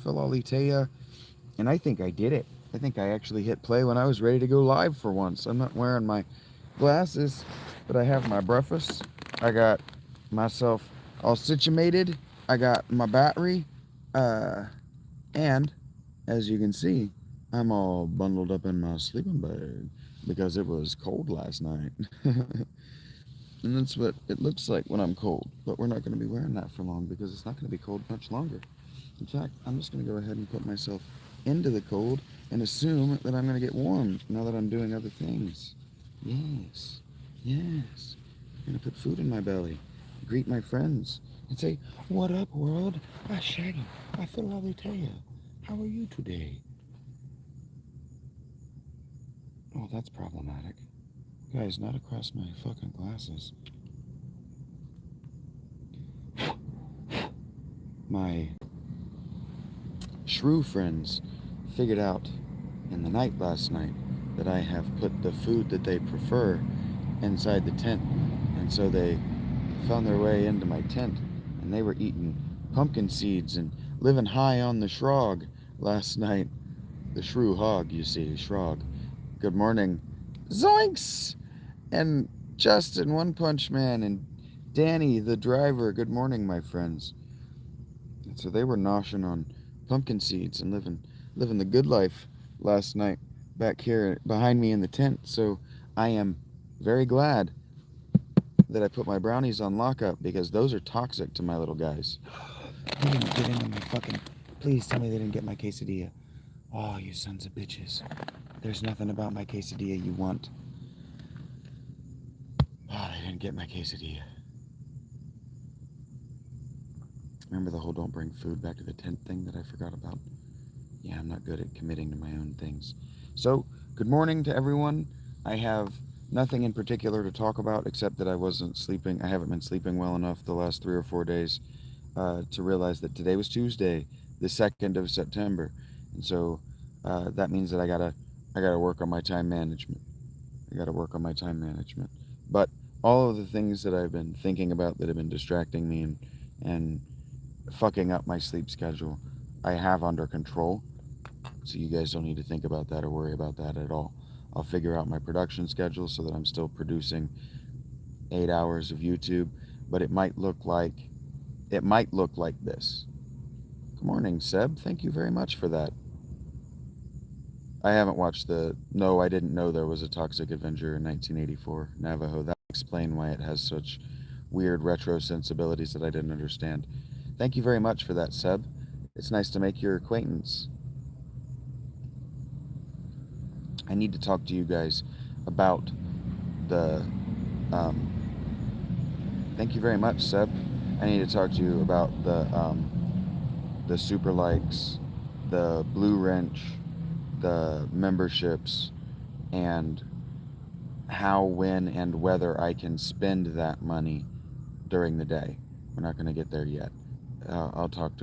Philalitheia, and I think I did it. I think I actually hit play when I was ready to go live for once. I'm not wearing my glasses, but I have my breakfast. I got myself all situated. I got my battery, uh, and as you can see, I'm all bundled up in my sleeping bag because it was cold last night. And that's what it looks like when I'm cold. But we're not going to be wearing that for long because it's not going to be cold much longer. In fact, I'm just going to go ahead and put myself into the cold and assume that I'm going to get warm now that I'm doing other things. Yes, yes. I'm going to put food in my belly, greet my friends, and say, "What up, world? Shaggy. Philalitheia. How are you today?" Oh, that's problematic. Guys, not across my fucking glasses. My shrew friends figured out in the night last night that I have put the food that they prefer inside the tent. And so they found their way into my tent and they were eating pumpkin seeds and living high on the shrog last night. The shrew hog, you see, shrog. Good morning. Zoinks! And Justin, One Punch Man, and Danny, the driver. Good morning, my friends. And so they were noshing on pumpkin seeds and living the good life last night back here behind me in the tent. So I am very glad that I put my brownies on lockup because those are toxic to my little guys. They didn't get into my fucking... Please tell me they didn't get my quesadilla. Oh, you sons of bitches. There's nothing about my quesadilla you want. Oh, they didn't get my quesadilla. Remember the whole don't bring food back to the tent thing that I forgot about? Yeah, I'm not good at committing to my own things. So, good morning to everyone. I have nothing in particular to talk about except that I wasn't sleeping. I haven't been sleeping well enough the last 3 or 4 days to realize that today was Tuesday, the 2nd of September. And so that means that I gotta work on my time management. I gotta work on my time management. But all of the things that I've been thinking about that have been distracting me and fucking up my sleep schedule, I have under control. So you guys don't need to think about that or worry about that at all. I'll figure out my production schedule so that I'm still producing 8 hours of YouTube, but it might look like this. Good morning, Seb. Thank you very much for that. I haven't watched no, I didn't know there was a Toxic Avenger in 1984 Navajo. That would explain why it has such weird retro sensibilities that I didn't understand. Thank you very much for that, Seb. It's nice to make your acquaintance. I need to talk to you guys about the thank you very much, Seb. I need to talk to you about the super likes, the blue wrench, the memberships, and how, when, and whether I can spend that money during the day. We're not going to get there yet. I'll talk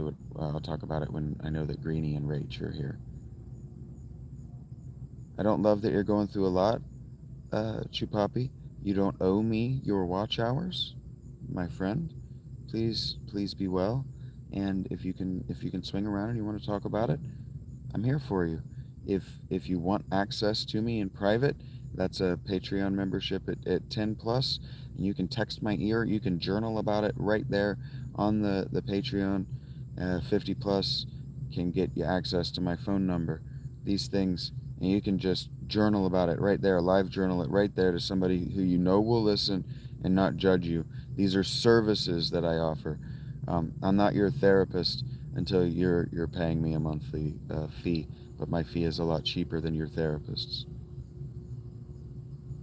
about it when I know that Greenie and Rach are here. I don't love that you're going through a lot, Chupapi. You don't owe me your watch hours, my friend. Please be well. And if you can swing around and you want to talk about it, I'm here for you. If you want access to me in private, that's a Patreon membership at 10 plus, and you can text my ear. You can journal about it right there on the Patreon. 50 plus can get you access to my phone number. These things, and you can just journal about it right there, live journal it right there to somebody who you know will listen and not judge you. These are services that I offer. I'm not your therapist until you're paying me a monthly fee, but my fee is a lot cheaper than your therapist's.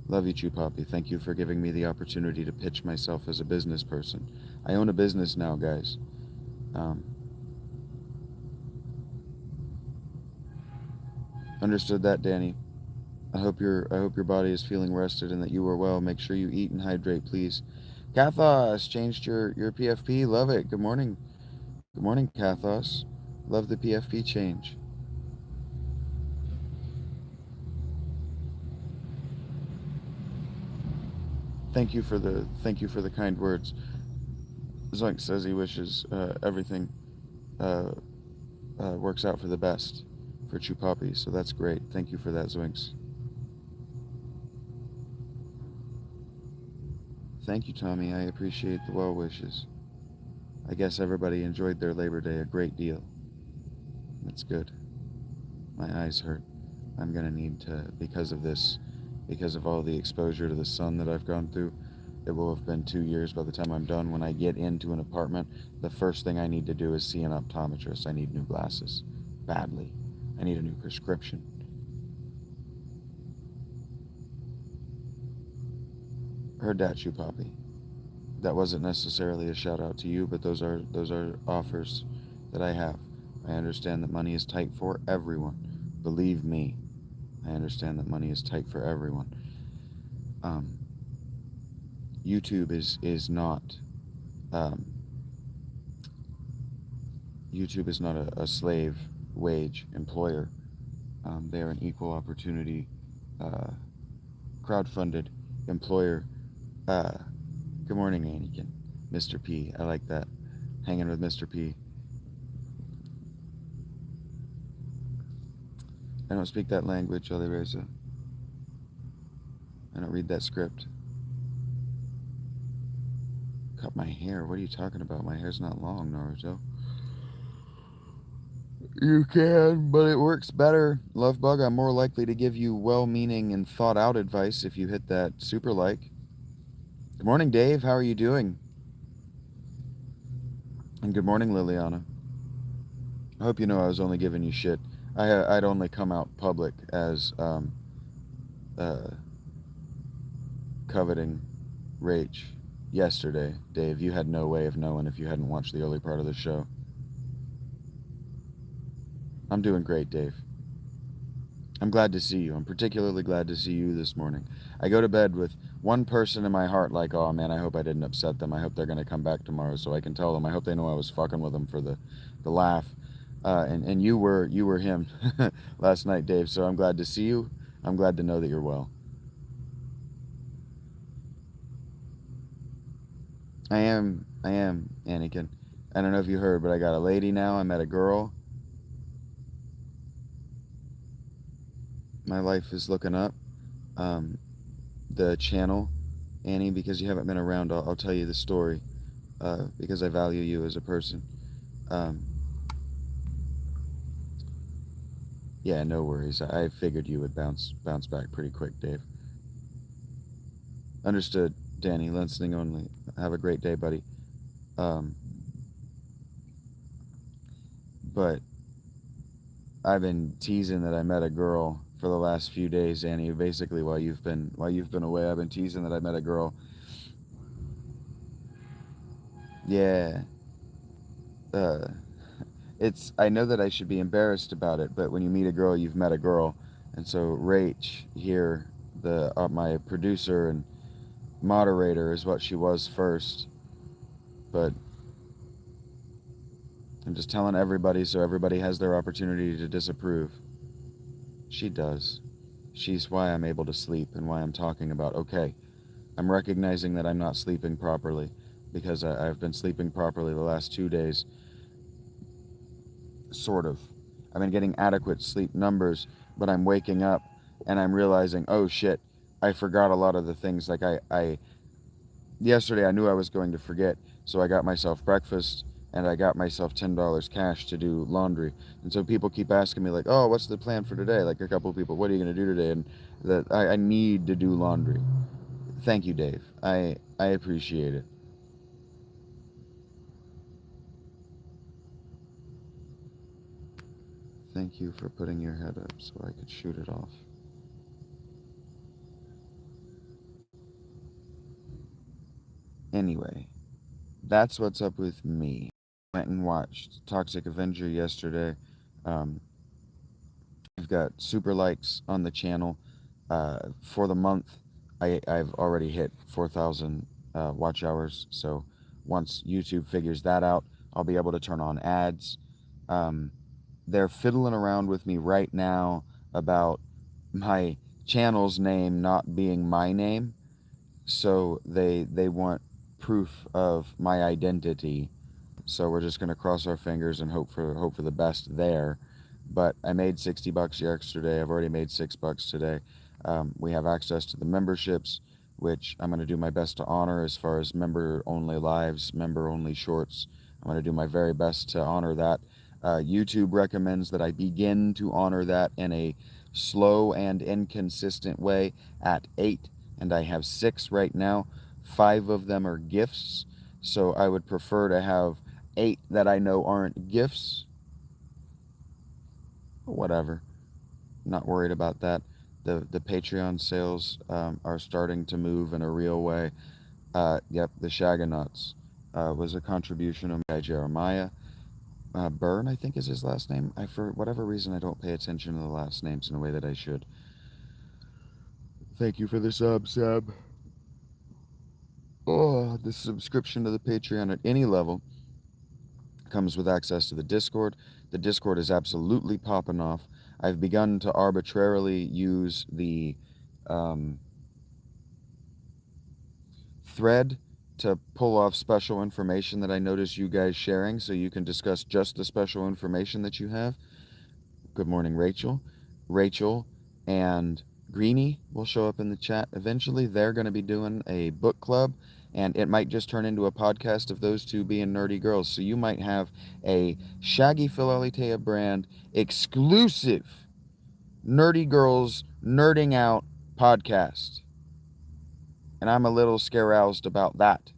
Love you, Chupapi. Thank you for giving me the opportunity to pitch myself as a business person. I own a business now, guys. Understood that, Danny. I hope your body is feeling rested and that you are well. Make sure you eat and hydrate, please. Kathos changed your PFP. Love it. Good morning. Good morning, Kathos. Love the PFP change. Thank you for the kind words. Zoink says he wishes everything works out for the best for Chupapi. So that's great. Thank you for that, Zoinks. Thank you, Tommy. I appreciate the well wishes. I guess everybody enjoyed their Labor Day a great deal. That's good. My eyes hurt. I'm gonna need to, because of this, because of all the exposure to the sun that I've gone through, it will have been 2 years by the time I'm done. When I get into an apartment, the first thing I need to do is see an optometrist. I need new glasses. Badly. I need a new prescription. Heard that, you Poppy. That wasn't necessarily a shout out to you, but those are offers that I have. I understand that money is tight for everyone. Believe me, I understand that money is tight for everyone. YouTube is not YouTube is not a slave wage employer. They are an equal opportunity crowdfunded employer. Good morning, Anakin. Mr. P. I like that. Hanging with Mr. P. I don't speak that language, Alireza. I don't read that script. Cut my hair. What are you talking about? My hair's not long, Naruto. You can, but it works better. Lovebug, I'm more likely to give you well-meaning and thought-out advice if you hit that super like. Good morning, Dave. How are you doing? And good morning, Liliana. I hope you know I was only giving you shit. I'd only come out public as coveting Rach yesterday. Dave, you had no way of knowing if you hadn't watched the early part of the show. I'm doing great, Dave. I'm glad to see you. I'm particularly glad to see you this morning. I go to bed with one person in my heart like, oh man, I hope I didn't upset them. I hope they're going to come back tomorrow so I can tell them. I hope they know I was fucking with them for the laugh. And you were him last night, Dave, so I'm glad to see you. I'm glad to know that you're well. I am, Anakin. I don't know if you heard, but I got a lady now. I met a girl. My life is looking up. The channel, Annie, because you haven't been around, I'll tell you the story, because I value you as a person. Yeah, no worries. I figured you would bounce back pretty quick, Dave. Understood, Danny. Listening only. Have a great day, buddy. But I've been teasing that I met a girl for the last few days, Annie. Basically, while you've been away, I've been teasing that I met a girl. Yeah. I know that I should be embarrassed about it, but when you meet a girl, you've met a girl. And so Rach here, my producer and moderator, is what she was first. But I'm just telling everybody so everybody has their opportunity to disapprove. She does. She's why I'm able to sleep and why I'm talking about, okay, I'm recognizing that I'm not sleeping properly because I've been sleeping properly the last 2 days. Sort of. I've been getting adequate sleep numbers, but I'm waking up and I'm realizing, oh shit, I forgot a lot of the things. Like yesterday I knew I was going to forget, so I got myself breakfast and I got myself $10 cash to do laundry. And so people keep asking me like, oh, what's the plan for today? Like a couple of people, what are you going to do today? And that I need to do laundry. Thank you, Dave. I appreciate it. Thank you for putting your head up so I could shoot it off. Anyway, that's what's up with me. Went and watched Toxic Avenger yesterday. I've got super likes on the channel. For the month, I've already hit 4,000 watch hours. So once YouTube figures that out, I'll be able to turn on ads. They're fiddling around with me right now about my channel's name not being my name. So they want proof of my identity. So we're just going to cross our fingers and hope for the best there. But I made $60 yesterday. I've already made $6 today. We have access to the memberships, which I'm going to do my best to honor as far as member-only lives, member-only shorts. I'm going to do my very best to honor that. YouTube recommends that I begin to honor that in a slow and inconsistent way at 8, and I have 6 right now. 5 of them are gifts, so I would prefer to have 8 that I know aren't gifts. Whatever. Not worried about that. The Patreon sales are starting to move in a real way. Yep, the Shagonauts was a contribution of guy Jeremiah. Byrne, I think is his last name. For whatever reason, I don't pay attention to the last names in a way that I should. Thank you for the sub, Seb. Oh, the subscription to the Patreon at any level comes with access to the Discord. The Discord is absolutely popping off. I've begun to arbitrarily use the thread to pull off special information that I notice you guys sharing, so you can discuss just the special information that you have. Good morning, Rachel. Rachel and Greenie will show up in the chat eventually. They're going to be doing a book club, and it might just turn into a podcast of those two being nerdy girls. So you might have a Shaggy Philalitheia brand exclusive Nerdy Girls Nerding Out podcast. And I'm a little scaroused about that,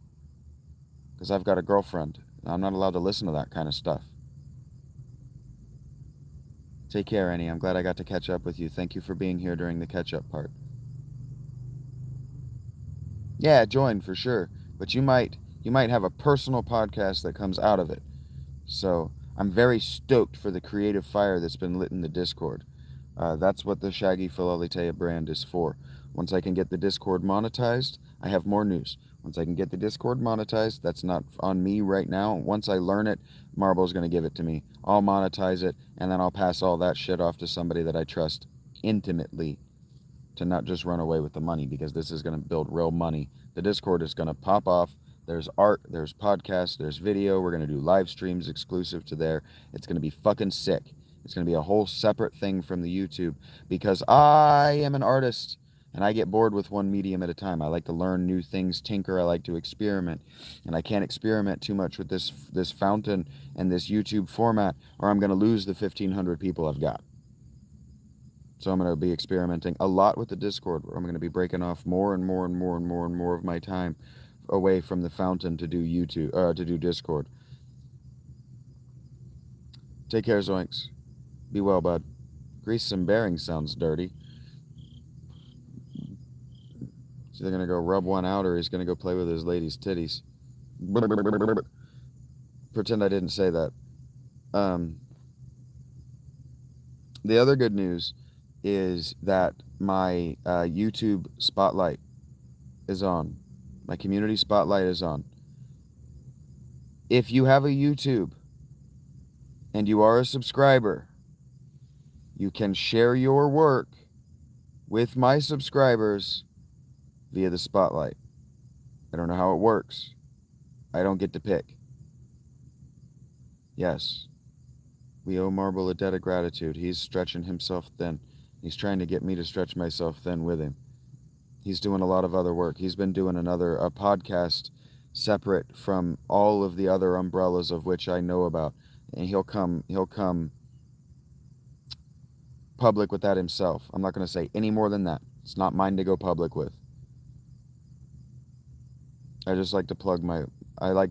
because I've got a girlfriend. I'm not allowed to listen to that kind of stuff. Take care, Annie. I'm glad I got to catch up with you. Thank you for being here during the catch-up part. Yeah, join for sure. But you might have a personal podcast that comes out of it. So I'm very stoked for the creative fire that's been lit in the Discord. That's what the Shaggy Philalitheia brand is for. Once I can get the Discord monetized, I have more news. Once I can get the Discord monetized, that's not on me right now. Once I learn it, Marble's going to give it to me. I'll monetize it, and then I'll pass all that shit off to somebody that I trust intimately to not just run away with the money, because this is going to build real money. The Discord is going to pop off. There's art, there's podcasts, there's video. We're going to do live streams exclusive to there. It's going to be fucking sick. It's going to be a whole separate thing from the YouTube, because I am an artist and I get bored with one medium at a time. I like to learn new things, tinker. I like to experiment, and I can't experiment too much with this fountain and this YouTube format, or I'm going to lose the 1,500 people I've got. So I'm going to be experimenting a lot with the Discord, where I'm going to be breaking off more and more and more and more and more of my time away from the fountain to do YouTube, to do Discord. Take care, Zoinks. Be well, bud. Grease some bearings sounds dirty. So they're going to go rub one out, or he's going to go play with his lady's titties. Pretend I didn't say that. The other good news is that my YouTube spotlight is on. My community spotlight is on. If you have a YouTube and you are a subscriber, you can share your work with my subscribers via the spotlight. I don't know how it works. I don't get to pick. Yes, we owe Marble a debt of gratitude. He's stretching himself thin. He's trying to get me to stretch myself thin with him. He's doing a lot of other work. He's been doing a podcast separate from all of the other umbrellas of which I know about. And he'll come public with that himself. I'm not going to say any more than that. It's not mine to go public with. I just like to plug my, I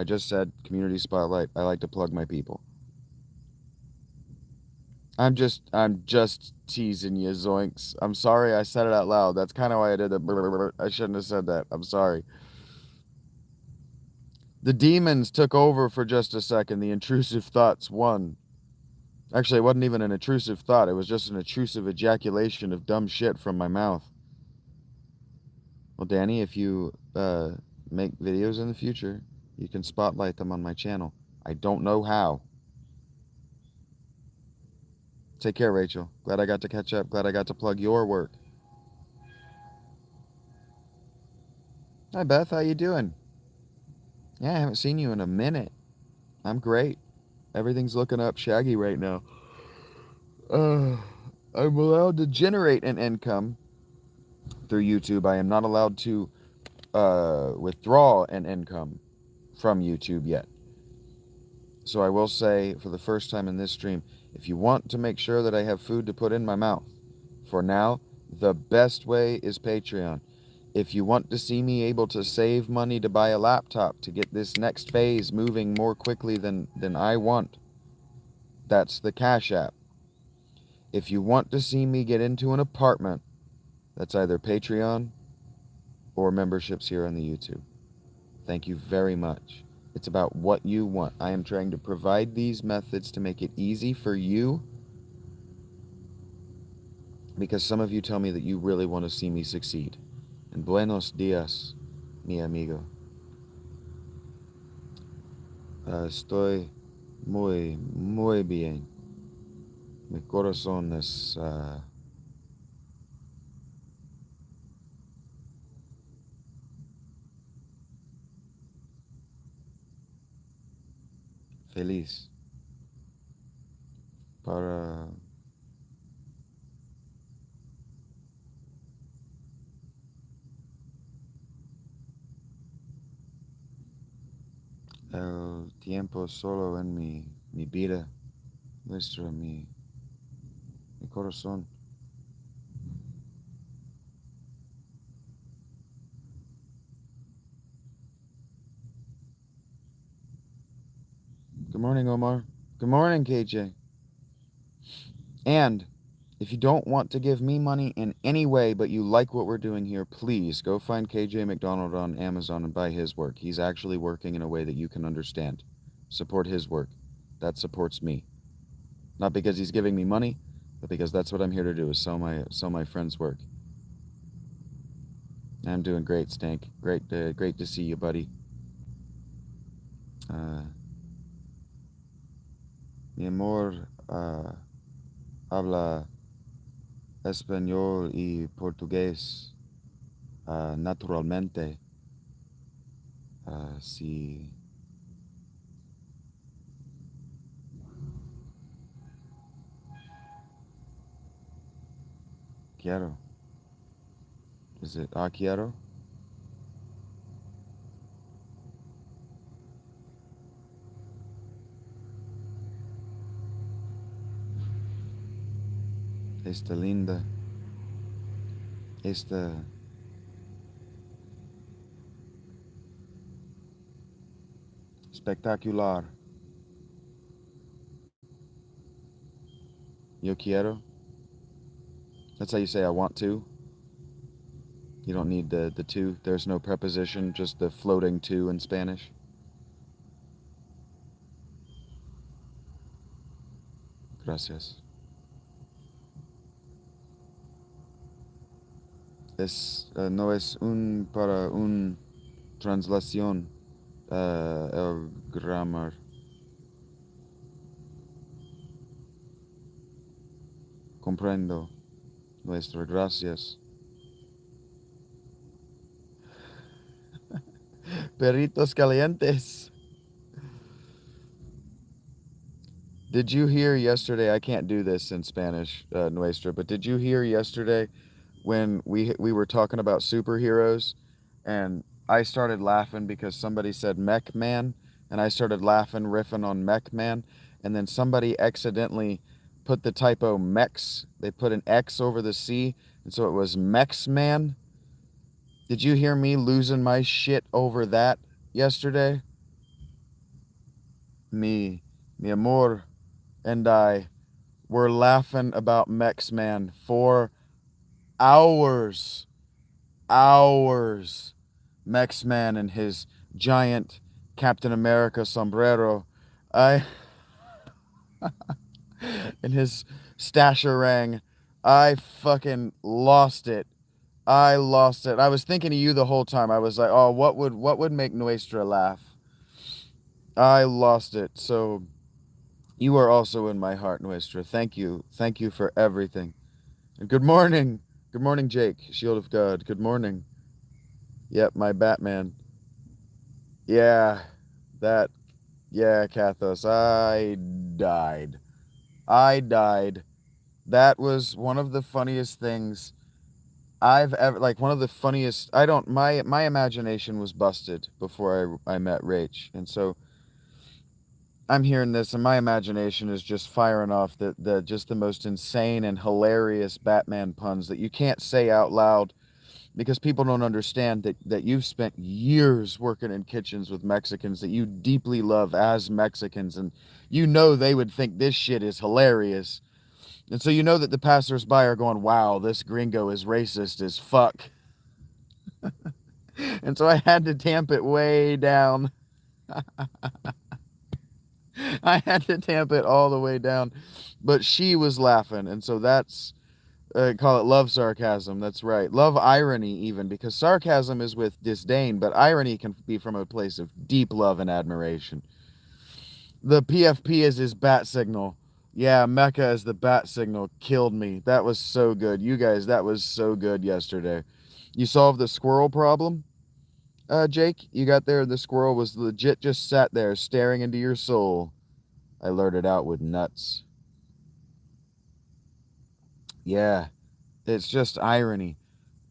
just said community spotlight. I like to plug my people. I'm just teasing you, Zoinks. I'm sorry I said it out loud. That's kind of why I did that. I shouldn't have said that. I'm sorry. The demons took over for just a second. The intrusive thoughts won. Actually, it wasn't even an intrusive thought. It was just an intrusive ejaculation of dumb shit from my mouth. Well, Danny, if you make videos in the future, you can spotlight them on my channel. I don't know how. Take care, Rachel. Glad I got to catch up. Glad I got to plug your work. Hi, Beth. How you doing? Yeah, I haven't seen you in a minute. I'm great. Everything's looking up Shaggy right now. Uh, I'm allowed to generate an income through YouTube. I am not allowed to withdraw an income from YouTube yet. So I will say for the first time in this stream, if you want to make sure that I have food to put in my mouth, for now, the best way is Patreon. If you want to see me able to save money to buy a laptop to get this next phase moving more quickly than I want, that's the Cash App. If you want to see me get into an apartment, that's either Patreon or memberships here on the YouTube. Thank you very much. It's about what you want. I am trying to provide these methods to make it easy for you because some of you tell me that you really want to see me succeed. And buenos dias, mi amigo. Estoy muy bien. Mi corazón es feliz para el tiempo solo en mi vida, mi corazón. Good morning, Omar. Good morning, KJ. And if you don't want to give me money in any way, but you like what we're doing here, please go find KJ McDonald on Amazon and buy his work. He's actually working in a way that you can understand. Support his work. That supports me. Not because he's giving me money, but because that's what I'm here to do, is sell my friend's work. I'm doing great, Stank. Great to see you, buddy. Mi amor habla español y portugués naturalmente. Si quiero. Is it quiero? Esta linda. Esta espectacular. Yo quiero. That's how you say I want to. You don't need the to. There's no preposition, just the floating to in Spanish. Gracias. No es un para un translación el grammar. Comprendo. Nuestras gracias. Perritos calientes. Did you hear yesterday? I can't do this in Spanish, Nuestra, but did you hear yesterday when we were talking about superheroes and I started laughing because somebody said Mech Man and I started laughing riffing on Mech Man and then somebody accidentally put the typo Mex. They put an X over the C and so it was Mex Man. Did you hear me losing my shit over that yesterday? Mi amor and I were laughing about Mex Man for hours. Hours. Mex Man and his giant Captain America sombrero. I and his stasherang. I fucking lost it. I lost it. I was thinking of you the whole time. I was like, oh, what would make Nuestra laugh? I lost it. So you are also in my heart, Nuestra. Thank you. Thank you for everything. And good morning. Good morning, Jake. Shield of God. Good morning. Yep, my Batman. Yeah, that Yeah, Kathos, I died. I died. That was one of the funniest things I've ever, like, one of the funniest. I don't, my imagination was busted before I met Rach. And so I'm hearing this and my imagination is just firing off the just the most insane and hilarious Batman puns that you can't say out loud because people don't understand that you've spent years working in kitchens with Mexicans that you deeply love as Mexicans, and you know they would think this shit is hilarious. And so you know that the passersby are going, wow, this gringo is racist as fuck. And so I had to tamp it way down. I had to tamp it all the way down. But she was laughing. And so that's, call it love sarcasm. That's right. Love irony, even, because sarcasm is with disdain, but irony can be from a place of deep love and admiration. The PFP is his bat signal. Yeah, Mecca as the bat signal killed me. That was so good. You guys, that was so good yesterday. You solved the squirrel problem, Jake? You got there, the squirrel was legit just sat there staring into your soul. I lured it out with nuts. Yeah, it's just irony.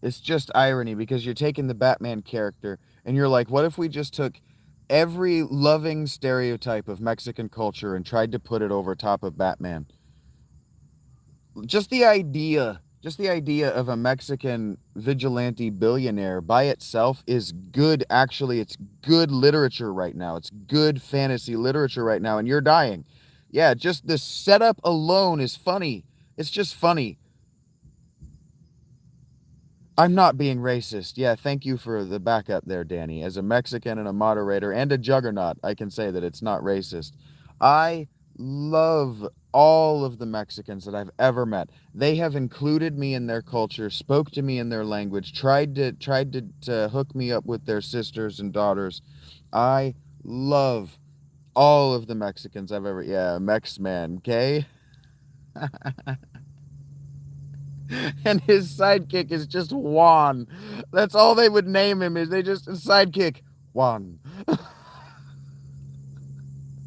It's just irony because you're taking the Batman character and you're like, what if we just took every loving stereotype of Mexican culture and tried to put it over top of Batman? Just the idea of a Mexican vigilante billionaire by itself is good. Actually, it's good literature right now. It's good fantasy literature right now, and you're dying. Yeah, just the setup alone is funny. It's just funny. I'm not being racist. Yeah, thank you for the backup there, Danny. As a Mexican and a moderator and a juggernaut, I can say that it's not racist. I love all of the Mexicans that I've ever met. They have included me in their culture, spoke to me in their language, tried to hook me up with their sisters and daughters. I love all of the Mexicans I've ever, yeah, Mex man, okay? And his sidekick is just Juan. That's all they would name him, is they just sidekick Juan.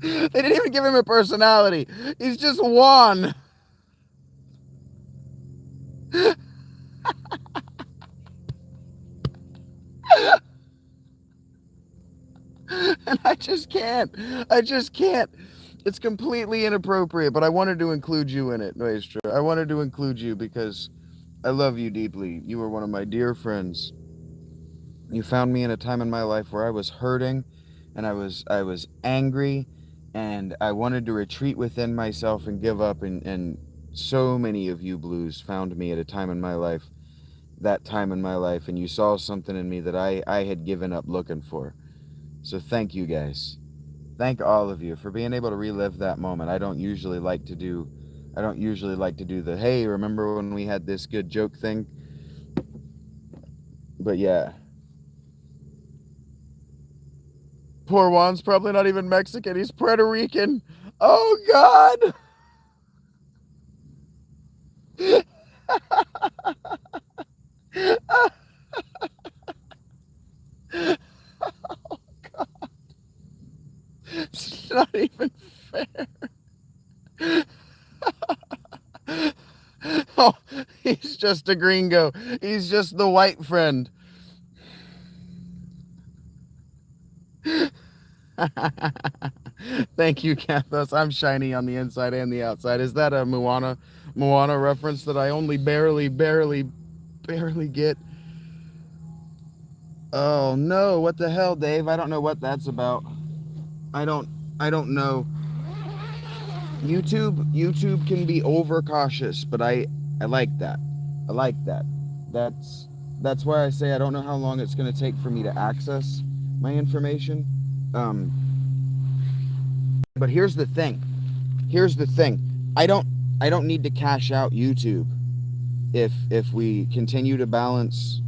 They didn't even give him a personality. He's just Juan. And I just can't. I just can't. It's completely inappropriate, but I wanted to include you in it, Maestro. I wanted to include you because I love you deeply. You were one of my dear friends. You found me in a time in my life where I was hurting and I was angry and I wanted to retreat within myself and give up, and so many of you blues found me at a time in my life, that time in my life, and you saw something in me that I had given up looking for. So thank you guys. Thank all of you for being able to relive that moment. I don't usually like to do the hey, remember when we had this good joke thing? But yeah. Poor Juan's probably not even Mexican. He's Puerto Rican. Oh, God. It's not even fair. Oh, he's just a gringo. He's just the white friend. Thank you, Kathos. I'm shiny on the inside and the outside. Is that a Moana reference that I only barely get? Oh no, what the hell, Dave? I don't know what that's about. I don't I don't know. YouTube can be overcautious, but I like that. I like that. That's that's why I say I don't know how long it's going to take for me to access my information. Um, but here's the thing. Here's the thing. I don't I don't need to cash out YouTube if we continue to balance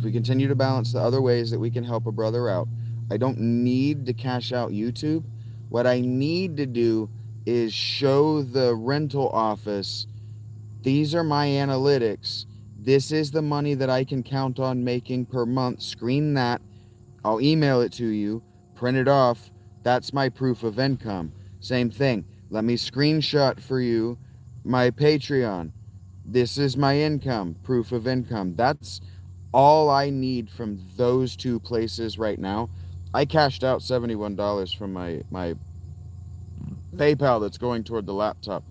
the other ways that we can help a brother out. I don't need to cash out YouTube. What I need to do is show the rental office, these are my analytics. This is the money that I can count on making per month. Screen that. I'll email it to you. Print it off. That's my proof of income. Same thing. Let me screenshot for you my Patreon. This is my income, proof of income. That's all I need from those two places right now. I cashed out $71 from my PayPal that's going toward the laptop.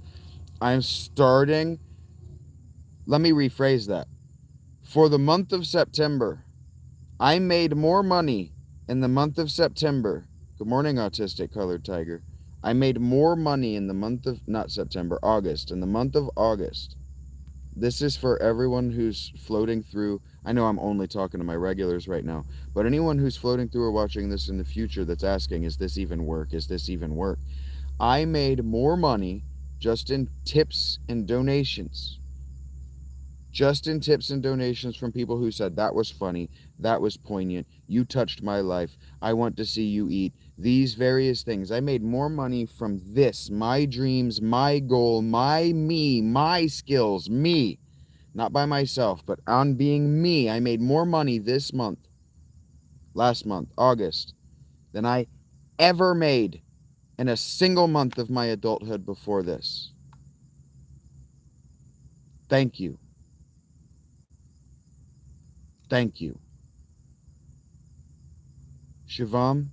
I'm starting, let me rephrase that. For the month of September, I made more money in the month of September. Good morning, autistic colored tiger. I made more money in the month of, not September, August. In the month of August. This is for everyone who's floating through. I know I'm only talking to my regulars right now, but anyone who's floating through or watching this in the future that's asking, is this even work? Is this even work? I made more money just in tips and donations. Just in tips and donations from people who said, that was funny, that was poignant, you touched my life, I want to see you eat. These various things. I made more money from this, my dreams, my goal, my me, my skills, me. Not by myself, but on being me. I made more money this month, last month, August, than I ever made in a single month of my adulthood before this. Thank you. Thank you. Shivam,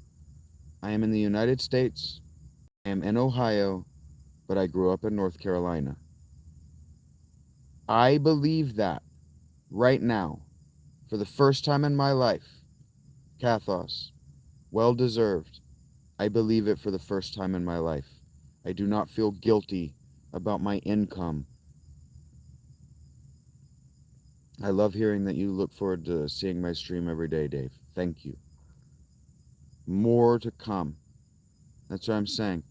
I am in the United States. I am in Ohio, but I grew up in North Carolina. I believe that right now, for the first time in my life, Kathos, well deserved. I believe it for the first time in my life. I do not feel guilty about my income. I love hearing that you look forward to seeing my stream every day, Dave. Thank you. More to come. That's what I'm saying.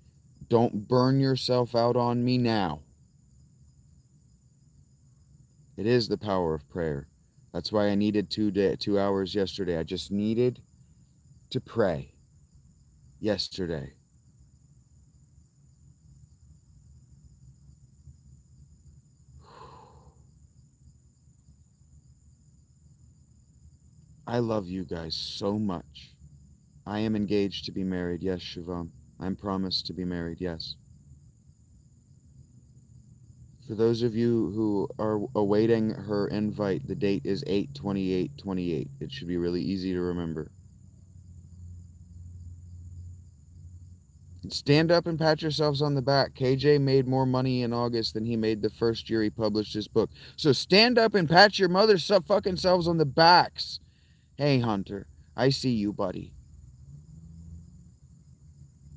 Don't burn yourself out on me now. It is the power of prayer. That's why I needed 2 hours yesterday. I just needed to pray yesterday. I love you guys so much. I am engaged to be married. Yes, Shivam. I'm promised to be married. Yes. For those of you who are awaiting her invite, the date is 8/28/28. It should be really easy to remember. Stand up and pat yourselves on the back. KJ made more money in August than he made the first year he published his book. So stand up and pat your mother fucking selves on the backs. Hey, Hunter, I see you, buddy.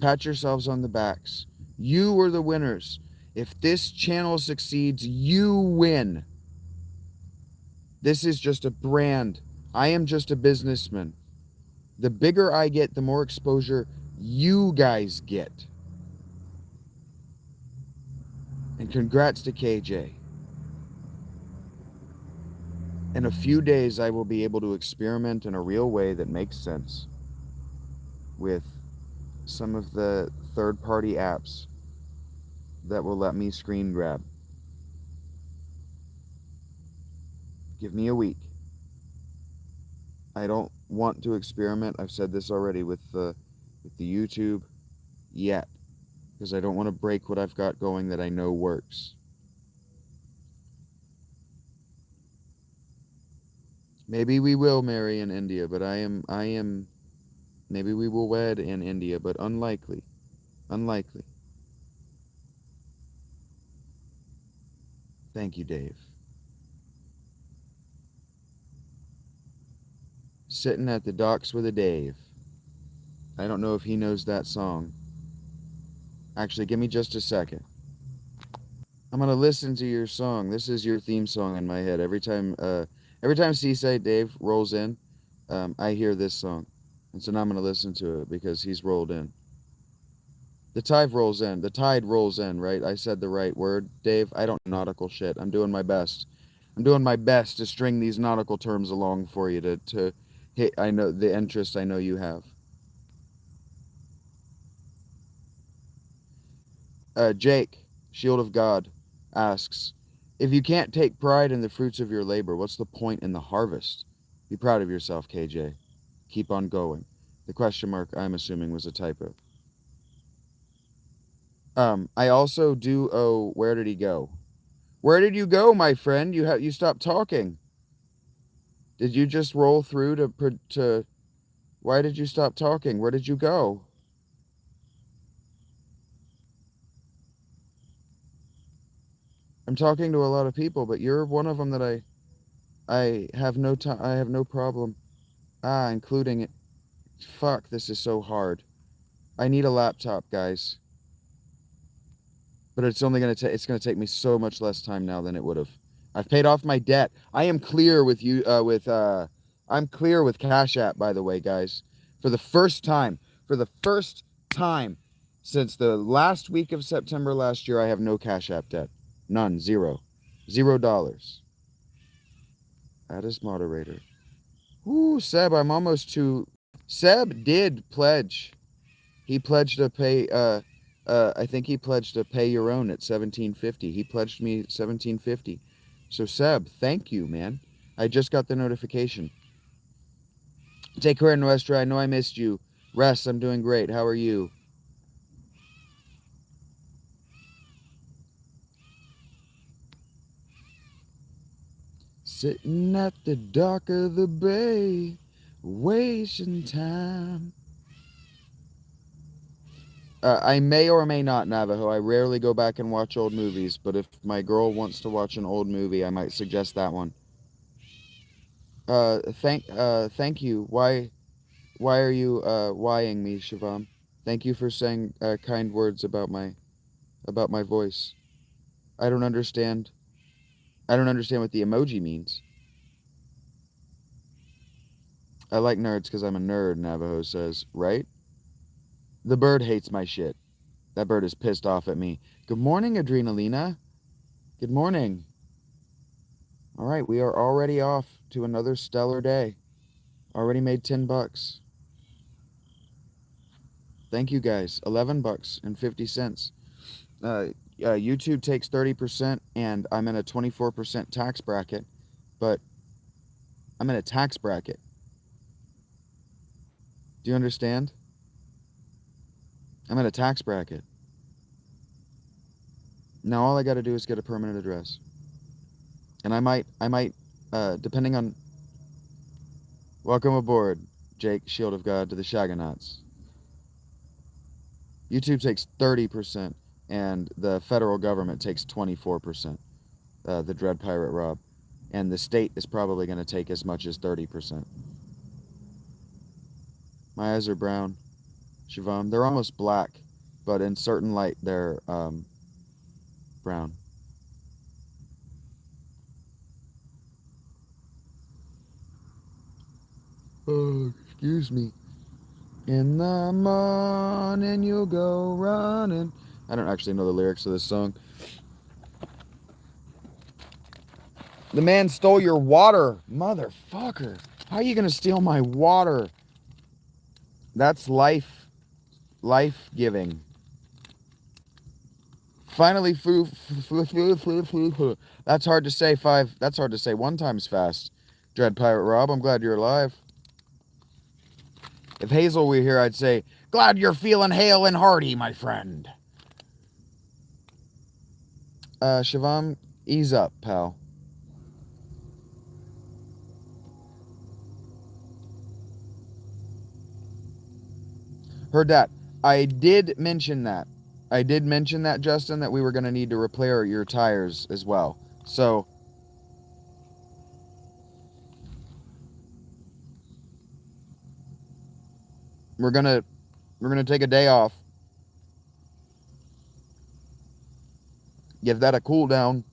Pat yourselves on the backs. You are the winners. If this channel succeeds, you win. This is just a brand. I am just a businessman. The bigger I get, the more exposure you guys get. And congrats to KJ. In a few days, I will be able to experiment in a real way that makes sense with some of the third-party apps that will let me screen grab. Give me a week. I don't want to experiment. I've said this already with the YouTube yet, because I don't want to break what I've got going that I know works. Maybe we will marry in India, but maybe we will wed in India, but unlikely. Unlikely. Thank you, Dave. Sitting at the docks with a Dave. I don't know if he knows that song. Actually, give me just a second. I'm gonna listen to your song. This is your theme song in my head. Every time Seaside Dave rolls in, I hear this song. And so now I'm gonna listen to it because he's rolled in. The tide rolls in. The tide rolls in, right? I said the right word, Dave. I don't know nautical shit. I'm doing my best. I'm doing my best to string these nautical terms along for you to hit. I know the interest I know you have. Jake, Shield of God, asks, if you can't take pride in the fruits of your labor, what's the point in the harvest? Be proud of yourself, KJ. Keep on going. The question mark, I'm assuming, was a typo. I also do owe. Where did he go? Where did you go, my friend? You stopped talking. Did you just roll through to? Why did you stop talking? Where did you go? I'm talking to a lot of people, but you're one of them that I have no time. I have no problem. Including it. Fuck, this is so hard. I need a laptop, guys. But it's gonna take me so much less time now than it would have. I've paid off my debt. I am clear with you I'm clear with Cash App, by the way, guys. For the first time, for the first time since the last week of September last year, I have no Cash App debt. None, zero. $0. That is moderator. Ooh, Seb, I'm almost to Seb did pledge. He pledged to pay I think he pledged to pay your own at 1750. He pledged me 1750. So Seb, thank you, man. I just got the notification. Take care, Nuestra. I know I missed you. Rest, I'm doing great. How are you? Sitting at the dock of the bay, wasting time. I may or may not, Navajo. I rarely go back and watch old movies, but if my girl wants to watch an old movie, I might suggest that one. Thank you. Why are you whying me, Shivam? Thank you for saying kind words about my voice. I don't understand. I don't understand what the emoji means. I like nerds because I'm a nerd, Navajo says, right? The bird hates my shit. That bird is pissed off at me. Good morning, Adrenalina. Good morning. All right, we are already off to another stellar day. Already made $10. Thank you guys. $11 and 50 cents. YouTube takes 30%, and I'm in a 24% tax bracket, but I'm in a tax bracket. Do you understand? I'm in a tax bracket. Now all I got to do is get a permanent address. And depending on... Welcome aboard, Jake, Shield of God, to the Shagonauts. YouTube takes 30%, and the federal government takes 24%, the Dread Pirate Rob. And the state is probably going to take as much as 30%. My eyes are brown, Shivam. They're almost black, but in certain light, they're brown. Oh, excuse me. In the morning you'll go running. I don't actually know the lyrics of this song. The man stole your water. Motherfucker. How are you going to steal my water? That's life-giving. Finally, that's hard to say that's hard to say one times fast. Dread Pirate Rob, I'm glad you're alive. If Hazel were here, I'd say, glad you're feeling hale and hearty, my friend. Shivam, ease up, pal. Heard that. I did mention that. Justin, that we were going to need to repair your tires as well. So, we're going to take a day off. Give that a cool down.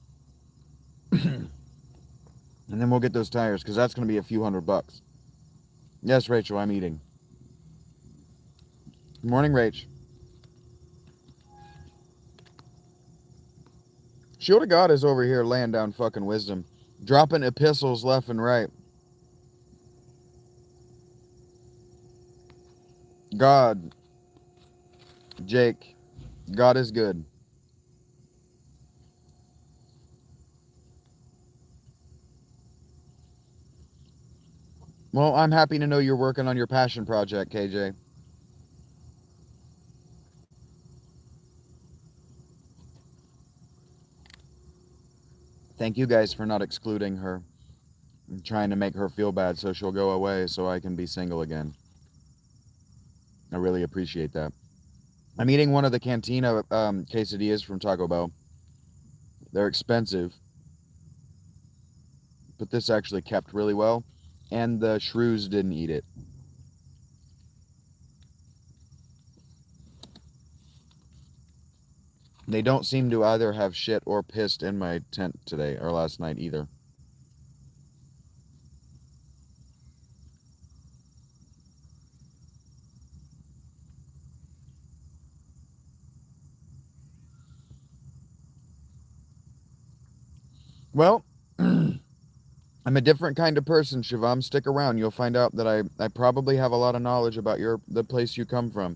And then we'll get those tires, because that's going to be a few $100. Yes, Rachel, I'm eating. Good morning, Rach. Shield of God is over here laying down fucking wisdom. Dropping epistles left and right. God. Jake. God is good. Well, I'm happy to know you're working on your passion project, KJ. Thank you guys for not excluding her. I'm trying to make her feel bad so she'll go away so I can be single again. I really appreciate that. I'm eating one of the cantina quesadillas from Taco Bell. They're expensive, but this actually kept really well, and the shrews didn't eat it. They don't seem to either have shit or pissed in my tent today or last night either. Well, I'm a different kind of person, Shivam. Stick around. You'll find out that I probably have a lot of knowledge about the place you come from.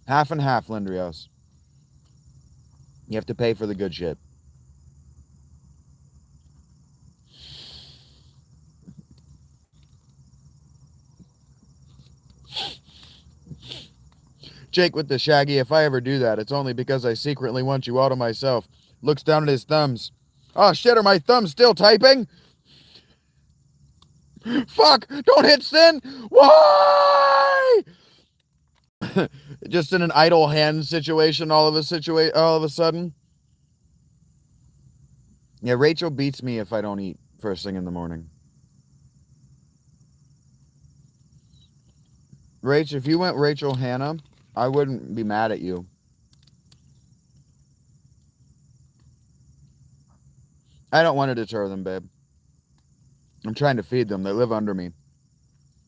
Half and half, Lindrios. You have to pay for the good shit. Jake with the Shaggy, if I ever do that, it's only because I secretly want you all to myself. Looks down at his thumbs. Oh shit, are my thumbs still typing? Fuck! Don't hit send! Why? Just in an idle hand situation all of a sudden. Yeah, Rachel beats me if I don't eat first thing in the morning. Rach, if you went Rachel Hannah, I wouldn't be mad at you. I don't want to deter them, babe. I'm trying to feed them. They live under me.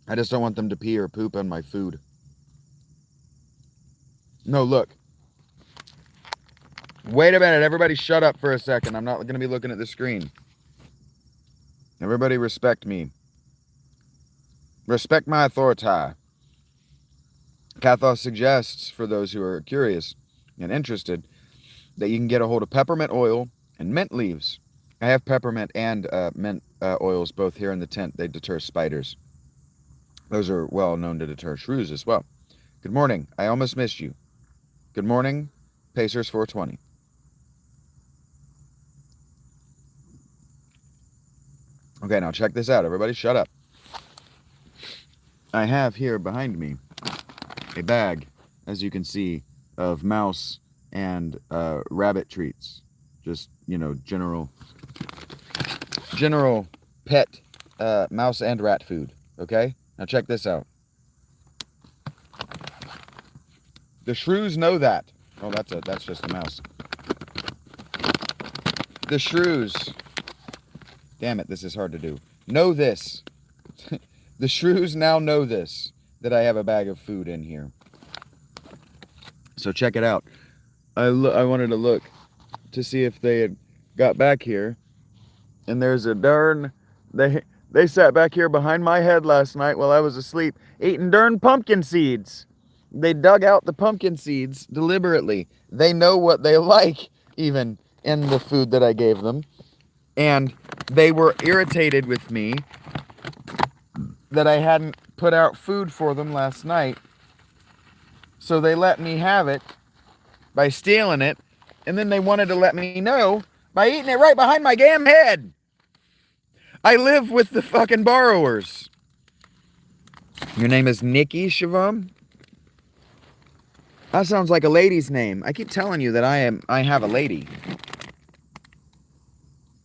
I just don't want them to pee or poop on my food. No, look. Wait a minute. Everybody shut up for a second. I'm not going to be looking at the screen. Everybody respect me. Respect my authority. Kathos suggests, for those who are curious and interested, that you can get a hold of peppermint oil and mint leaves. I have peppermint and mint oils both here in the tent. They deter spiders. Those are well known to deter shrews as well. Good morning. I almost missed you. Good morning, Pacers 420. Okay, now check this out. Everybody shut up. I have here behind me a bag, as you can see, of mouse and rabbit treats. Just, general pet mouse and rat food. Okay? Now check this out. The shrews know that. Oh, that's just a mouse. The shrews. Damn it, this is hard to do. Know this. The shrews now know this, that I have a bag of food in here. So check it out. I wanted to look to see if they had got back here. And there's a darn... They sat back here behind my head last night while I was asleep, eating darn pumpkin seeds. They dug out the pumpkin seeds deliberately. They know what they like, even in the food that I gave them. And they were irritated with me that I hadn't put out food for them last night. So they let me have it by stealing it. And then they wanted to let me know by eating it right behind my damn head. I live with the fucking borrowers. Your name is Nikki, Shivam? That sounds like a lady's name. I keep telling you that I have a lady.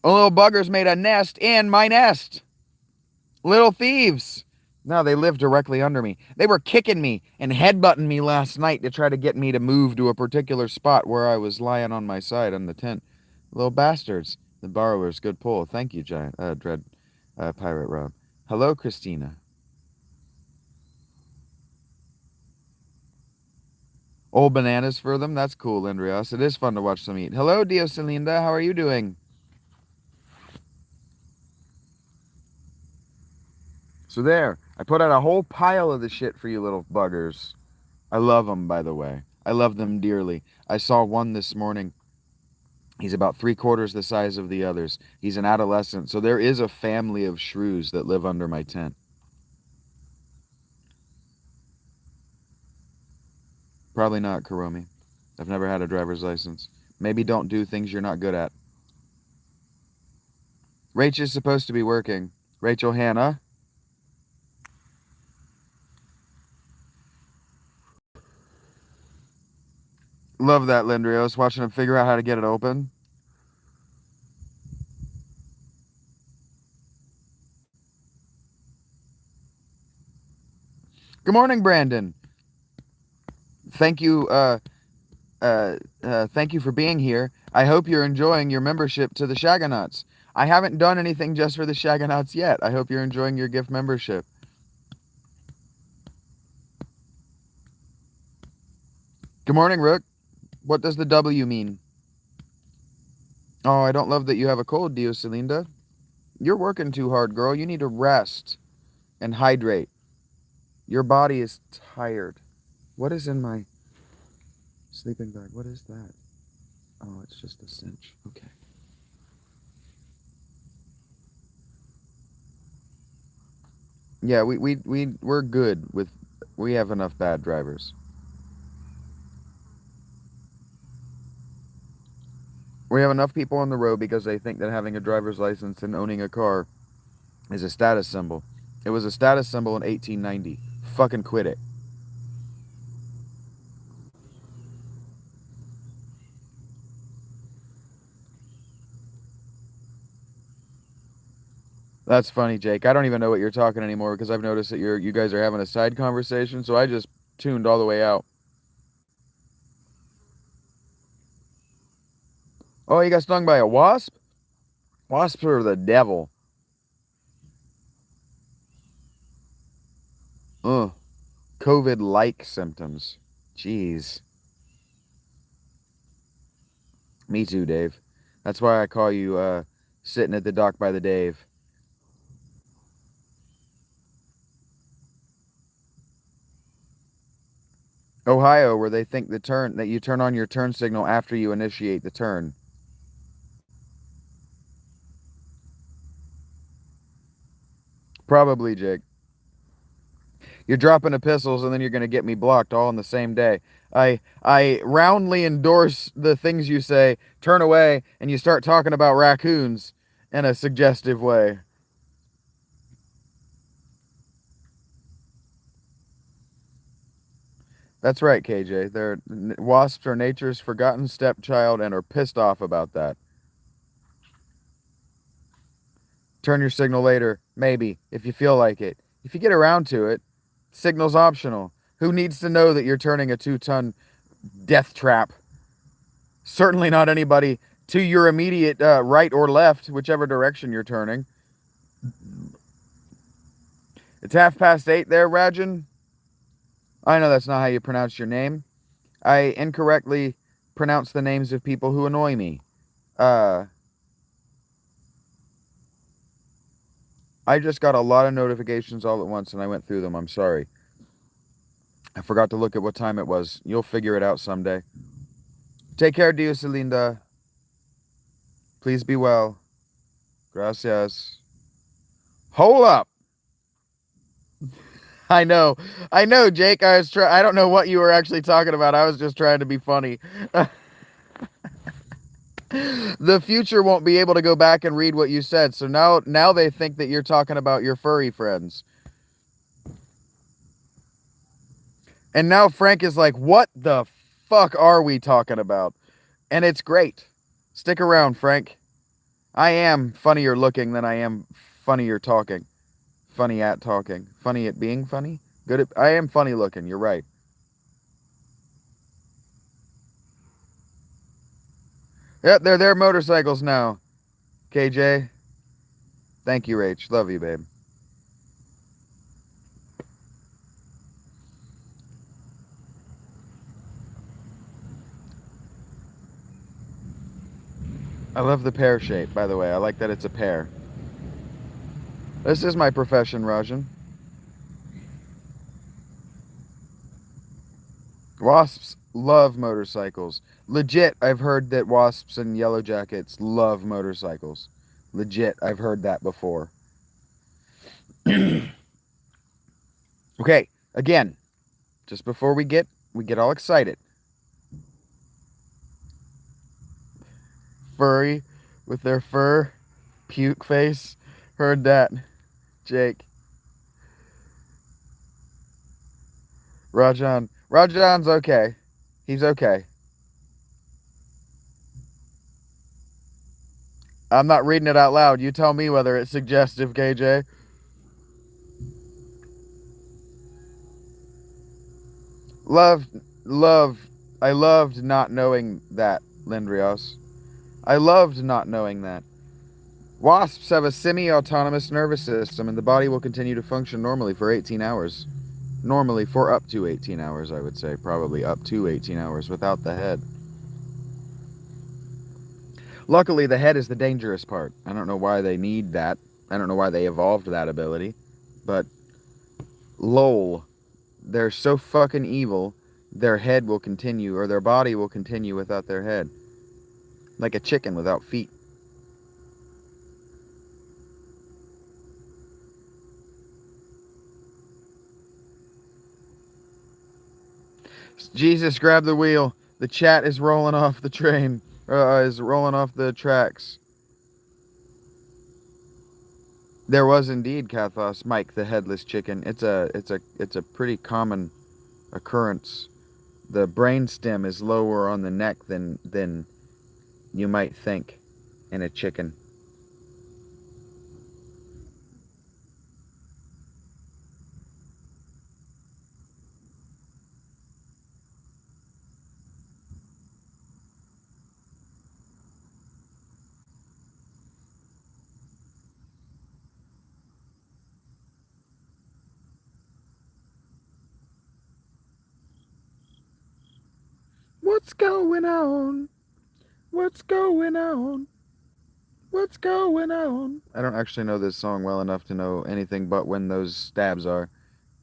Little buggers made a nest in my nest. Little thieves. No, they live directly under me. They were kicking me and headbutting me last night to try to get me to move to a particular spot where I was lying on my side on the tent. Little bastards. The borrowers. Good pull. Thank you, Giant Dread Pirate Rob. Hello, Christina. Old bananas for them. That's cool, Andreas. It is fun to watch them eat. Hello, Diocelinda. How are you doing? So there. I put out a whole pile of the shit for you little buggers. I love them, by the way. I love them dearly. I saw one this morning. He's about 3/4 the size of the others. He's an adolescent. So there is a family of shrews that live under my tent. Probably not, Kuromi. I've never had a driver's license. Maybe don't do things you're not good at. Rach is supposed to be working. Rachel Hannah. Love that, Lindrios. Watching him figure out how to get it open. Good morning, Brandon. Thank you, thank you for being here. I hope you're enjoying your membership to the Shagonauts. I haven't done anything just for the Shagonauts yet. I hope you're enjoying your gift membership. Good morning, Rook. What does the W mean? Oh, I don't love that you have a cold, Diocelinda. You're working too hard, girl. You need to rest and hydrate. Your body is tired. What is in my sleeping bag? What is that? Oh, it's just a cinch. Okay. Yeah, we're good with, we have enough bad drivers. We have enough people on the road because they think that having a driver's license and owning a car is a status symbol. It was a status symbol in 1890. Fucking quit it. That's funny, Jake. I don't even know what you're talking anymore because I've noticed that you guys are having a side conversation, so I just tuned all the way out. Oh, you got stung by a wasp? Wasps are the devil. Ugh. COVID-like symptoms. Jeez. Me too, Dave. That's why I call you sitting at the dock by the Dave. Ohio, where they think that you turn on your turn signal after you initiate the turn. Probably, Jake. You're dropping epistles and then you're going to get me blocked all in the same day. I roundly endorse the things you say, turn away, and you start talking about raccoons in a suggestive way. That's right, KJ. Wasps are nature's forgotten stepchild and are pissed off about that. Turn your signal later, maybe, if you feel like it. If you get around to it, signal's optional. Who needs to know that you're turning a 2-ton death trap? Certainly not anybody to your immediate right or left, whichever direction you're turning. It's 8:30 there, Rajan. I know that's not how you pronounce your name. I incorrectly pronounce the names of people who annoy me. I just got a lot of notifications all at once and I went through them. I'm sorry. I forgot to look at what time it was. You'll figure it out someday. Take care, Diocelinda. Please be well. Gracias. Hold up. I know, Jake. I don't know what you were actually talking about. I was just trying to be funny. The future won't be able to go back and read what you said. So now they think that you're talking about your furry friends. And now Frank is like, what the fuck are we talking about? And it's great. Stick around, Frank. I am funnier looking than I am funnier talking. Funny at talking. Funny at being funny? I am funny looking, you're right. Yep, they're their motorcycles now. KJ. Thank you, Rach. Love you, babe. I love the pear shape, by the way. I like that it's a pear. This is my profession, Rajan. Wasps love motorcycles. Legit, I've heard that wasps and yellow jackets love motorcycles. Legit, I've heard that before. Okay, again, just before we get We get all excited. Furry with their fur, puke face. Heard that, Jake. Rajan's okay. He's okay. I'm not reading it out loud. You tell me whether it's suggestive, KJ. Love. I loved not knowing that, Lindrios. I loved not knowing that. Wasps have a semi-autonomous nervous system, and the body will continue to function normally for 18 hours. Normally for up to 18 hours, I would say. Probably up to 18 hours without the head. Luckily, the head is the dangerous part. I don't know why they need that. I don't know why they evolved that ability. But, lol. They're so fucking evil, their head will continue, or their body will continue without their head. Like a chicken without feet. Jesus, grab the wheel. The chat is rolling off the train. Is rolling off the tracks. There was indeed, Kathos, Mike, the headless chicken. It's a pretty common occurrence. The brainstem is lower on the neck than you might think in a chicken. What's going on? What's going on? What's going on? I don't actually know this song well enough to know anything but when those stabs are.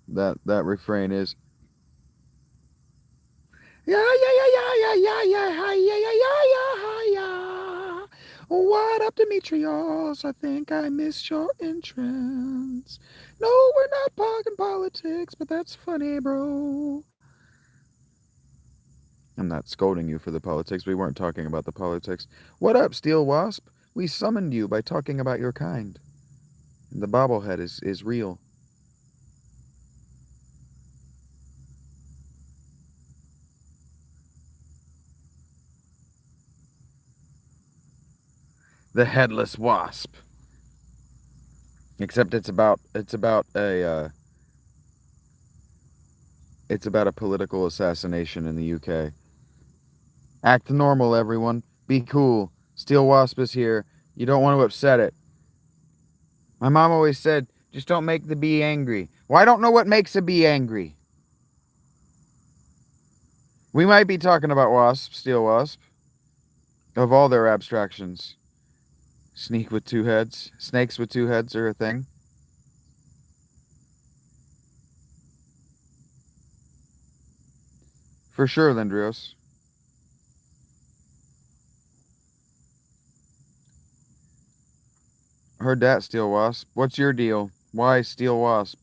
That refrain is. Yeah, yeah, yeah, yeah, yeah, yeah, yeah, yeah, yeah, yeah, yeah, yeah. What up, Demetrios? I think I missed your entrance. No, we're not talking politics, but that's funny, bro. I'm not scolding you for the politics. We weren't talking about the politics. What up, Steel Wasp? We summoned you by talking about your kind. The bobblehead is real. The headless wasp. Except it's about a political assassination in the UK. Act normal, everyone. Be cool. Steel Wasp is here. You don't want to upset it. My mom always said, just don't make the bee angry. Well, I don't know what makes a bee angry. We might be talking about Wasp, Steel Wasp, of all their abstractions. Sneak with two heads. Snakes with two heads are a thing. For sure, Lindrios. Heard that, Steel Wasp. What's your deal? Why Steel Wasp?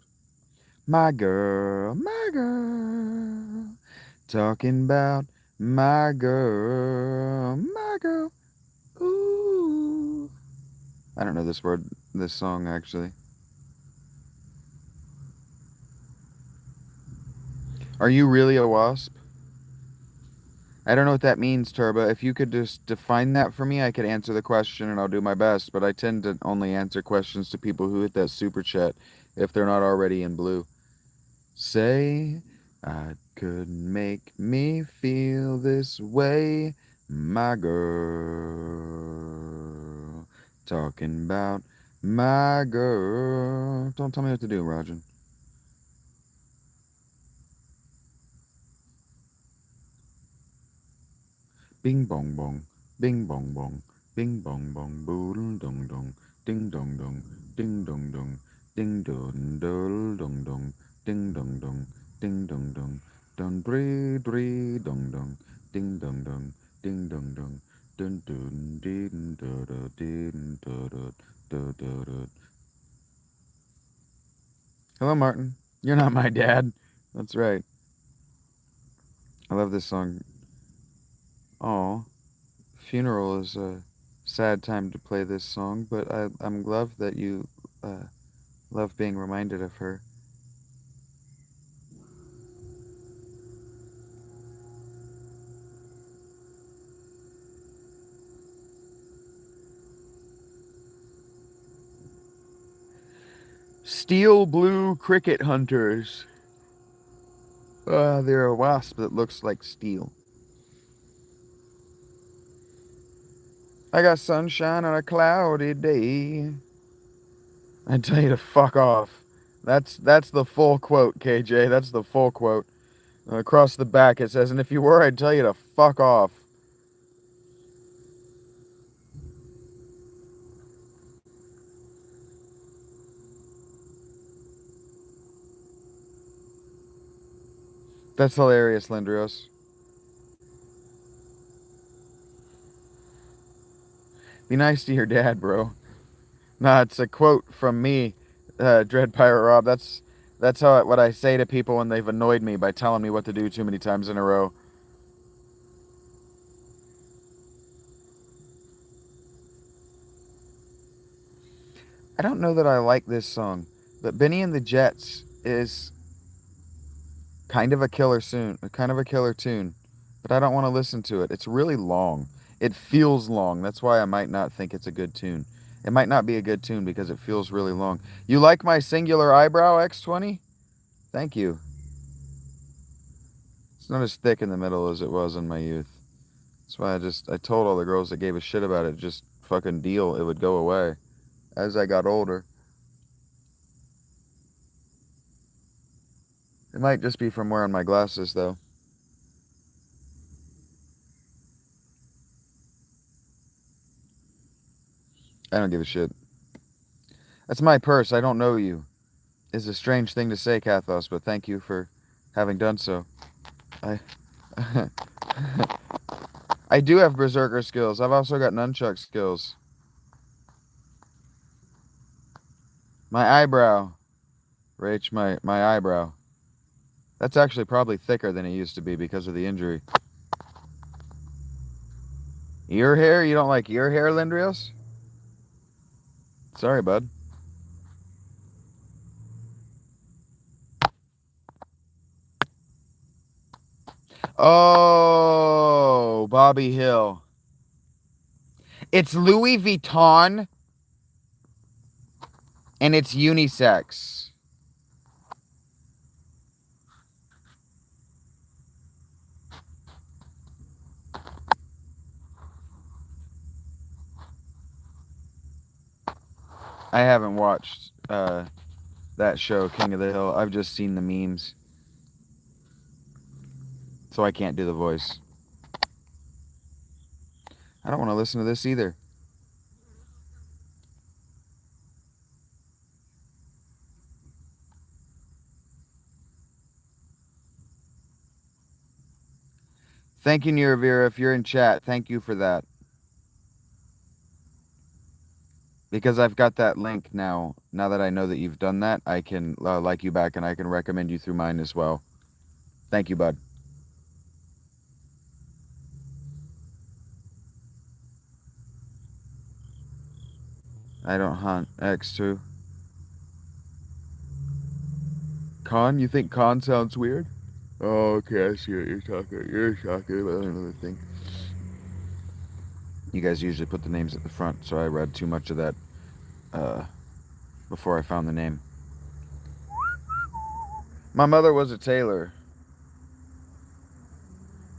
My girl, my girl. Talking about my girl, my girl. Ooh. I don't know this song actually. Are you really a wasp? I don't know what that means, Turba. If you could just define that for me, I could answer the question and I'll do my best. But I tend to only answer questions to people who hit that super chat if they're not already in blue. Say, I could make me feel this way, my girl. Talking about my girl. Don't tell me what to do, Roger. Bing bong bong, bing bong bong, bing bong bong, boodle dong dong, ding dong dong, ding dong dong, ding dong dong dong dong, ding dong dong, ding dong dong, dong dree dong dong, ding dong dong, ding dong dong, dun dun din da da din da da da da da. Hello, Martin. You're not my dad. That's right. I love this song. Oh, funeral is a sad time to play this song, but I'm glad that you love being reminded of her. Steel blue cricket hunters. They're a wasp that looks like steel. I got sunshine on a cloudy day. I tell you to fuck off. That's the full quote, KJ. That's the full quote. Across the back it says, and if you were, I'd tell you to fuck off. That's hilarious, Lindrios. Be nice to your dad, bro. Nah, it's a quote from me, Dread Pirate Rob. That's what I say to people when they've annoyed me by telling me what to do too many times in a row. I don't know that I like this song, but Benny and the Jets is kind of a killer tune, but I don't want to listen to it. It's really long. It feels long. That's why I might not think it's a good tune. It might not be a good tune because it feels really long. You like my singular eyebrow, X20? Thank you. It's not as thick in the middle as it was in my youth. That's why I told all the girls that gave a shit about it, just fucking deal, it would go away as I got older. It might just be from wearing my glasses, though. I don't give a shit. That's my purse. I don't know you. Is a strange thing to say, Kathos, but thank you for having done so. I I do have berserker skills. I've also got nunchuck skills. My eyebrow. Rach, my eyebrow. That's actually probably thicker than it used to be because of the injury. Ear hair? You don't like ear hair, Lindrios? Sorry, bud. Oh, Bobby Hill. It's Louis Vuitton, and it's unisex. I haven't watched that show, King of the Hill. I've just seen the memes. So I can't do the voice. I don't want to listen to this either. Thank you, Niravira. If you're in chat, thank you for that. Because I've got that link now. Now that I know that you've done that, I can like you back and I can recommend you through mine as well. Thank you, bud. I don't hunt. X2. Con? You think con sounds weird? Oh, okay. I see what you're talking. You're talking about another thing. You guys usually put the names at the front, so I read too much of that before I found the name. My mother was a tailor.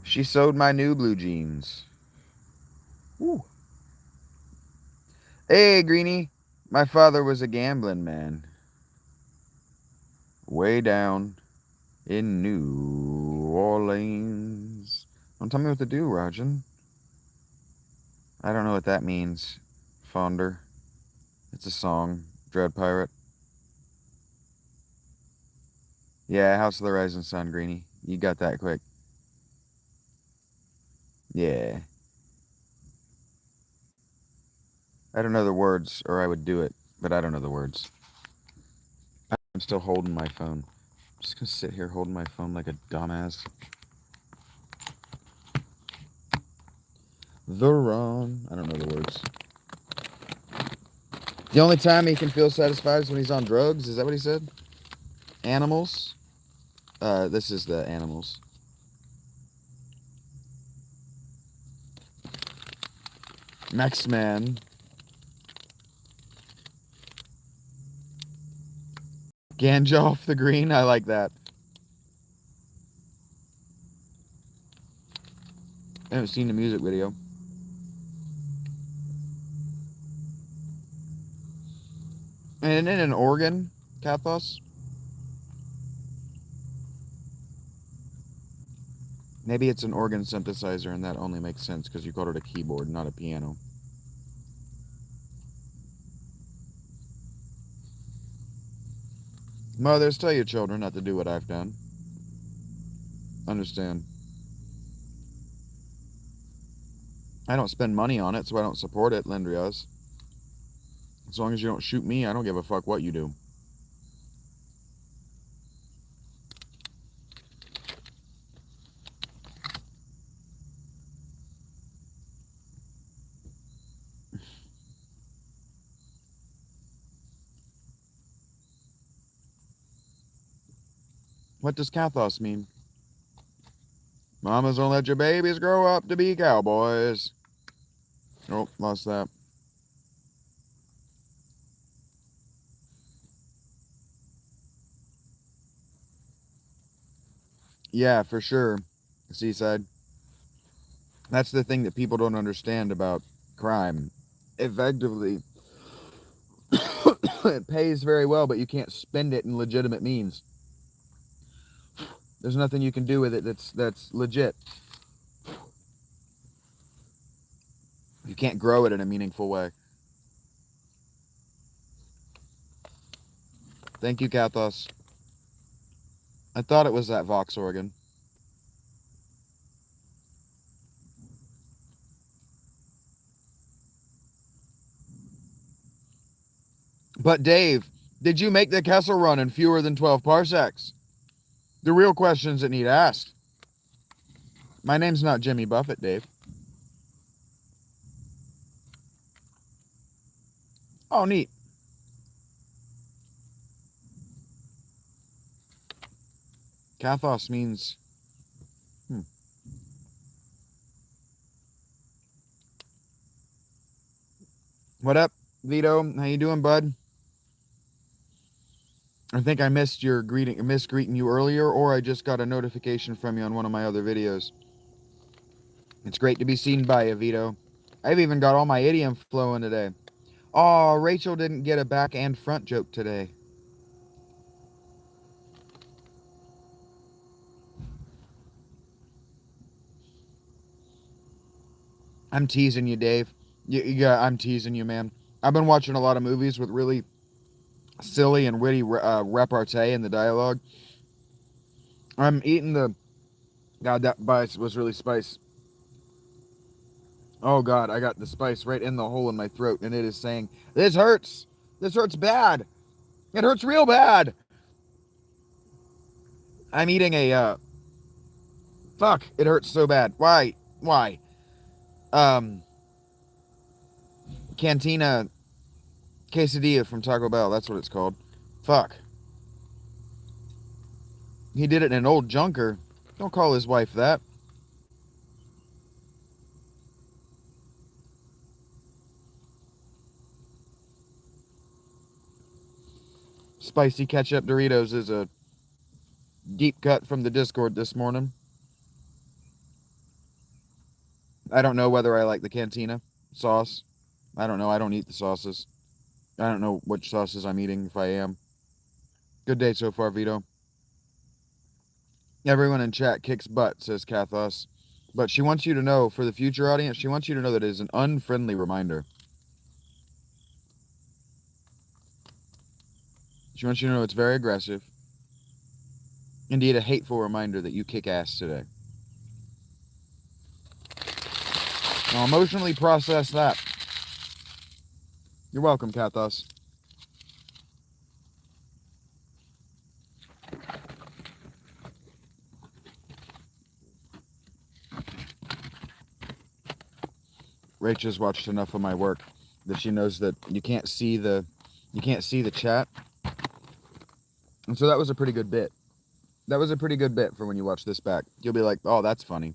She sewed my new blue jeans. Woo. Hey, Greenie. My father was a gambling man. Way down in New Orleans. Don't tell me what to do, Rajan. I don't know what that means, Fonder. It's a song. Dread Pirate. Yeah, House of the Rising Sun, Greenie. You got that quick. Yeah. I don't know the words, or I would do it, but I don't know the words. I'm still holding my phone. I'm just gonna sit here holding my phone like a dumbass. The Ron. I don't know the words. The only time he can feel satisfied is when he's on drugs. Is that what he said? Animals. This is the animals. Max Man. Ganja off the green. I like that. I haven't seen the music video. And in an organ, Kathos? Maybe it's an organ synthesizer, and that only makes sense because you called it a keyboard, not a piano. Mothers, tell your children not to do what I've done. Understand. I don't spend money on it, so I don't support it, Lendrias. As long as you don't shoot me, I don't give a fuck what you do. What does Kathos mean? Mamas don't let your babies grow up to be cowboys. Oh, lost that. Yeah, for sure. Seaside. That's the thing that people don't understand about crime. Effectively, it pays very well, but you can't spend it in legitimate means. There's nothing you can do with it that's legit. You can't grow it in a meaningful way. Thank you, Kathos. I thought it was that Vox organ. But Dave, did you make the Kessel run in fewer than 12 parsecs? The real questions that need asked. My name's not Jimmy Buffett, Dave. Oh, neat. Kathos means... What up, Vito? How you doing, bud? I think I missed your greeting, missed greeting you earlier, or I just got a notification from you on one of my other videos. It's great to be seen by you, Vito. I've even got all my idiom flowing today. Oh, Rachel didn't get a back and front joke today. I'm teasing you, Dave. Yeah, I'm teasing you, man. I've been watching a lot of movies with really silly and witty repartee in the dialogue. I'm eating the... God, that bite was really spicy. Oh, God, I got the spice right in the hole in my throat, and it is saying, this hurts. This hurts bad. It hurts real bad. I'm eating a, fuck, it hurts so bad. Why? Cantina quesadilla from Taco Bell. That's what it's called. Fuck. He did it in an old junker. Don't call his wife that. Spicy ketchup Doritos is a deep cut from the Discord this morning. I don't know whether I like the Cantina sauce. I don't know. I don't eat the sauces. I don't know which sauces I'm eating, if I am. Good day so far, Vito. Everyone in chat kicks butt, says Kathos. But she wants you to know, for the future audience, she wants you to know that it is an unfriendly reminder. She wants you to know it's very aggressive. Indeed, a hateful reminder that you kick ass today. Now, emotionally process that. You're welcome, Kathos. Rachel's watched enough of my work that she knows that you can't see the chat. And so that was a pretty good bit. That was a pretty good bit for when you watch this back. You'll be like, "Oh, that's funny."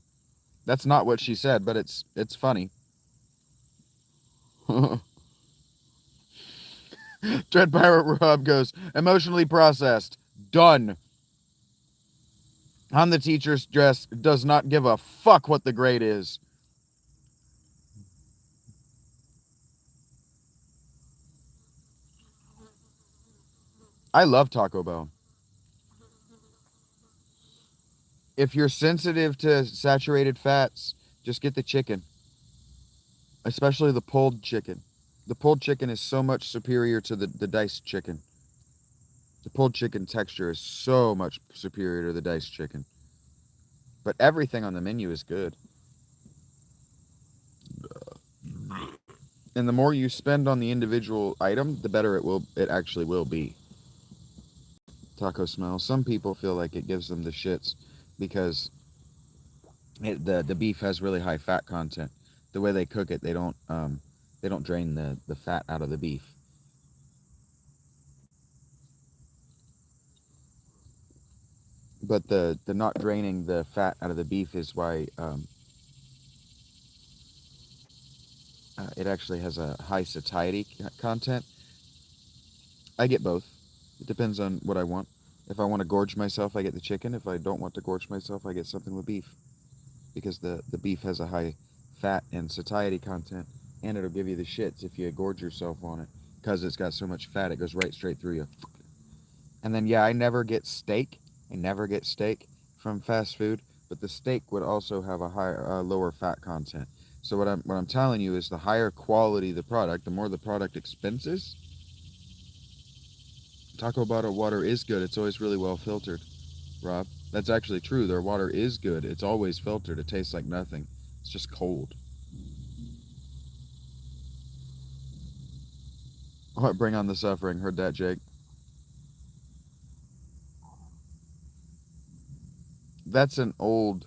That's not what she said, but it's funny. Dread Pirate Rob goes, "Emotionally processed. Done. I'm the teacher's dress. Does not give a fuck what the grade is." I love Taco Bell. If you're sensitive to saturated fats, just get the chicken, especially the pulled chicken. The pulled chicken is so much superior to the diced chicken. The pulled chicken texture is so much superior to the diced chicken. But everything on the menu is good. And the more you spend on the individual item, the better it actually will be. Taco smell. Some people feel like it gives them the shits because the beef has really high fat content. The way they cook it, they don't drain the fat out of the beef. But the not draining the fat out of the beef is why it actually has a high satiety content. I get both. It depends on what I want. If I want to gorge myself, I get the chicken. If I don't want to gorge myself, I get something with beef. Because the beef has a high fat and satiety content, and it'll give you the shits if you gorge yourself on it. Because it's got so much fat, it goes right straight through you. And then, yeah, I never get steak. I never get steak from fast food, but the steak would also have a higher, lower fat content. So what I'm telling you is the higher quality the product, the more the product expenses. Taco Bottle water is good. It's always really well filtered, Rob. That's actually true. Their water is good. It's always filtered. It tastes like nothing. It's just cold. What? Bring on the suffering. Heard that, Jake. That's an old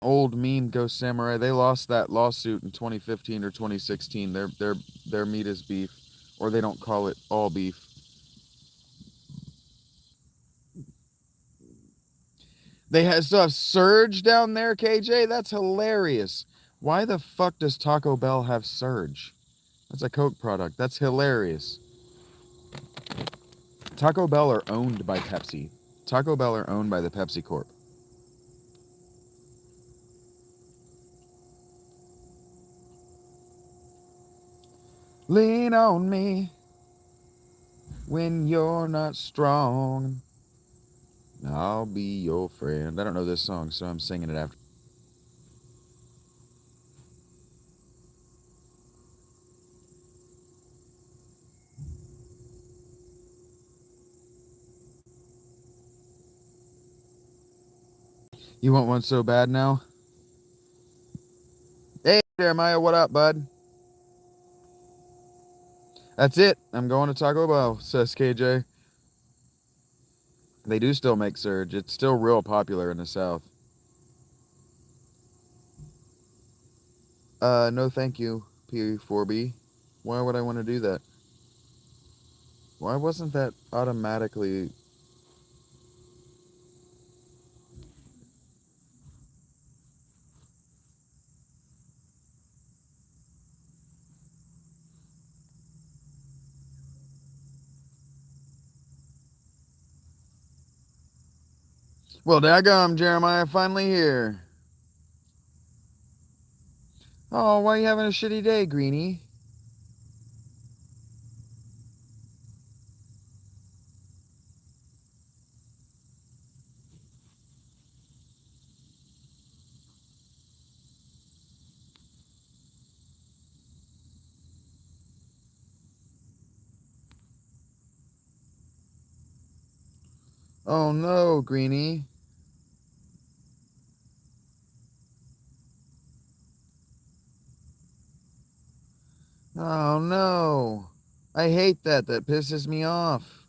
meme, Ghost Samurai. They lost that lawsuit in 2015 or 2016. Their meat is beef, or they don't call it all beef. They still have Surge down there, KJ. That's hilarious. Why the fuck does Taco Bell have Surge? That's a Coke product. That's hilarious. Taco Bell are owned by Pepsi. Taco Bell are owned by the Pepsi Corp. Lean on me when you're not strong. I'll be your friend. I don't know this song, so I'm singing it after. You want one so bad now? Hey, Jeremiah, what up, bud? That's it. I'm going to Taco Bell, says KJ. They do still make Surge. It's still real popular in the South. No thank you, P4B. Why would I want to do that? Why wasn't that automatically... Well, daggum, Jeremiah, finally here. Oh, why are you having a shitty day, Greenie? Oh no, Greenie. Oh no. I hate that. That pisses me off.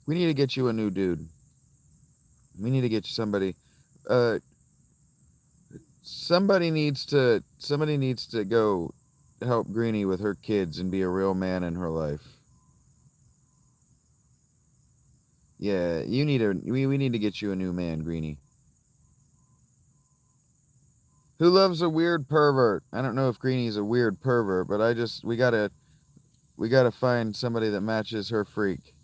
We need to get you a new dude. We need to get you somebody. Somebody needs to go help Greenie with her kids and be a real man in her life. Yeah, we need to get you a new man, Greenie. Who loves a weird pervert? I don't know if Greenie's a weird pervert, but we gotta find somebody that matches her freak.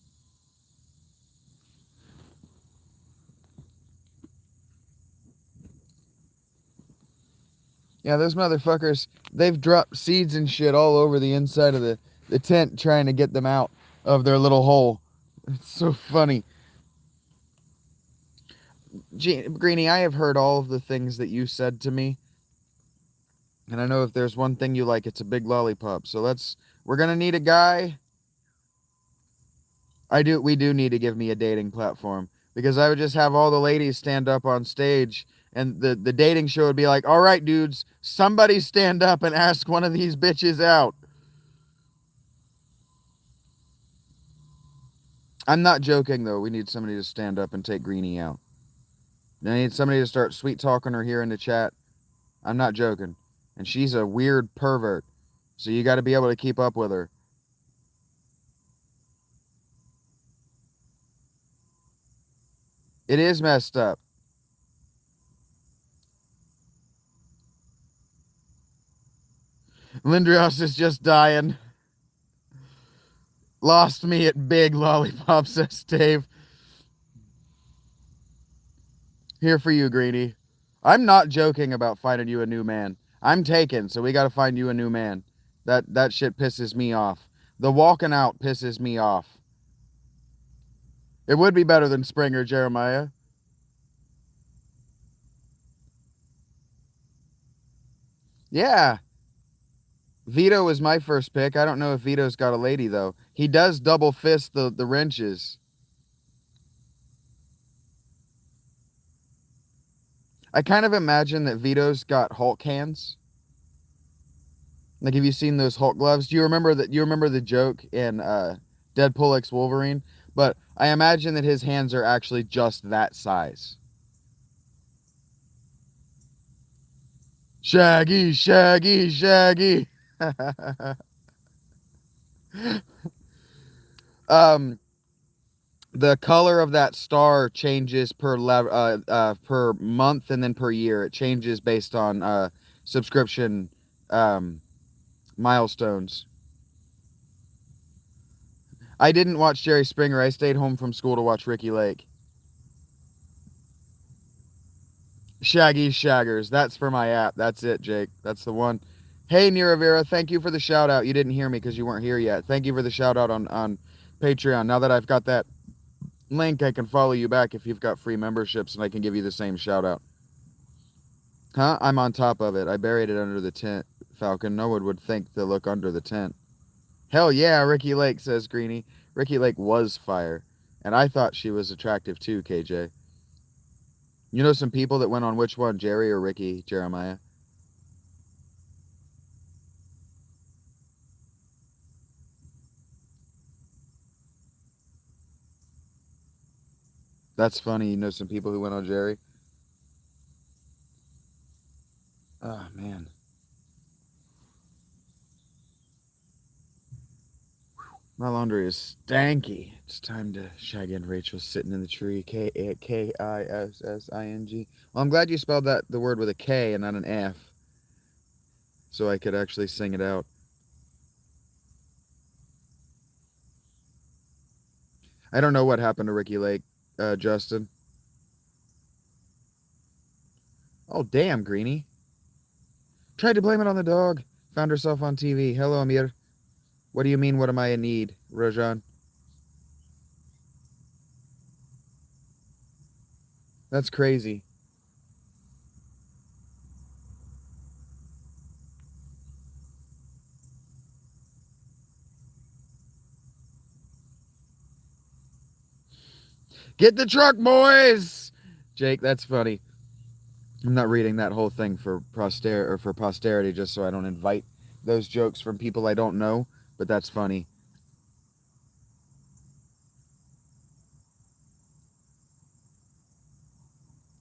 Yeah, those motherfuckers, they've dropped seeds and shit all over the inside of the tent trying to get them out of their little hole. It's so funny. Greenie, I have heard all of the things that you said to me. And I know if there's one thing you like, it's a big lollipop. So we're gonna need a guy. We do need to give me a dating platform. Because I would just have all the ladies stand up on stage and the dating show would be like, all right, dudes, somebody stand up and ask one of these bitches out. I'm not joking, though. We need somebody to stand up and take Greenie out. I need somebody to start sweet talking her here in the chat. I'm not joking. And she's a weird pervert. So you got to be able to keep up with her. It is messed up. Lindros is just dying. Lost me at big lollipop, says Dave. Here for you, Greenie. I'm not joking about finding you a new man. I'm taken, so we gotta find you a new man. That shit pisses me off. The walking out pisses me off. It would be better than Springer, Jeremiah. Yeah. Vito was my first pick. I don't know if Vito's got a lady, though. He does double fist the wrenches. I kind of imagine that Vito's got Hulk hands. Like, have you seen those Hulk gloves? Do you remember that? You remember the joke in Deadpool x Wolverine? But I imagine that his hands are actually just that size. Shaggy, Shaggy, Shaggy. The color of that star changes per month and then per year. It changes based on subscription milestones. I didn't watch Jerry Springer. I stayed home from school to watch Ricky Lake. Shaggy Shaggers. That's for my app. That's it, Jake. That's the one. Hey, Niravira, thank you for the shout out. You didn't hear me because you weren't here yet. Thank you for the shout out on Patreon. Now that I've got that link, I can follow you back if you've got free memberships and I can give you the same shout out. Huh? I'm on top of it. I buried it under the tent, Falcon. No one would think to look under the tent. Hell yeah, Ricky Lake, says Greenie. Ricky Lake was fire. And I thought she was attractive too, KJ. You know some people that went on which one, Jerry or Ricky, Jeremiah? That's funny. You know some people who went on Jerry? Oh, man. My laundry is stanky. It's time to Shaggy and Rachel sitting in the tree. Kising. Well, I'm glad you spelled the word with a K and not an F. So I could actually sing it out. I don't know what happened to Ricky Lake, Justin. Oh, damn, Greenie. Tried to blame it on the dog. Found herself on TV. Hello, Amir. What do you mean, what am I in need, Rajan? That's crazy. Get the truck, boys! Jake, that's funny. I'm not reading that whole thing for posterity just so I don't invite those jokes from people I don't know, but that's funny.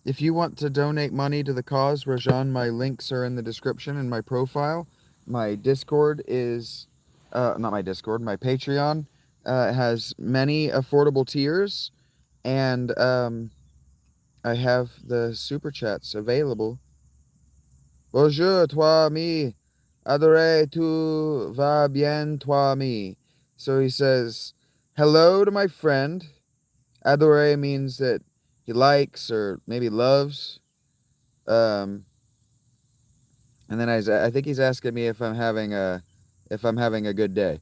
If you want to donate money to the cause, Rajan, my links are in the description in my profile. My Discord is, not my Discord, my Patreon has many affordable tiers, and I have the super chats available. Bonjour, toi, mi. Adore, tu vas bien, toi, mi. So he says, hello to my friend. Adore means that he likes or maybe loves. Um, and then I think he's asking me if I'm having a good day.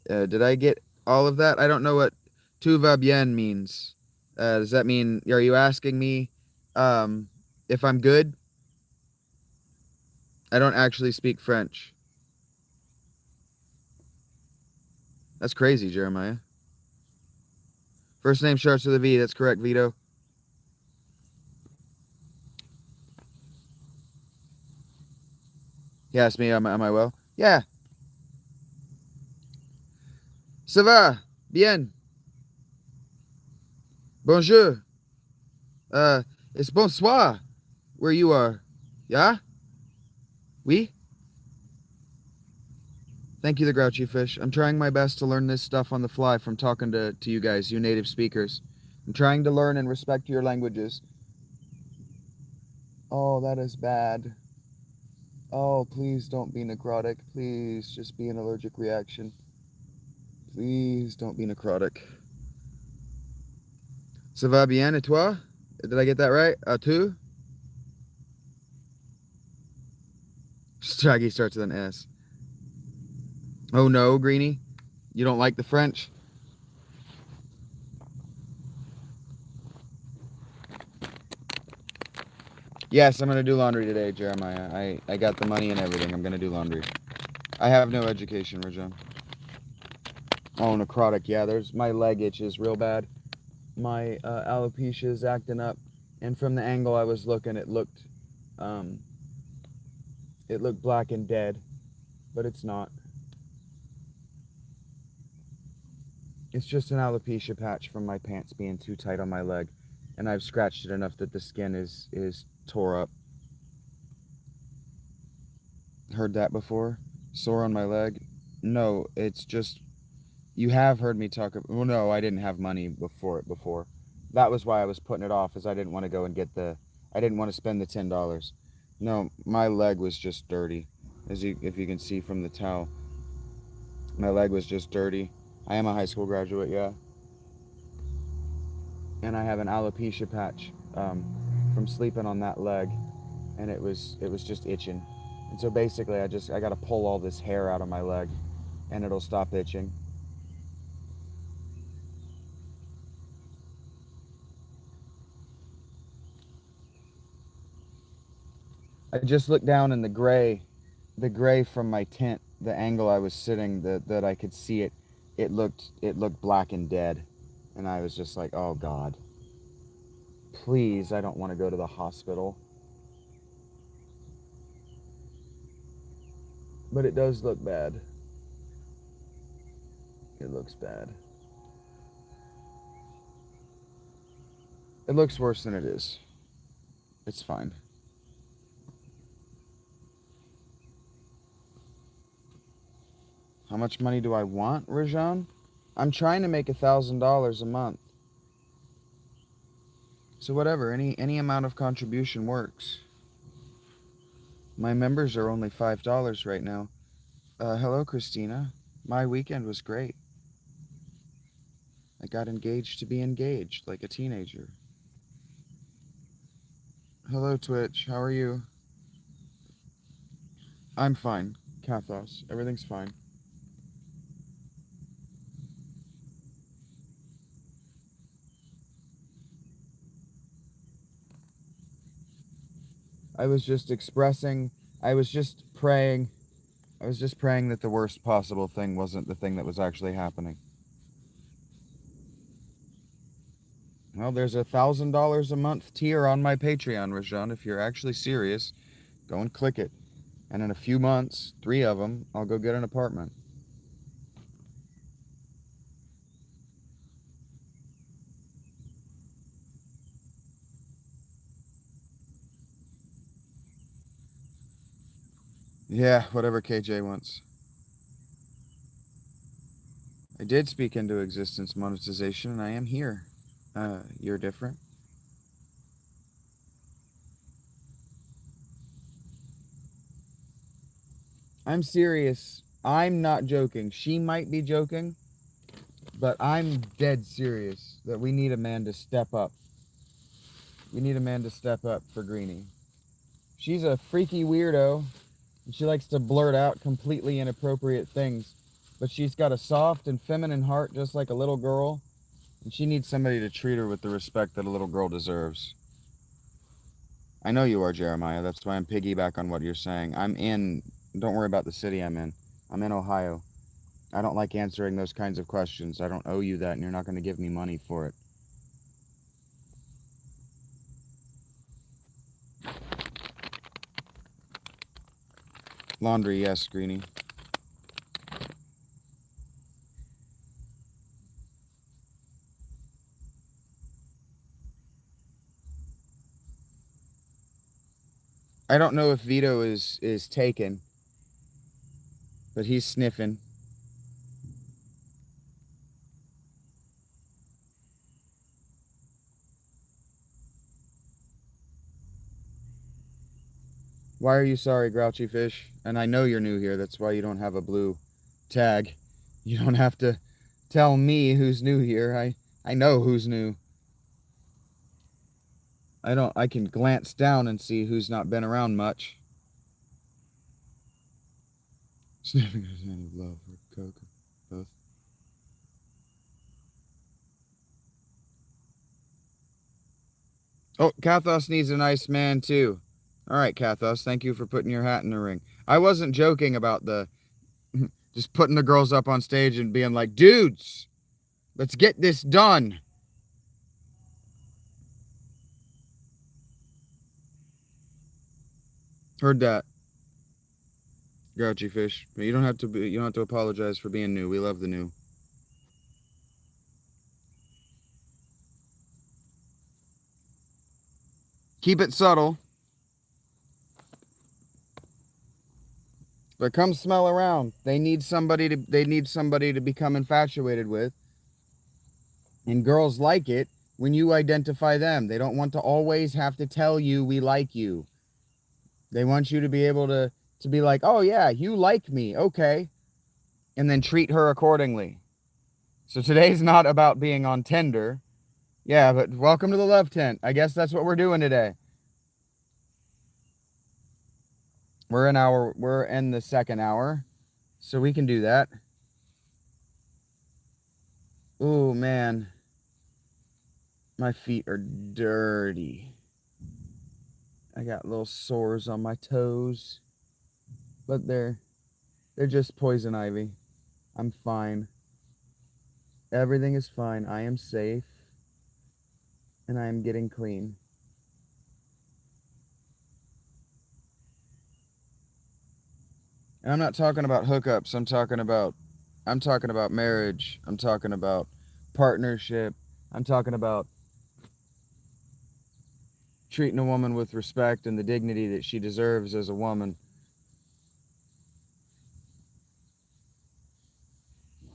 Did I get all of that? I don't know what tout va bien means. Does that mean, are you asking me if I'm good? I don't actually speak French. That's crazy, Jeremiah. First name starts with a V. That's correct, Vito. He asked me, am I well? Yeah. Ça va? Bien. Bonjour. It's bonsoir where you are. Yeah? Oui? Thank you, the Grouchy Fish. I'm trying my best to learn this stuff on the fly from talking to you guys, you native speakers. I'm trying to learn and respect your languages. Oh, that is bad. Oh, please don't be necrotic. Please just be an allergic reaction. Please don't be necrotic. Ça va bien et toi? Did I get that right? Tu? Shaggy starts with an S. Oh no, Greenie? You don't like the French? Yes, I'm going to do laundry today, Jeremiah. I got the money and everything. I'm going to do laundry. I have no education, Rajan. Oh, necrotic. Yeah, my leg itches real bad. My alopecia is acting up. And from the angle I was looking, it looked black and dead. But it's not. It's just an alopecia patch from my pants being too tight on my leg. And I've scratched it enough that the skin is tore up. Heard that before? Sore on my leg? No, it's just, you have heard me talk about, well, no, I didn't have money before. That was why I was putting it off, is I didn't want to go and I didn't want to spend the $10. No, my leg was just dirty. If you can see from the towel, my leg was just dirty. I am a high school graduate, yeah. And I have an alopecia patch from sleeping on that leg, and it was just itching. And so basically I got to pull all this hair out of my leg and it'll stop itching. I just looked down in the gray from my tent, the angle I was sitting, that I could see it. It looked black and dead, and I was just like, oh God, please, I don't want to go to the hospital. But it does look bad. It looks bad. It looks worse than it is. It's fine. How much money do I want, Rajan? I'm trying to make $1,000 a month. So whatever, any amount of contribution works. My members are only $5 right now. Hello, Christina. My weekend was great. I got engaged to be engaged, like a teenager. Hello, Twitch. How are you? I'm fine, Kathos. Everything's fine. I was just praying that the worst possible thing wasn't the thing that was actually happening. Well, there's $1,000 a month tier on my Patreon, Rajan. If you're actually serious, go and click it. And in a few months, 3 of them, I'll go get an apartment. Yeah, whatever KJ wants. I did speak into existence monetization, and I am here. You're different. I'm serious. I'm not joking. She might be joking, but I'm dead serious that we need a man to step up. We need a man to step up for Greenie. She's a freaky weirdo, and she likes to blurt out completely inappropriate things, but she's got a soft and feminine heart just like a little girl, and she needs somebody to treat her with the respect that a little girl deserves. I know you are, Jeremiah. That's why I'm piggyback on what you're saying. Don't worry about the city I'm in. I'm in Ohio. I don't like answering those kinds of questions. I don't owe you that, and you're not going to give me money for it. Laundry, yes, Greenie. I don't know if Vito is taken, but he's sniffing. Why are you sorry, Grouchy Fish? And I know you're new here. That's why you don't have a blue tag. You don't have to tell me who's new here. I know who's new. I can glance down and see who's not been around much. Sniffing a sign of love or coke, both. Oh, Kathos needs a nice man too. All right, Kathos, thank you for putting your hat in the ring. I wasn't joking about the just putting the girls up on stage and being like, dudes, let's get this done. Heard that, Grouchy Fish. But you don't have to apologize for being new. We love the new. Keep it subtle. But come smell around. They need somebody to become infatuated with. And girls like it when you identify them. They don't want to always have to tell you we like you. They want you to be able to be like, "Oh yeah, you like me. Okay." And then treat her accordingly. So today's not about being on Tinder. Yeah, but welcome to the love tent. I guess that's what we're doing today. We're in the second hour. So we can do that. Oh man. My feet are dirty. I got little sores on my toes. But they're just poison ivy. I'm fine. Everything is fine. I am safe. And I am getting clean. And I'm not talking about hookups. I'm talking about marriage. I'm talking about partnership. I'm talking about treating a woman with respect and the dignity that she deserves as a woman.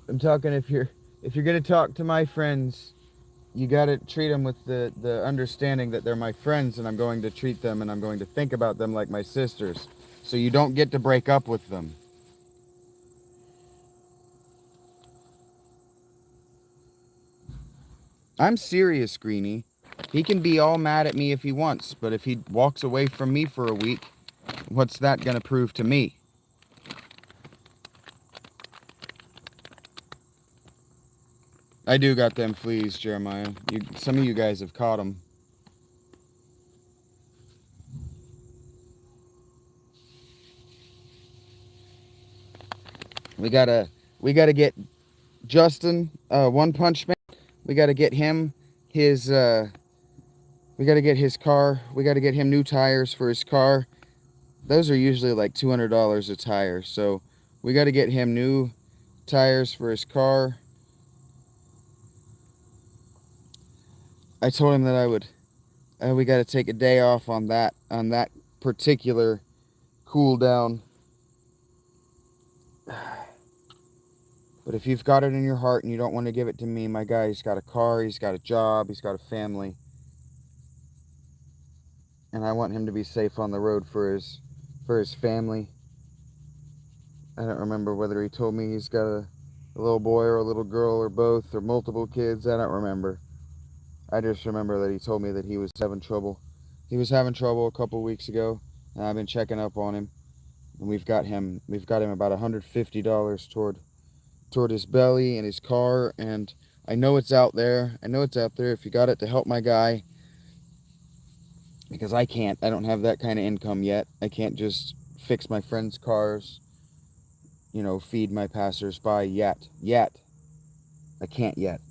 I'm talking if you're going to talk to my friends, you got to treat them with the understanding that they're my friends and I'm going to treat them and I'm going to think about them like my sisters. So you don't get to break up with them. I'm serious, Greenie. He can be all mad at me if he wants, but if he walks away from me for a week, what's that going to prove to me? I do got them fleas, Jeremiah. Some of you guys have caught them. We gotta get Justin, One Punch Man. We gotta get him his we gotta get his car. We gotta get him new tires for his car. Those are usually like $200 a tire. So we gotta get him new tires for his car. I told him that I would. We gotta take a day off on that particular cool down. But if you've got it in your heart and you don't want to give it to me, my guy, he's got a car, he's got a job, he's got a family. And I want him to be safe on the road for his family. I don't remember whether he told me he's got a little boy or a little girl or both or multiple kids. I don't remember. I just remember that he told me that he was having trouble. He was having trouble a couple weeks ago, and I've been checking up on him. And we've got him about $150 toward his belly and his car, and I know it's out there. I know it's out there. If you got it, to help my guy, because I don't have that kind of income yet. I can't just fix my friends' cars, feed my passersby yet. I can't yet.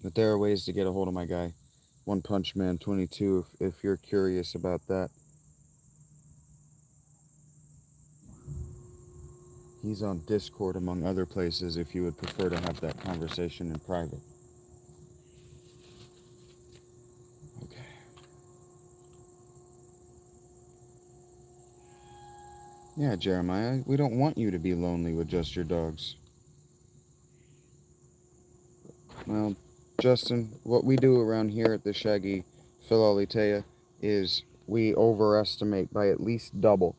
But there are ways to get a hold of my guy. One Punch Man 22 if you're curious about that. He's on Discord among other places if you would prefer to have that conversation in private. Okay. Yeah, Jeremiah, we don't want you to be lonely with just your dogs. Well, Justin, what we do around here at the Shaggy Philalitheia is we overestimate by at least double.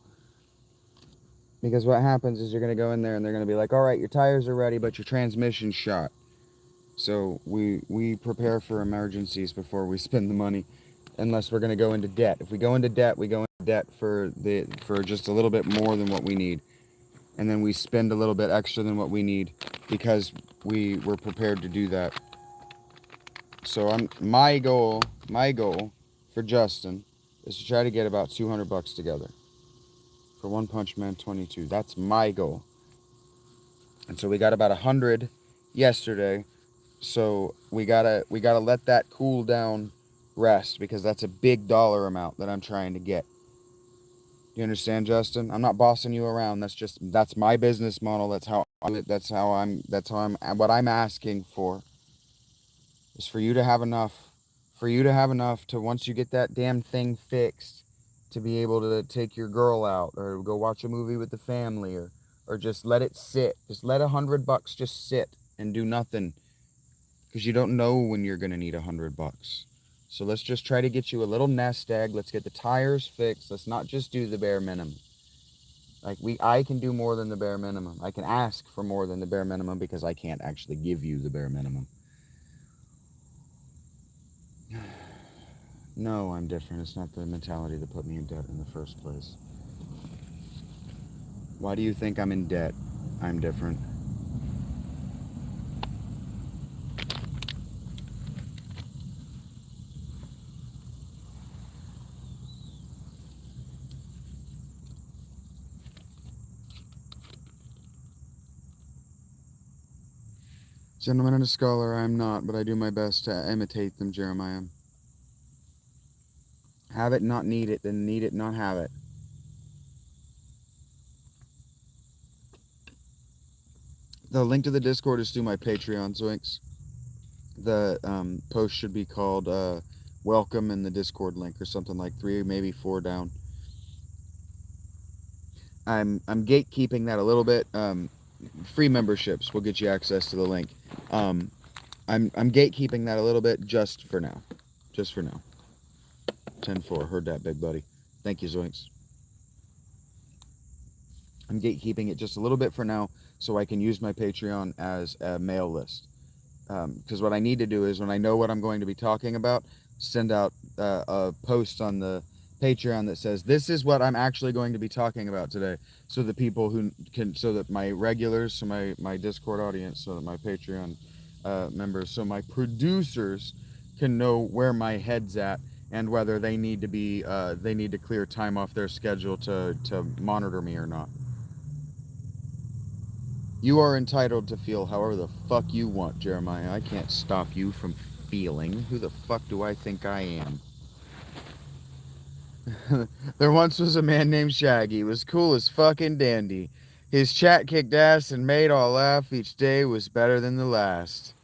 Because what happens is you're going to go in there and they're going to be like, all right, your tires are ready, but your transmission's shot. So we prepare for emergencies before we spend the money, unless we're going to go into debt. If we go into debt, we go into debt for just a little bit more than what we need. And then we spend a little bit extra than what we need because we were prepared to do that. So my goal for Justin is to try to get about $200 together for One Punch Man 22. That's my goal. And so we got about 100 yesterday. So we gotta let that cool down, rest, because that's a big dollar amount that I'm trying to get. You understand, Justin? I'm not bossing you around. That's my business model. What I'm asking for is for you to have enough, to, once you get that damn thing fixed, to be able to take your girl out or go watch a movie with the family, or just let it sit. Just let $100 just sit and do nothing, because you don't know when you're gonna need $100. So let's just try to get you a little nest egg. Let's get the tires fixed. Let's not just do the bare minimum. I can do more than the bare minimum. I can ask for more than the bare minimum because I can't actually give you the bare minimum. No, I'm different. It's not the mentality that put me in debt in the first place. Why do you think I'm in debt? I'm different. Gentleman and a scholar, I am not, but I do my best to imitate them, Jeremiah. Have it, not need it, then need it, not have it. The link to the Discord is through my Patreon, Zoinks. The post should be called welcome in the Discord link, or something like 3, maybe 4 down. I'm gatekeeping that a little bit. Free memberships will get you access to the link. I'm gatekeeping that a little bit just for now. 10-4, heard that, big buddy. Thank you, Zoinks. I'm gatekeeping it just a little bit for now so I can use my Patreon as a mail list. Because what I need to do is, when I know what I'm going to be talking about, send out a post on the Patreon that says, this is what I'm actually going to be talking about today, so that people so that my regulars, so my Discord audience, so that my Patreon members, so my producers can know where my head's at, and whether they need to clear time off their schedule to monitor me or not. You are entitled to feel however the fuck you want, Jeremiah. I can't stop you from feeling. Who the fuck do I think I am? There once was a man named Shaggy. He was cool as fucking dandy. His chat kicked ass and made all laugh. Each day was better than the last.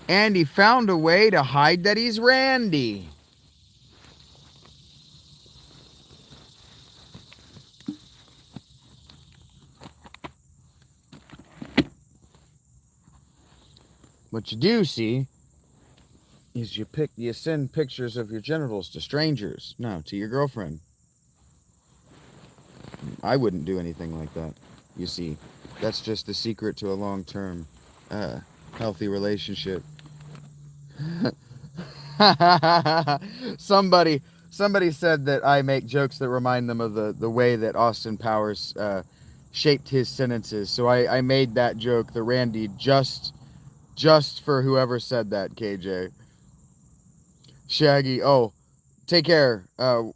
And he found a way to hide that he's Randy. What you do see is you send pictures of your genitals to strangers. No, to your girlfriend. I wouldn't do anything like that. You see, that's just the secret to a long-term, healthy relationship. somebody somebody said that I make jokes that remind them of the way that Austin Powers shaped his sentences. So I made that joke, the Randy, just for whoever said that, KJ. Shaggy, oh, take care,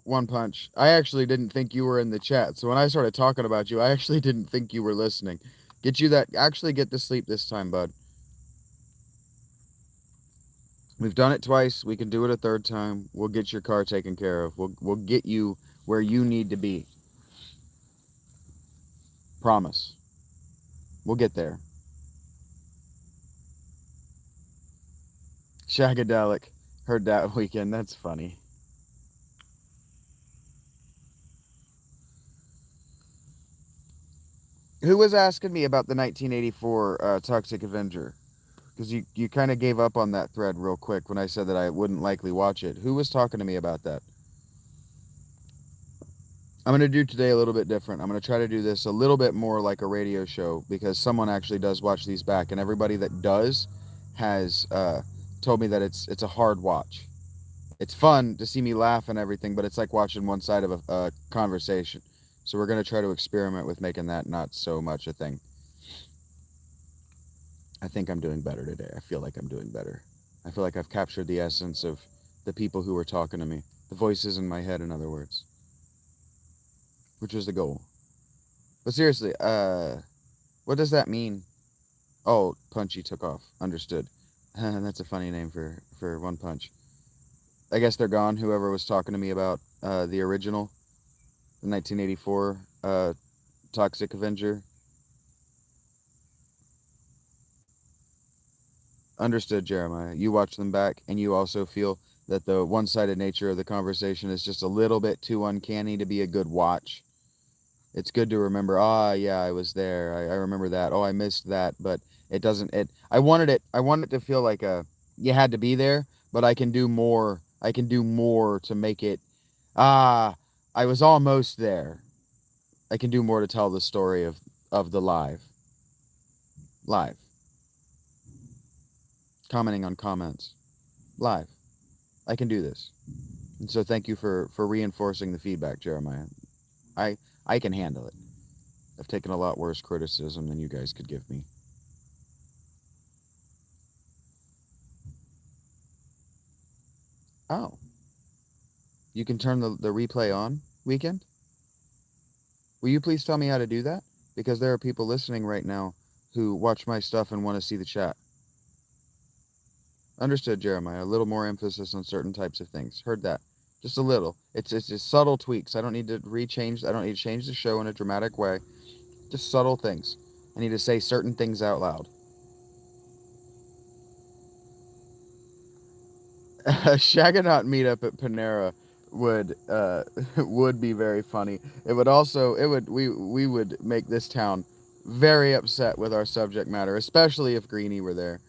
One Punch. I actually didn't think you were in the chat. So when I started talking about you, I actually didn't think you were listening. Actually get to sleep this time, bud. We've done it twice. We can do it a third time. We'll get your car taken care of. We'll get you where you need to be. Promise. We'll get there. Shagadelic. Heard that weekend. That's funny. Who was asking me about the 1984 Toxic Avenger? Because you kind of gave up on that thread real quick when I said that I wouldn't likely watch it. Who was talking to me about that? I'm going to do today a little bit different. I'm going to try to do this a little bit more like a radio show because someone actually does watch these back, and everybody that does has told me that it's a hard watch. It's fun to see me laugh and everything, but it's like watching one side of a conversation. So we're going to try to experiment with making that not so much a thing. I think I'm doing better today. I feel like I'm doing better. I feel like I've captured the essence of the people who were talking to me. The voices in my head, in other words. Which was the goal. But seriously, what does that mean? Oh, Punchy took off. Understood. That's a funny name for One Punch. I guess they're gone. Whoever was talking to me about the original, the 1984 Toxic Avenger. Understood, Jeremiah. You watch them back, and you also feel that the one-sided nature of the conversation is just a little bit too uncanny to be a good watch. It's good to remember, yeah, I was there. I remember that. Oh, I missed that, but it doesn't I wanted it to feel like you had to be there, but I can do more. I can do more to make it I was almost there. I can do more to tell the story of the live commenting on comments live. I can do this. And so thank you for reinforcing the feedback, Jeremiah. I can handle it. I've taken a lot worse criticism than you guys could give me. Oh. You can turn the replay on, Weekend? Will you please tell me how to do that? Because there are people listening right now who watch my stuff and want to see the chat. Understood, Jeremiah. A little more emphasis on certain types of things. Heard that. Just a little. It's just subtle tweaks. I don't need to rechange. I don't need to change the show in a dramatic way. Just subtle things. I need to say certain things out loud. A Shaganaut meetup at Panera would would be very funny. It would also we would make this town very upset with our subject matter, especially if Greenie were there.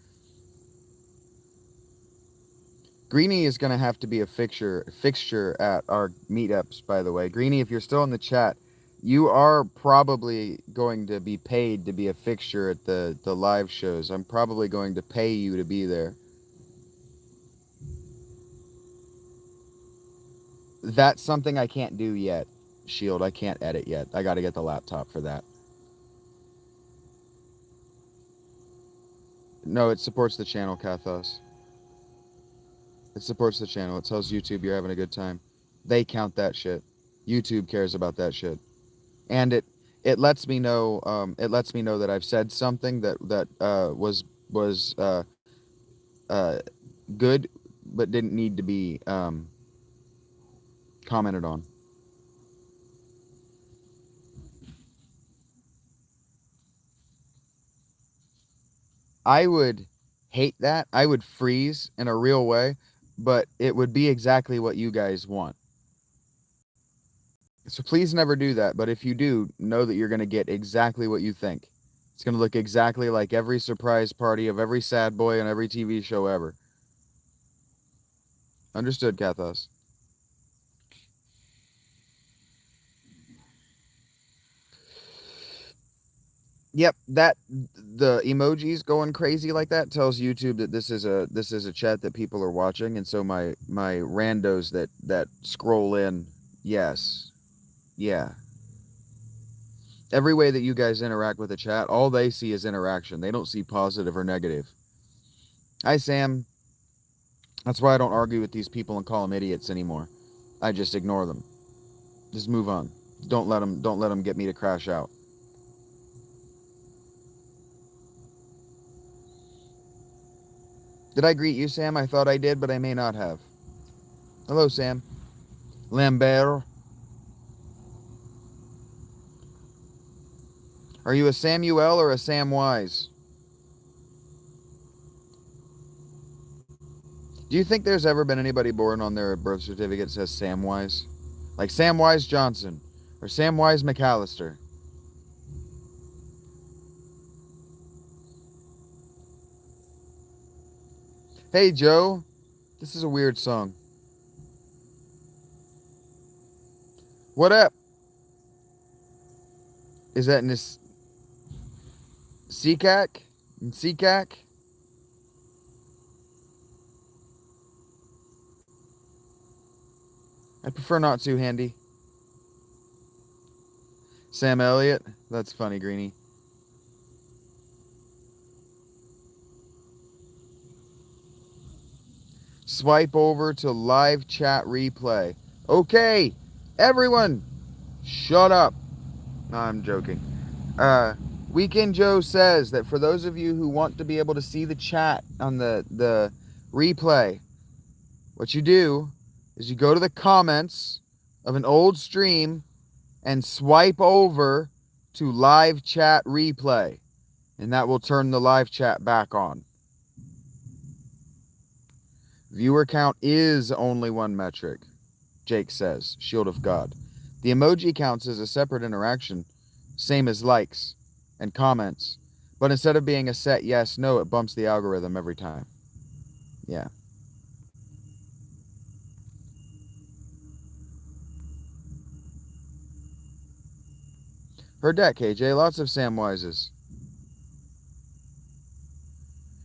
Greenie is going to have to be a fixture at our meetups, by the way. Greenie, if you're still in the chat, you are probably going to be paid to be a fixture at the live shows. I'm probably going to pay you to be there. That's something I can't do yet, Shield. I can't edit yet. I got to get the laptop for that. No, it supports the channel, Kathos. It supports the channel. It tells YouTube you're having a good time. They count that shit. YouTube cares about that shit. And it lets me know that I've said something that was uh, good but didn't need to be commented on. I would hate that. I would freeze in a real way, but it would be exactly what you guys want. So please never do that. But if you do, know that you're going to get exactly what you think. It's going to look exactly like every surprise party of every sad boy on every TV show ever. Understood, Kathos? Yep, that the emojis going crazy like that tells YouTube that this is a chat that people are watching, and so my randos that scroll in, yes, yeah. Every way that you guys interact with the chat, all they see is interaction. They don't see positive or negative. Hi, Sam. That's why I don't argue with these people and call them idiots anymore. I just ignore them. Just move on. Don't let them get me to crash out. Did I greet you, Sam? I thought I did, but I may not have. Hello, Sam. Lambert. Are you a Samuel or a Samwise? Do you think there's ever been anybody born on their birth certificate that says Samwise? Like Samwise Johnson or Samwise McAllister? Hey, Joe. This is a weird song. What up? Is that Seacac? Seacac? I prefer not to, Handy. Sam Elliott? That's funny, Greenie. Swipe over to live chat replay. Okay, everyone, shut up. No, I'm joking. Weekend Joe says that for those of you who want to be able to see the chat on the replay, what you do is you go to the comments of an old stream and swipe over to live chat replay, and that will turn the live chat back on. Viewer count is only one metric, Jake says, Shield of God. The emoji counts as a separate interaction, same as likes and comments, but instead of being a set yes, no, it bumps the algorithm every time. Yeah. Heard that, KJ. Lots of Samwises.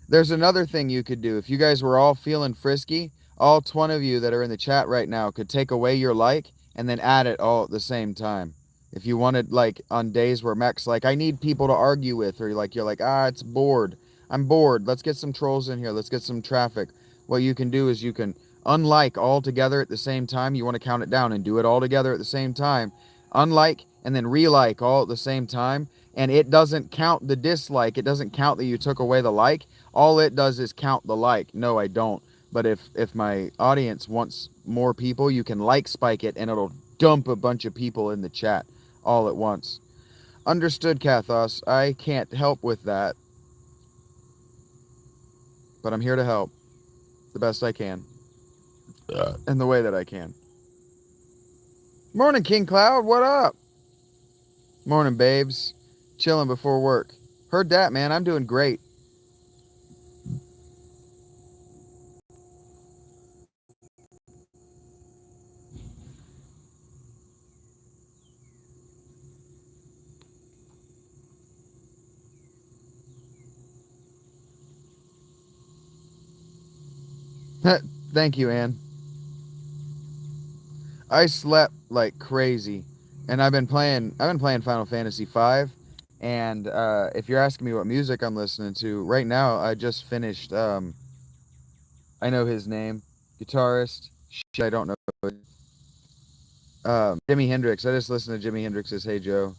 There's another thing you could do. If you guys were all feeling frisky, all 20 of you that are in the chat right now could take away your like and then add it all at the same time. If you wanted, like, on days where Mech's like, I need people to argue with, or you're like, it's bored. I'm bored. Let's get some trolls in here. Let's get some traffic. What you can do is you can unlike all together at the same time. You want to count it down and do it all together at the same time. Unlike and then relike all at the same time. And it doesn't count the dislike. It doesn't count that you took away the like. All it does is count the like. No, I don't. But if my audience wants more people, you can like spike it and it'll dump a bunch of people in the chat all at once. Understood, Kathos. I can't help with that. But I'm here to help the best I can. In the way that I can. Morning, King Cloud. What up? Morning, babes. Chilling before work. Heard that, man. I'm doing great. Thank you, Ann. I slept like crazy, and I've been playing Final Fantasy V, and if you're asking me what music I'm listening to right now, I just finished. I know his name, guitarist. I don't know. Jimi Hendrix. I just listened to Jimi Hendrix's "Hey Joe,"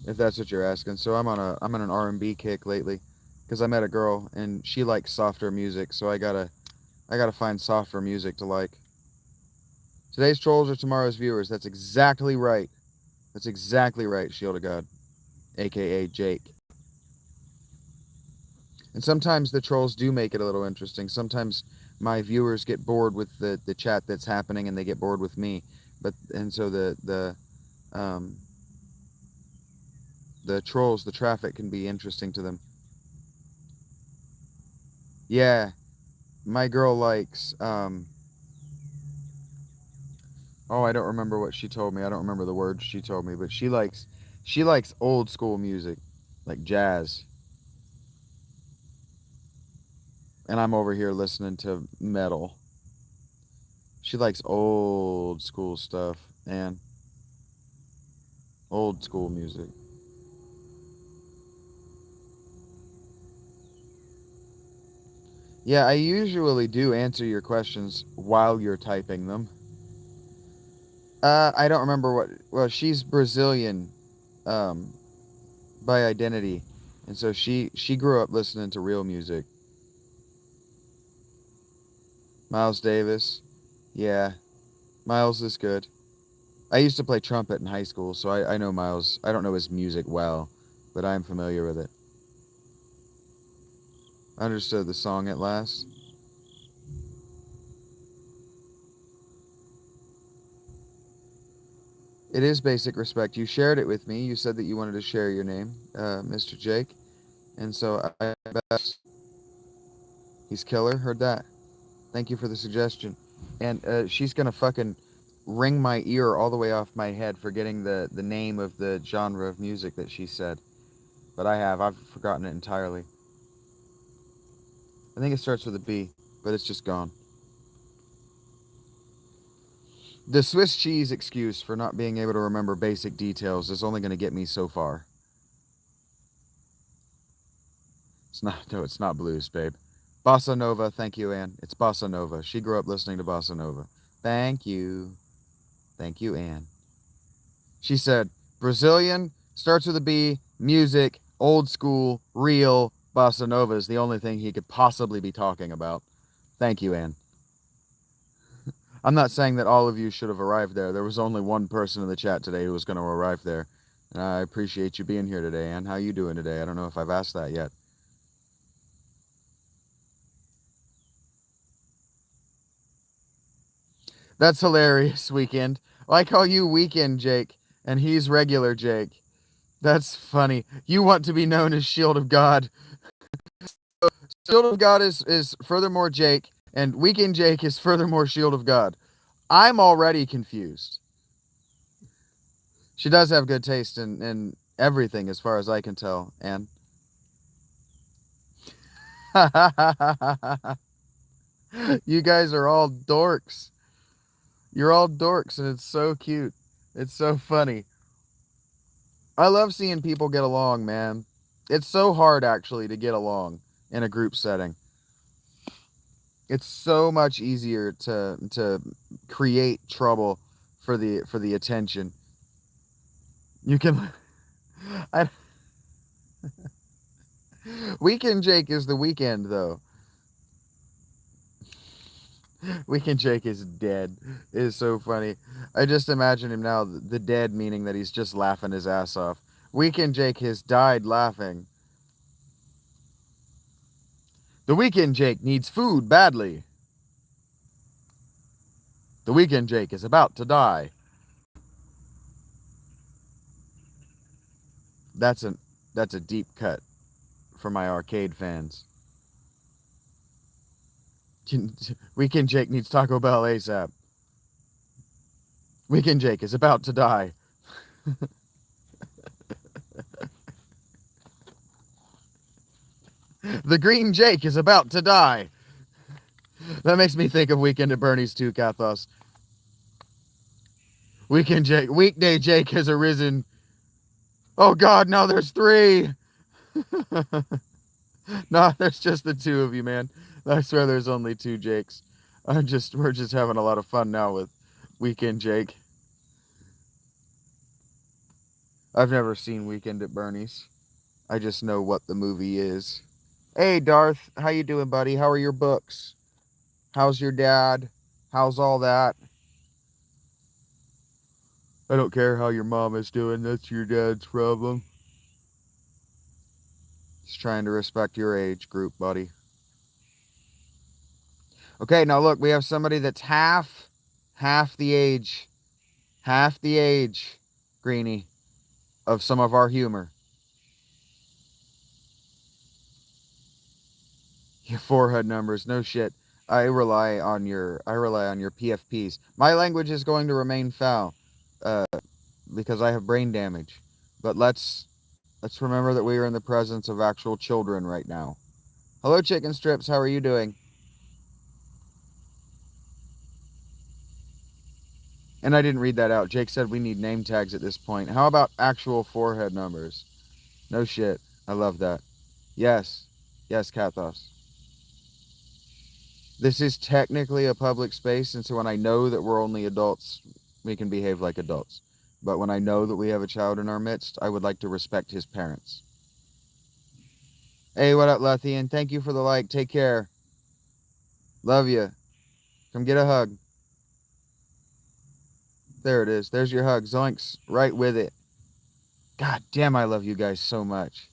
if that's what you're asking. So I'm on an R&B kick lately, because I met a girl and she likes softer music, so I gotta find softer music to like. Today's trolls are tomorrow's viewers. That's exactly right. That's exactly right, Shield of God, a.k.a. Jake. And sometimes the trolls do make it a little interesting. Sometimes my viewers get bored with the chat that's happening, and they get bored with me. And so um, the trolls, the traffic can be interesting to them. Yeah, my girl likes oh, I don't remember what she told me. I don't remember the words she told me, but she likes old school music, like jazz. And I'm over here listening to metal. She likes old school stuff and old school music. Yeah, I usually do answer your questions while you're typing them. I don't remember what. Well, she's Brazilian, um, by identity, and so she grew up listening to real music. Miles Davis, yeah, Miles is good. I used to play trumpet in high school, so I know Miles. I don't know his music well, but I'm familiar with it. I understood the song at last. It is basic respect. You shared it with me. You said that you wanted to share your name, Mr. Jake, and so I bet he's killer. Heard that. Thank you for the suggestion. And she's gonna fucking ring my ear all the way off my head for getting the name of the genre of music that she said. But I've forgotten it entirely. I think it starts with a B, but it's just gone. The Swiss cheese excuse for not being able to remember basic details is only going to get me so far. It's not, no, it's not blues, babe. Bossa Nova, thank you, Anne. It's Bossa Nova. She grew up listening to Bossa Nova. Thank you. Thank you, Anne. She said, Brazilian, starts with a B, music, old school, real, Bossa Nova is the only thing he could possibly be talking about. Thank you, Anne. I'm not saying that all of you should have arrived there. There was only one person in the chat today who was going to arrive there. And I appreciate you being here today, Anne. How you doing today? I don't know if I've asked that yet. That's hilarious, Weekend. I call you Weekend Jake, and he's regular Jake. That's funny. You want to be known as Shield of God. Shield of God is furthermore Jake, and Weekend Jake is furthermore Shield of God. I'm already confused. She does have good taste in everything, as far as I can tell, Anne. You guys are all dorks. You're all dorks, and it's so cute. It's so funny. I love seeing people get along, man. It's so hard, actually, to get along in a group setting. It's so much easier to create trouble for the attention. You can. I, Weekend Jake is the weekend, though. Weekend Jake is dead. It is so funny. I just imagine him now, the dead meaning that he's just laughing his ass off. Weekend Jake has died laughing. The Weekend Jake needs food badly. The Weekend Jake is about to die. That's a that's a deep cut for my arcade fans. Weekend Jake needs Taco Bell ASAP. Weekend Jake is about to die. The Green Jake is about to die. That makes me think of Weekend at Bernie's too, Kathos. Weekend Jake, Weekday Jake has arisen. Oh God, now there's three. No, there's just the two of you, man. I swear there's only two Jakes. We're just having a lot of fun now with Weekend Jake. I've never seen Weekend at Bernie's. I just know what the movie is. Hey Darth, how you doing, buddy? How are your books? How's your dad? How's all that? I don't care how your mom is doing. That's your dad's problem. Just trying to respect your age group, buddy. Okay, now look, we have somebody that's half the age, Greenie, of some of our humor. Your forehead numbers, no shit. I rely on your PFPs. My language is going to remain foul, because I have brain damage. But let's remember that we are in the presence of actual children right now. Hello, chicken strips. How are you doing? And I didn't read that out. Jake said we need name tags at this point. How about actual forehead numbers? No shit. I love that. Yes. Yes, Kathos. This is technically a public space, and so when I know that we're only adults, we can behave like adults. But when I know that we have a child in our midst, I would like to respect his parents. Hey, what up, Lethian? Thank you for the like. Take care. Love you. Come get a hug. There it is. There's your hug. Zoinks. Right with it. God damn, I love you guys so much.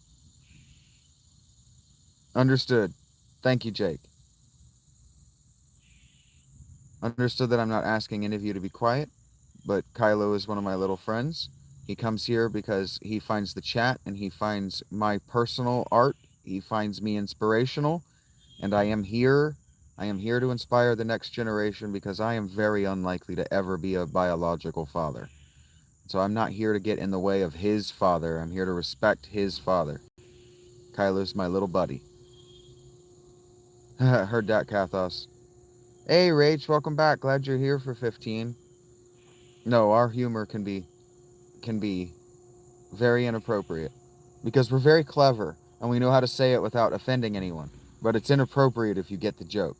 Understood. Thank you, Jake. Understood that I'm not asking any of you to be quiet, but Kylo is one of my little friends. He comes here because he finds the chat and he finds my personal art. He finds me inspirational, and I am here. I am here to inspire the next generation because I am very unlikely to ever be a biological father. So I'm not here to get in the way of his father. I'm here to respect his father. Kylo's my little buddy. Heard that, Kathos. Hey, Rach, welcome back. Glad you're here for 15. No, our humor can be very inappropriate because we're very clever and we know how to say it without offending anyone. But it's inappropriate if you get the joke.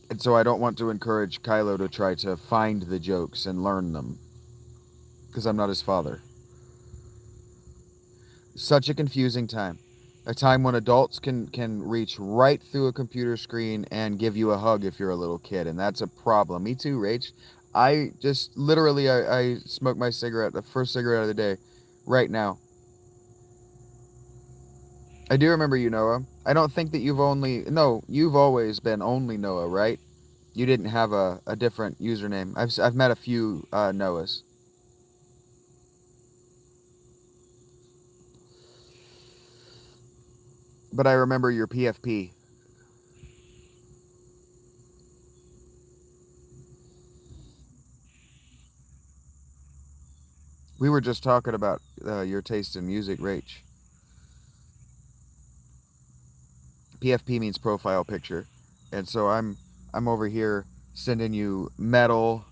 And so I don't want to encourage Kylo to try to find the jokes and learn them because I'm not his father. Such a confusing time. A time when adults can reach right through a computer screen and give you a hug if you're a little kid, and that's a problem. Me too, Rach. I just literally I smoked my cigarette, the first cigarette of the day, right now. I do remember you, Noah. I don't think that you've always been only Noah, right? You didn't have a different username. I've met a few Noahs. But I remember your PFP. We were just talking about your taste in music, Rach. PFP means profile picture. And so I'm over here sending you metal,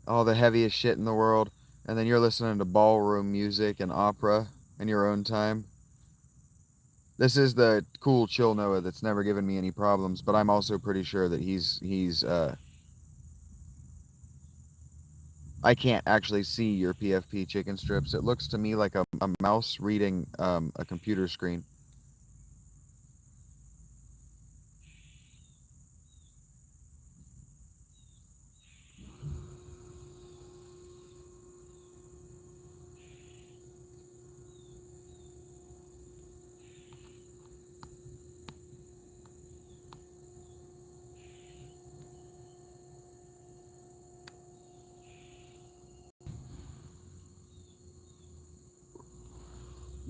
all the heaviest shit in the world, and then you're listening to ballroom music and opera in your own time. This is the cool chill Noah that's never given me any problems, but I'm also pretty sure that he's I can't actually see your PFP chicken strips. It looks to me like a mouse reading a computer screen.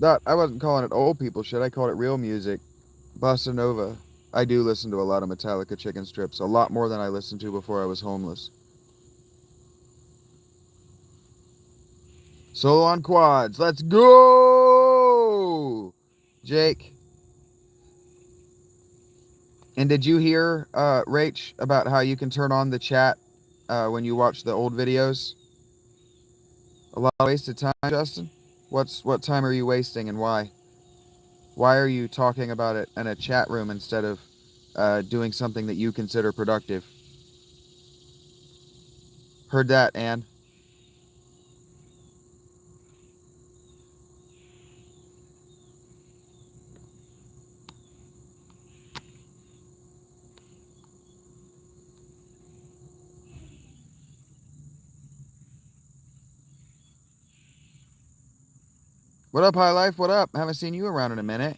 That I wasn't calling it old people shit. I called it real music, bossa nova. I do listen to a lot of Metallica chicken strips, a lot more than I listened to before I was homeless. Solo on quads. Let's go, Jake. And did you hear, Rach, about how you can turn on the chat when you watch the old videos? A lot of wasted time, Justin. What time are you wasting and why? Why are you talking about it in a chat room instead of doing something that you consider productive? Heard that, Anne. What up, High Life? What up? Haven't seen you around in a minute.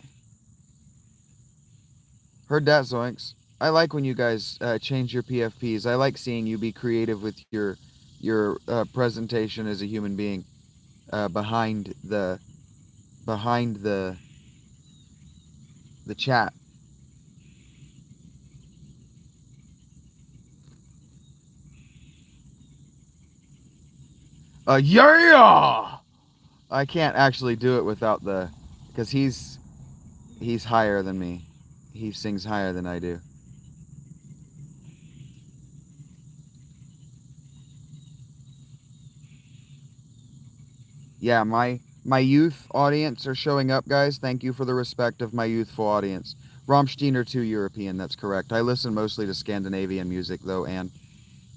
Heard that, Zoinks. I like when you guys change your PFPs. I like seeing you be creative with your presentation as a human being behind the chat. Yeah! I can't actually do it without because he's higher than me. He sings higher than I do. Yeah, my youth audience are showing up, guys. Thank you for the respect of my youthful audience. Rammstein too European, that's correct. I listen mostly to Scandinavian music though,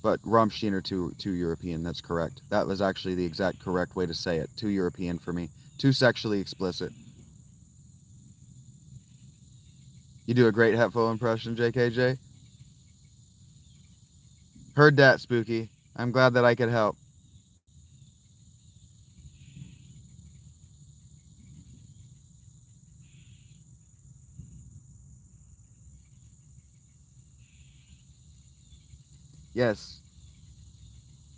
but Rammstein too European, that's correct. That was actually the exact correct way to say it. Too European for me. Too sexually explicit. You do a great Hetful impression, JKJ. Heard that, Spooky. I'm glad that I could help. Yes.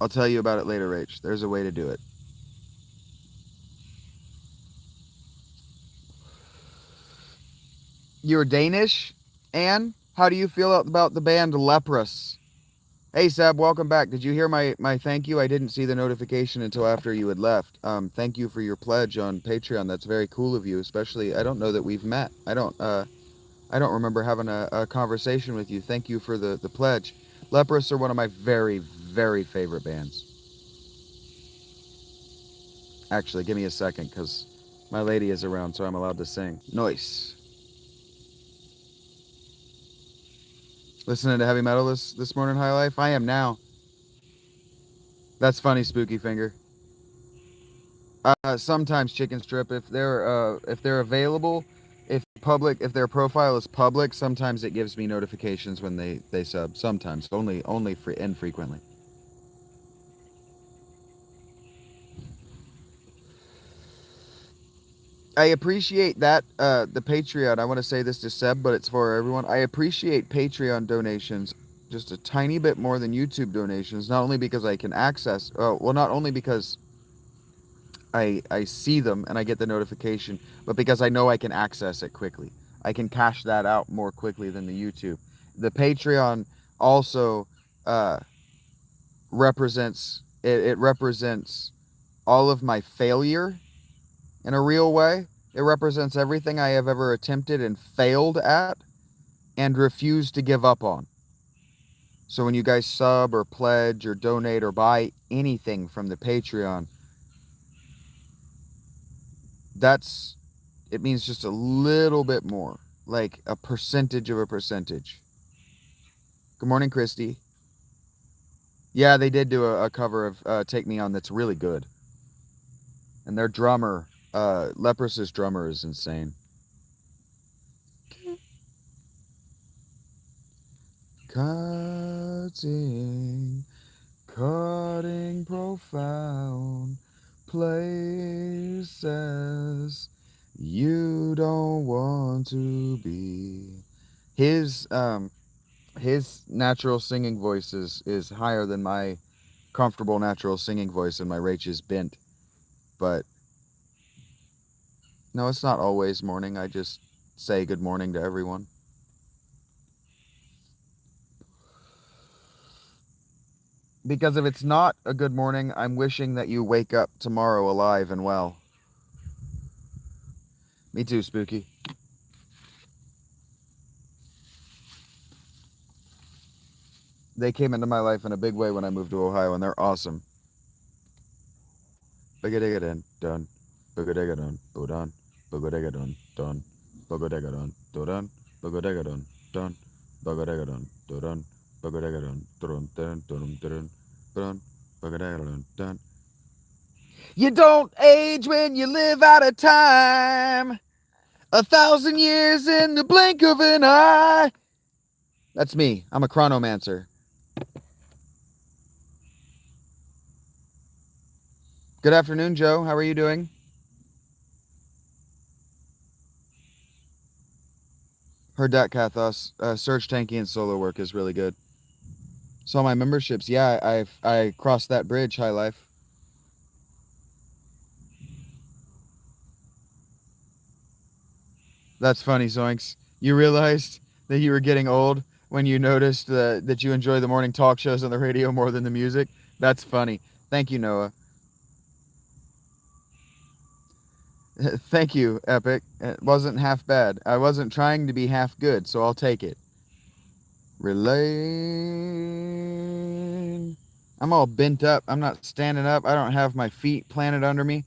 I'll tell you about it later, Rach. There's a way to do it. You're Danish, Anne? How do you feel about the band Leprous? Hey, Seb, welcome back. Did you hear my thank you? I didn't see the notification until after you had left. Thank you for your pledge on Patreon. That's very cool of you. Especially, I don't know that we've met. I don't remember having a conversation with you. Thank you for the pledge. Leprous are one of my very, very favorite bands. Actually, give me a second, because my lady is around, so I'm allowed to sing. Nice. Listening to heavy metal this morning, High Life? I am now. That's funny, Spooky Finger. Sometimes Chicken Strip, if they're available, if their profile is public, sometimes it gives me notifications when they sub. Sometimes, only infrequently. I appreciate that the Patreon. I want to say this to Seb, but it's for everyone. I appreciate Patreon donations just a tiny bit more than YouTube donations. Not only because I can access, not only because I see them and I get the notification, but because I know I can access it quickly. I can cash that out more quickly than the YouTube. The Patreon also uh, represents it represents all of my failure in a real way. It represents everything I have ever attempted and failed at and refused to give up on. So when you guys sub or pledge or donate or buy anything from the Patreon, that's it means just a little bit more, like a percentage of a percentage. Good morning, Christy. Yeah, they did do a cover of Take Me On that's really good. And their drummer, Leprous's drummer is insane. Cutting profound places you don't want to be. His natural singing voice is higher than my comfortable natural singing voice, and my Rach is bent. But no, it's not always morning. I just say good morning to everyone. Because if it's not a good morning, I'm wishing that you wake up tomorrow alive and well. Me too, Spooky. They came into my life in a big way when I moved to Ohio, and they're awesome. Boogadega dun, boogadega dun, dun, boogadega dun, dun, boogadega dun, dun, boogadega dun, dun, boogadega dun, dun, boogadega dun, dun, dun, dun, dun, dun, boogadega dun, dun. You don't age when you live out of time. 1,000 years in the blink of an eye. That's me. I'm a chronomancer. Good afternoon, Joe. How are you doing? Heard that, Kathos. Search tanking and solo work is really good. So my memberships, yeah, I crossed that bridge, High Life. That's funny, Zoinks. You realized that you were getting old when you noticed that you enjoy the morning talk shows on the radio more than the music? That's funny. Thank you, Noah. Thank you, Epic. It wasn't half bad. I wasn't trying to be half good, so I'll take it. Relay. I'm all bent up. I'm not standing up. I don't have my feet planted under me.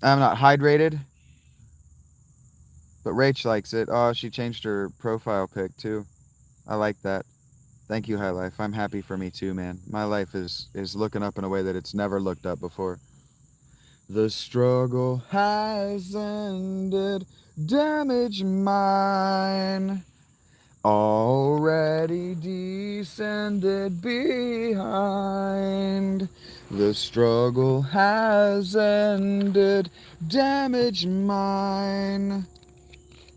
I'm not hydrated. But Rach likes it. Oh, she changed her profile pic too. I like that. Thank you, High Life. I'm happy for me too, man. My life is looking up in a way that it's never looked up before. The struggle has ended. Damage mine. Already descended behind. The struggle has ended. Damage mine.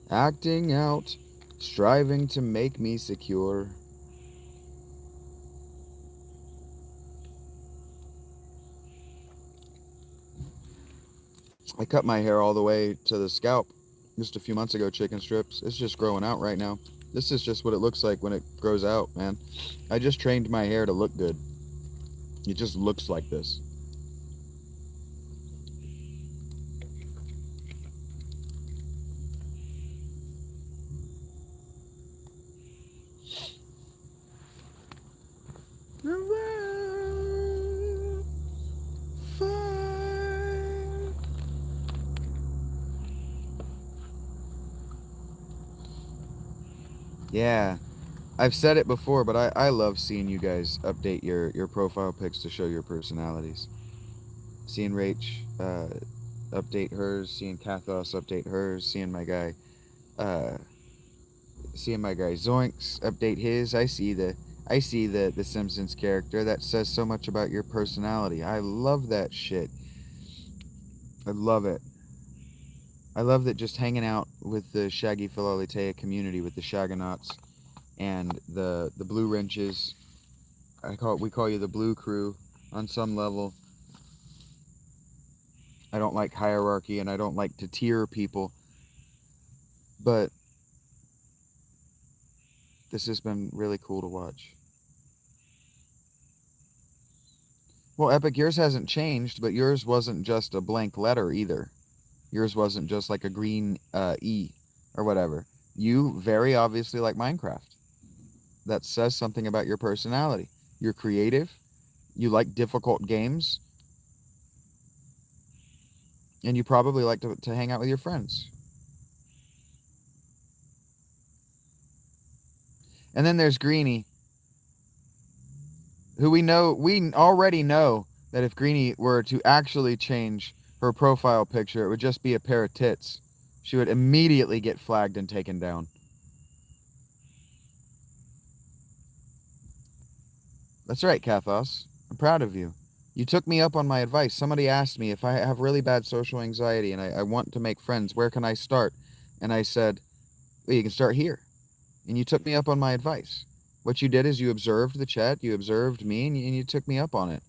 Acting out, striving to make me secure. I cut my hair all the way to the scalp just a few months ago, chicken strips. It's just growing out right now. This is just what it looks like when it grows out, man. I just trained my hair to look good. It just looks like this. Yeah, I've said it before, but I love seeing you guys update your profile pics to show your personalities. Seeing Rach update hers, seeing Kathos update hers, uh, seeing my guy Zoinks update his. I see the Simpsons character. That says so much about your personality. I love that shit. I love it. I love that just hanging out with the Shaggy Philalitheia community, with the Shagonauts and the Blue Wrenches. We call you the Blue Crew on some level. I don't like hierarchy and I don't like to tier people, but this has been really cool to watch. Well, Epic, yours hasn't changed, but yours wasn't just a blank letter either. Yours wasn't just like a green E or whatever. You very obviously like Minecraft. That says something about your personality. You're creative. You like difficult games. And you probably like to hang out with your friends. And then there's Greenie, who we already know that if Greenie were to actually change her profile picture, it would just be a pair of tits. She would immediately get flagged and taken down. That's right, Kathos. I'm proud of you. You took me up on my advice. Somebody asked me if I have really bad social anxiety and I want to make friends, where can I start? And I said, well, you can start here. And you took me up on my advice. What you did is you observed the chat, you observed me, and you took me up on it.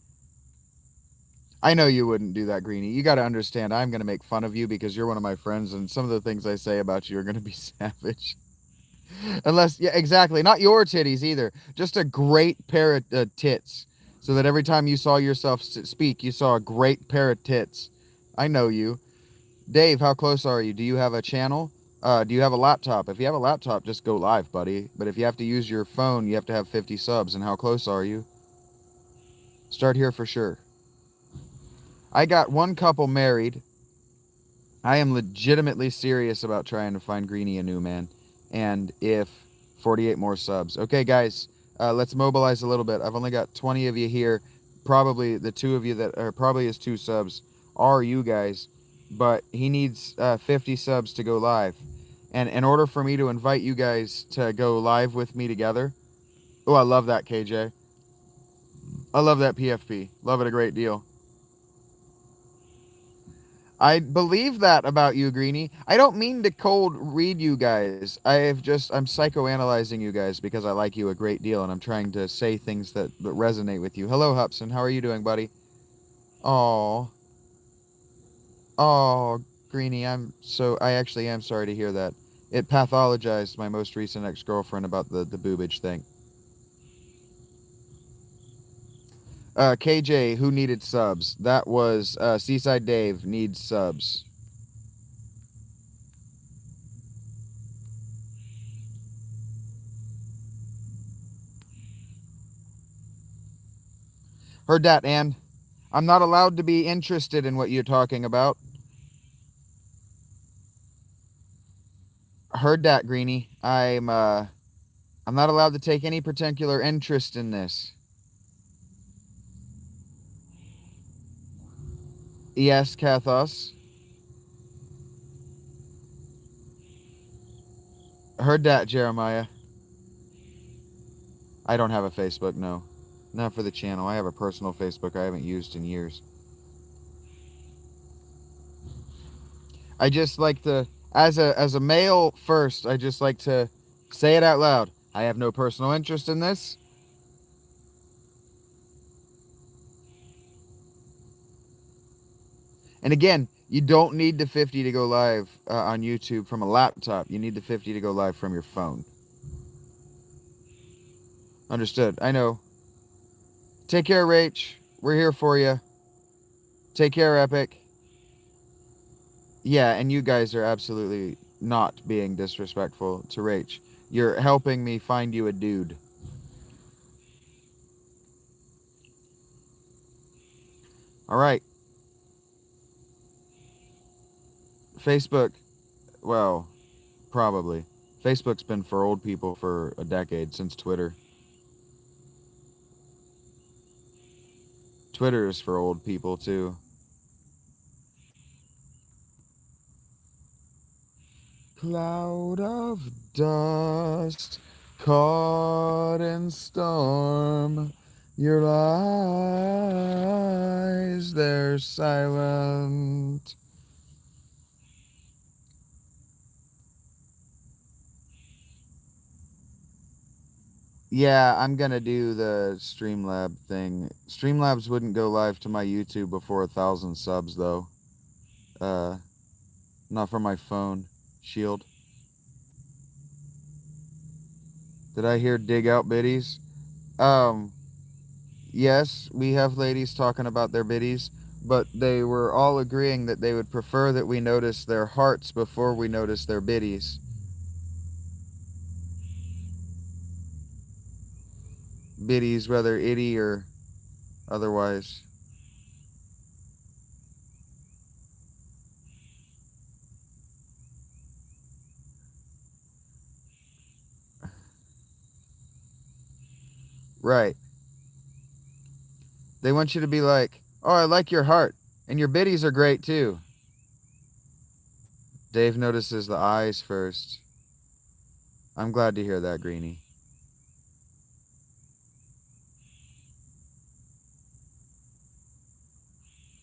I know you wouldn't do that, Greenie. You got to understand, I'm going to make fun of you because you're one of my friends, and some of the things I say about you are going to be savage. Unless, yeah, exactly. Not your titties either. Just a great pair of tits. So that every time you saw yourself speak, you saw a great pair of tits. I know you. Dave, how close are you? Do you have a channel? Do you have a laptop? If you have a laptop, just go live, buddy. But if you have to use your phone, you have to have 50 subs. And how close are you? Start here for sure. I got one couple married. I am legitimately serious about trying to find Greenie a new man. And if 48 more subs. Okay, guys, let's mobilize a little bit. I've only got 20 of you here. Probably the two of you that are probably his 2 subs are you guys. But he needs 50 subs to go live. And in order for me to invite you guys to go live with me together. Oh, I love that, KJ. I love that PFP. Love it a great deal. I believe that about you, Greenie. I don't mean to cold read you guys. I'm psychoanalyzing you guys because I like you a great deal and I'm trying to say things that resonate with you. Hello, Hupson. How are you doing, buddy? Oh, oh, Greenie, I actually am sorry to hear that. It pathologized my most recent ex-girlfriend about the boobage thing. KJ, who needed subs? That was, Seaside Dave needs subs. Heard that, Ann. I'm not allowed to be interested in what you're talking about. Heard that, Greenie. I'm not allowed to take any particular interest in this. Yes, Kathos. Heard that, Jeremiah. I don't have a Facebook, no. Not for the channel. I have a personal Facebook I haven't used in years. I just like to, as a male first, I just like to say it out loud. I have no personal interest in this. And again, you don't need the 50 to go live on YouTube from a laptop. You need the 50 to go live from your phone. Understood. I know. Take care, Rach. We're here for you. Take care, Epic. Yeah, and you guys are absolutely not being disrespectful to Rach. You're helping me find you a dude. All right. Facebook, well, probably. Facebook's been for old people for a decade, since Twitter. Twitter is for old people, too. Cloud of dust caught in storm. Your eyes, they're silent. Yeah, I'm gonna do the Streamlab thing. Streamlabs wouldn't go live to my YouTube before 1,000 subs, though. Uh, Not for my phone. Shield. Did I hear dig out biddies? Um, yes, we have ladies talking about their biddies, but they were all agreeing that they would prefer that we notice their hearts before we notice their biddies. Biddies, whether itty or otherwise. Right. They want you to be like, oh, I like your heart. And your biddies are great too. Dave notices the eyes first. I'm glad to hear that, Greenie.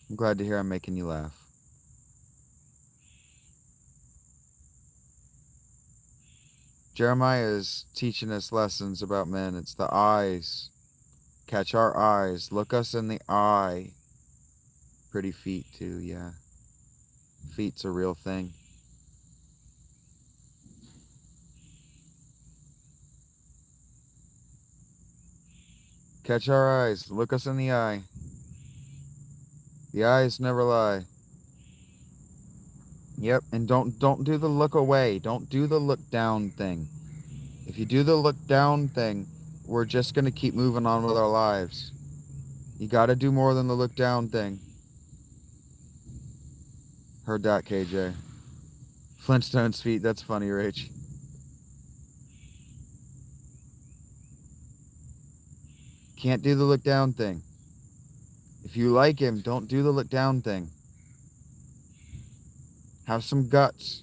I'm glad to hear I'm making you laugh. Jeremiah is teaching us lessons about men. It's the eyes. Catch our eyes. Look us in the eye. Pretty feet, too, yeah. Feet's a real thing. Catch our eyes. Look us in the eye. The eyes never lie. Yep, and don't do the look away. Don't do the look down thing. If you do the look down thing, we're just gonna keep moving on with our lives. You gotta do more than the look down thing. Heard that, KJ. Flintstone's feet, that's funny, Rach. Can't do the look down thing. If you like him, don't do the look down thing. Have some guts.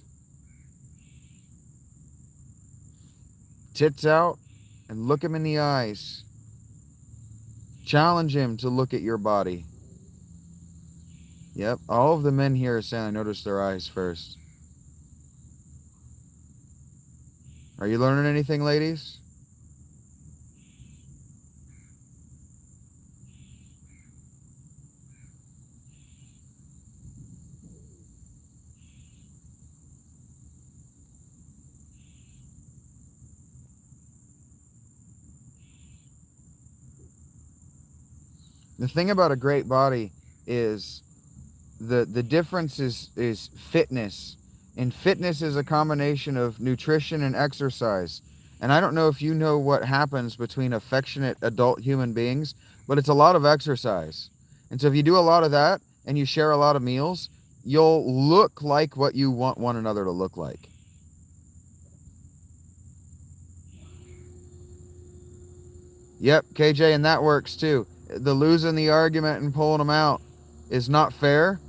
Tits out and look him in the eyes. Challenge him to look at your body. Yep, all of the men here are saying I noticed their eyes first. Are you learning anything, ladies? The thing about a great body is the difference is fitness. And fitness is a combination of nutrition and exercise. And I don't know if you know what happens between affectionate adult human beings, but it's a lot of exercise. And so if you do a lot of that and you share a lot of meals, you'll look like what you want one another to look like. Yep, KJ, and that works too. The losing the argument and pulling them out is not fair,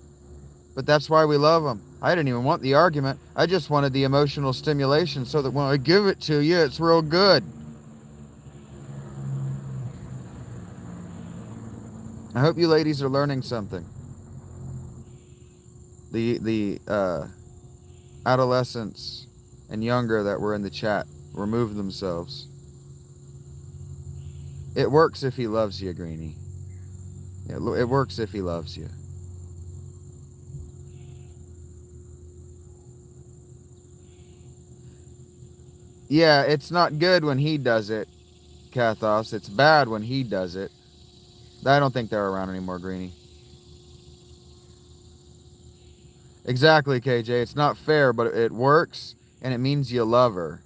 but that's why we love them. I didn't even want the argument. I just wanted the emotional stimulation so that when I give it to you, it's real good. I hope you ladies are learning something. The adolescents and younger that were in the chat remove themselves. It works if he loves you, Greenie. It works if he loves you. Yeah, it's not good when he does it, Kathos. It's bad when he does it. I don't think they're around anymore, Greenie. Exactly, KJ. It's not fair, but it works, and it means you love her.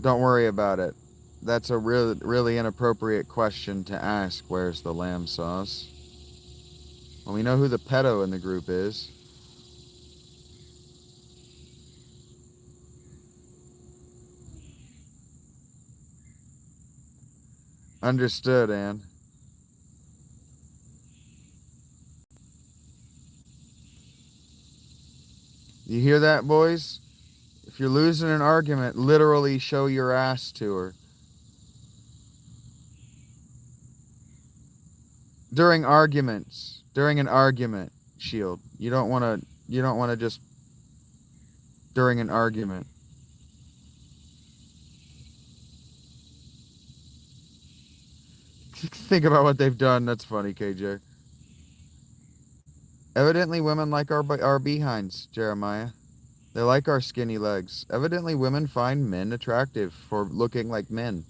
Don't worry about it. That's a really inappropriate question to ask. Where's the lamb sauce? Well, we know who the pedo in the group is. Understood, Ann. You hear that, boys? If you're losing an argument, literally show your ass to her. During arguments. During an argument, Shield. You don't want to just during an argument. Think about what they've done. That's funny, KJ. Evidently, women like our behinds, Jeremiah. They like our skinny legs. Evidently, women find men attractive for looking like men.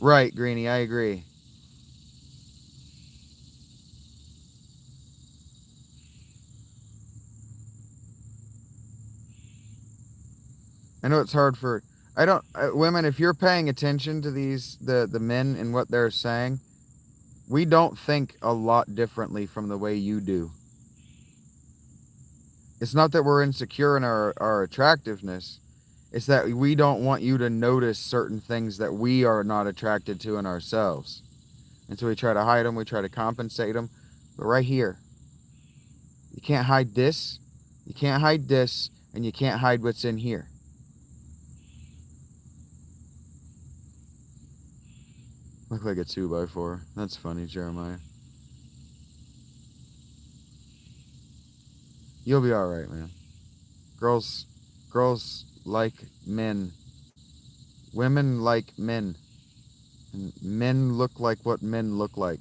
Right, Greenie, I agree. I know it's hard for... women, if you're paying attention to the men and what they're saying, we don't think a lot differently from the way you do. It's not that we're insecure in our attractiveness. It's that we don't want you to notice certain things that we are not attracted to in ourselves. And so we try to hide them, we try to compensate them. But right here, you can't hide this, you can't hide this, and you can't hide what's in here. Look like a 2x4. That's funny, Jeremiah. You'll be alright, man. Girls like men. Women like men. And men look like what men look like.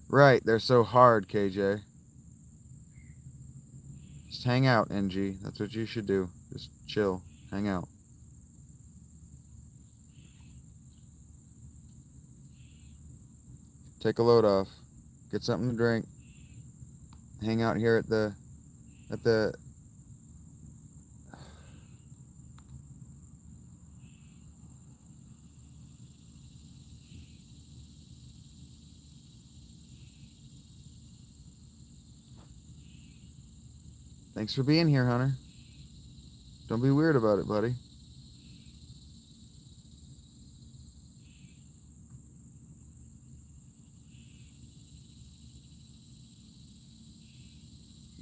Right, they're so hard, KJ. Just hang out, NG. That's what you should do. Just chill. Hang out. Take a load off. Get something to drink. Hang out here at the Thanks for being here, Hunter. Don't be weird about it, buddy.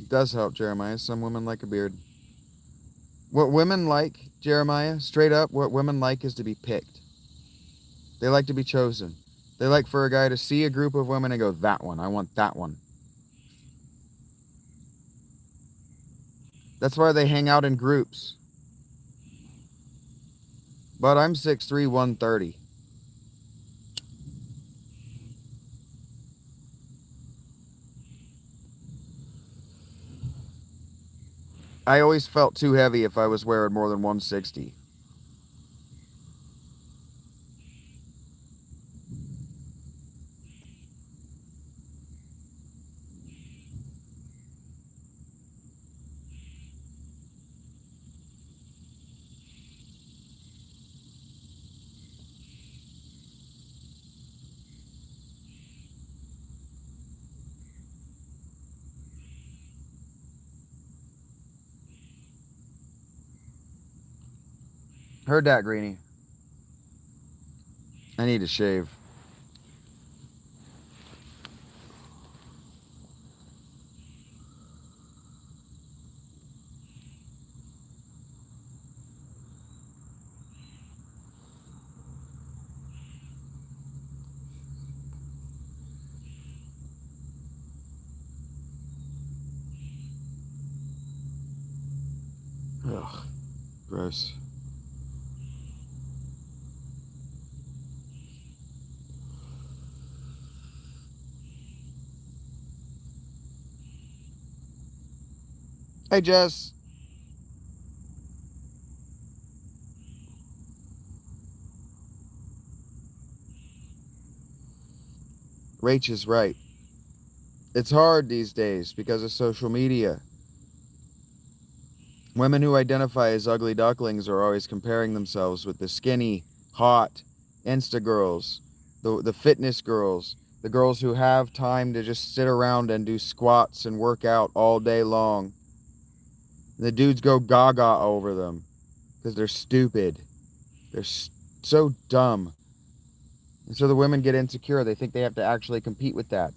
does help, Jeremiah. Some women like a beard. What women like, Jeremiah, straight up, what women like is to be picked. They like to be chosen. They like for a guy to see a group of women and go, that one, I want that one. That's why they hang out in groups. But I'm 6'3", 130. I always felt too heavy if I was wearing more than 160. Heard that, Greenie. I need to shave. Ugh, gross. Hey, Jess. Rach is right. It's hard these days because of social media. Women who identify as ugly ducklings are always comparing themselves with the skinny, hot Insta girls, the fitness girls, the girls who have time to just sit around and do squats and work out all day long. The dudes go gaga over them because they're stupid. They're so dumb. And so the women get insecure. They think they have to actually compete with that.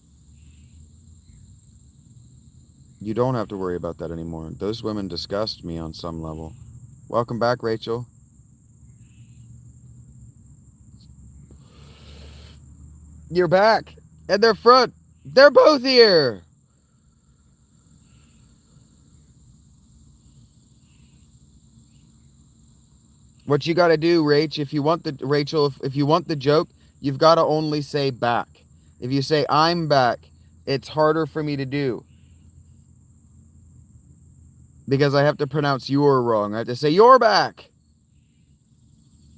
You don't have to worry about that anymore. Those women disgust me on some level. Welcome back, Rachel. You're back. And they're front. They're both here. What you got to do, Rach, if you want the joke, you've got to only say back. If you say I'm back, it's harder for me to do. Because I have to pronounce you're wrong. I have to say you're back.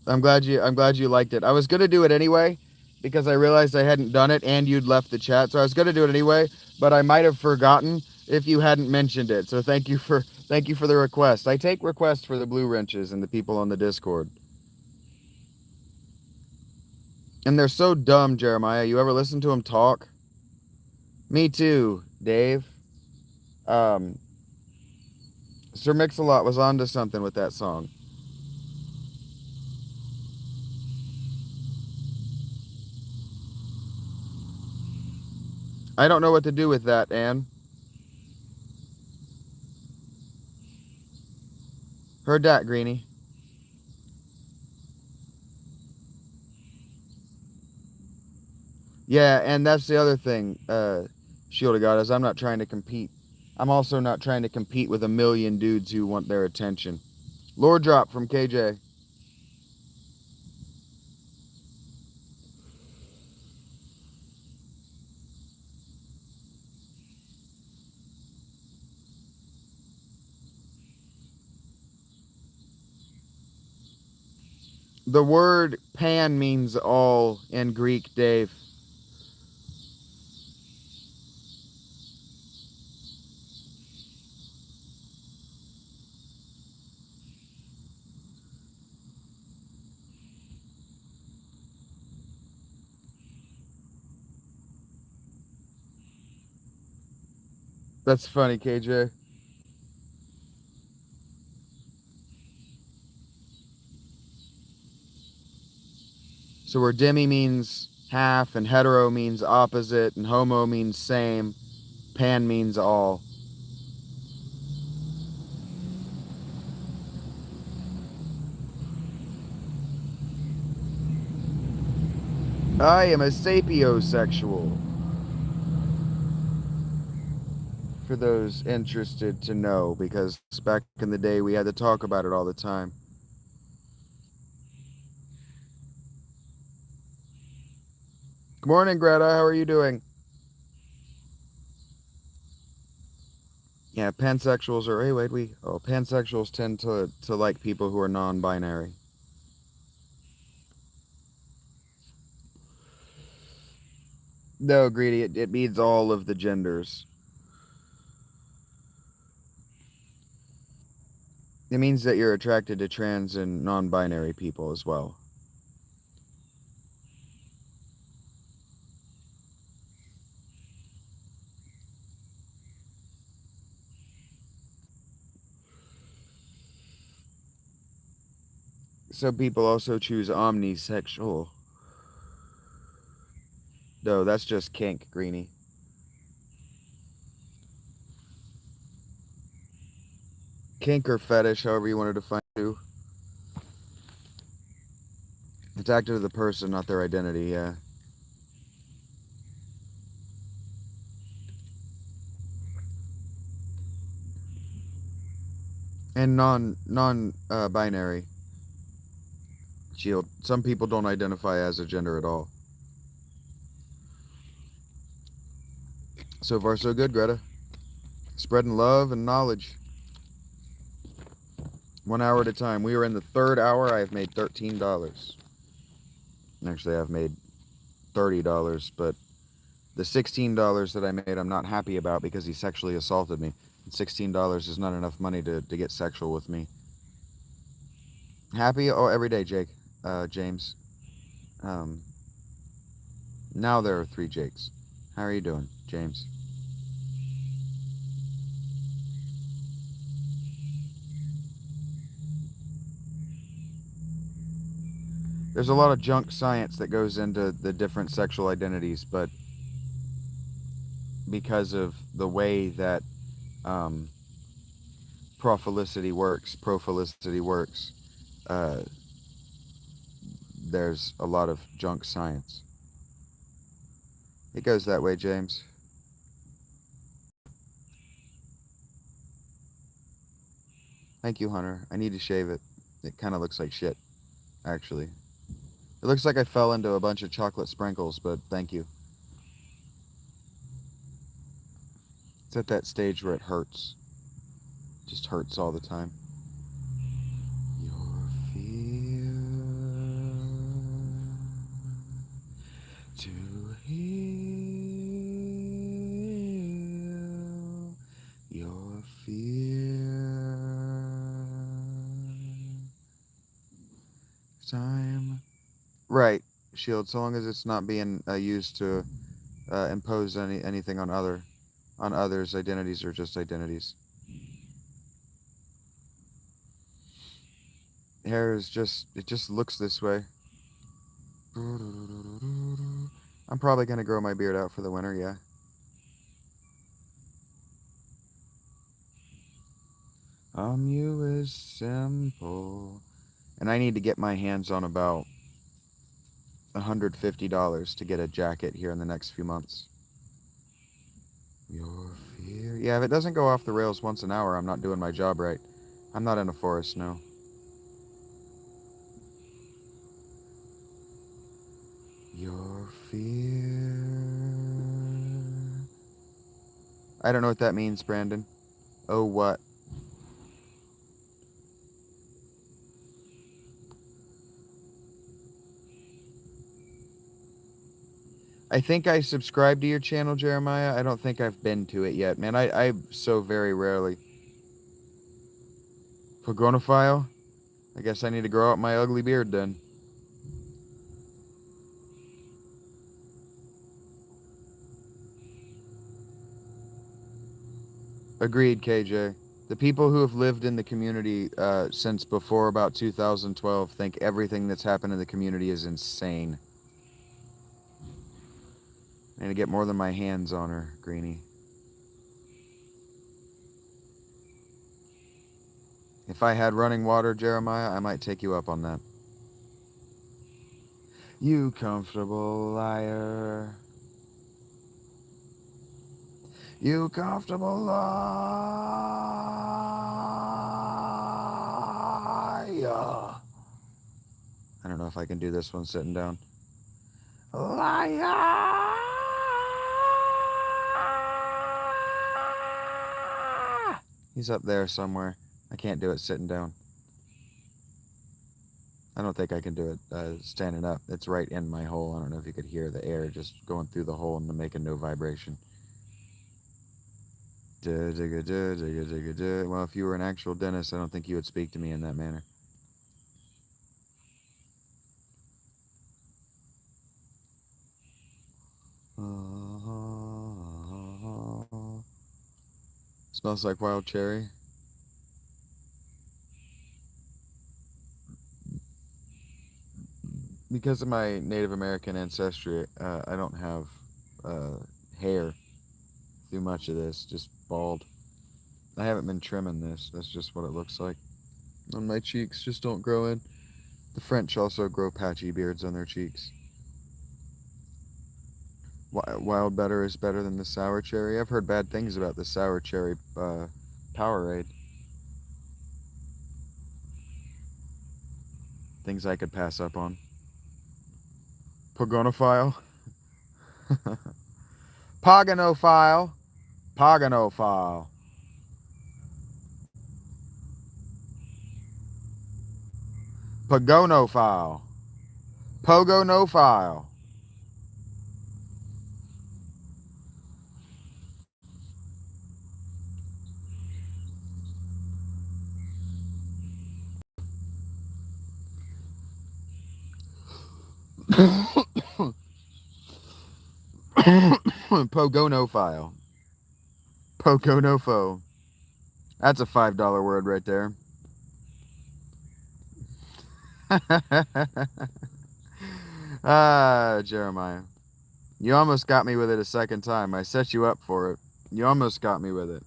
I'm glad you liked it. I was gonna do it anyway because I realized I hadn't done it and you'd left the chat. So I was gonna do it anyway, but I might have forgotten if you hadn't mentioned it. So thank you for the request. I take requests for the blue wrenches and the people on the Discord. And they're so dumb, Jeremiah. You ever listen to them talk? Me too, Dave. Sir Mix-a-Lot was onto something with that song. I don't know what to do with that, Anne. Heard that, Greenie. Yeah, and that's the other thing, Shield of God, is I'm not trying to compete. I'm also not trying to compete with a million dudes who want their attention. Lord Drop from KJ. The word pan means all in Greek, Dave. That's funny, KJ. So where demi means half and hetero means opposite and homo means same, pan means all. I am a sapiosexual. For those interested to know, because back in the day we had to talk about it all the time. Good morning, Greta. How are you doing? Yeah, pansexuals are. Hey, wait, pansexuals tend to like people who are non-binary. No, greedy. It means all of the genders. It means that you're attracted to trans and non-binary people as well. Some people also choose omnisexual. No, that's just kink, greenie. Kink or fetish, however you want to define it. It's active to the person, not their identity, yeah. And binary. Shield. Some people don't identify as a gender at all. So far, so good, Greta. Spreading love and knowledge. 1 hour at a time. We are in the 3rd hour. I have made $13. Actually, I've made $30, but the $16 that I made, I'm not happy about because he sexually assaulted me. And $16 is not enough money to get sexual with me. Happy? Oh, every day, Jake. James. Now there are 3 Jakes. How are you doing, James? There's a lot of junk science that goes into the different sexual identities, but because of the way that prophilicity works, there's a lot of junk science. It goes that way, James. Thank you, Hunter. I need to shave it. It kind of looks like shit, actually. It looks like I fell into a bunch of chocolate sprinkles, but thank you. It's at that stage where it hurts. It just hurts all the time. Your fear to heal your fear. Time. Right, Shield. So long as it's not being used to impose anything on others. Identities are just identities. Hair is it just looks this way. I'm probably gonna grow my beard out for the winter, yeah. You is simple. And I need to get my hands on about $150 to get a jacket here in the next few months. Your fear. Yeah, if it doesn't go off the rails once an hour, I'm not doing my job right. I'm not in a forest, no. Your fear. I don't know what that means, Brandon. Oh, what? I think I subscribed to your channel, Jeremiah. I don't think I've been to it yet, man. I so very rarely. Pogonophile? I guess I need to grow out my ugly beard then. Agreed, KJ. The people who have lived in the community since before about 2012 think everything that's happened in the community is insane. I need to get more than my hands on her, Greenie. If I had running water, Jeremiah, I might take you up on that. You comfortable liar. You comfortable liar. I don't know if I can do this one sitting down. Liar! He's up there somewhere. I can't do it sitting down. I don't think I can do it standing up. It's right in my hole. I don't know if you could hear the air just going through the hole and making no vibration. Well, if you were an actual dentist, I don't think you would speak to me in that manner. Smells like wild cherry. Because of my Native American ancestry, I don't have hair through much of this, just bald. I haven't been trimming this. That's just what it looks like. On my cheeks just don't grow in. The French also grow patchy beards on their cheeks. Wild butter is better than the sour cherry. I've heard bad things about the sour cherry Powerade. Things I could pass up on. Pogonophile. Poganophile. Poganophile. Pogonophile. Pogonophile. Pogonophile. Pogonopho. That's a $5 word right there. Jeremiah. You almost got me with it a second time. I set you up for it. You almost got me with it.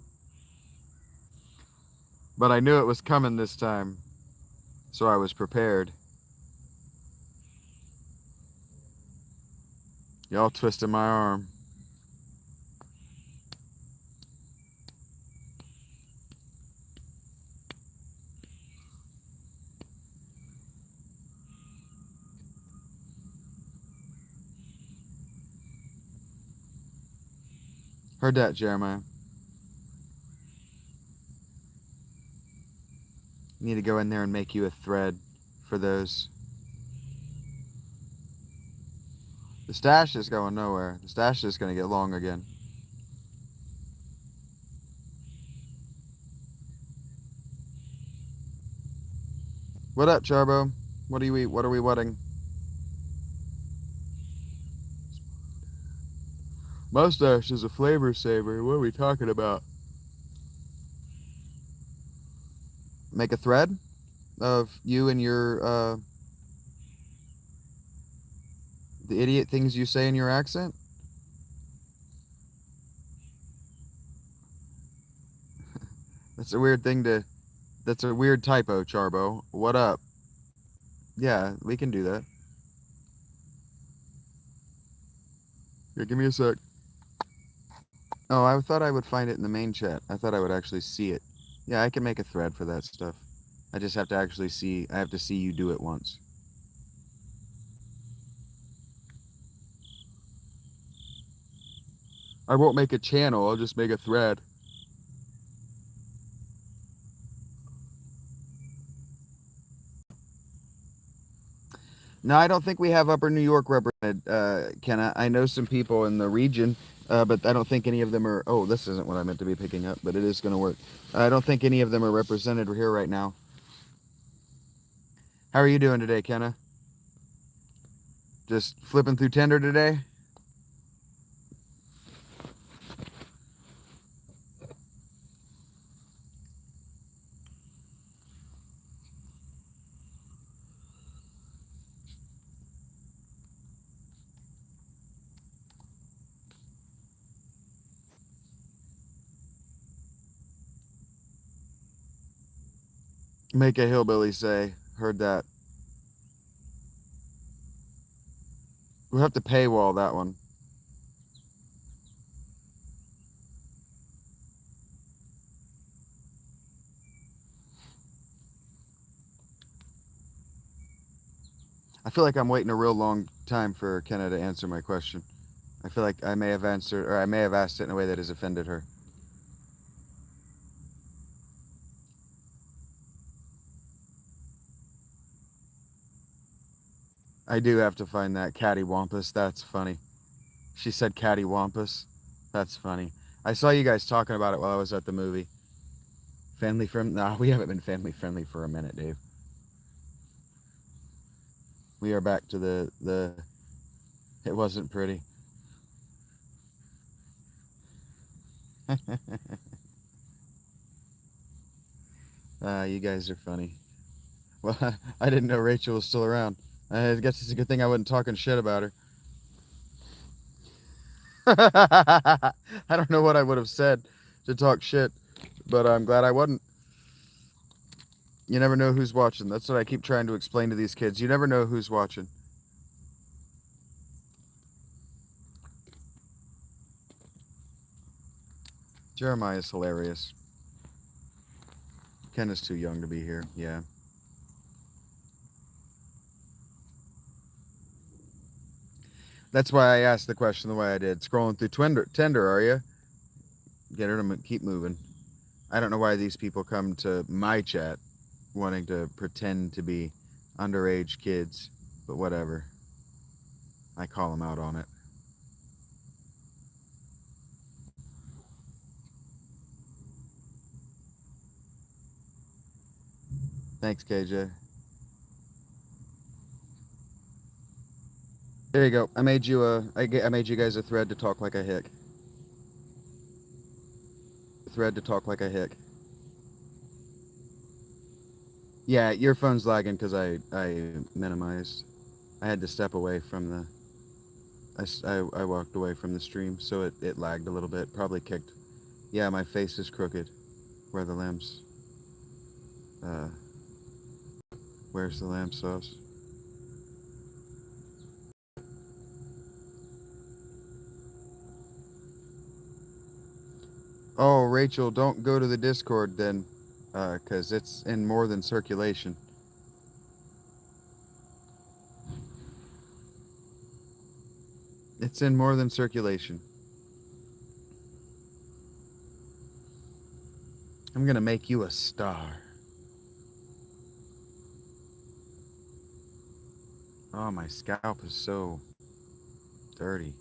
But I knew it was coming this time, so I was prepared. Y'all twisted my arm. Heard that, Jeremiah. Need to go in there and make you a thread for those. The stash is going nowhere. The stash is going to get long again. What up, Charbo? What do you eat? What are we wedding? Mustache is a flavor saver. What are we talking about? Make a thread of you and your, the idiot things you say in your accent? That's a weird thing to... That's a weird typo, Charbo. What up? Yeah, we can do that. Here, give me a sec. Oh, I thought I would find it in the main chat. I thought I would actually see it. Yeah, I can make a thread for that stuff. I just have to actually see... I have to see you do it once. I won't make a channel. I'll just make a thread. No, I don't think we have Upper New York represented, Kenna. I know some people in the region, but I don't think any of them are... Oh, this isn't what I meant to be picking up, but it is going to work. I don't think any of them are represented here right now. How are you doing today, Kenna? Just flipping through Tinder today? Make a hillbilly say. Heard that. We'll have to paywall that one. I feel like I'm waiting a real long time for Kenna to answer my question. I feel like I may have answered, or I may have asked it in a way that has offended her. I do have to find that cattywampus. That's funny. She said cattywampus. That's funny. I saw you guys talking about it while I was at the movie. Family friendly? Nah, we haven't been family friendly for a minute, Dave. We are back to the it wasn't pretty. You guys are funny. Well, I didn't know Rachel was still around. I guess it's a good thing I wasn't talking shit about her. I don't know what I would have said to talk shit, but I'm glad I wasn't. You never know who's watching. That's what I keep trying to explain to these kids. You never know who's watching. Jeremiah's hilarious. Ken is too young to be here. Yeah. That's why I asked the question the way I did. Scrolling through Tinder, are you? Get her to keep moving. I don't know why these people come to my chat wanting to pretend to be underage kids, but whatever. I call them out on it. Thanks, KJ. There you go. I made you I made you guys a thread to talk like a hick. Thread to talk like a hick. Yeah, your phone's lagging because I minimized. I had to step away from the. I walked away from the stream, so it lagged a little bit. Probably kicked. Yeah, my face is crooked. Where are the lambs? Where's the lamb sauce? Oh, Rachel, don't go to the Discord then, because it's in more than circulation. It's in more than circulation. I'm gonna make you a star. Oh, my scalp is so dirty.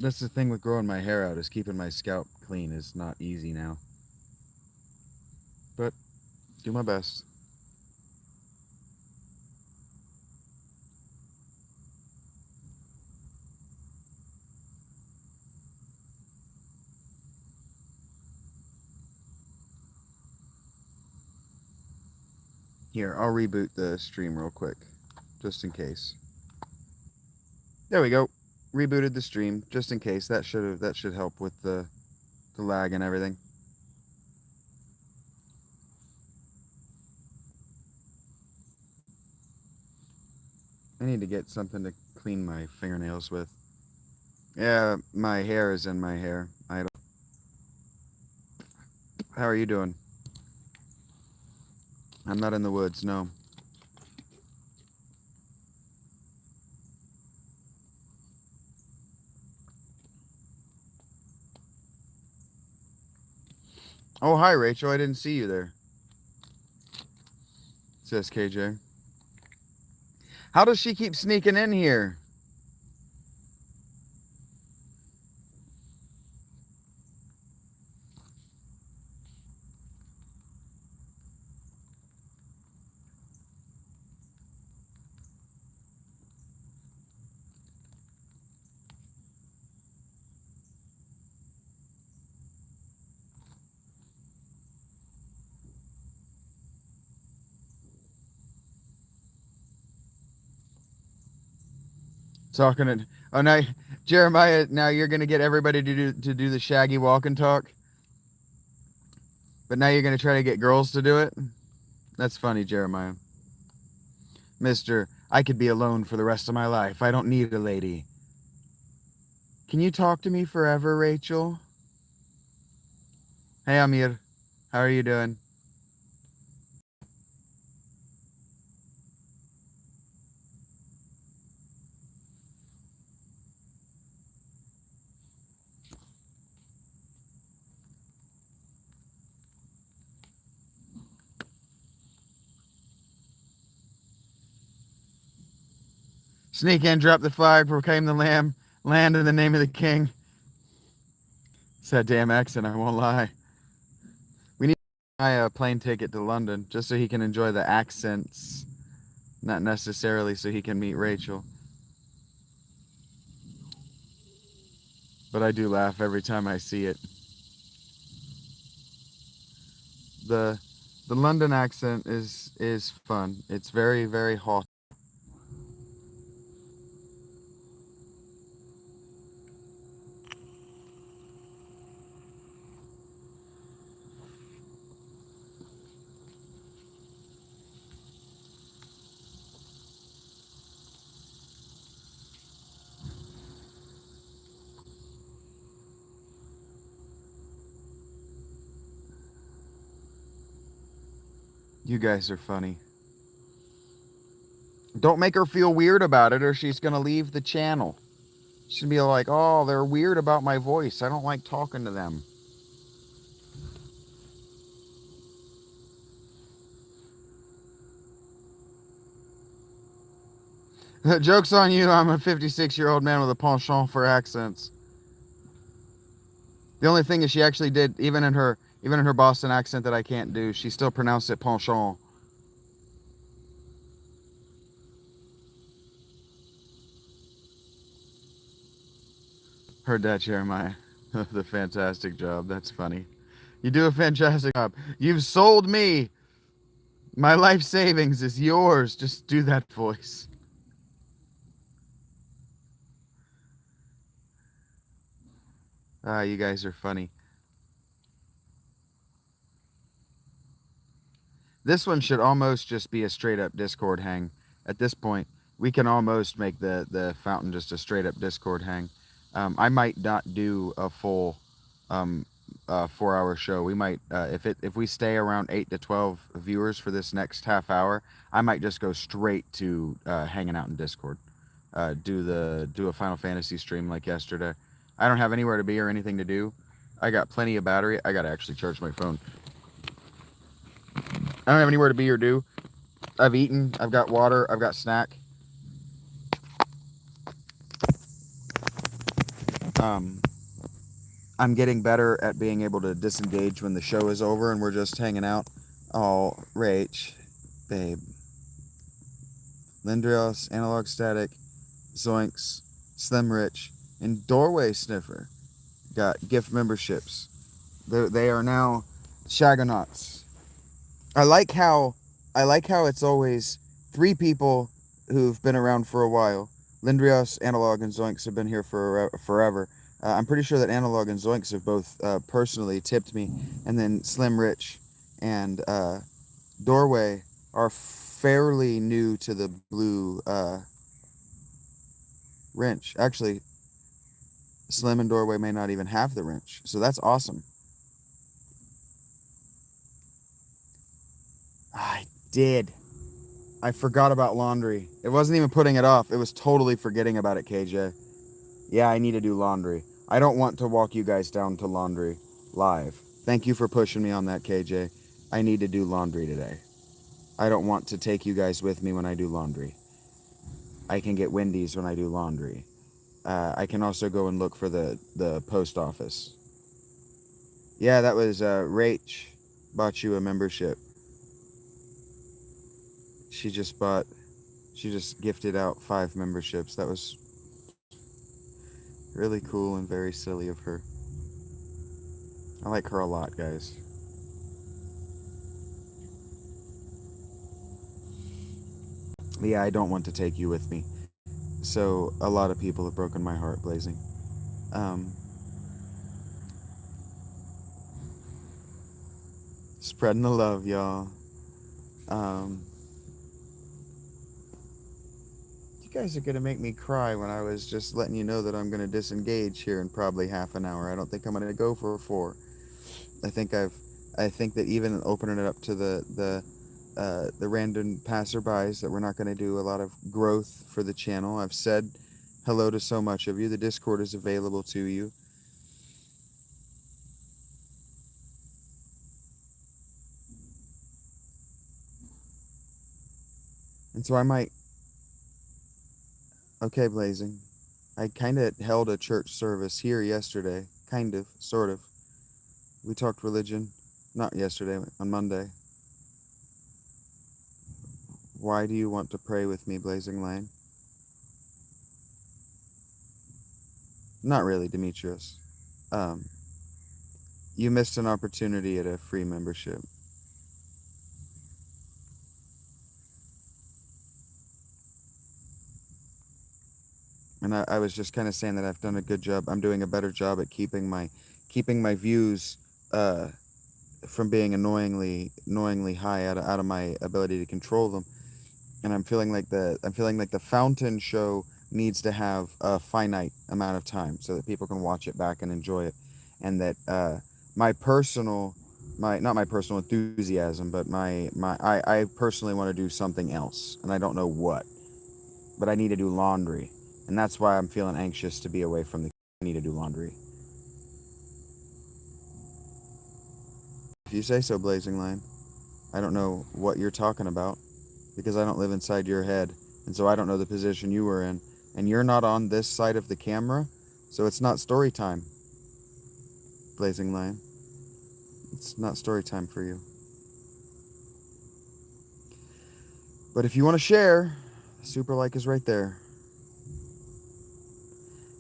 That's the thing with growing my hair out, is keeping my scalp clean is not easy now. But do my best. Here, I'll reboot the stream real quick, just in case. There we go. Rebooted the stream, just in case. That should help with the lag and everything. I need to get something to clean my fingernails with. Yeah, my hair is in my hair. I don't. How are you doing? I'm not in the woods, no. Oh, hi, Rachel. I didn't see you there. Says KJ. How does she keep sneaking in here? Talking to, oh, now Jeremiah, now you're gonna get everybody to do the Shaggy walk and talk, but now you're gonna try to get girls to do it. That's funny, Jeremiah. Mister, I could be alone for the rest of my life. I don't need a lady. Can you talk to me forever, Rachel? Hey, Amir. How are you doing? Sneak in, drop the flag, proclaim the lamb, land in the name of the king. It's that damn accent, I won't lie. We need to buy a plane ticket to London just so he can enjoy the accents, not necessarily so he can meet Rachel. But I do laugh every time I see it. The the London accent is fun. It's very, very hot. You guys are funny. Don't make her feel weird about it or she's gonna leave the channel. She'd be like, oh, they're weird about my voice. I don't like talking to them. Joke's on you, I'm a 56-year-old man with a penchant for accents. The only thing is she actually did, even in her Boston accent that I can't do, she still pronounced it penchant. Heard that, Jeremiah. The fantastic job. That's funny. You do a fantastic job. You've sold me. My life savings is yours. Just do that voice. Ah, you guys are funny. This one should almost just be a straight up Discord hang. At this point, we can almost make the fountain just a straight up Discord hang. I might not do a full 4-hour show. We might if we stay around 8 to 12 viewers for this next half hour, I might just go straight to hanging out in Discord. Do a Final Fantasy stream like yesterday. I don't have anywhere to be or anything to do. I got plenty of battery. I gotta actually charge my phone. I don't have anywhere to be or do. I've eaten. I've got water. I've got snack. I'm getting better at being able to disengage when the show is over and we're just hanging out. Oh, Rach, babe. Lindrios, Analog Static, Zoinks, Slim Rich, and Doorway Sniffer got gift memberships. They are now Shagonauts. I like how it's always 3 people who've been around for a while. Lindrios, Analog, and Zoinks have been here for forever. I'm pretty sure that Analog and Zoinks have both personally tipped me, and then Slim Rich and Doorway are fairly new to the blue wrench. Actually, Slim and Doorway may not even have the wrench, so that's awesome. I did. I forgot about laundry. It wasn't even putting it off. It was totally forgetting about it, KJ. Yeah, I need to do laundry. I don't want to walk you guys down to laundry live. Thank you for pushing me on that, KJ. I need to do laundry today. I don't want to take you guys with me when I do laundry. I can get Wendy's when I do laundry. I can also go and look for the post office. Yeah, that was Rach bought you a membership. She just gifted out 5 memberships. That was really cool and very silly of her. I like her a lot, guys. But yeah, I don't want to take you with me. So a lot of people have broken my heart, Blazing. Spreading the love, y'all. guys are gonna make me cry when I was just letting you know that I'm gonna disengage here in probably half an hour. I don't think I'm gonna go for 4. I think I've I think that even opening it up to the random passerbys, that we're not going to do a lot of growth for the channel. I've said hello to so much of you. The Discord is available to you. And so I might... Okay, Blazing. I kind of held a church service here yesterday. Kind of, sort of. We talked religion. Not yesterday, on Monday. Why do you want to pray with me, Blazing Lion? Not really, Demetrius. You missed an opportunity at a free membership. And I was just kind of saying that I've done a good job. I'm doing a better job at keeping my views from being annoyingly high out of my ability to control them. And I'm feeling like the fountain show needs to have a finite amount of time so that people can watch it back and enjoy it, and that my personal my not my personal enthusiasm, but I personally want to do something else, and I don't know what, but I need to do laundry, and that's why I'm feeling anxious to be away from the... I need to do laundry. If you say so, Blazing Lion. I don't know what you're talking about, because I don't live inside your head, and so I don't know the position you were in, and you're not on this side of the camera, so it's not story time, Blazing Lion. It's not story time for you. But if you want to share, super like is right there.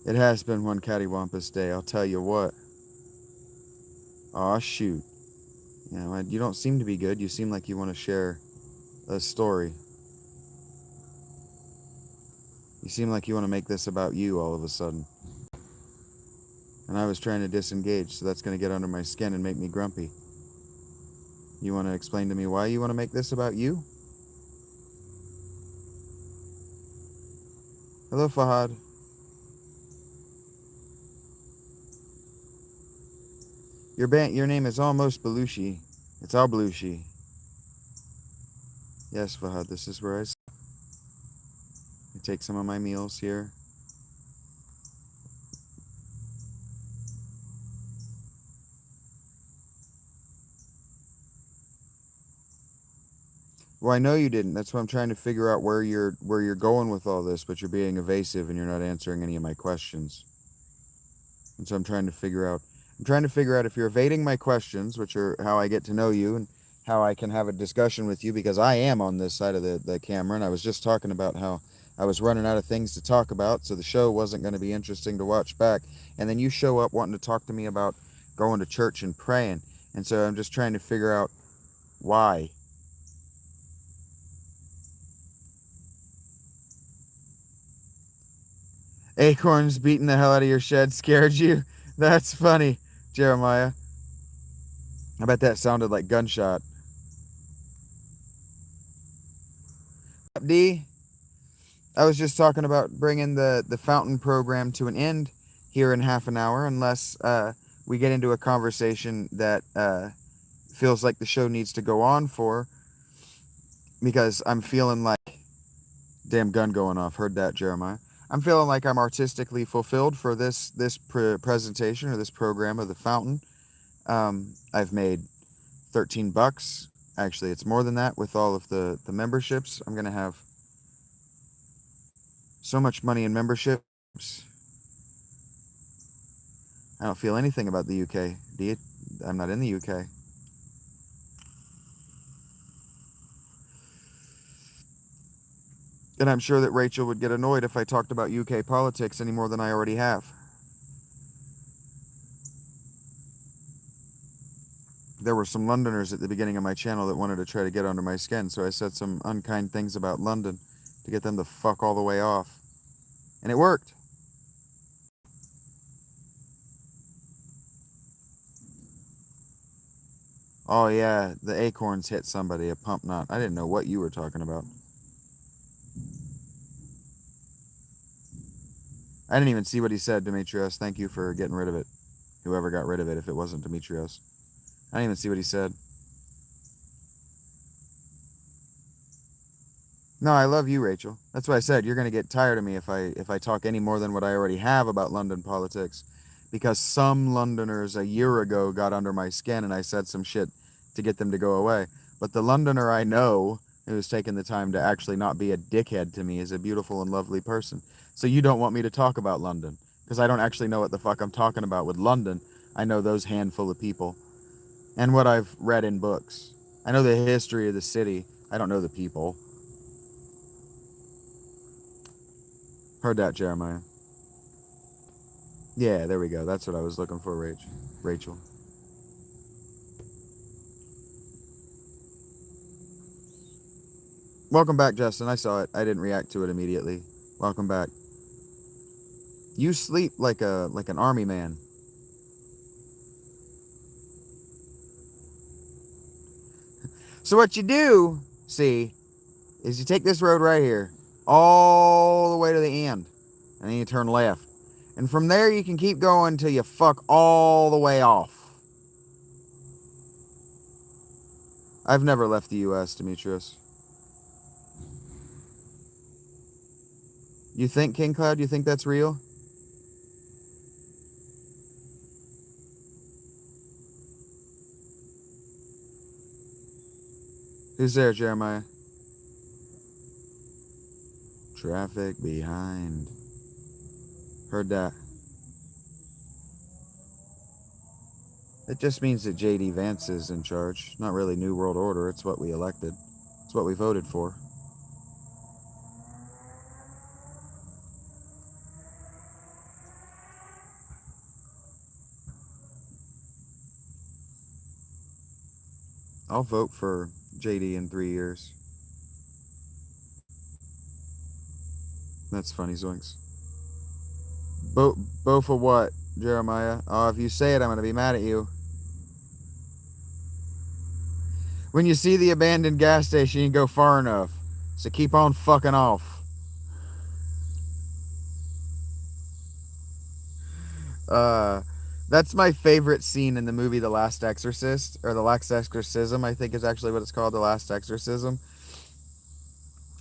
It has been one cattywampus day, I'll tell you what. Aw, shoot. You know, you don't seem to be good. You seem like you want to share a story. You seem like you want to make this about you all of a sudden. And I was trying to disengage, so that's going to get under my skin and make me grumpy. You want to explain to me why you want to make this about you? Hello, Fahad. Your name is almost Belushi. It's all Belushi. Yes, Fahad, this is where I take some of my meals here. Well, I know you didn't. That's why I'm trying to figure out where you're going with all this, but you're being evasive and you're not answering any of my questions. And so I'm trying to figure out if you're evading my questions, which are how I get to know you and how I can have a discussion with you, because I am on this side of the camera, and I was just talking about how I was running out of things to talk about, so the show wasn't going to be interesting to watch back. And then you show up wanting to talk to me about going to church and praying. And so I'm just trying to figure out why. Acorns beating the hell out of your shed scared you? That's funny, Jeremiah. I bet that sounded like gunshot. D, I was just talking about bringing the fountain program to an end here in half an hour, unless we get into a conversation that feels like the show needs to go on for, because I'm feeling like... Damn gun going off. Heard that, Jeremiah. I'm feeling like I'm artistically fulfilled for this presentation, or this program of the fountain. I've made $13. Actually, it's more than that with all of the memberships. I'm gonna have so much money in memberships. I don't feel anything about the UK. Do you? I'm not in the UK. And I'm sure that Rachel would get annoyed if I talked about UK politics any more than I already have. There were some Londoners at the beginning of my channel that wanted to try to get under my skin, so I said some unkind things about London to get them to fuck all the way off. And it worked. Oh yeah, the acorns hit somebody, a pump knot. I didn't know what you were talking about. I didn't even see what he said, Demetrios. Thank you for getting rid of it. Whoever got rid of it, if it wasn't Demetrios. I didn't even see what he said. No, I love you, Rachel. That's why I said you're gonna get tired of me if I talk any more than what I already have about London politics, because some Londoners a year ago got under my skin and I said some shit to get them to go away. But the Londoner I know who's taken the time to actually not be a dickhead to me is a beautiful and lovely person. So you don't want me to talk about London because I don't actually know what the fuck I'm talking about with London. I know those handful of people and what I've read in books. I know the history of the city. I don't know the people. Heard that, Jeremiah. Yeah, there we go. That's what I was looking for, Rachel. Welcome back, Justin. I saw it. I didn't react to it immediately. Welcome back. You sleep like an army man. So what you do, see, is you take this road right here, all the way to the end, and then you turn left. And from there you can keep going till you fuck all the way off. I've never left the US, Demetrius. You think, King Cloud, you think that's real? Who's there, Jeremiah? Traffic behind. Heard that. It just means that J.D. Vance is in charge. Not really New World Order. It's what we elected. It's what we voted for. I'll vote for J.D. in 3 years. That's funny, Zoinks. Both for what, Jeremiah? Oh, if you say it, I'm going to be mad at you. When you see the abandoned gas station, you go far enough. So keep on fucking off. That's my favorite scene in the movie The Last Exorcist, or The Last Exorcism, I think is actually what it's called, The Last Exorcism.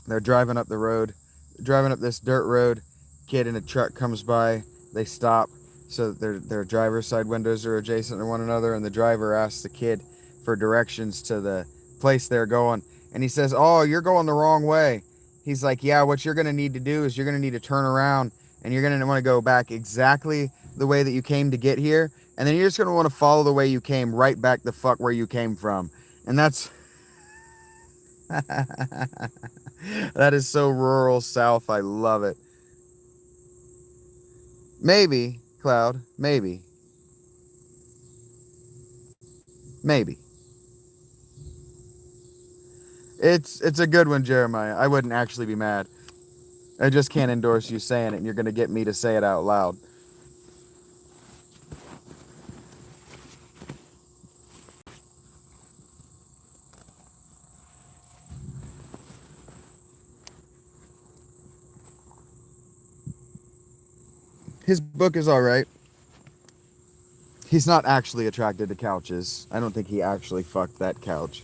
They're driving up the road, driving up this dirt road. Kid in a truck comes by. They stop, so their driver's side windows are adjacent to one another, and the driver asks the kid for directions to the place they're going. And he says, "Oh, you're going the wrong way." He's like, "Yeah, what you're going to need to do is you're going to need to turn around, and you're going to want to go back exactly the way that you came to get here, and then you're just going to want to follow the way you came right back the fuck where you came from." And that's that is so rural South. I love it. Maybe, Cloud. Maybe. Maybe. It's a good one, Jeremiah. I wouldn't actually be mad. I just can't endorse you saying it, and you're going to get me to say it out loud. His book is all right. He's not actually attracted to couches. I don't think he actually fucked that couch.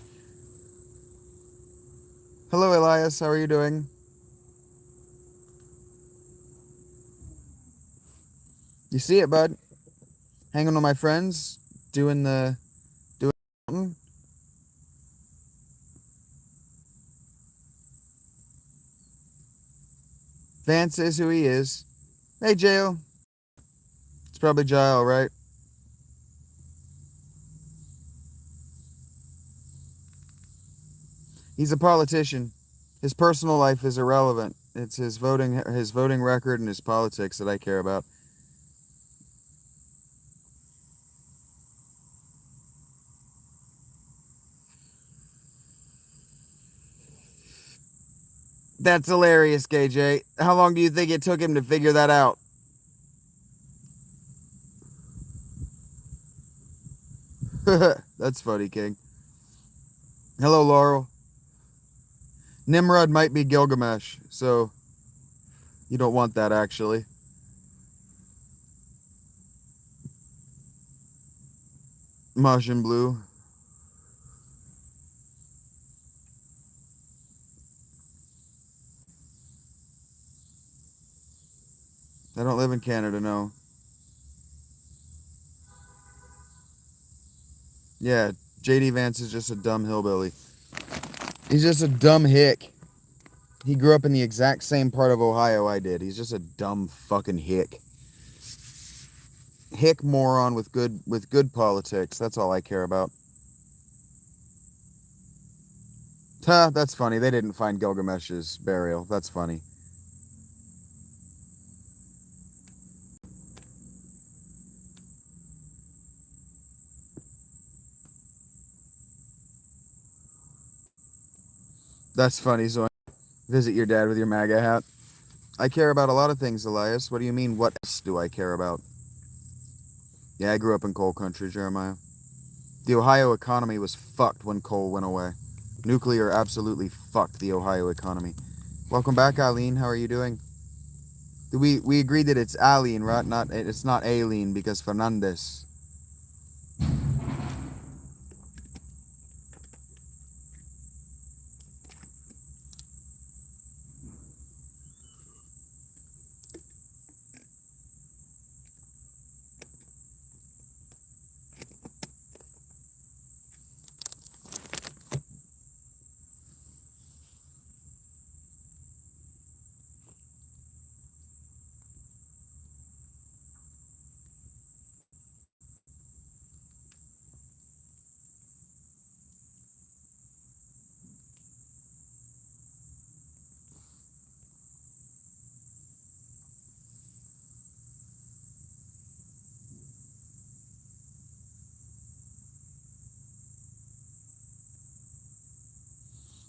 Hello, Elias. How are you doing? You see it, bud? Hanging with my friends, doing something. Vance is who he is. Hey, Jail. It's probably Jail, right? He's a politician. His personal life is irrelevant. It's his voting record and his politics that I care about. That's hilarious, KJ. How long do you think it took him to figure that out? That's funny, King. Hello, Laurel. Nimrod might be Gilgamesh, so you don't want that, actually. Martian blue. I don't live in Canada, no. Yeah, JD Vance is just a dumb hillbilly. He's just a dumb hick. He grew up in the exact same part of Ohio I did. He's just a dumb fucking hick. Hick moron with good politics. That's all I care about. Huh, that's funny. They didn't find Gilgamesh's burial. That's funny. That's funny. So visit your dad with your MAGA hat. I care about a lot of things, Elias. What do you mean, what else do I care about? Yeah, I grew up in coal country, Jeremiah. The Ohio economy was fucked when coal went away. Nuclear absolutely fucked the Ohio economy. Welcome back, Eileen. How are you doing? We agreed that it's Eileen, right? It's not Aileen because Fernandez.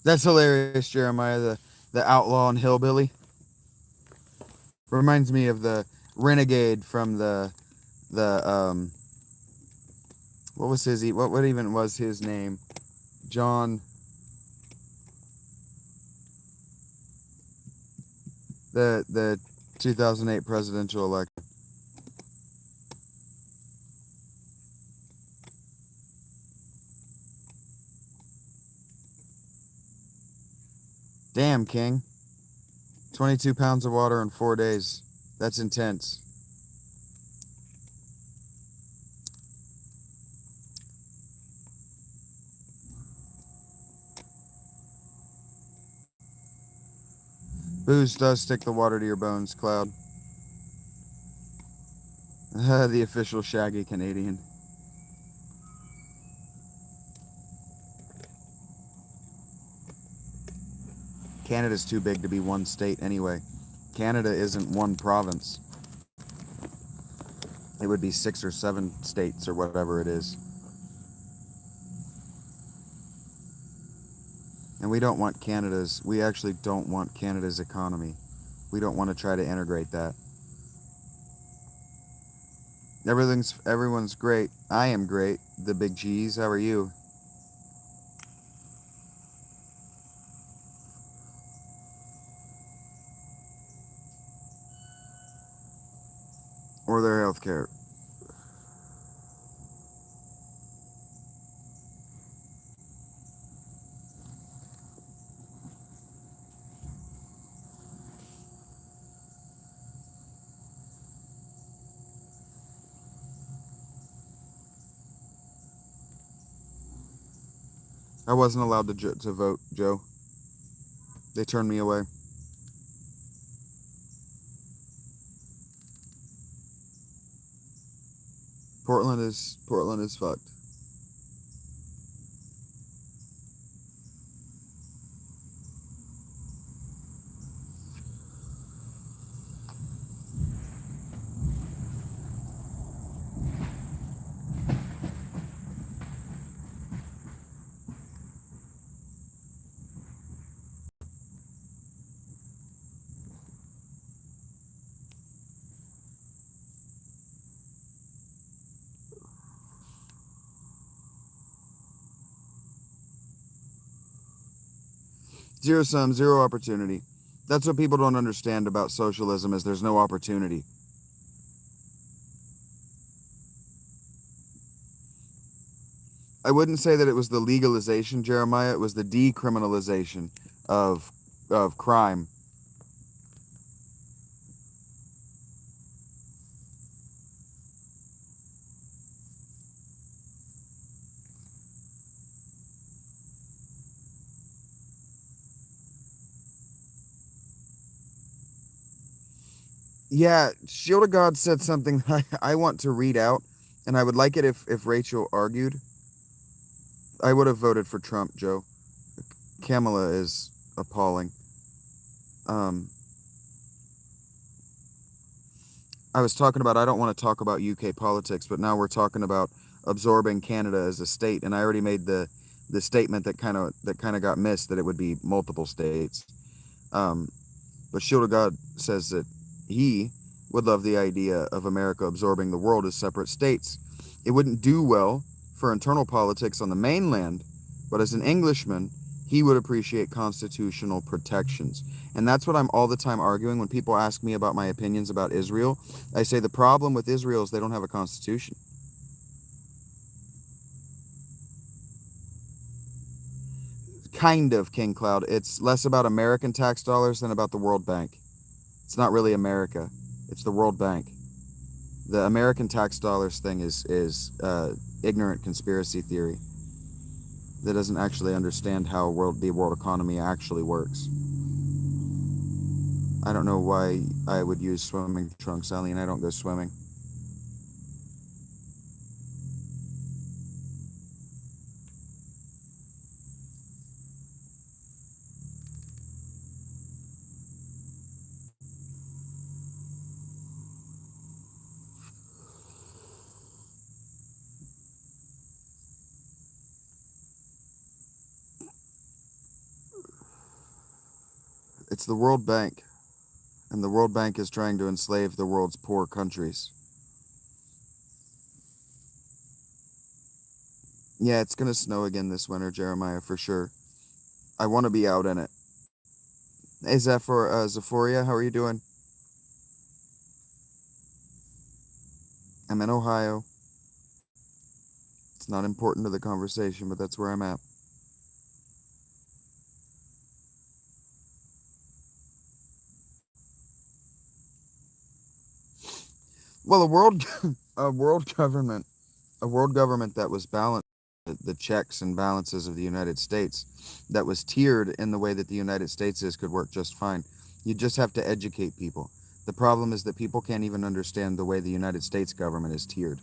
That's hilarious, Jeremiah. The outlaw and hillbilly reminds me of the renegade from the what was his what even was his name? John. The 2008 presidential election. Damn, King. 22 pounds of water in 4 days. That's intense. Booze does stick the water to your bones, Cloud. The official Shaggy Canadian. Canada's too big to be one state anyway. Canada isn't one province. It would be 6 or 7 states or whatever it is. And we actually don't want Canada's economy. We don't want to try to integrate that. Everyone's great. I am great. The big G's. How are you? Or their health care. I wasn't allowed to vote, Joe. They turned me away. Portland is fucked. Zero sum, zero opportunity. That's what people don't understand about socialism is there's no opportunity. I wouldn't say that it was the legalization, Jeremiah. It was the decriminalization of crime. Yeah, Shield of God said something I want to read out, and I would like it if Rachel argued. I would have voted for Trump, Joe. Kamala is appalling. Um, I was talking about, I don't want to talk about UK politics, but now we're talking about absorbing Canada as a state, and I already made the statement that kind of got missed, that it would be multiple states. Um, but Shield of God says that he would love the idea of America absorbing the world as separate states. It wouldn't do well for internal politics on the mainland, but as an Englishman, he would appreciate constitutional protections. And that's what I'm all the time arguing when people ask me about my opinions about Israel. I say the problem with Israel is they don't have a constitution. Kind of, King Cloud. It's less about American tax dollars than about the World Bank. It's not really America. It's the World Bank. The American tax dollars thing is ignorant conspiracy theory that doesn't actually understand how the world economy actually works. I don't know why I would use swimming trunks, Eileen. I don't go swimming. It's the World Bank, and the World Bank is trying to enslave the world's poor countries. Yeah, it's going to snow again this winter, Jeremiah, for sure. I want to be out in it. Hey, Zephoria, how are you doing? I'm in Ohio. It's not important to the conversation, but that's where I'm at. Well, a world government, a world government that was balanced, the checks and balances of the United States, that was tiered in the way that the United States is, could work just fine. You just have to educate people. The problem is that people can't even understand the way the United States government is tiered.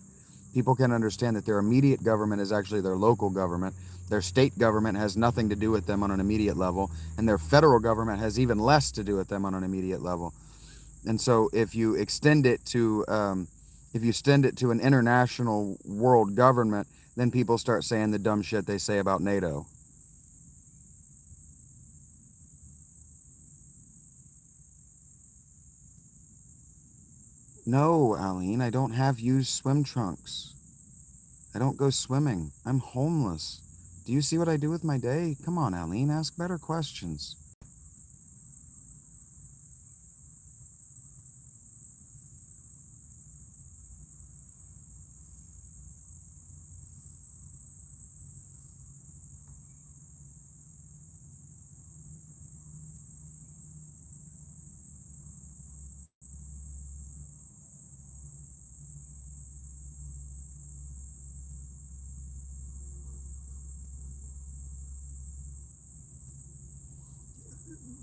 People can't understand that their immediate government is actually their local government. Their state government has nothing to do with them on an immediate level, and their federal government has even less to do with them on an immediate level. And so if you extend it to an international world government, then people start saying the dumb shit they say about NATO. No, Aline, I don't have used swim trunks. I don't go swimming. I'm homeless. Do you see what I do with my day? Come on, Aline, ask better questions.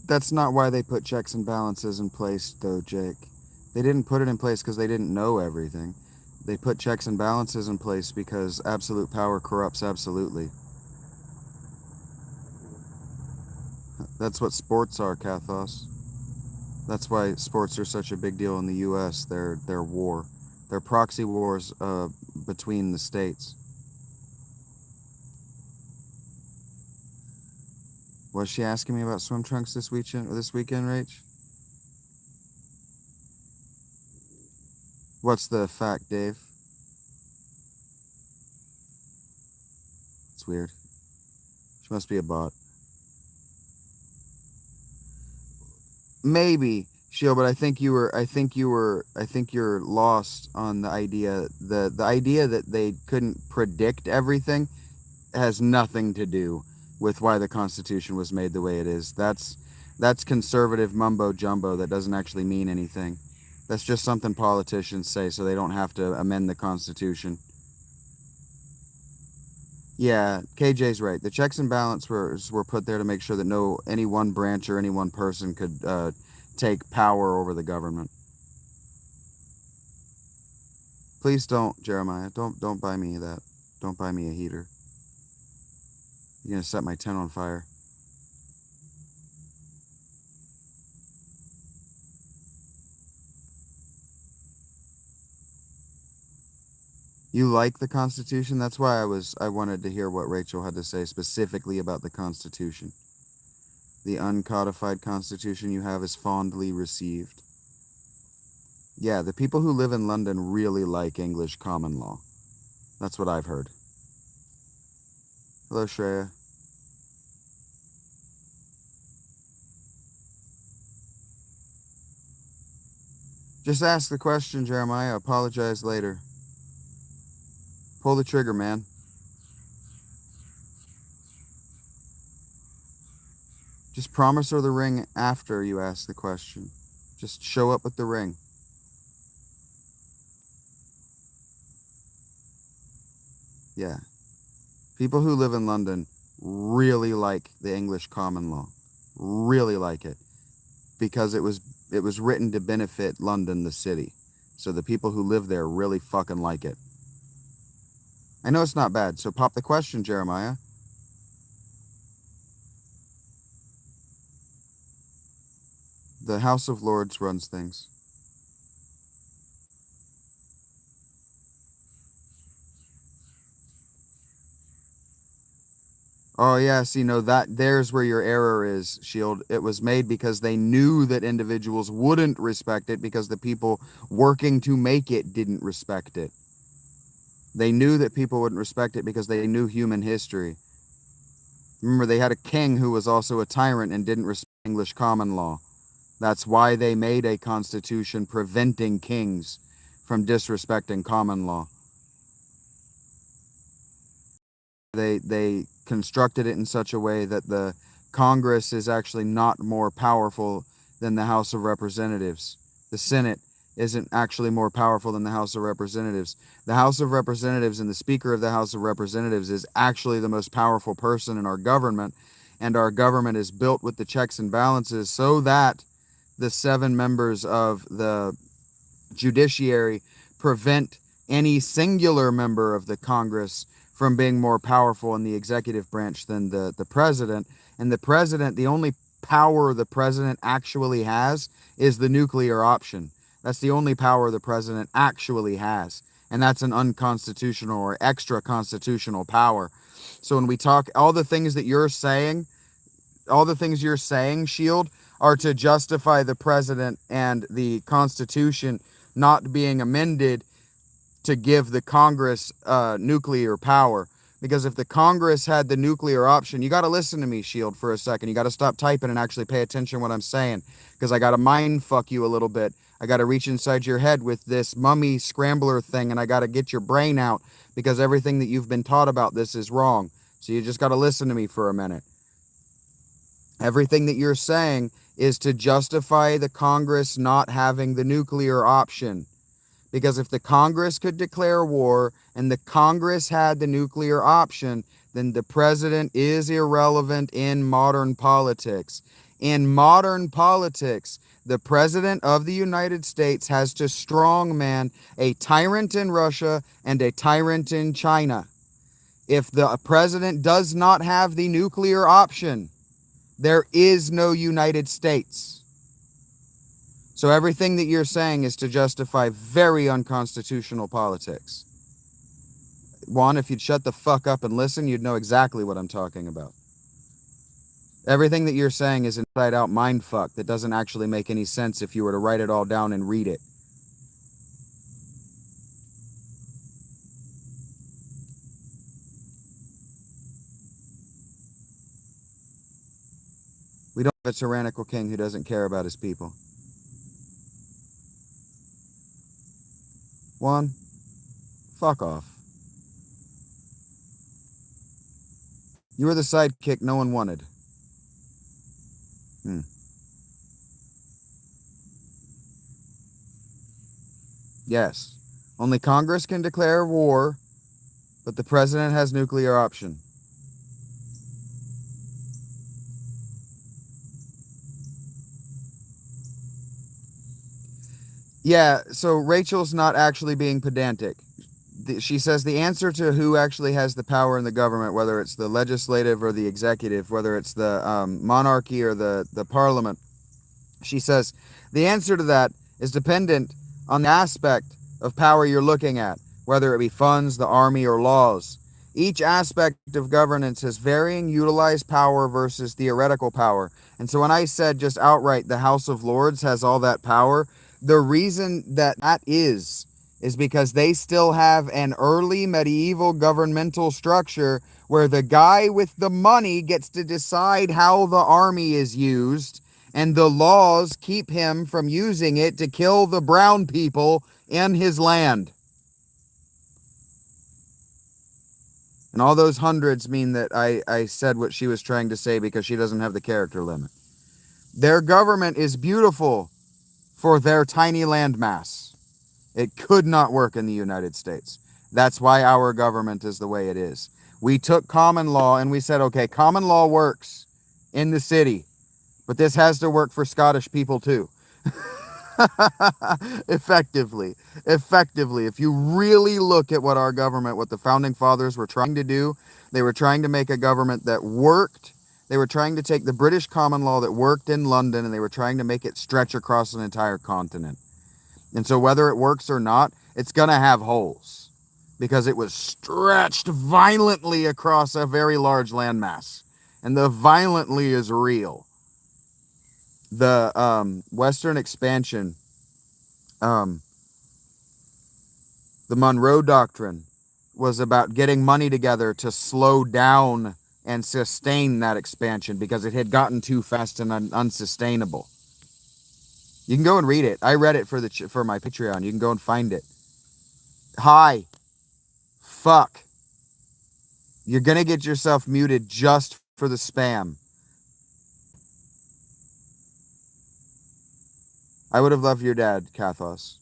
That's not why they put checks and balances in place, though, Jake. They didn't put it in place because they didn't know everything. They put checks and balances in place because absolute power corrupts absolutely. That's what sports are, Kathos. That's why sports are such a big deal in the U.S. They're war. They're proxy wars between the states. Was she asking me about swim trunks this weekend, Rach? What's the fact, Dave? It's weird. She must be a bot. Maybe, Sheil, but I think you're lost on the idea that they couldn't predict everything has nothing to do with why the Constitution was made the way it is. That's conservative mumbo jumbo that doesn't actually mean anything. That's just something politicians say so they don't have to amend the Constitution. Yeah, KJ's right. The checks and balances were put there to make sure that any one branch or any one person could take power over the government. Please don't, Jeremiah. Don't buy me that. Don't buy me a heater. You're gonna set my tent on fire. You like the Constitution? That's why I wanted to hear what Rachel had to say specifically about the Constitution. The uncodified Constitution you have is fondly received. Yeah, the people who live in London really like English common law. That's what I've heard. Hello, Shreya. Just ask the question, Jeremiah. Apologize later. Pull the trigger, man. Just promise her the ring after you ask the question. Just show up with the ring. Yeah. People who live in London really like the English common law. Really like it. Because it was written to benefit London, the city. So the people who live there really fucking like it. I know it's not bad, so pop the question, Jeremiah. The House of Lords runs things. Oh yeah, see, no, there's where your error is, Shield. It was made because they knew that individuals wouldn't respect it because the people working to make it didn't respect it. They knew that people wouldn't respect it because they knew human history. Remember, they had a king who was also a tyrant and didn't respect English common law. That's why they made a constitution preventing kings from disrespecting common law. They constructed it in such a way that the Congress is actually not more powerful than the House of Representatives. The Senate isn't actually more powerful than the House of Representatives. The House of Representatives and the Speaker of the House of Representatives is actually the most powerful person in our government, and our government is built with the checks and balances so that the 7 members of the judiciary prevent any singular member of the Congress from being more powerful in the executive branch than the president. And the president, the only power the president actually has is the nuclear option. That's the only power the president actually has. And that's an unconstitutional or extra constitutional power. So when we talk, all the things you're saying, Shield, are to justify the president and the Constitution not being amended to give the Congress nuclear power. Because if the Congress had the nuclear option, you got to listen to me, Shield, for a second. You got to stop typing and actually pay attention to what I'm saying. Because I got to mind fuck you a little bit. I got to reach inside your head with this mummy scrambler thing, and I got to get your brain out because everything that you've been taught about this is wrong. So you just got to listen to me for a minute. Everything that you're saying is to justify the Congress not having the nuclear option. Because if the Congress could declare war and the Congress had the nuclear option, then the president is irrelevant in modern politics. In modern politics, the president of the United States has to strongman a tyrant in Russia and a tyrant in China. If the president does not have the nuclear option, there is no United States. So everything that you're saying is to justify very unconstitutional politics. Juan, if you'd shut the fuck up and listen, you'd know exactly what I'm talking about. Everything that you're saying is inside out mindfuck that doesn't actually make any sense if you were to write it all down and read it. We don't have a tyrannical king who doesn't care about his people. Juan, fuck off. You were the sidekick no one wanted. Hmm. Yes. Only Congress can declare war, but the president has nuclear option. Yeah, so Rachel's not actually being pedantic. She says the answer to who actually has the power in the government, whether it's the legislative or the executive, whether it's the monarchy or the parliament, she says the answer to that is dependent on the aspect of power you're looking at, whether it be funds, the army, or laws. Each aspect of governance has varying utilized power versus theoretical power. And so when I said just outright the House of Lords has all that power, the reason that is because they still have an early medieval governmental structure where the guy with the money gets to decide how the army is used, and the laws keep him from using it to kill the brown people in his land. And all those hundreds mean that I said what she was trying to say because she doesn't have the character limit. Their government is beautiful for their tiny landmass. It could not work in the United States. That's why our government is the way it is. We took common law and we said, okay, common law works in the city, but this has to work for Scottish people too. effectively if you really look at what our government, what the founding fathers were trying to do, they were trying to make a government that worked. They were trying to take the British common law that worked in London and they were trying to make it stretch across an entire continent. And so whether it works or not, it's going to have holes because it was stretched violently across a very large landmass, and the violently is real. The Western expansion, um, the Monroe Doctrine, was about getting money together to slow down and sustain that expansion because it had gotten too fast and unsustainable. You can go and read it. I read it for my Patreon. You can go and find it. Hi. Fuck. You're gonna get yourself muted just for the spam. I would have loved your dad, Kathos.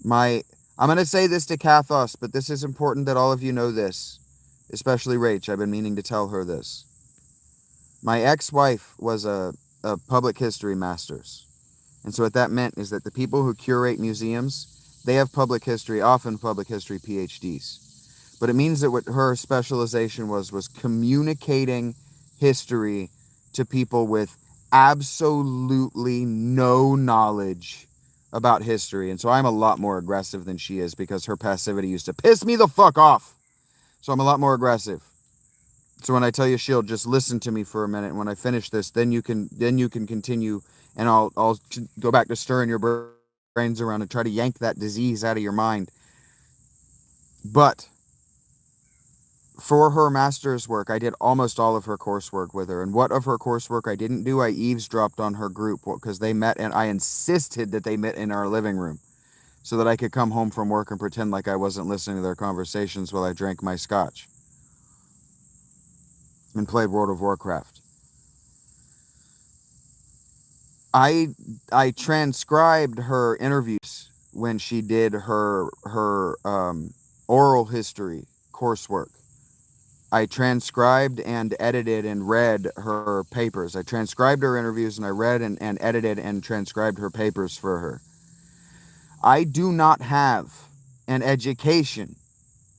I'm going to say this to Kathos, but this is important that all of you know this, especially Rach. I've been meaning to tell her this. My ex-wife was a public history master's. And so what that meant is that the people who curate museums, they have often public history PhDs. But it means that what her specialization was communicating history to people with absolutely no knowledge about history. And so I'm a lot more aggressive than she is because her passivity used to piss me the fuck off. So I'm a lot more aggressive. So when I tell you, Shield, just listen to me for a minute. And when I finish this, then you can continue, and I'll go back to stirring your brains around and try to yank that disease out of your mind. But for her master's work, I did almost all of her coursework with her. And what of her coursework I didn't do, I eavesdropped on her group because they met, and I insisted that they met in our living room so that I could come home from work and pretend like I wasn't listening to their conversations while I drank my scotch and played World of Warcraft. I transcribed her interviews when she did her oral history coursework. I transcribed and edited and read her papers. I transcribed her interviews and I read and edited and transcribed her papers for her. I do not have an education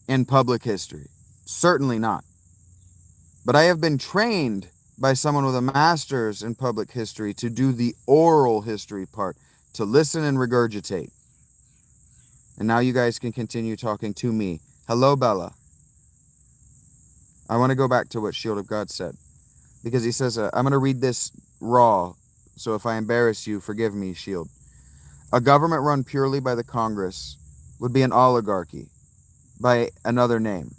in public history. Certainly not. But I have been trained by someone with a master's in public history to do the oral history part, to listen and regurgitate. And now you guys can continue talking to me. Hello, Bella. I want to go back to what Shield of God said, because he says, I'm going to read this raw, so if I embarrass you, forgive me, Shield. A government run purely by the Congress would be an oligarchy by another name.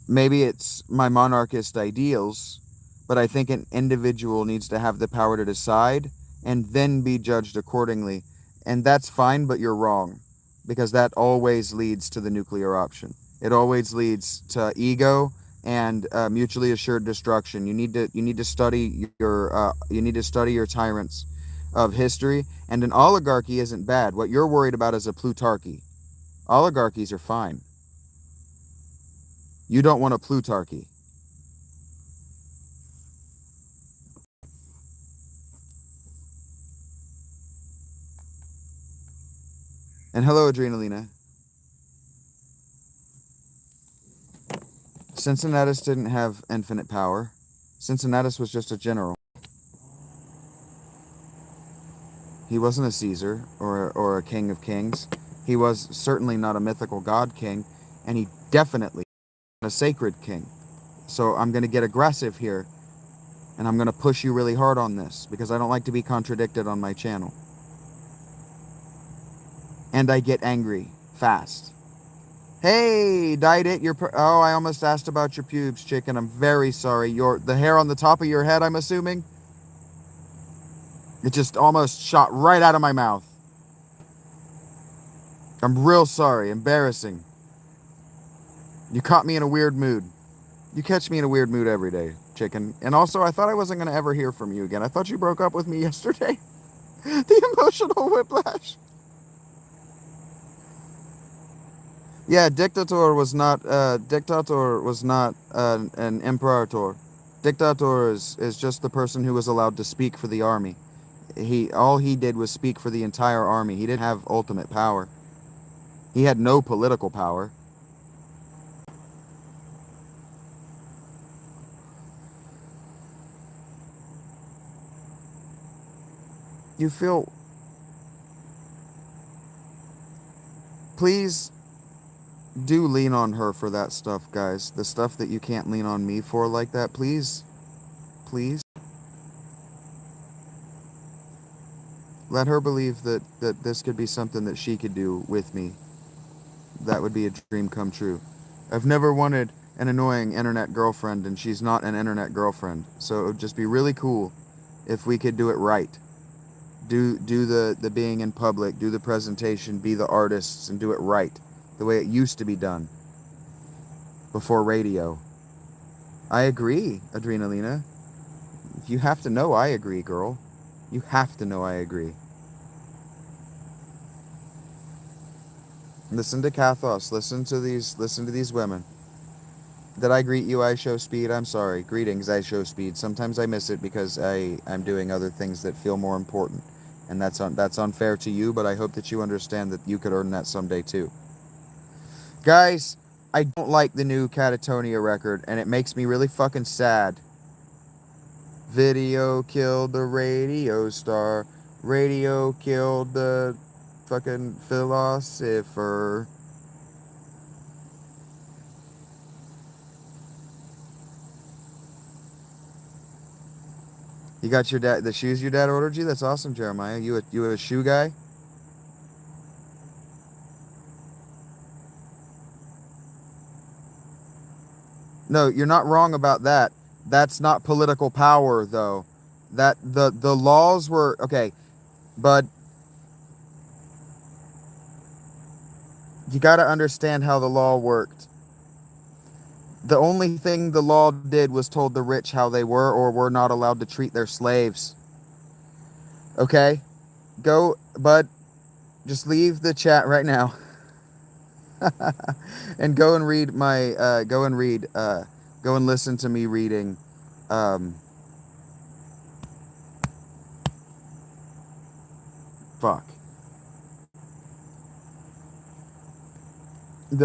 Maybe it's my monarchist ideals, but I think an individual needs to have the power to decide and then be judged accordingly. And that's fine, but you're wrong, because that always leads to the nuclear option. It always leads to ego and mutually assured destruction. You need to study your tyrants of history. And an oligarchy isn't bad. What you're worried about is a plutarchy. Oligarchies are fine. You don't want a plutarchy. And hello, Adrenalina. Cincinnatus didn't have infinite power. Cincinnatus was just a general. He wasn't a Caesar or a king of kings. He was certainly not a mythical god king, and he definitely wasn't a sacred king. So I'm going to get aggressive here, and I'm going to push you really hard on this, because I don't like to be contradicted on my channel. And I get angry fast. Hey, dyed it. Oh, I almost asked about your pubes, chicken. I'm very sorry. The hair on the top of your head, I'm assuming? It just almost shot right out of my mouth. I'm real sorry. Embarrassing. You caught me in a weird mood. You catch me in a weird mood every day, chicken. And also, I thought I wasn't going to ever hear from you again. I thought you broke up with me yesterday. The emotional whiplash. Yeah, dictator was not an imperator. Dictator is just the person who was allowed to speak for the army. All he did was speak for the entire army. He didn't have ultimate power. He had no political power. You feel... Please do lean on her for that stuff, guys. The stuff that you can't lean on me for like that, please. Please. Let her believe that this could be something that she could do with me. That would be a dream come true. I've never wanted an annoying internet girlfriend, and she's not an internet girlfriend. So it would just be really cool if we could do it right. Do the being in public, do the presentation, be the artists, and do it right. The way it used to be done. Before radio. I agree, Adrenalina. You have to know I agree, girl. You have to know I agree. Listen to Kathos. Listen to these women. Did I greet you? I show speed. I'm sorry. Greetings. I show speed. Sometimes I miss it because I'm doing other things that feel more important, and that's unfair to you. But I hope that you understand that you could earn that someday too. Guys, I don't like the new Catatonia record, and it makes me really fucking sad. Video killed the radio star. Radio killed the fucking philosopher. You got the shoes your dad ordered you? That's awesome, Jeremiah. You a shoe guy? No, you're not wrong about that. That's not political power, though. That the laws were okay, but you got to understand how the law worked. The only thing the law did was told the rich how they were or were not allowed to treat their slaves. Okay? Go, bud. Just leave the chat right now. And go and read go and listen to me reading the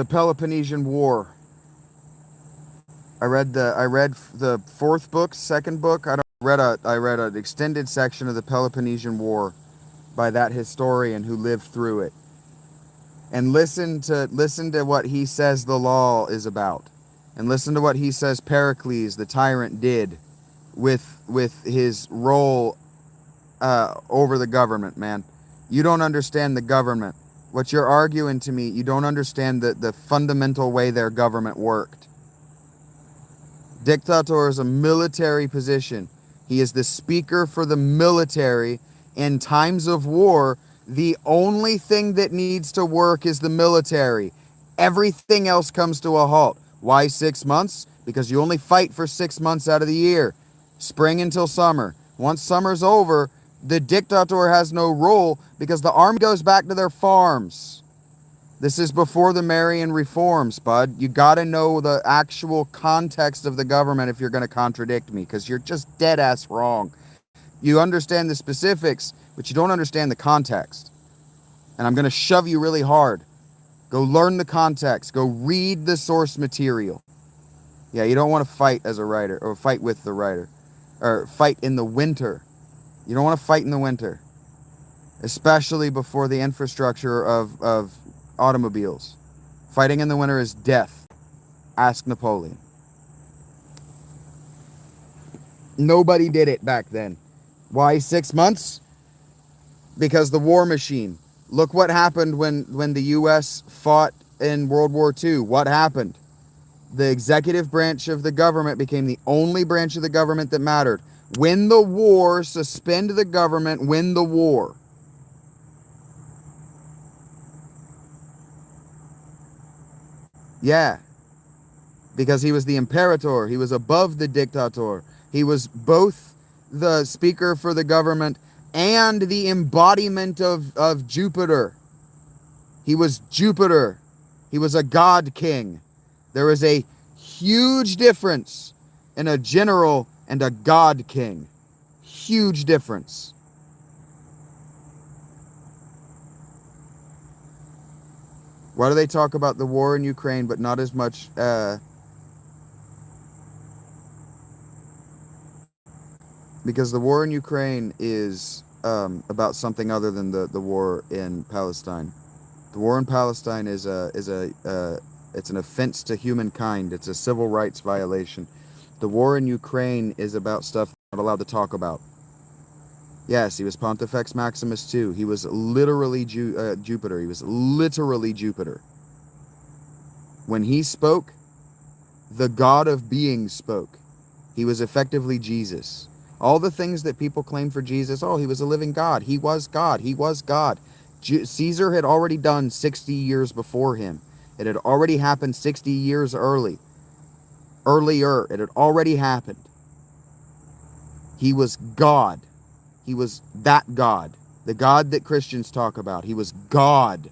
Peloponnesian War. I read the fourth book, second book. I read an extended section of the Peloponnesian War by that historian who lived through it. And listen to what he says the law is about. And listen to what he says Pericles, the tyrant, did with his role over the government, man. You don't understand the government. What you're arguing to me, you don't understand the fundamental way their government worked. Dictator is a military position. He is the speaker for the military. In times of war, the only thing that needs to work is the military. Everything else comes to a halt. Why 6 months? because you only fight for 6 months out of the year, spring until summer. Once summer's over, the dictator has no role because the army goes back to their farms. This is before the Marian reforms, bud. You gotta know the actual context of the government if you're gonna contradict me, because you're just dead ass wrong. You understand the specifics, but you don't understand the context. And I'm gonna shove you really hard. Go learn the context. Go read the source material. Yeah, you don't want to fight as a writer, or fight with the writer, or fight in the winter. You don't want to fight in the winter, especially before the infrastructure of automobiles. Fighting in the winter is death. Ask Napoleon. Nobody did it back then. Why 6 months? Because the war machine. Look what happened when the U.S. fought in World War II. What happened? The executive branch of the government became the only branch of the government that mattered. Win the war, suspend the government, win the war. Yeah. Because he was the imperator. He was above the dictator. He was both the speaker for the government and the embodiment of Jupiter. He was Jupiter. He was a god king. There is a huge difference in a general and a god king. Huge difference. Why do they talk about the war in Ukraine, but not as much? Because the war in Ukraine is about something other than the war in Palestine. The war in Palestine it's an offense to humankind. It's a civil rights violation. The war in Ukraine is about stuff we're not allowed to talk about. Yes, he was Pontifex Maximus too. He was literally Jupiter. He was literally Jupiter. When he spoke, the God of being spoke. He was effectively Jesus. All the things that people claim for Jesus, oh, he was a living God. He was God. He was God. Caesar had already done 60 years before him. It had already happened 60 years earlier. It had already happened. He was God. He was that God. The God that Christians talk about. He was God.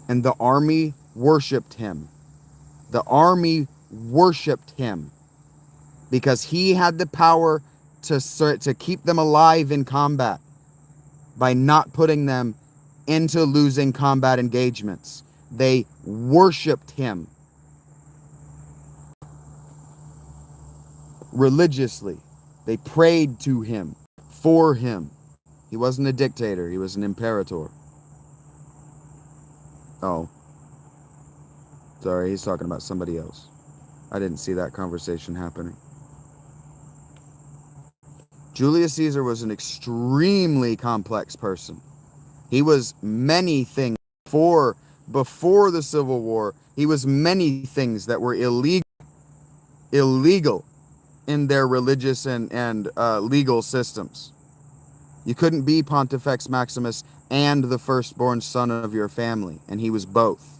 And the army worshipped him. The army worshipped him because he had the power to keep them alive in combat by not putting them into losing combat engagements. They worshipped him religiously. They prayed to him, for him. He wasn't a dictator. He was an imperator. Oh. Sorry, he's talking about somebody else. I didn't see that conversation happening. Julius Caesar was an extremely complex person. He was many things before the Civil War. He was many things that were illegal in their religious and legal systems. You couldn't be Pontifex Maximus and the firstborn son of your family, and he was both.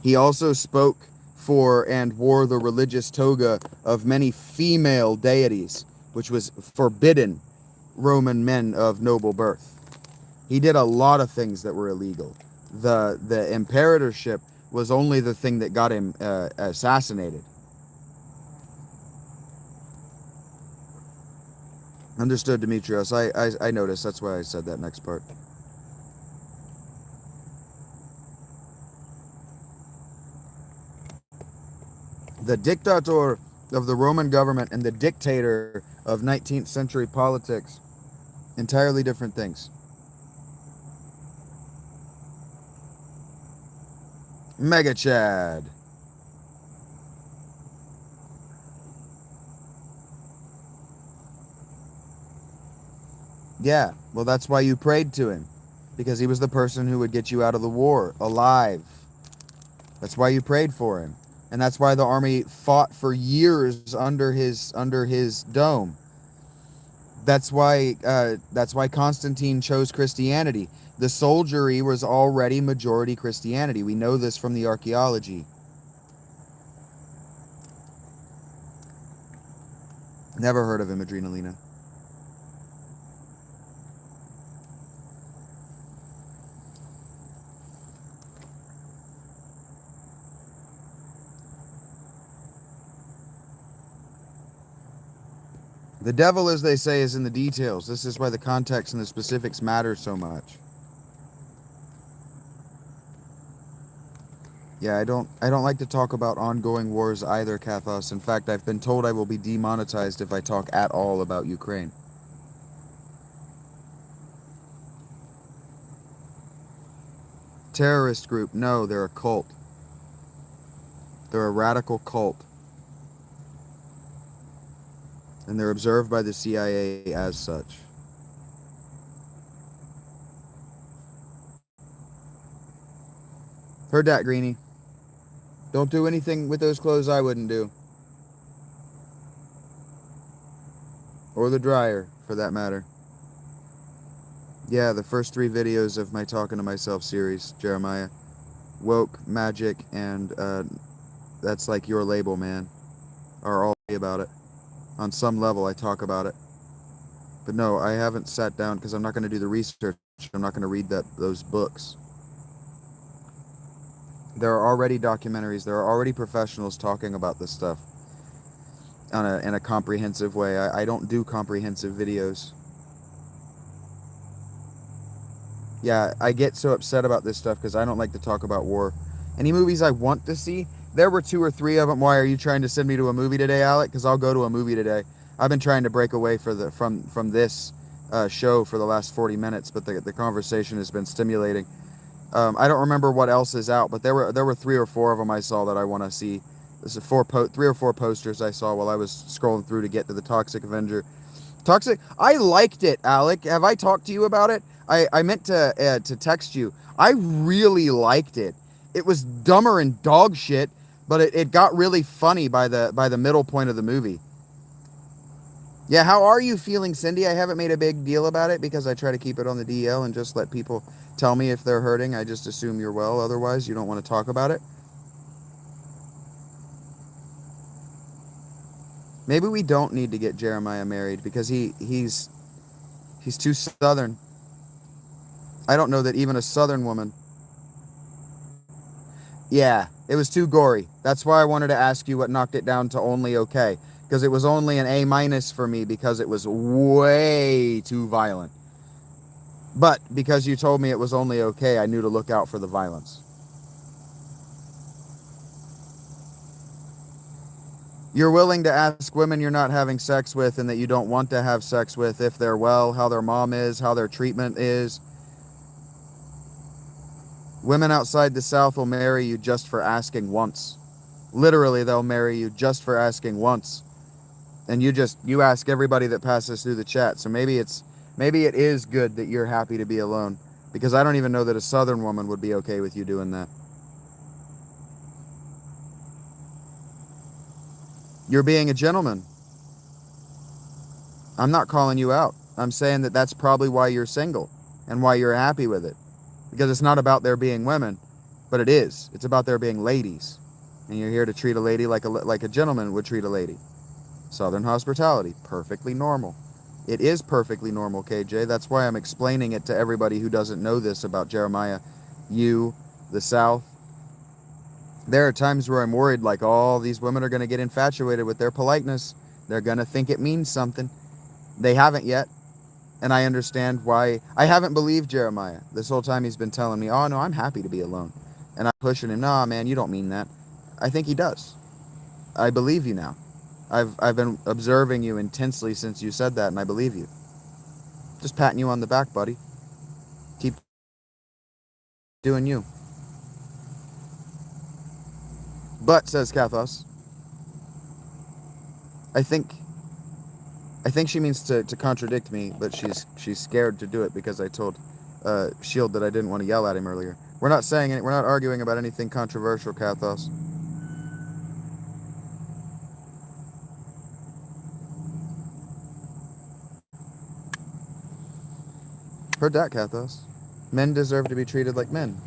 He also spoke for and wore the religious toga of many female deities, which was forbidden Roman men of noble birth. He did a lot of things that were illegal. The imperatorship was only the thing that got him assassinated. Understood, Demetrios. I noticed. That's why I said that next part. The dictator of the Roman government and the dictator of 19th century politics, entirely different things. Mega Chad. Yeah, well, that's why you prayed to him, because he was the person who would get you out of the war alive. That's why you prayed for him. And that's why the army fought for years under his dome. That's why Constantine chose Christianity, The soldiery was already majority Christianity. We know this from the archaeology. Never heard of him, Adrenalina. The devil, as they say, is in the details. This is why the context and the specifics matter so much. Yeah, I don't like to talk about ongoing wars either, Kathos. In fact, I've been told I will be demonetized if I talk at all about Ukraine. Terrorist group? No, they're a cult. They're a radical cult. And they're observed by the CIA as such. Heard that, Greenie. Don't do anything with those clothes I wouldn't do. Or the dryer, for that matter. Yeah, the first 3 videos of my Talking to Myself series, Jeremiah. Woke, Magic, and That's Like Your Label, Man, are all about it. On some level, I talk about it. But no, I haven't sat down because I'm not going to do the research. I'm not going to read those books. There are already documentaries. There are already professionals talking about this stuff in a comprehensive way. I don't do comprehensive videos. Yeah, I get so upset about this stuff because I don't like to talk about war. Any movies I want to see, there were 2 or 3 of them. Why are you trying to send me to a movie today, Alec? Because I'll go to a movie today. I've been trying to break away from this show for the last 40 minutes, but the conversation has been stimulating. I don't remember what else is out, but there were 3 or 4 of them I saw that I want to see. This is 3 or 4 posters I saw while I was scrolling through to get to the Toxic Avenger. Toxic. I liked it, Alec. Have I talked to you about it? I meant to text you. I really liked it. It was dumber and dog shit, but it got really funny by the middle point of the movie. Yeah, how are you feeling, Cindy? I haven't made a big deal about it because I try to keep it on the DL and just let people tell me if they're hurting. I just assume you're well. Otherwise, you don't want to talk about it. Maybe we don't need to get Jeremiah married because he's too southern. I don't know that even a southern woman. Yeah, it was too gory. That's why I wanted to ask you what knocked it down to only okay. Because it was only an A minus for me because it was way too violent. But because you told me it was only okay, I knew to look out for the violence. You're willing to ask women you're not having sex with and that you don't want to have sex with if they're well, how their mom is, how their treatment is. Women outside the South will marry you just for asking once. Literally, they'll marry you just for asking once. And you ask everybody that passes through the chat. So maybe it is good that you're happy to be alone, because I don't even know that a southern woman would be okay with you doing that. You're being a gentleman. I'm not calling you out. I'm saying that that's probably why you're single and why you're happy with it, because it's not about there being women, but it is. It's about there being ladies, and you're here to treat a lady like a gentleman would treat a lady. Southern hospitality, perfectly normal. It is perfectly normal, KJ. That's why I'm explaining it to everybody who doesn't know this about Jeremiah. You, the South. There are times where I'm worried, like, oh, these women are going to get infatuated with their politeness. They're going to think it means something. They haven't yet. And I understand why. I haven't believed Jeremiah. This whole time he's been telling me, oh, no, I'm happy to be alone. And I'm pushing him, nah, man, you don't mean that. I think he does. I believe you now. I've been observing you intensely since you said that, and I believe you. Just patting you on the back, buddy. Keep doing you. But, says Kathos, I think she means to contradict me, but she's scared to do it because I told Shield that I didn't want to yell at him earlier. We're not saying it. We're not arguing about anything controversial, Kathos. Heard that, Kathos. Men deserve to be treated like men.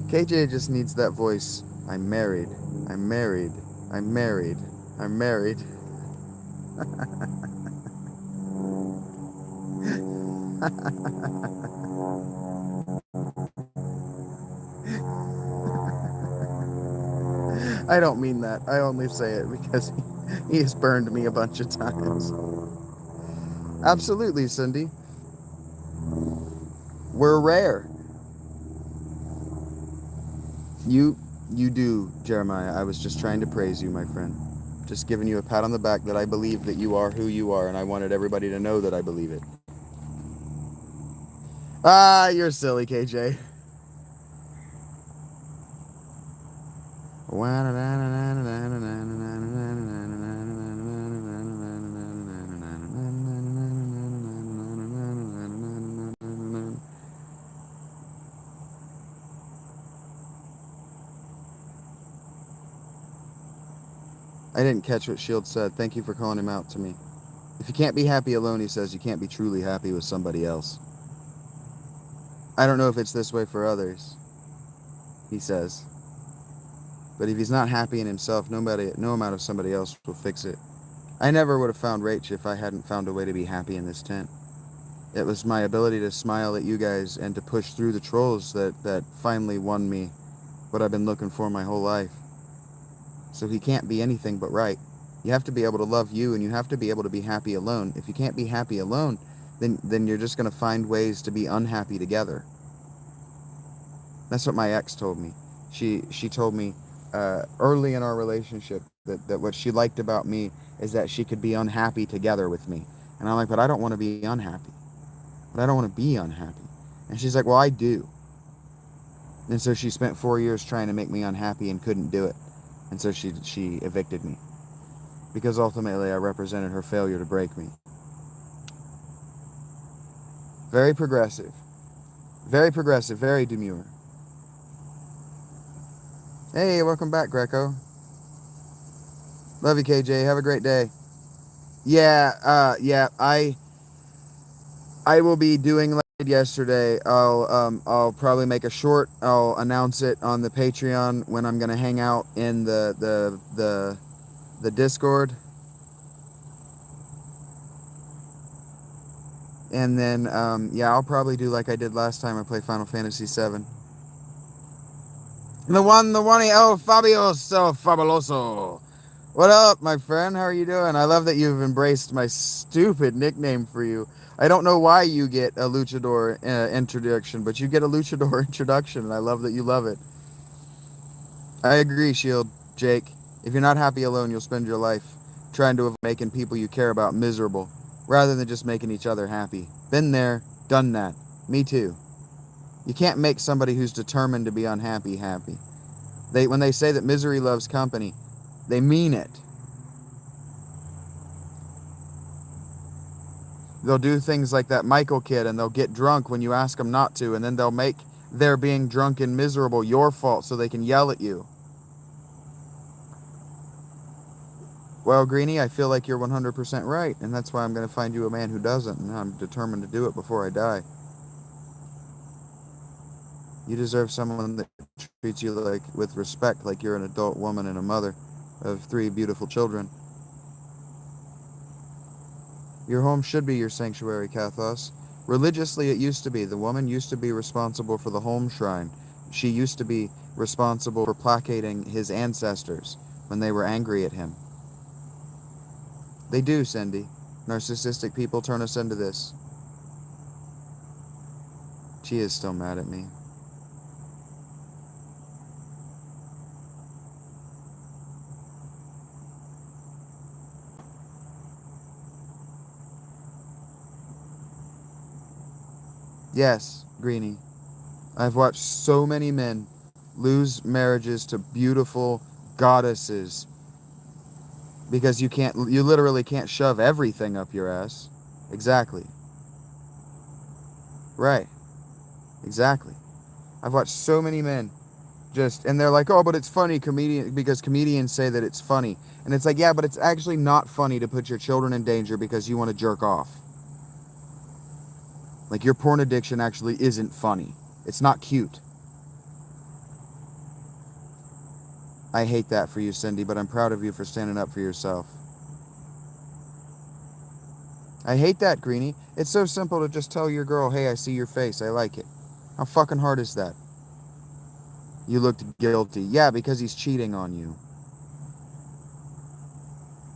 KJ just needs that voice. I'm married. I'm married. I'm married. I'm married. I don't mean that. I only say it because he has burned me a bunch of times. Absolutely, Cindy. We're rare. You do, Jeremiah. I was just trying to praise you, my friend. Just giving you a pat on the back that I believe that you are who you are, and I wanted everybody to know that I believe it. Ah, you're silly, KJ. I didn't catch what Shield said. Thank you for calling him out to me. If you can't be happy alone, he says, you can't be truly happy with somebody else. I don't know if it's this way for others, he says. But if he's not happy in himself, no amount of somebody else will fix it. I never would have found Rach if I hadn't found a way to be happy in this tent. It was my ability to smile at you guys and to push through the trolls that finally won me what I've been looking for my whole life. So he can't be anything but right. You have to be able to love you, and you have to be able to be happy alone. If you can't be happy alone, then you're just going to find ways to be unhappy together. That's what my ex told me. She told me early in our relationship that what she liked about me is that she could be unhappy together with me. And I'm like, but I don't want to be unhappy. But I don't want to be unhappy. And she's like, well, I do. And so she spent 4 years trying to make me unhappy and couldn't do it. And so she evicted me. Because ultimately I represented her failure to break me. Very progressive. Very progressive. Very demure. Hey, welcome back, Greco. Love you, KJ. Have a great day. Yeah, I will be doing like I did yesterday. I'll probably make a short. I'll announce it on the Patreon when I'm gonna hang out in the Discord. And then yeah, I'll probably do like I did last time I played Final Fantasy VII. The one, oh, Fabio so fabuloso. What up, my friend? How are you doing? I love that you've embraced my stupid nickname for you. I don't know why you get a luchador introduction, but you get a luchador introduction, and I love that you love it. I agree, Shield, Jake. If you're not happy alone, you'll spend your life trying to avoid making people you care about miserable, rather than just making each other happy. Been there, done that. Me too. You can't make somebody who's determined to be unhappy happy. When they say that misery loves company, they mean it. They'll do things like that Michael kid, and they'll get drunk when you ask them not to, and then they'll make their being drunk and miserable your fault so they can yell at you. Well, Greenie, I feel like you're 100% right, and that's why I'm going to find you a man who doesn't, and I'm determined to do it before I die. You deserve someone that treats you with respect, like you're an adult woman and a mother of 3 beautiful children. Your home should be your sanctuary, Kathos. Religiously, it used to be. The woman used to be responsible for the home shrine. She used to be responsible for placating his ancestors when they were angry at him. They do, Cindy. Narcissistic people turn us into this. She is still mad at me. Yes, Greenie. I've watched so many men lose marriages to beautiful goddesses because you literally can't shove everything up your ass. Exactly. Right. Exactly. I've watched so many men And they're like, oh, but it's funny, because comedians say that it's funny. And it's like, yeah, but it's actually not funny to put your children in danger because you want to jerk off. Like, your porn addiction actually isn't funny. It's not cute. I hate that for you, Cindy, but I'm proud of you for standing up for yourself. I hate that, Greenie. It's so simple to just tell your girl, hey, I see your face, I like it. How fucking hard is that? You looked guilty. Yeah, because he's cheating on you.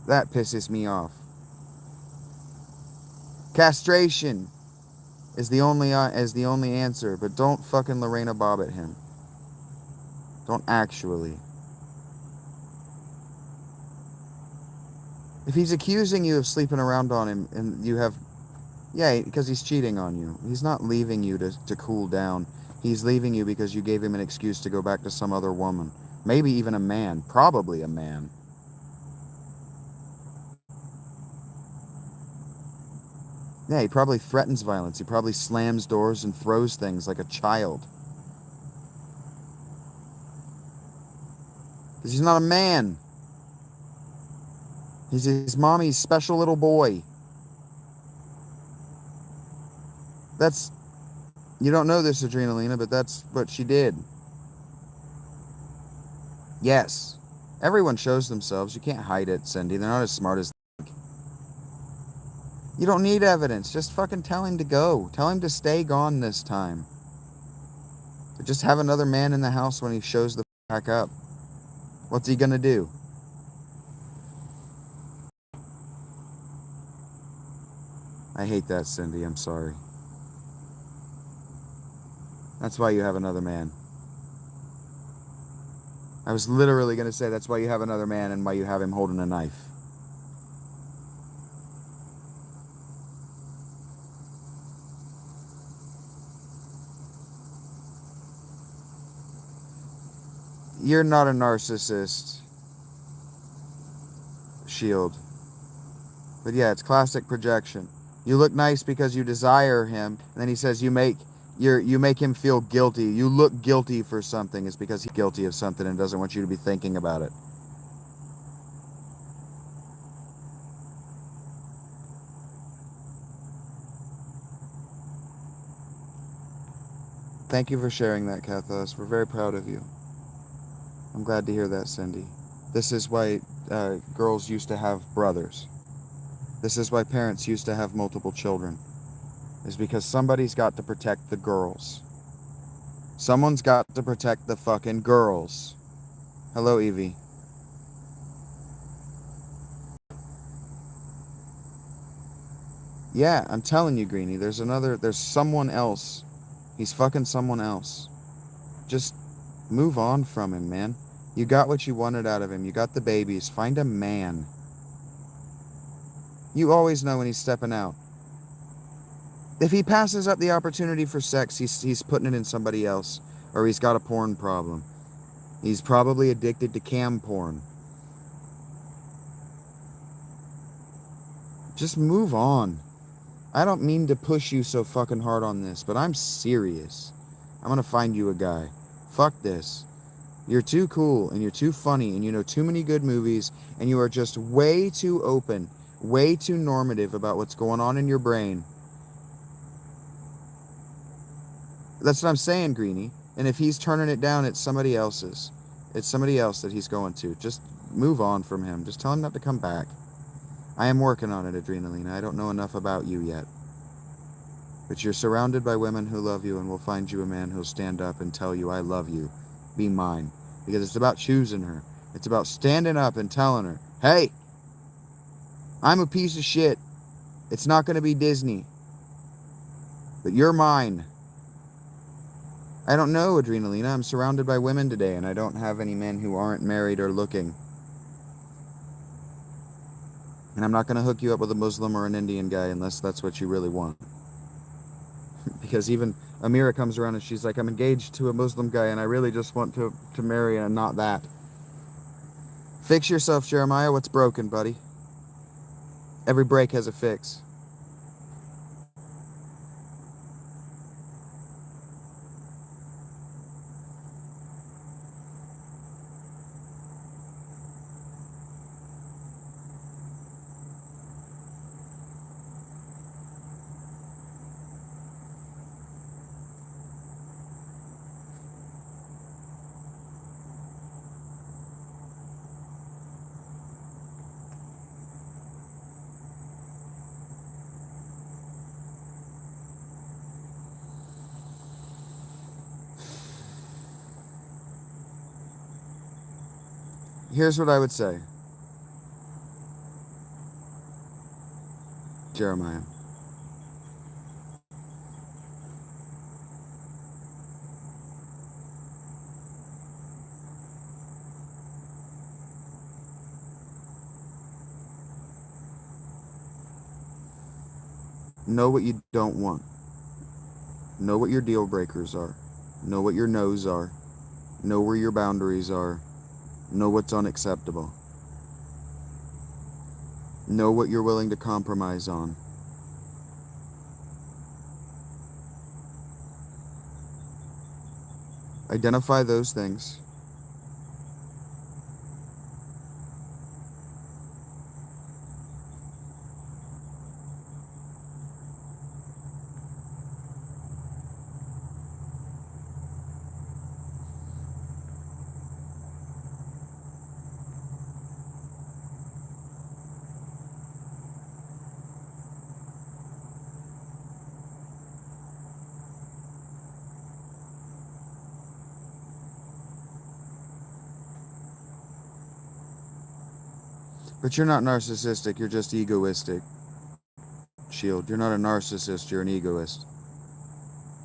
That pisses me off. Castration is the only answer, but don't fucking Lorena Bob at him. Don't actually. If he's accusing you of sleeping around on him and you have... Yeah, because he's cheating on you. He's not leaving you to cool down. He's leaving you because you gave him an excuse to go back to some other woman. Maybe even a man. Probably a man. Yeah, he probably threatens violence. He probably slams doors and throws things like a child. Because he's not a man. He's his mommy's special little boy. That's... You don't know this, Adrenalina, but that's what she did. Yes. Everyone shows themselves. You can't hide it, Cindy. They're not as smart as... You don't need evidence. Just fucking tell him to go. Tell him to stay gone this time. But just have another man in the house when he shows the back up. What's he gonna do? I hate that, Cindy. I'm sorry. That's why you have another man. I was literally going to say that's why you have another man and why you have him holding a knife. You're not a narcissist, Shield. But yeah, it's classic projection. You look nice because you desire him, and then he says you make him feel guilty. You look guilty for something. It's because he's guilty of something and doesn't want you to be thinking about it. Thank you for sharing that, Kathos. We're very proud of you. I'm glad to hear that, Cindy. This is why girls used to have brothers. This is why parents used to have multiple children. Is because somebody's got to protect the girls. Someone's got to protect the fucking girls. Hello, Evie. Yeah, I'm telling you, Greenie, there's someone else. He's fucking someone else. Just move on from him, man. You got what you wanted out of him. You got the babies. Find a man. You always know when he's stepping out. If he passes up the opportunity for sex, he's putting it in somebody else. Or he's got a porn problem. He's probably addicted to cam porn. Just move on. I don't mean to push you so fucking hard on this, but I'm serious. I'm gonna find you a guy. Fuck this. You're too cool, and you're too funny, and you know too many good movies, and you are just way too open, way too normative about what's going on in your brain. That's what I'm saying, Greenie. And if he's turning it down, it's somebody else's. It's somebody else that he's going to. Just move on from him. Just tell him not to come back. I am working on it, Adrenalina. I don't know enough about you yet. But you're surrounded by women who love you, and we'll find you a man who'll stand up and tell you, I love you. Be mine. Because it's about choosing her. It's about standing up and telling her, hey, I'm a piece of shit. It's not going to be Disney. But you're mine. I don't know, Adrenalina. I'm surrounded by women today, and I don't have any men who aren't married or looking. And I'm not going to hook you up with a Muslim or an Indian guy unless that's what you really want. Because even Amira comes around and she's like, I'm engaged to a Muslim guy and I really just want to marry and not that. Fix yourself, Jeremiah. What's broken, buddy? Every break has a fix. Here's what I would say, Jeremiah. Know what you don't want. Know what your deal breakers are. Know what your no's are. Know where your boundaries are. Know what's unacceptable. Know what you're willing to compromise on. Identify those things. But you're not narcissistic, you're just egoistic. Shield, you're not a narcissist, you're an egoist.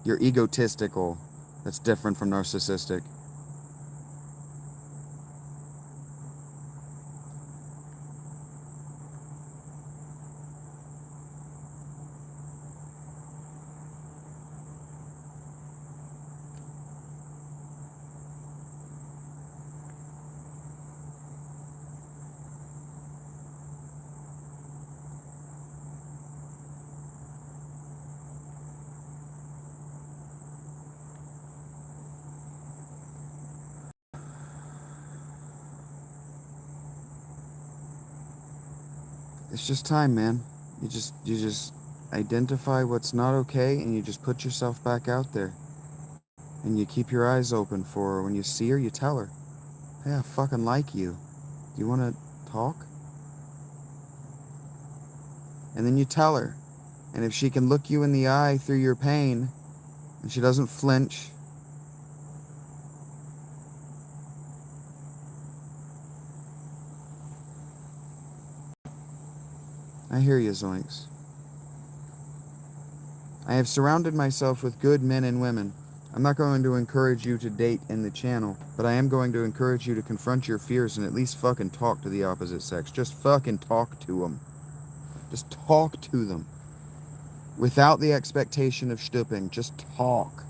You're egotistical. That's different from narcissistic. It's just time, man. You just identify what's not okay, and you just put yourself back out there. And you keep your eyes open for her. When you see her, you tell her, hey, I fucking like you. Do you want to talk? And then you tell her. And if she can look you in the eye through your pain, and she doesn't flinch, I hear you, Zoinks. I have surrounded myself with good men and women. I'm not going to encourage you to date in the channel, but I am going to encourage you to confront your fears and at least fucking talk to the opposite sex. Just fucking talk to them. Just talk to them. Without the expectation of stooping. Just talk.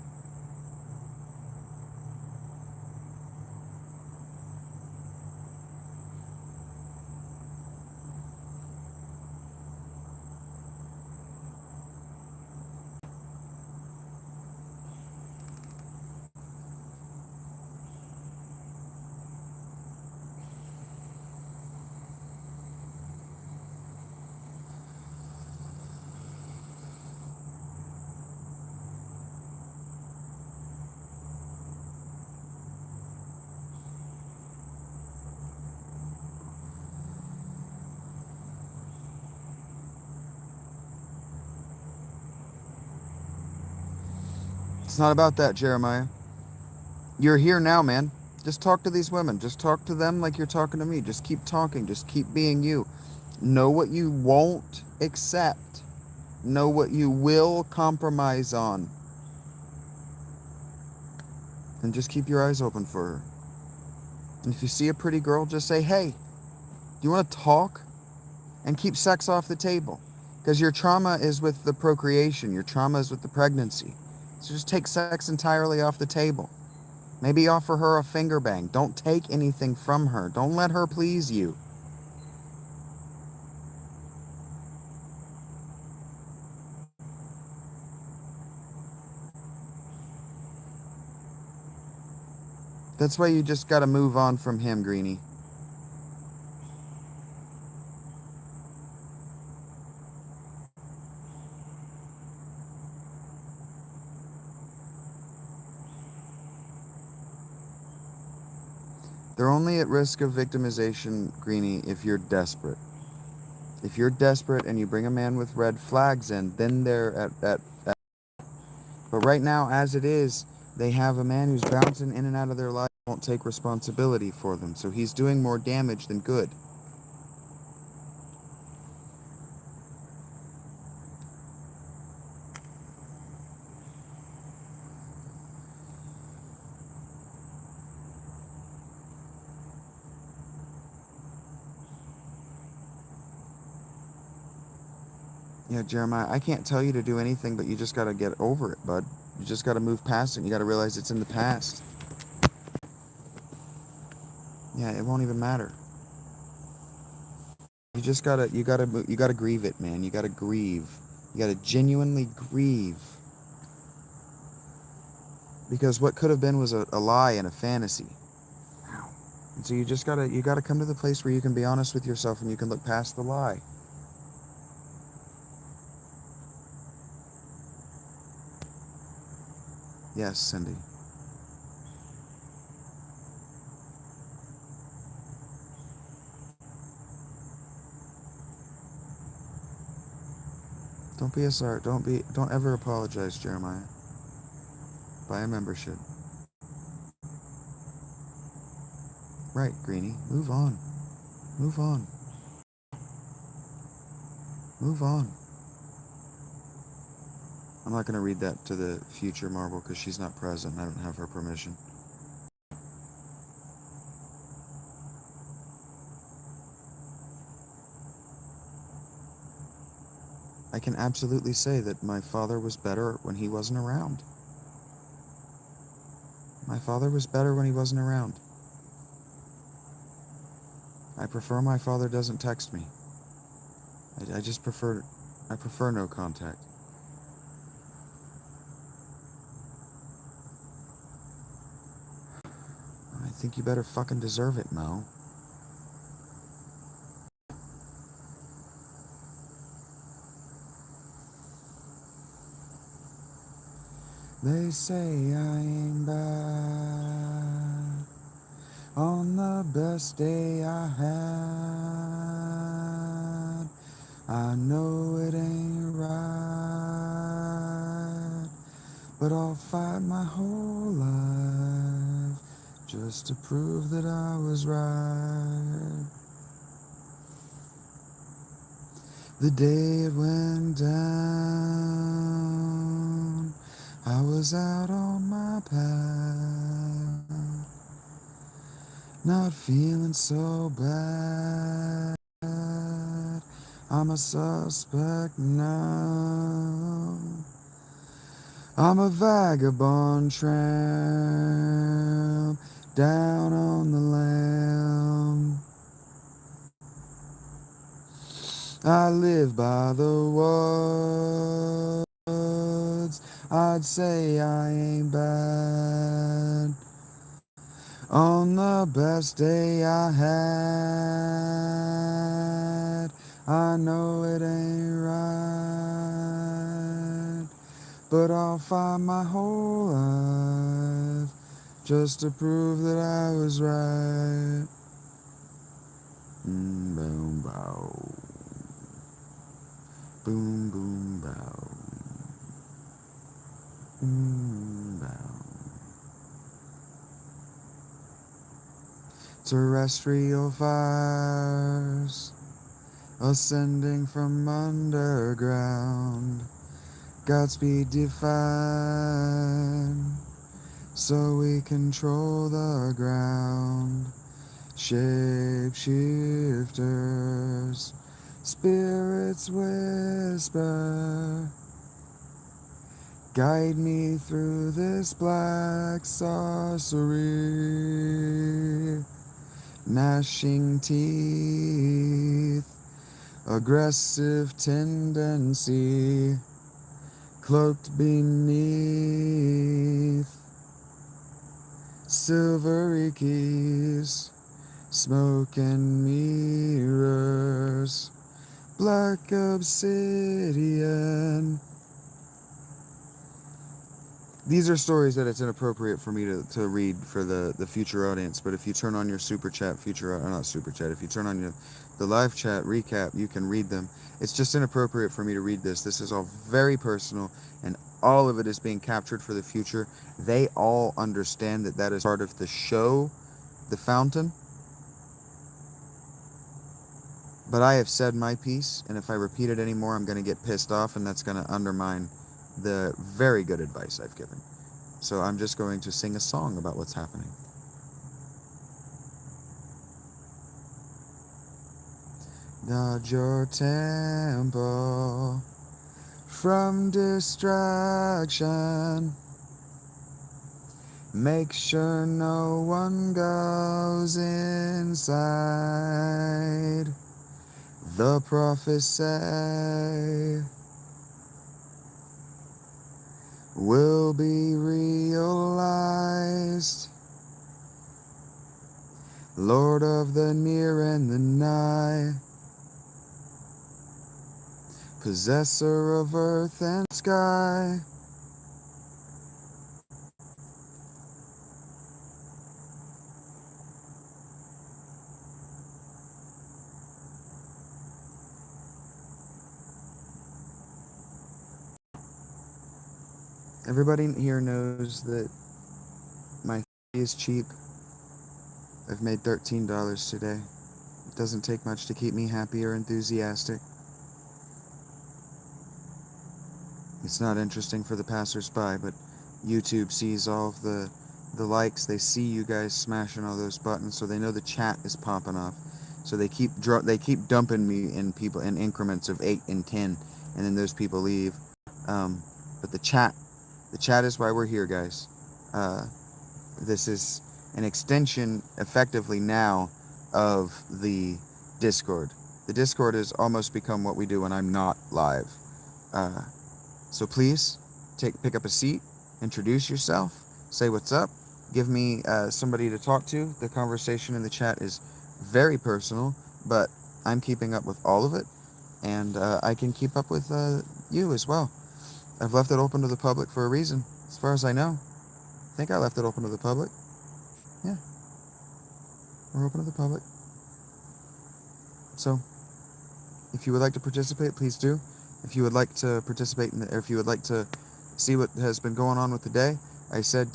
It's not about that, Jeremiah. You're here now, man. Just talk to these women. Just talk to them like you're talking to me. Just keep talking. Just keep being you. Know what you won't accept. Know what you will compromise on. And just keep your eyes open for her. And if you see a pretty girl, just say, hey, do you want to talk? And keep sex off the table. Because your trauma is with the procreation. Your trauma is with the pregnancy. So just take sex entirely off the table. Maybe offer her a finger bang. Don't take anything from her. Don't let her please you. That's why you just gotta move on from him, Greenie. They're only at risk of victimization, Greenie, if you're desperate. If you're desperate and you bring a man with red flags in, then they're at. But right now, as it is, they have a man who's bouncing in and out of their life won't take responsibility for them, so he's doing more damage than good. Yeah, Jeremiah, I can't tell you to do anything, but you just gotta get over it, bud. You just gotta move past it. You gotta realize it's in the past. Yeah, it won't even matter. You gotta grieve it, man. You gotta grieve. You gotta genuinely grieve. Because what could have been was a lie and a fantasy. And so you gotta come to the place where you can be honest with yourself and you can look past the lie. Yes, Cindy. Don't ever apologize, Jeremiah. Buy a membership. Right, Greenie. Move on. Move on. Move on. I'm not gonna read that to the future Marble because she's not present and I don't have her permission. I can absolutely say that my father was better when he wasn't around. My father was better when he wasn't around. I prefer my father doesn't text me. I prefer no contact. I think you better fucking deserve it, Mo. They say I ain't bad on the best day I had. I know it ain't right, but I'll fight my whole life just to prove that I was right. The day it went down, I was out on my path, not feeling so bad. I'm a suspect now. I'm a vagabond tramp down on the lam. I live by the woods. I'd say I ain't bad on the best day I had. I know it ain't right, but I'll fight my whole life just to prove that I was right. Boom, bow. Boom, boom, bow. Boom, bow. Terrestrial fires ascending from underground. Godspeed divine, so we control the ground. Shapeshifters, spirits whisper, guide me through this black sorcery. Gnashing teeth, aggressive tendency, cloaked beneath silvery keys, smoke and mirrors, black obsidian. These are stories that it's inappropriate for me to read for the future audience, but if you turn on your super chat not super chat, if you turn on the live chat recap, you can read them. It's just inappropriate for me to read this. This is all very personal, and All of it is being captured for the future. They all understand that that is part of the show, the fountain. But I have said my piece, and if I repeat it anymore, I'm going to get pissed off, and that's going to undermine the very good advice I've given. So I'm just going to sing a song about what's happening. Guard your temple from distraction. Make sure no one goes inside. The prophets say will be realized. Lord of the near and the nigh, possessor of earth and sky. Everybody here knows that my fee is cheap. I've made $13 today. It doesn't take much to keep me happy or enthusiastic. It's not interesting for the passersby, but YouTube sees all of the likes. They see you guys smashing all those buttons, so they know the chat is popping off. So they keep dumping me in people in increments of 8 and 10, and then those people leave. But the chat is why we're here, guys. This is an extension, effectively now, of the Discord. The Discord has almost become what we do when I'm not live. So please, pick up a seat, introduce yourself, say what's up, give me somebody to talk to. The conversation in the chat is very personal, but I'm keeping up with all of it, and I can keep up with you as well. I've left it open to the public for a reason, as far as I know. I think I left it open to the public. Yeah, we're open to the public. So, if you would like to participate, please do. If you would like to participate, or if you would like to see what has been going on with the day, I said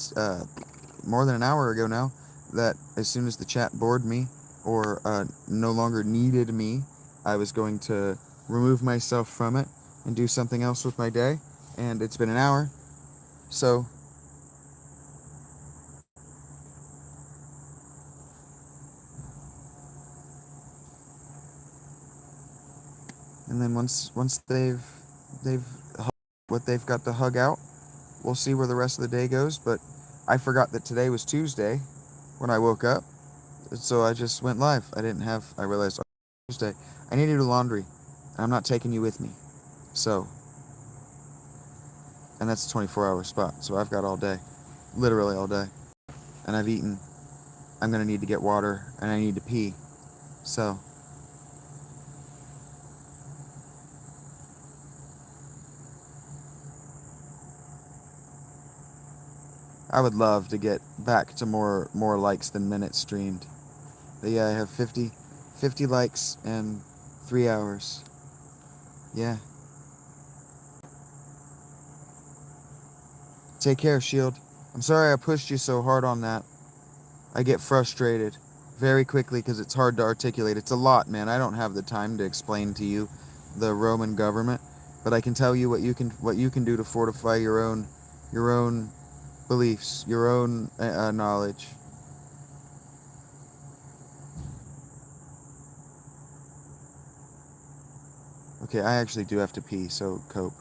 more than an hour ago now that as soon as the chat bored me or no longer needed me, I was going to remove myself from it and do something else with my day. And it's been an hour, so and then once they've hugged what they've got to hug out, we'll see where the rest of the day goes. But I forgot that today was Tuesday when I woke up, so I just went live. I realized Tuesday I need to do laundry, and I'm not taking you with me. So, and that's a 24-hour spot, so I've got all day, literally all day, and I've eaten. I'm gonna need to get water, and I need to pee. So, I would love to get back to more likes than minutes streamed. But yeah, I have 50 likes and 3 hours. Yeah. Take care, Shield. I'm sorry I pushed you so hard on that. I get frustrated very quickly because it's hard to articulate. It's a lot, man. I don't have the time to explain to you the Roman government, but I can tell you what you can do to fortify your own beliefs, your own knowledge. Okay, I actually do have to pee, so cope.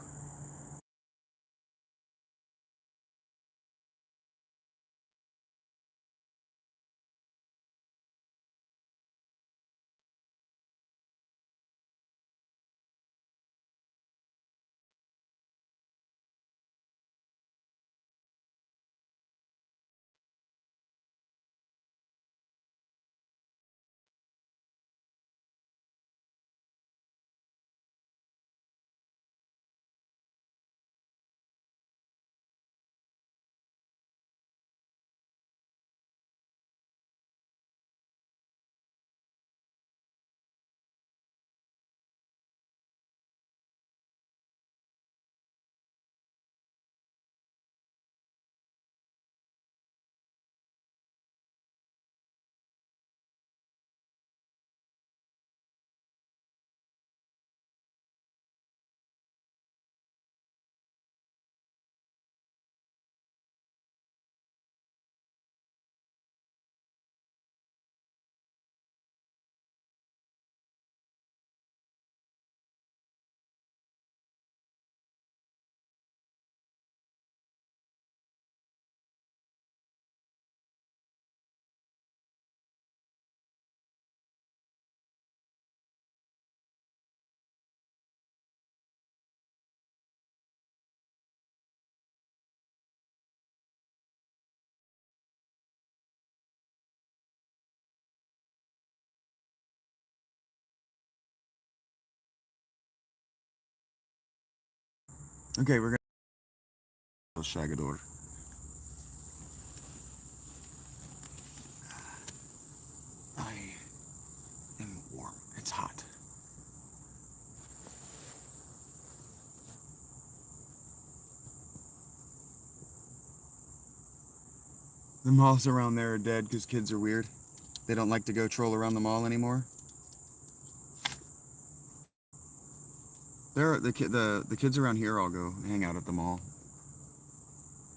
Okay, we're gonna Shaggy. I am warm. It's hot. The malls around there are dead because kids are weird. They don't like to go troll around the mall anymore. The kids around here all go hang out at the mall.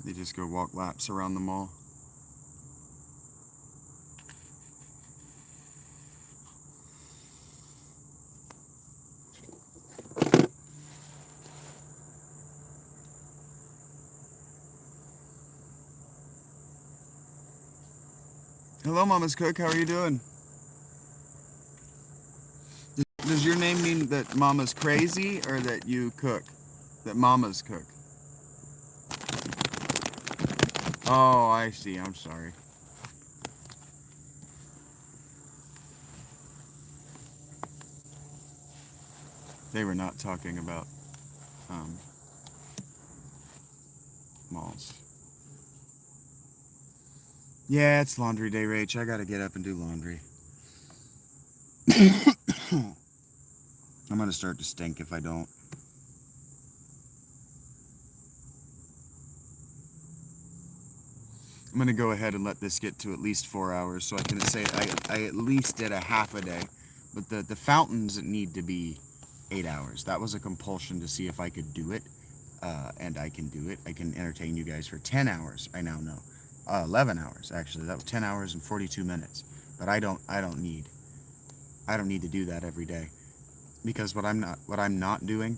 They just go walk laps around the mall. Hello, Mama's Cook. How are you doing? Does your name mean that Mama's crazy or that you cook? That Mama's cook? Oh, I see. I'm sorry. They were not talking about um, malls. Yeah, it's laundry day, Rach. I gotta get up and do laundry. I'm gonna start to stink if I don't. I'm gonna go ahead and let this get to at least 4 hours so I can say I at least did a half a day. But the fountains need to be 8 hours. That was a compulsion to see if I could do it. And I can do it. I can entertain you guys for 10 hours. I now know. 11 hours actually. That was 10 hours and 42 minutes. But I don't need to do that every day. Because what I'm not doing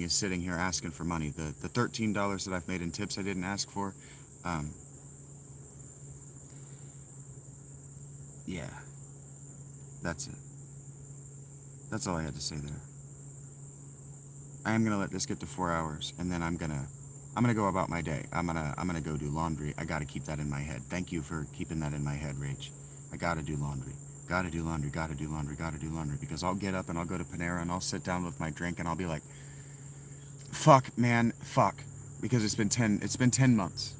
is sitting here asking for money. The $13 that I've made in tips I didn't ask for. Yeah, that's it. That's all I had to say there. I am gonna let this get to 4 hours, and then I'm gonna go about my day. I'm gonna go do laundry. I gotta keep that in my head. Thank you for keeping that in my head, Rach. I gotta do laundry. Gotta do laundry. Gotta do laundry. Gotta do laundry. Because I'll get up and I'll go to Panera and I'll sit down with my drink and I'll be like, fuck, man, fuck. Because it's been 10 months.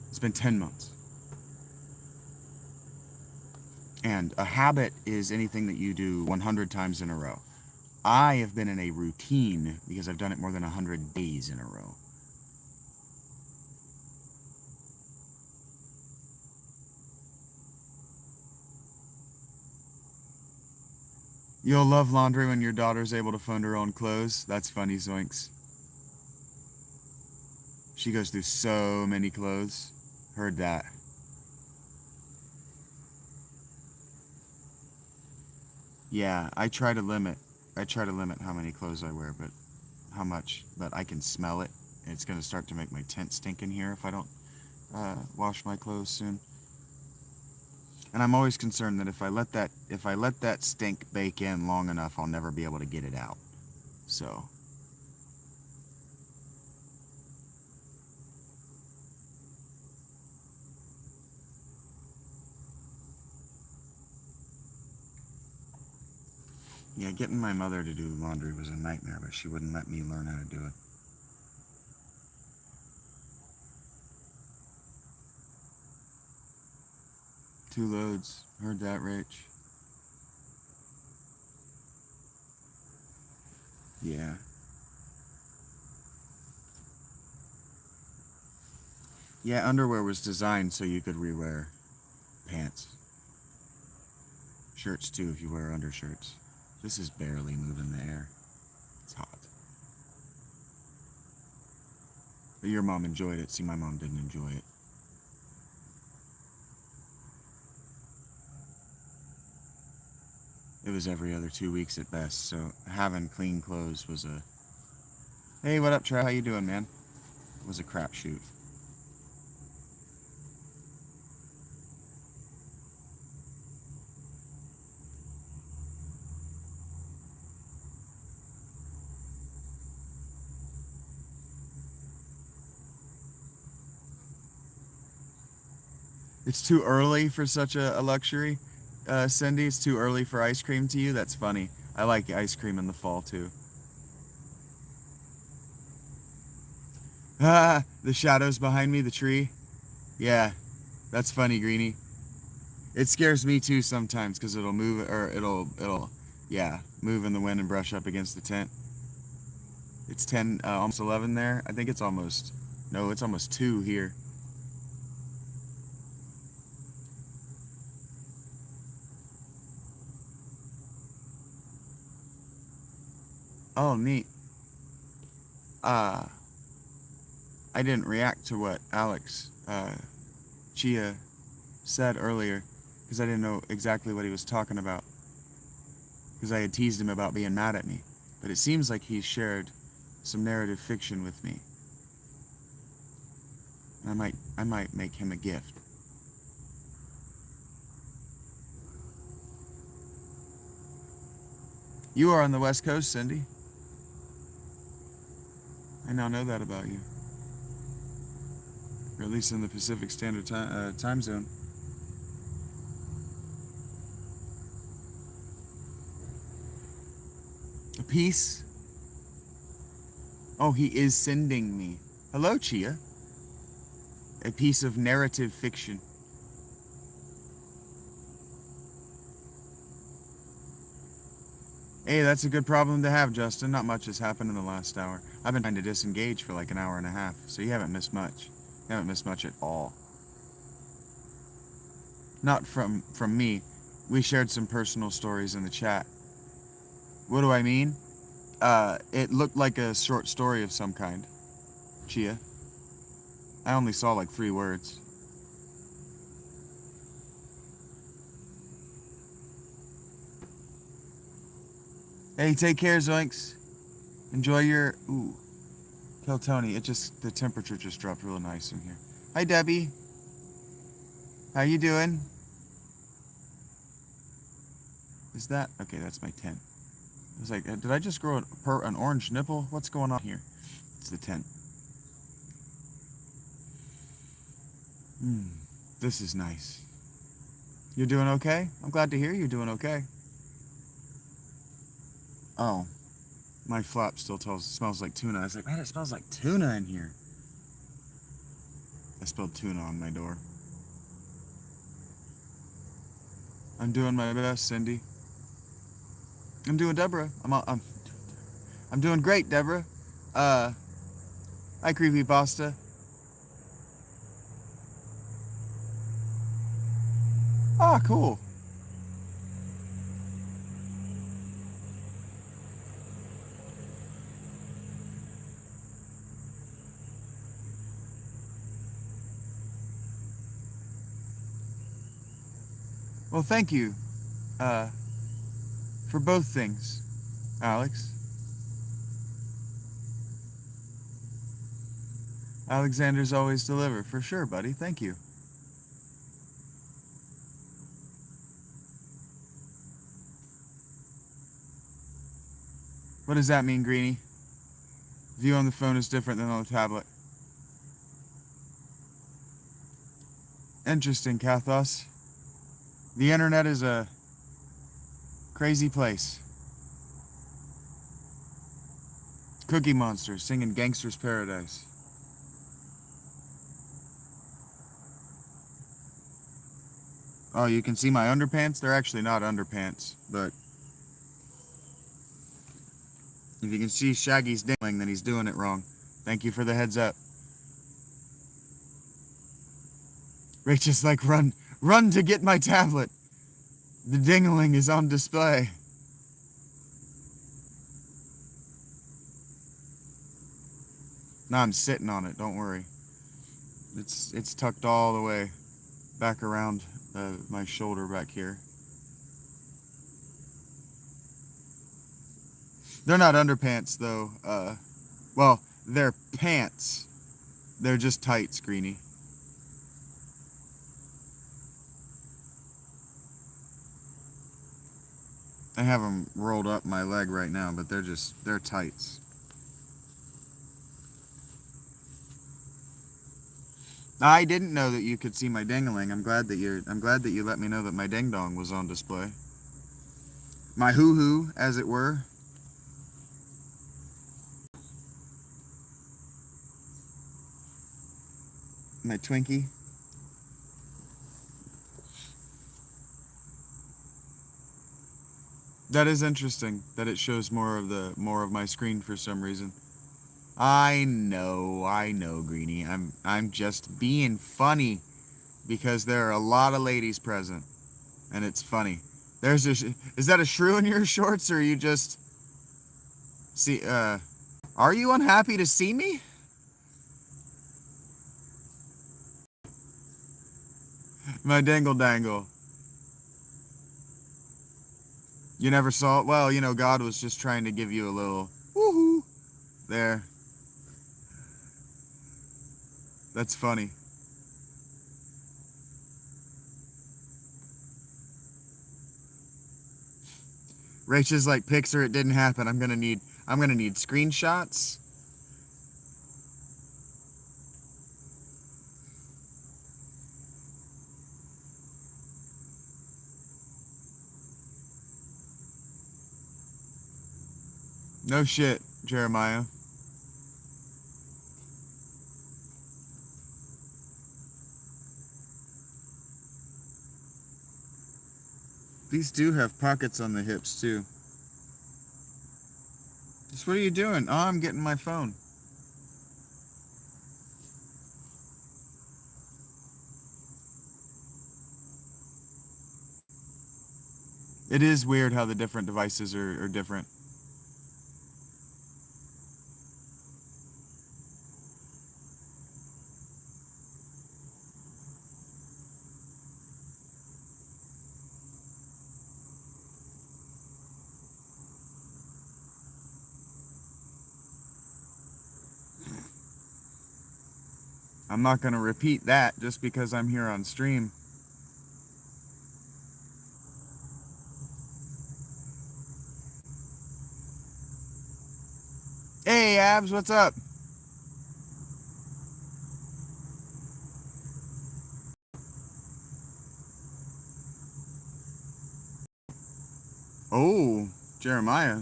It's been 10 months. And a habit is anything that you do 100 times in a row. I have been in a routine because I've done it more than 100 days in a row. You'll love laundry when your daughter's able to find her own clothes. That's funny, Zoinks. She goes through so many clothes. Heard that. Yeah, I try to limit how many clothes I wear, but how much. But I can smell it. It's going to start to make my tent stink in here if I don't wash my clothes soon. And I'm always concerned that if I let that stink bake in long enough, I'll never be able to get it out. So yeah, getting my mother to do laundry was a nightmare, but she wouldn't let me learn how to do it. Two loads. Heard that, Rich? Yeah. Yeah, underwear was designed so you could rewear pants. Shirts too if you wear undershirts. This is barely moving the air. It's hot. But your mom enjoyed it. See, my mom didn't enjoy it. It was every other 2 weeks at best, so having clean clothes was a... Hey, what up, Trav? How you doing, man? It was a crapshoot. It's too early for such a luxury, Cindy. It's too early for ice cream to you. That's funny. I like ice cream in the fall too. Ah, the shadows behind me, the tree. Yeah, that's funny, Greenie. It scares me too sometimes because it'll move, or yeah, move in the wind and brush up against the tent. It's 10, almost 11 there. I think it's almost, no, it's almost 2 here. Oh, neat. I didn't react to what Alex, Chia said earlier because I didn't know exactly what he was talking about because I had teased him about being mad at me. But it seems like he shared some narrative fiction with me. I might make him a gift. You are on the West Coast, Cindy. I now know that about you. Or at least in the Pacific Standard Time Zone. A piece? Oh, he is sending me. Hello, Chia. A piece of narrative fiction. Hey, that's a good problem to have, Justin. Not much has happened in the last hour. I've been trying to disengage for like an hour and a half, so you haven't missed much. You haven't missed much at all. Not from me. We shared some personal stories in the chat. What do I mean? It looked like a short story of some kind. Chia. I only saw like 3 words. Hey, take care, Zoinks. Enjoy your... Ooh. Tell Tony, the temperature just dropped real nice in here. Hi, Debbie. How you doing? Is that... Okay, that's my tent. I was like, did I just grow an orange nipple? What's going on here? It's the tent. This is nice. You're doing okay? I'm glad to hear you're doing okay. Oh, my flap still smells like tuna. I was like, man, it smells like tuna in here. I spilled tuna on my door. I'm doing my best, Cindy. I'm doing Deborah. I'm doing great, Deborah. Hi, Creepypasta. Ah, cool. Well, thank you, for both things, Alex. Alexander's always deliver, for sure, buddy. Thank you. What does that mean, Greenie? View on the phone is different than on the tablet. Interesting, Kathos. The internet is a crazy place. Cookie Monster singing Gangster's Paradise. Oh, you can see my underpants? They're actually not underpants, but if you can see Shaggy's dingling, then he's doing it wrong. Thank you for the heads up. Rachel's like, run to get my tablet. The dingling is on display. No, I'm sitting on it, don't worry. It's tucked all the way back around my shoulder back here. They're not underpants, though. Well, they're pants. They're just tights, Greenie. I have them rolled up my leg right now, but they're tights. I didn't know that you could see my dingling. I'm glad that you let me know that my ding dong was on display. My hoo-hoo, as it were. My Twinkie. That is interesting that it shows more of my screen for some reason. I know, Greenie. I'm just being funny because there are a lot of ladies present, and it's funny. Is that a shrew in your shorts, or are you just see? Are you unhappy to see me? My dangle dangle. You never saw it? Well, God was just trying to give you a little woohoo there. That's funny. Rachel's like, Pixar, it didn't happen. I'm gonna need screenshots. No shit, Jeremiah. These do have pockets on the hips too. Just what are you doing? Oh, I'm getting my phone. It is weird how the different devices are different. I'm not going to repeat that just because I'm here on stream. Hey, Abs, what's up? Oh, Jeremiah.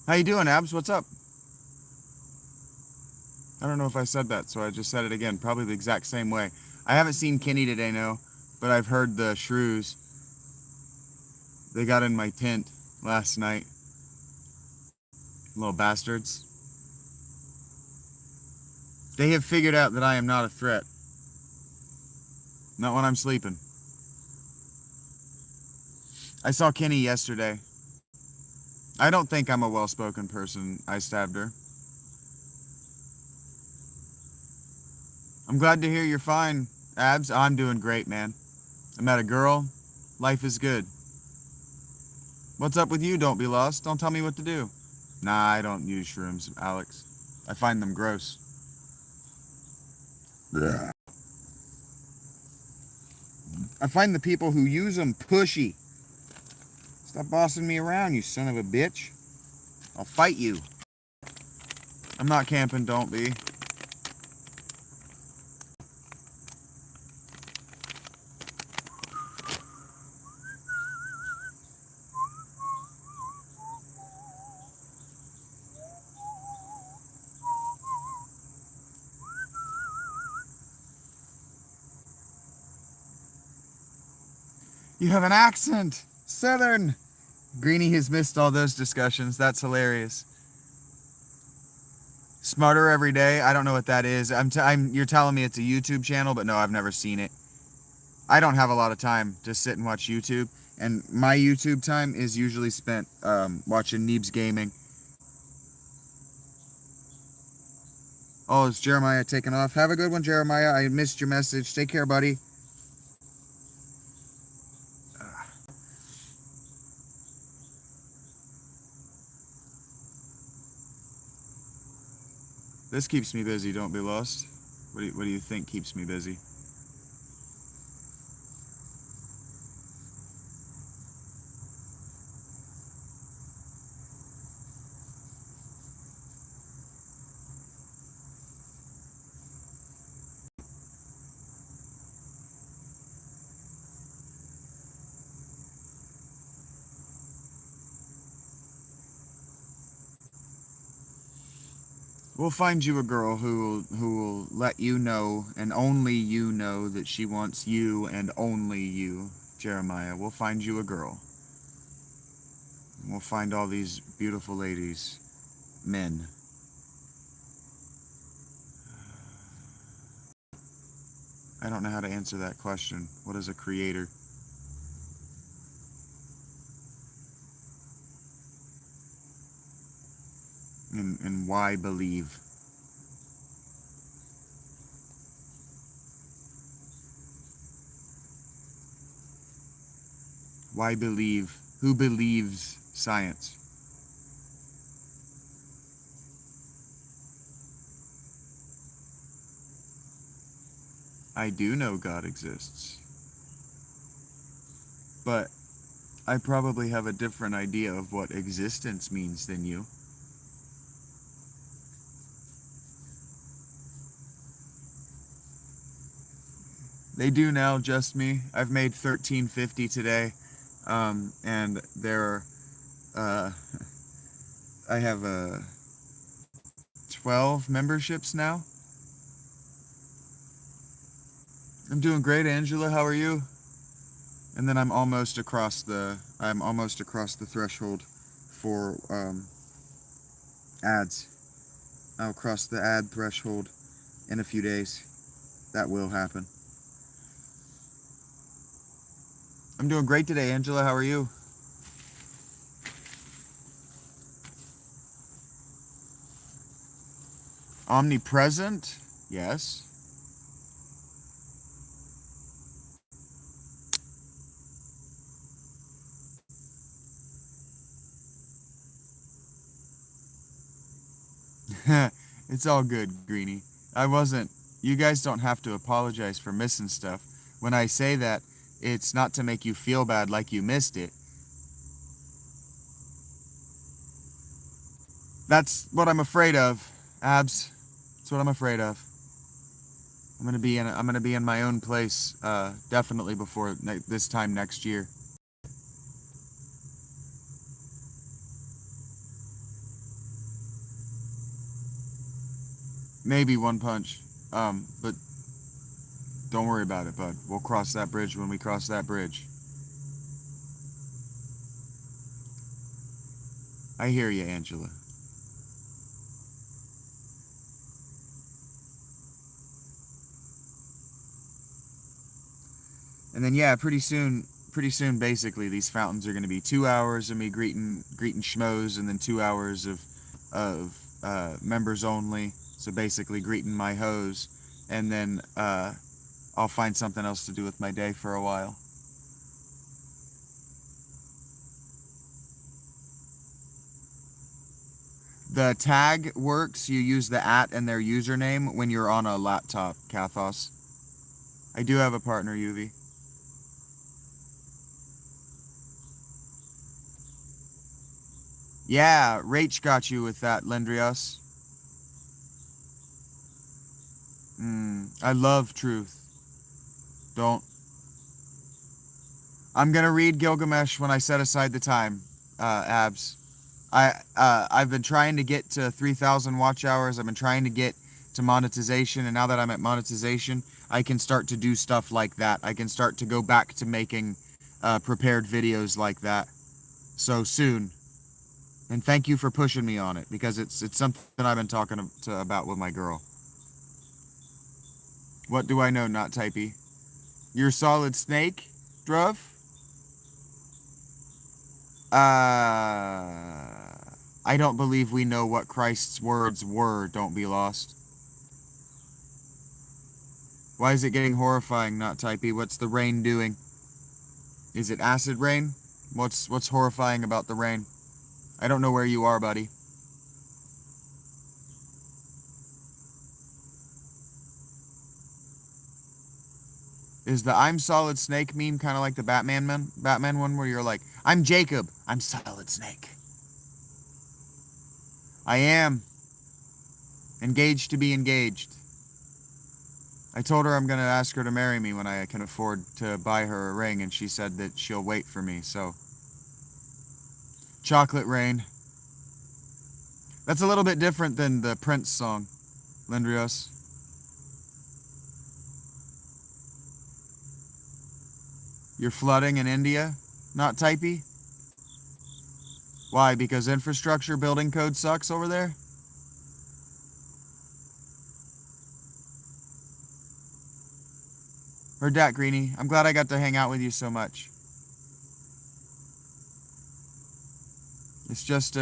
How you doing, Abs? What's up? I don't know if I said that, so I just said it again. Probably the exact same way. I haven't seen Kenny today, no, but I've heard the shrews. They got in my tent last night. Little bastards. They have figured out that I am not a threat. Not when I'm sleeping. I saw Kenny yesterday. I don't think I'm a well-spoken person. I stabbed her. I'm glad to hear you're fine, Abs. I'm doing great, man. I met a girl. Life is good. What's up with you? Don't be lost. Don't tell me what to do. Nah, I don't use shrooms, Alex. I find them gross. Yeah. I find the people who use them pushy. Stop bossing me around, you son of a bitch. I'll fight you. I'm not camping, don't be. You have an accent. Southern. Greenie has missed all those discussions. That's hilarious. Smarter every day. I don't know what that is. You're telling me it's a YouTube channel, but no, I've never seen it. I don't have a lot of time to sit and watch YouTube, and my YouTube time is usually spent watching Neebs Gaming. Oh, is Jeremiah taking off? Have a good one, Jeremiah. I missed your message. Take care, buddy. This keeps me busy, don't be lost. What do you think keeps me busy? We'll find you a girl who will let you know, and only you know, that she wants you and only you, Jeremiah. We'll find you a girl. And we'll find all these beautiful ladies, men. I don't know how to answer that question. What is a creator? And why believe? Why believe? Who believes science? I do know God exists, but I probably have a different idea of what existence means than you. They do now, just me. I've made $13.50 today, and uh, I have 12 memberships now. I'm doing great, Angela. How are you? And then I'm almost across the threshold for ads. I'll cross the ad threshold in a few days. That will happen. I'm doing great today, Angela. How are you? Omnipresent? Yes. It's all good, Greenie. You guys don't have to apologize for missing stuff. When I say that, it's not to make you feel bad like you missed it. That's what I'm afraid of, Abs. That's what I'm afraid of. I'm gonna be in my own place, definitely before this time next year. Maybe one punch. But don't worry about it, bud. We'll cross that bridge when we cross that bridge. I hear you, Angela. And then yeah, pretty soon, basically, these fountains are going to be 2 hours of me greeting schmoes, and then 2 hours of members only. So basically, greeting my hoes, and then I'll find something else to do with my day for a while. The tag works. You use the @ and their username when you're on a laptop, Kathos. I do have a partner, Yuvi. Yeah, Rach got you with that, Lendrios. I love truth. Don't. I'm gonna read Gilgamesh when I set aside the time, Abs. I've been trying to get to 3,000 watch hours. I've been trying to get to monetization, and now that I'm at monetization, I can start to do stuff like that. I can start to go back to making prepared videos like that. So soon. And thank you for pushing me on it, because it's something I've been talking about with my girl. What do I know, not typey? You're solid snake, Druv? I don't believe we know what Christ's words were, don't be lost. Why is it getting horrifying, not typey? What's the rain doing? Is it acid rain? What's horrifying about the rain? I don't know where you are, buddy. Is the I'm Solid Snake meme kind of like the Batman one where you're like, I'm Jacob, I'm Solid Snake. I am engaged to be engaged. I told her I'm going to ask her to marry me when I can afford to buy her a ring, and she said that she'll wait for me, so. Chocolate rain. That's a little bit different than the Prince song, Lindrios. You're flooding in India? Not typey? Why? Because infrastructure building code sucks over there? Heard that, Greenie. I'm glad I got to hang out with you so much. It's just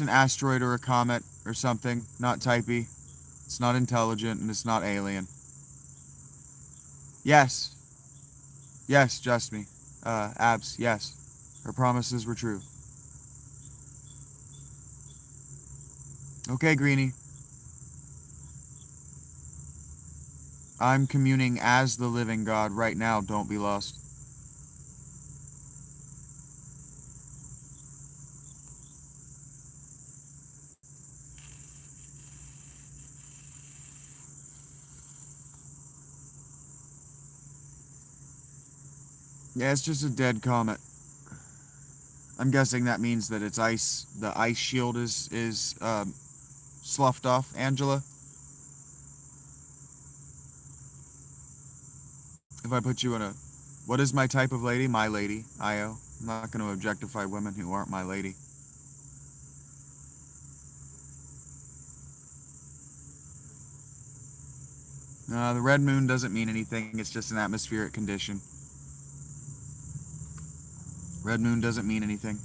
an asteroid or a comet or something. Not typey. It's not intelligent and it's not alien. Yes. Yes, just me. Abs, yes. Her promises were true. Okay, Greenie. I'm communing as the living God right now, don't be lost. Yeah, it's just a dead comet. I'm guessing that means that it's ice. The ice shield is sloughed off, Angela. If I put you in a... What is my type of lady? My lady, Io. I'm not going to objectify women who aren't my lady. The red moon doesn't mean anything. It's just an atmospheric condition. Red moon doesn't mean anything.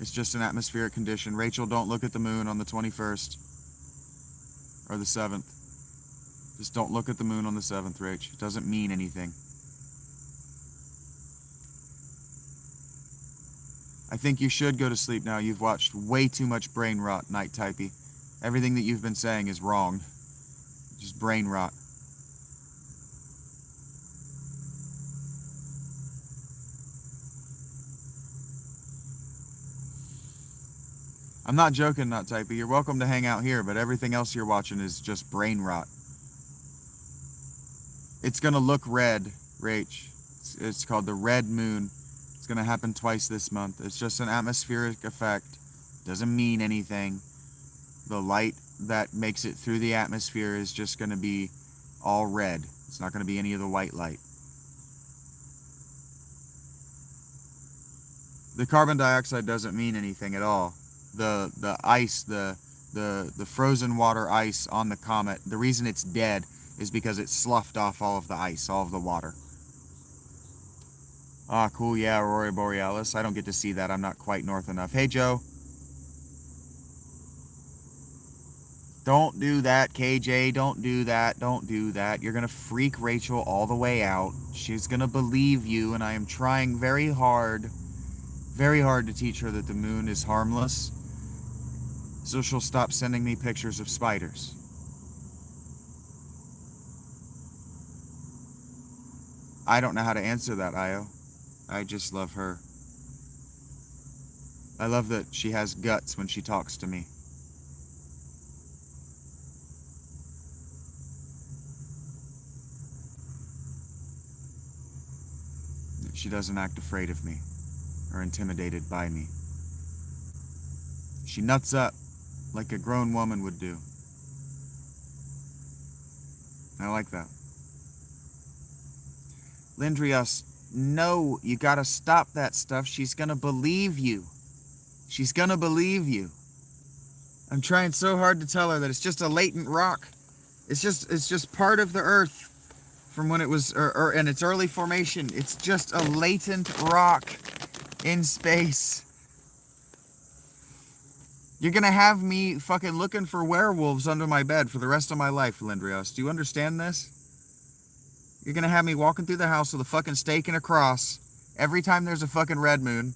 It's just an atmospheric condition. Rachel, don't look at the moon on the 21st. Or the 7th. Just don't look at the moon on the 7th, Rach. It doesn't mean anything. I think you should go to sleep now. You've watched way too much brain rot, Night Typey. Everything that you've been saying is wrong. Just brain rot. I'm not joking, Not Typey. You're welcome to hang out here, but everything else you're watching is just brain rot. It's gonna look red, Rach. It's called the red moon. It's gonna happen twice this month. It's just an atmospheric effect. Doesn't mean anything. The light that makes it through the atmosphere is just gonna be all red. It's not gonna be any of the white light. The carbon dioxide doesn't mean anything at all. The ice, the frozen water ice on the comet, the reason it's dead is because it sloughed off all of the ice, all of the water. Ah, cool, yeah, Aurora Borealis. I don't get to see that. I'm not quite north enough. Hey, Joe. Don't do that, KJ. Don't do that. Don't do that. You're going to freak Rachel all the way out. She's going to believe you, and I am trying very hard to teach her that the moon is harmless, so she'll stop sending me pictures of spiders. I don't know how to answer that, Io. I just love her. I love that she has guts when she talks to me. She doesn't act afraid of me or intimidated by me. She nuts up like a grown woman would do. I like that. Lindrios, no, you gotta stop that stuff. She's gonna believe you. She's gonna believe you. I'm trying so hard to tell her that it's just a latent rock. It's just part of the Earth from when it was, or in its early formation. It's just a latent rock in space. You're gonna have me fucking looking for werewolves under my bed for the rest of my life, Lindrios. Do you understand this? You're gonna have me walking through the house with a fucking stake and a cross every time there's a fucking red moon.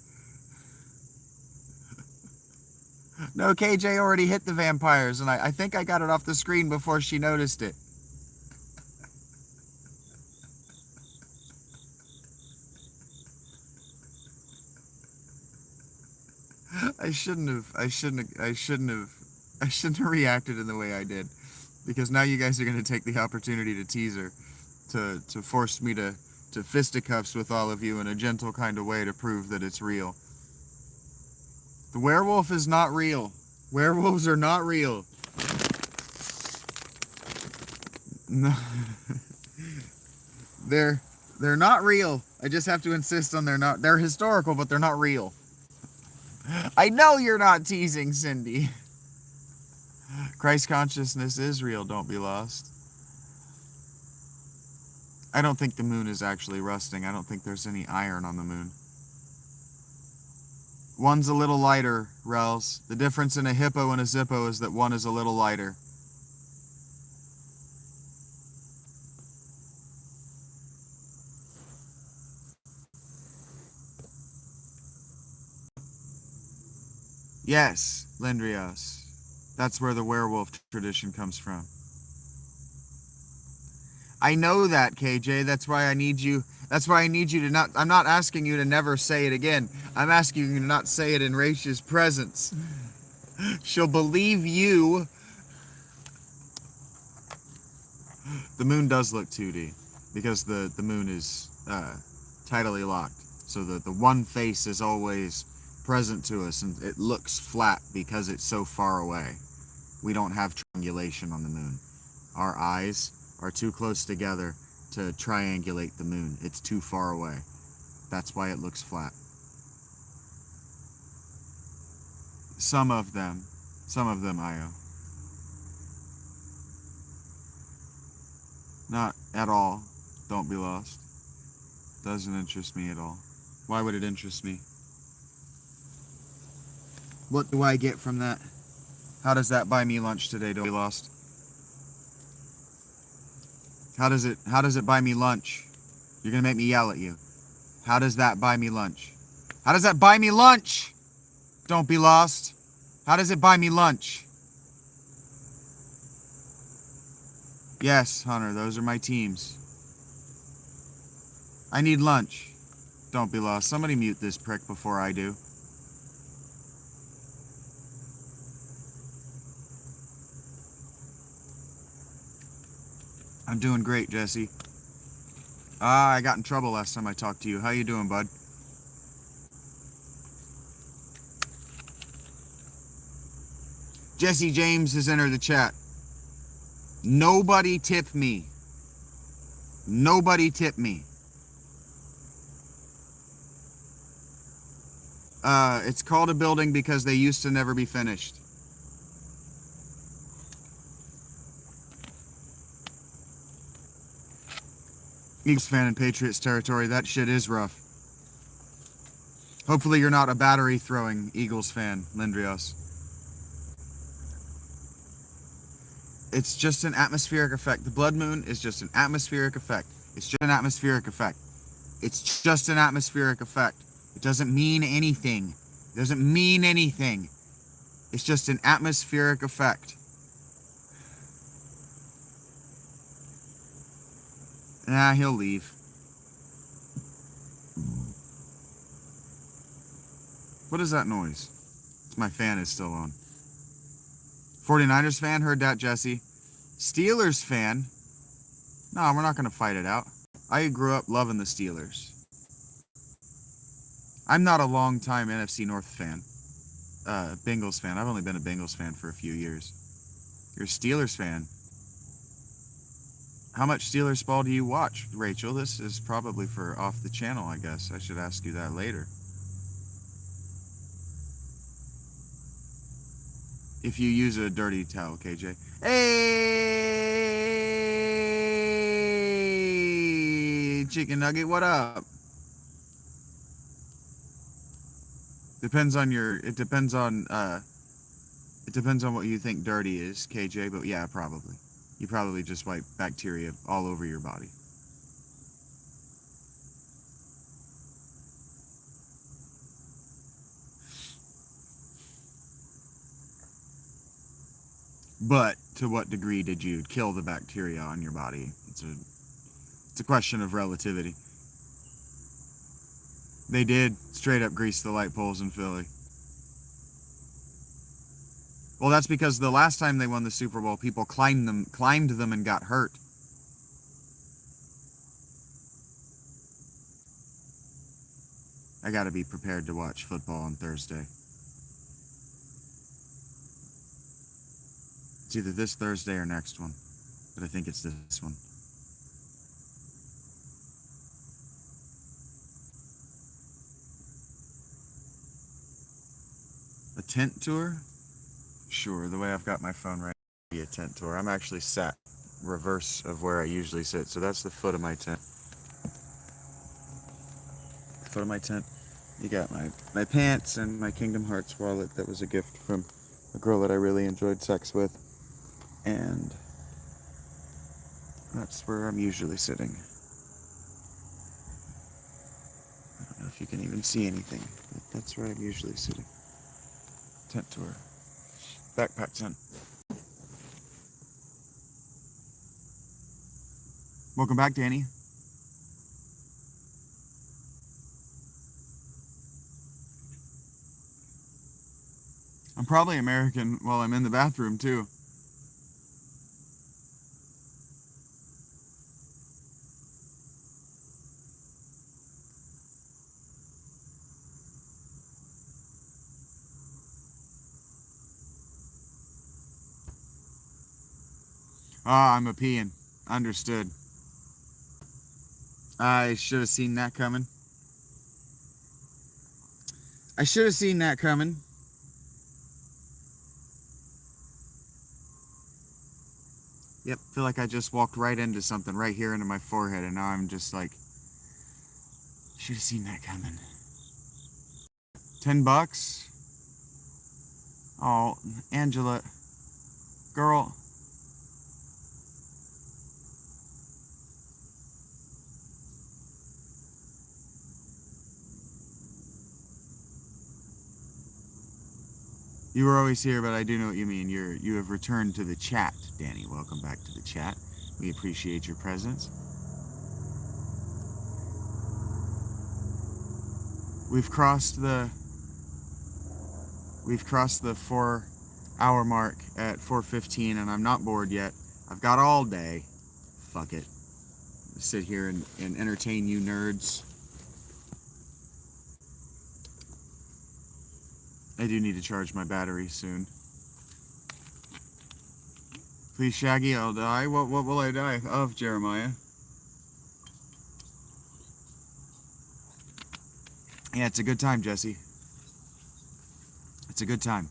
No, KJ already hit the vampires, and I think I got it off the screen before she noticed it. I shouldn't have reacted in the way I did, because now you guys are going to take the opportunity to tease her, to force me to fisticuffs with all of you in a gentle kind of way to prove that it's real. The werewolf is not real. Werewolves are not real. No. They're not real. I just have to insist on they're historical, but they're not real. I know you're not teasing, Cindy. Christ consciousness is real, don't be lost. I don't think the moon is actually rusting. I don't think there's any iron on the moon. One's a little lighter, Rels. The difference in a hippo and a zippo is that one is a little lighter. Yes, Lindrios. That's where the werewolf tradition comes from. I know that, KJ. That's why I need you to not... I'm not asking you to never say it again. I'm asking you to not say it in Rachel's presence. She'll believe you. The moon does look 2D because the moon is tidally locked. So the one face is always present to us, and it looks flat because it's so far away. We don't have triangulation on the moon. Our eyes are too close together to triangulate the moon. It's too far away. That's why it looks flat. Some of them, Io. Not at all. Don't be lost. Doesn't interest me at all. Why would it interest me? What do I get from that? How does that buy me lunch today, don't be lost? How does it buy me lunch? You're gonna make me yell at you. How does that buy me lunch? How does that buy me lunch? Don't be lost. How does it buy me lunch? Yes, Hunter, those are my teams. I need lunch. Don't be lost. Somebody mute this prick before I do. I'm doing great, Jesse. I got in trouble last time I talked to you. How you doing, bud? Jesse James has entered the chat. Nobody tip me. Nobody tip me. It's called a building because they used to never be finished. Eagles fan in Patriots territory, that shit is rough. Hopefully you're not a battery-throwing Eagles fan, Lindrios. It's just an atmospheric effect. The blood moon is just an atmospheric effect. It's just an atmospheric effect. It's just an atmospheric effect. It doesn't mean anything. It doesn't mean anything. It's just an atmospheric effect. Nah, he'll leave. What is that noise? My fan is still on. 49ers fan, heard that, Jesse. Steelers fan? No, we're not going to fight it out. I grew up loving the Steelers. I'm not a long-time NFC North fan. Bengals fan. I've only been a Bengals fan for a few years. You're a Steelers fan. How much Steelers ball do you watch, Rachel? This is probably for off the channel, I guess. I should ask you that later. If you use a dirty towel, KJ. Hey, chicken nugget, what up? It depends on what you think dirty is, KJ, but yeah, probably. You probably just wipe bacteria all over your body. But to what degree did you kill the bacteria on your body? It's a question of relativity. They did straight up grease the light poles in Philly. Well, that's because the last time they won the Super Bowl, people climbed them and got hurt. I gotta be prepared to watch football on Thursday. It's either this Thursday or next one, but I think it's this one. A tent tour? Sure, the way I've got my phone right now, be a tent tour. I'm actually sat reverse of where I usually sit, so that's the foot of my tent. Foot of my tent. You got my pants and my Kingdom Hearts wallet that was a gift from a girl that I really enjoyed sex with. And that's where I'm usually sitting. I don't know if you can even see anything, but that's where I'm usually sitting. Tent tour. Backpack tent. Welcome back, Danny. I'm probably American while I'm in the bathroom, too. Ah, I'm a peeing. Understood. I should have seen that coming. I should have seen that coming. Yep, feel like I just walked right into something right here into my forehead, and now I'm just like, should have seen that coming. $10? Oh, Angela, girl. You were always here, but I do know what you mean. You have returned to the chat, Danny. Welcome back to the chat. We appreciate your presence. We've crossed the 4-hour mark at 4:15, and I'm not bored yet. I've got all day. Fuck it. Sit here and entertain you nerds. I do need to charge my battery soon. Please, Shaggy, I'll die. What will I die of, Jeremiah? Yeah, it's a good time, Jesse. It's a good time.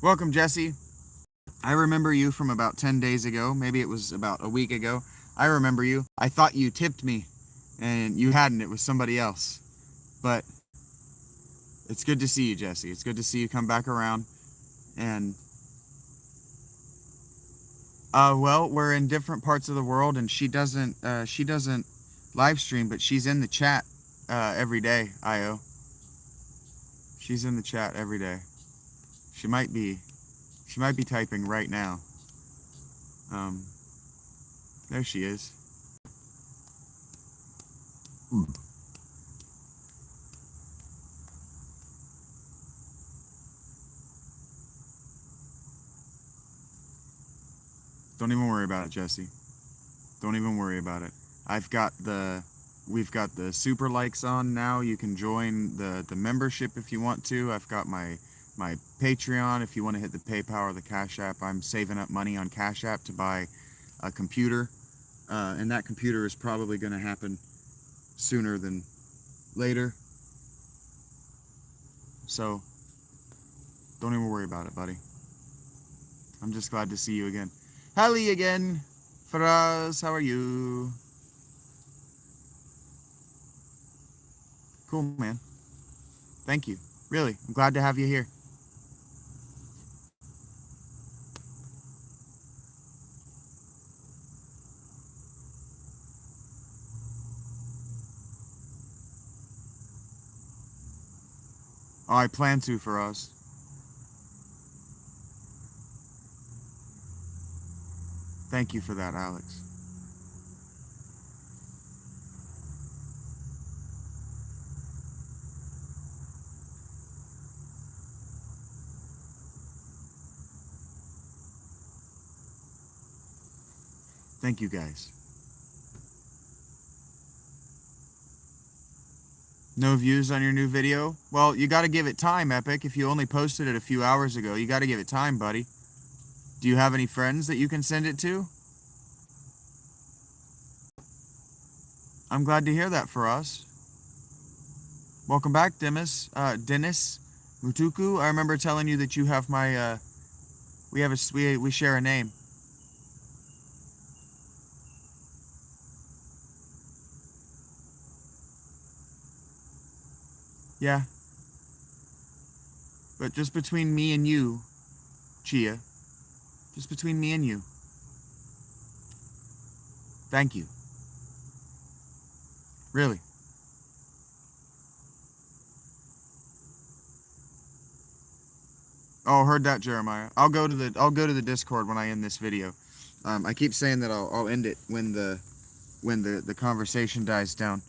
Welcome, Jesse. I remember you from about 10 days ago. Maybe it was about a week ago. I remember you. I thought you tipped me, and you hadn't. It was somebody else. But it's good to see you, Jesse. It's good to see you come back around. And, well, we're in different parts of the world, and she doesn't live stream, but she's in the chat every day, Io. She's in the chat every day. She might be typing right now. There she is. Don't even worry about it, Jesse. Don't even worry about it. We've got the super likes on now. You can join the membership if you want to. I've got my Patreon if you want to hit the PayPal or the Cash App. I'm saving up money on Cash App to buy a computer, and that computer is probably going to happen sooner than later. So don't even worry about it, buddy. I'm just glad to see you again. Hallie again. Faraz, how are you? Cool, man. Thank you. Really, I'm glad to have you here. Oh, I plan to for us. Thank you for that, Alex. Thank you, guys. No views on your new video? Well, you gotta give it time, Epic. If you only posted it a few hours ago, you gotta give it time, buddy. Do you have any friends that you can send it to? I'm glad to hear that for us. Welcome back, Dennis Mutuku. I remember telling you that you have my, we share a name. Yeah. But just between me and you, Chia. Just between me and you. Thank you. Really. Oh, heard that, Jeremiah. I'll go to the Discord when I end this video. I keep saying that I'll end it when the conversation dies down,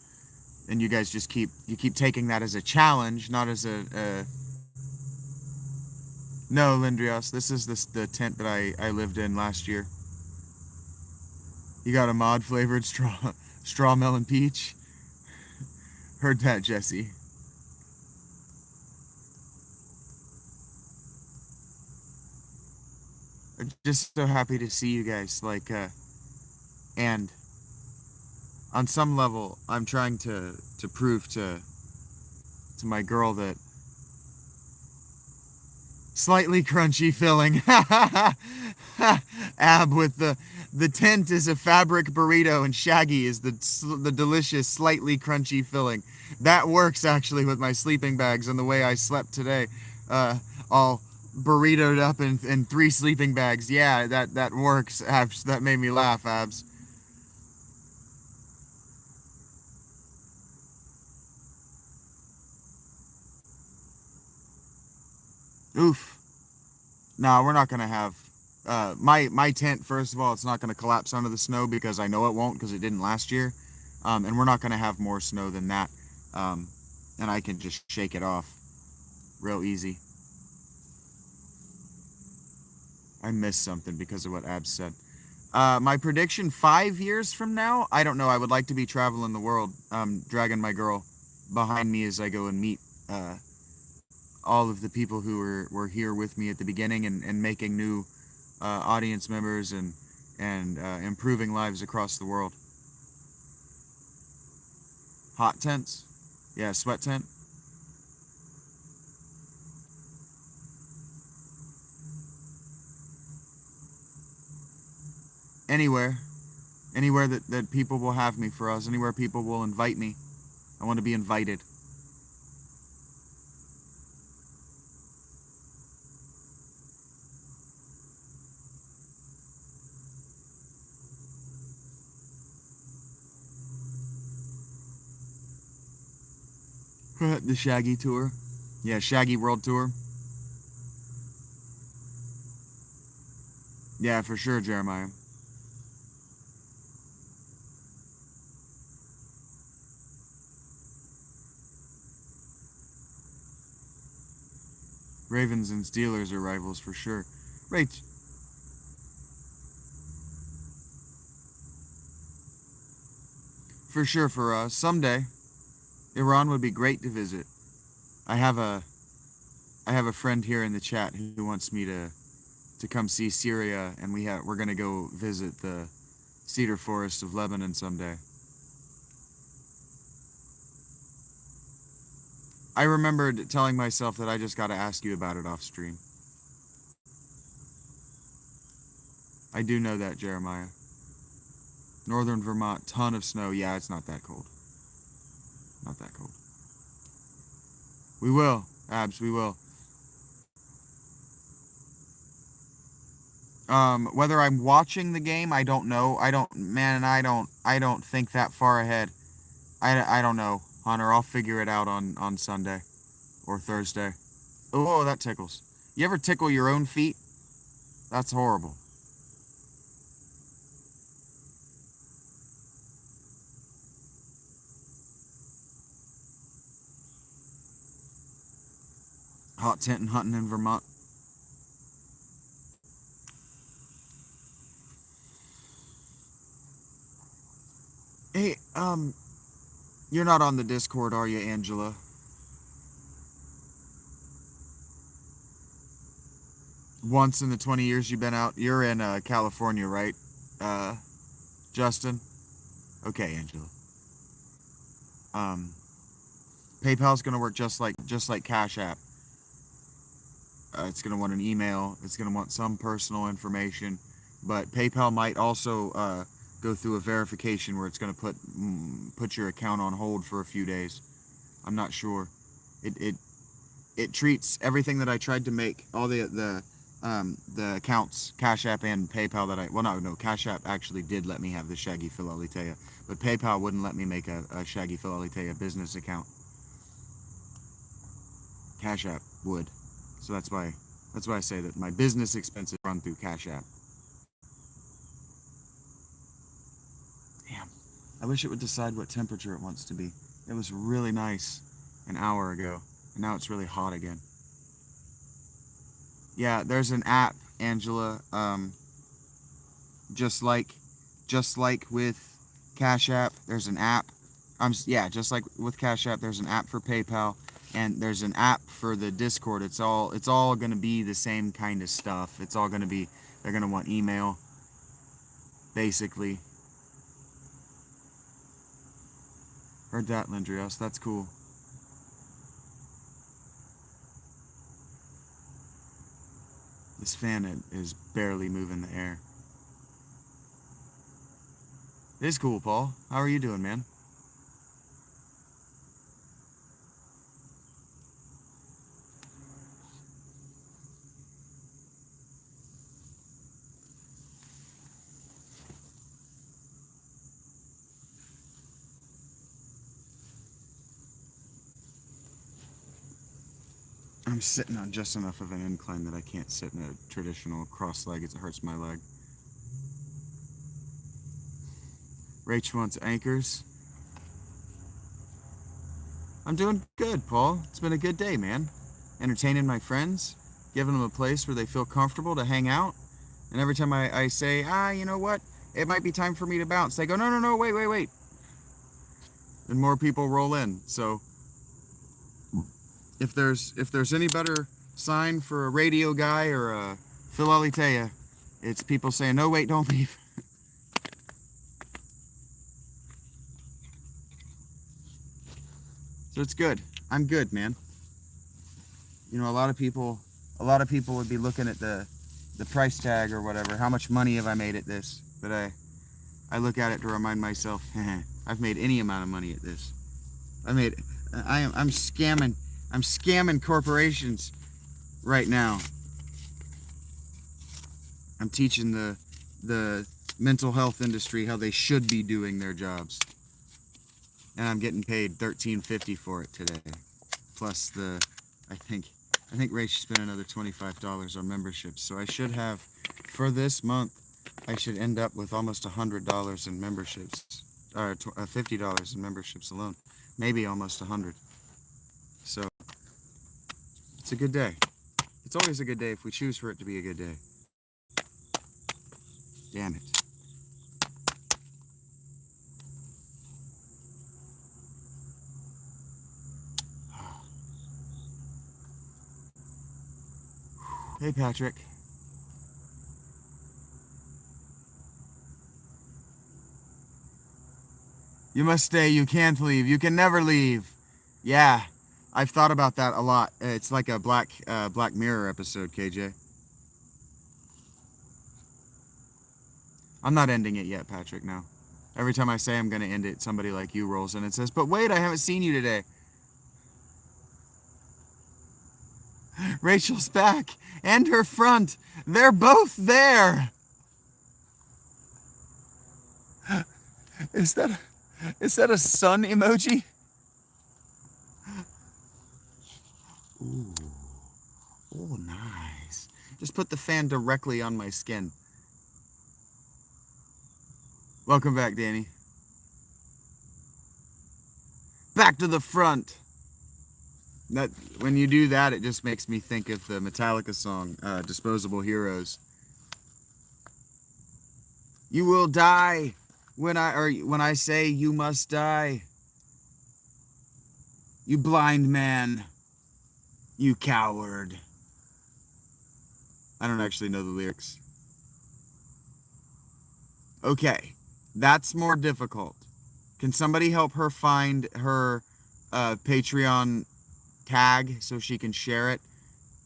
and you guys just keep taking that as a challenge, not as a No, Lindrios. This is the tent that I lived in last year. You got a mod flavored straw melon peach. Heard that, Jesse. I'm just so happy to see you guys. And on some level, I'm trying to prove to my girl that slightly crunchy filling. Ab with the tent is a fabric burrito and Shaggy is the delicious slightly crunchy filling. That works actually with my sleeping bags and the way I slept today. All burritoed up in 3 sleeping bags. Yeah, that works, Abs. That made me laugh, Abs. Oof. No, we're not gonna have my tent. First of all, it's not gonna collapse under the snow because I know it won't because it didn't last year, and we're not gonna have more snow than that, and I can just shake it off real easy. I missed something because of what Abs said. My prediction 5 years from now, I don't know. I would like to be traveling the world, dragging my girl behind me as I go and meet all of the people who were here with me at the beginning and making new audience members and improving lives across the world. Hot tents? Yeah, sweat tent. Anywhere that people will have me for us, anywhere people will invite me. I want to be invited. The Shaggy tour. Yeah, Shaggy World Tour. Yeah, for sure, Jeremiah. Ravens and Steelers are rivals for sure. Right. For sure for us. Someday, Iran would be great to visit. I have a friend here in the chat who wants me to come see Syria, and we're gonna go visit the cedar forest of Lebanon someday. I remembered telling myself that I just got to ask you about it off stream. I do know that, Jeremiah. Northern Vermont, ton of snow. Yeah, it's not that cold. Not that cold. We will, Abs, we will. Whether I'm watching the game, I don't know. I don't think that far ahead. I don't know, Hunter. I'll figure it out on Sunday or Thursday. Oh, that tickles. You ever tickle your own feet? That's horrible. Hot tent and hunting in Vermont. Hey, you're not on the Discord, are you, Angela? Once in the 20 years you've been out, you're in California, right, Justin? Okay, Angela. PayPal's gonna work just like CashApp. It's gonna want an email. It's gonna want some personal information, but PayPal might also go through a verification where it's gonna put your account on hold for a few days. I'm not sure. It treats everything that I tried to make, all the accounts, CashApp and PayPal that CashApp actually did let me have the Shaggy Philalitheia, but PayPal wouldn't let me make a Shaggy Philalitheia business account. CashApp would. So that's why I say that my business expenses run through CashApp. Damn. I wish it would decide what temperature it wants to be. It was really nice an hour ago, and now it's really hot again. Yeah, there's an app, Angela, just like with CashApp, there's an app. Just like with CashApp, there's an app for PayPal, and there's an app for the Discord. It's all going to be the same kind of stuff. It's all going to be, they're going to want email, basically. Heard that, Lindrios. That's cool. This fan is barely moving the air. It is cool, Paul. How are you doing, man? I'm sitting on just enough of an incline that I can't sit in a traditional cross-legged. It hurts my leg. Rach wants anchors. I'm doing good, Paul. It's been a good day, man. Entertaining my friends, giving them a place where they feel comfortable to hang out. And every time I say, you know what? It might be time for me to bounce. They go, no, wait. And more people roll in. So if there's any better sign for a radio guy or a Philalitheia, it's people saying, no, wait, don't leave. So it's good. I'm good, man. You know, a lot of people would be looking at the price tag or whatever. How much money have I made at this? But I look at it to remind myself, I've made any amount of money at this. I'm scamming corporations right now. I'm teaching the mental health industry how they should be doing their jobs. And I'm getting paid $13.50 for it today. Plus I think Ray should spend another $25 on memberships. So I should have, for this month, I should end up with almost $100 in memberships, or $50 in memberships alone. Maybe almost 100. So it's a good day. It's always a good day if we choose for it to be a good day. Damn it. Hey, Patrick. You must stay. You can't leave. You can never leave. Yeah, I've thought about that a lot. It's like a Black Mirror episode, KJ. I'm not ending it yet, Patrick, no. Every time I say I'm going to end it, somebody like you rolls in and says, but wait, I haven't seen you today. Rachel's back, and her front. They're both there. Is that a sun emoji? Ooh. Oh, nice. Just put the fan directly on my skin. Welcome back, Danny. Back to the front. That when you do that, it just makes me think of the Metallica song, Disposable Heroes. You will die when I say you must die. You blind man. You coward. I don't actually know the lyrics. Okay, that's more difficult. Can somebody help her find her Patreon tag so she can share it?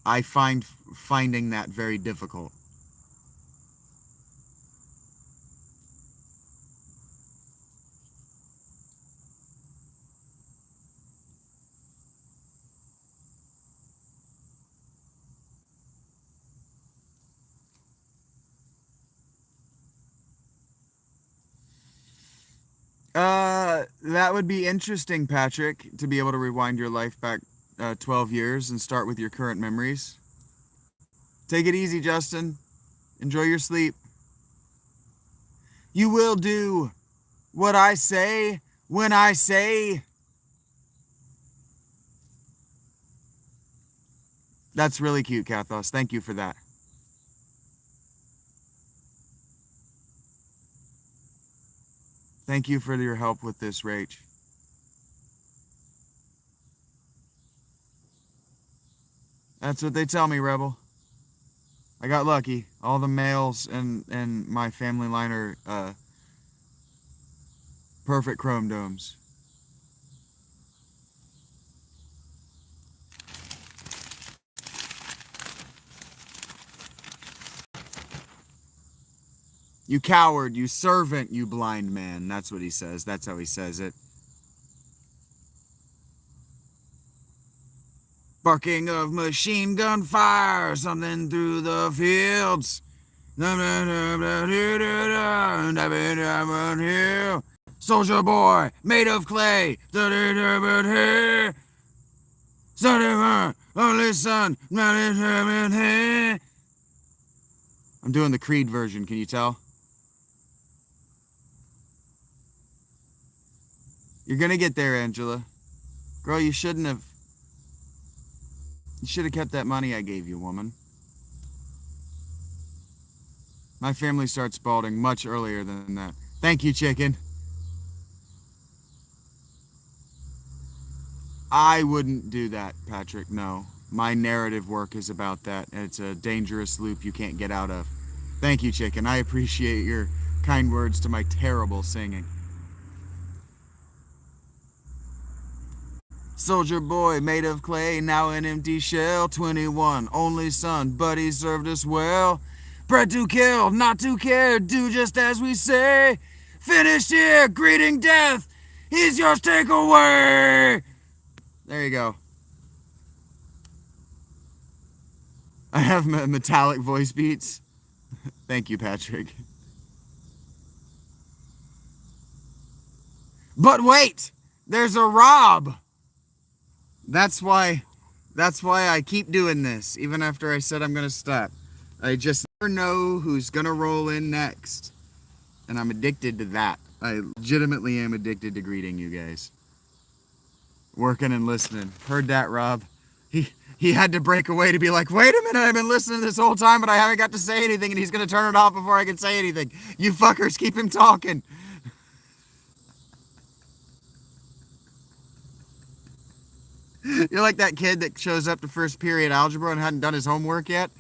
I find finding that very difficult. That would be interesting, Patrick, to be able to rewind your life back 12 years and start with your current memories. Take it easy, Justin. Enjoy your sleep. You will do what I say when I say. That's really cute, Kathos. Thank you for that. Thank you for your help with this, Rach. That's what they tell me, Rebel. I got lucky. All the males in my family line are perfect chrome domes. You coward, you servant, you blind man. That's what he says. That's how he says it. Barking of machine gun fire, something through the fields. Soldier boy, made of clay. Only son. I'm doing the Creed version, can you tell? You're gonna get there, Angela. Girl, you shouldn't have. You should have kept that money I gave you, woman. My family starts balding much earlier than that. Thank you, chicken. I wouldn't do that, Patrick, no. My narrative work is about that, and it's a dangerous loop you can't get out of. Thank you, chicken. I appreciate your kind words to my terrible singing. Soldier boy, made of clay, now an empty shell. 21, only son, but he served us well. Bred to kill, not to care, do just as we say. Finished here, greeting death, he's yours, take away. There you go. I have metallic voice beats. Thank you, Patrick. But wait, there's a Rob. That's why I keep doing this, even after I said I'm gonna stop. I just never know who's gonna roll in next. And I'm addicted to that. I legitimately am addicted to greeting you guys. Working and listening. Heard that, Rob. He had to break away to be like, wait a minute, I've been listening this whole time, but I haven't got to say anything, and he's gonna turn it off before I can say anything. You fuckers, keep him talking. You're like that kid that shows up to first period algebra and hadn't done his homework yet.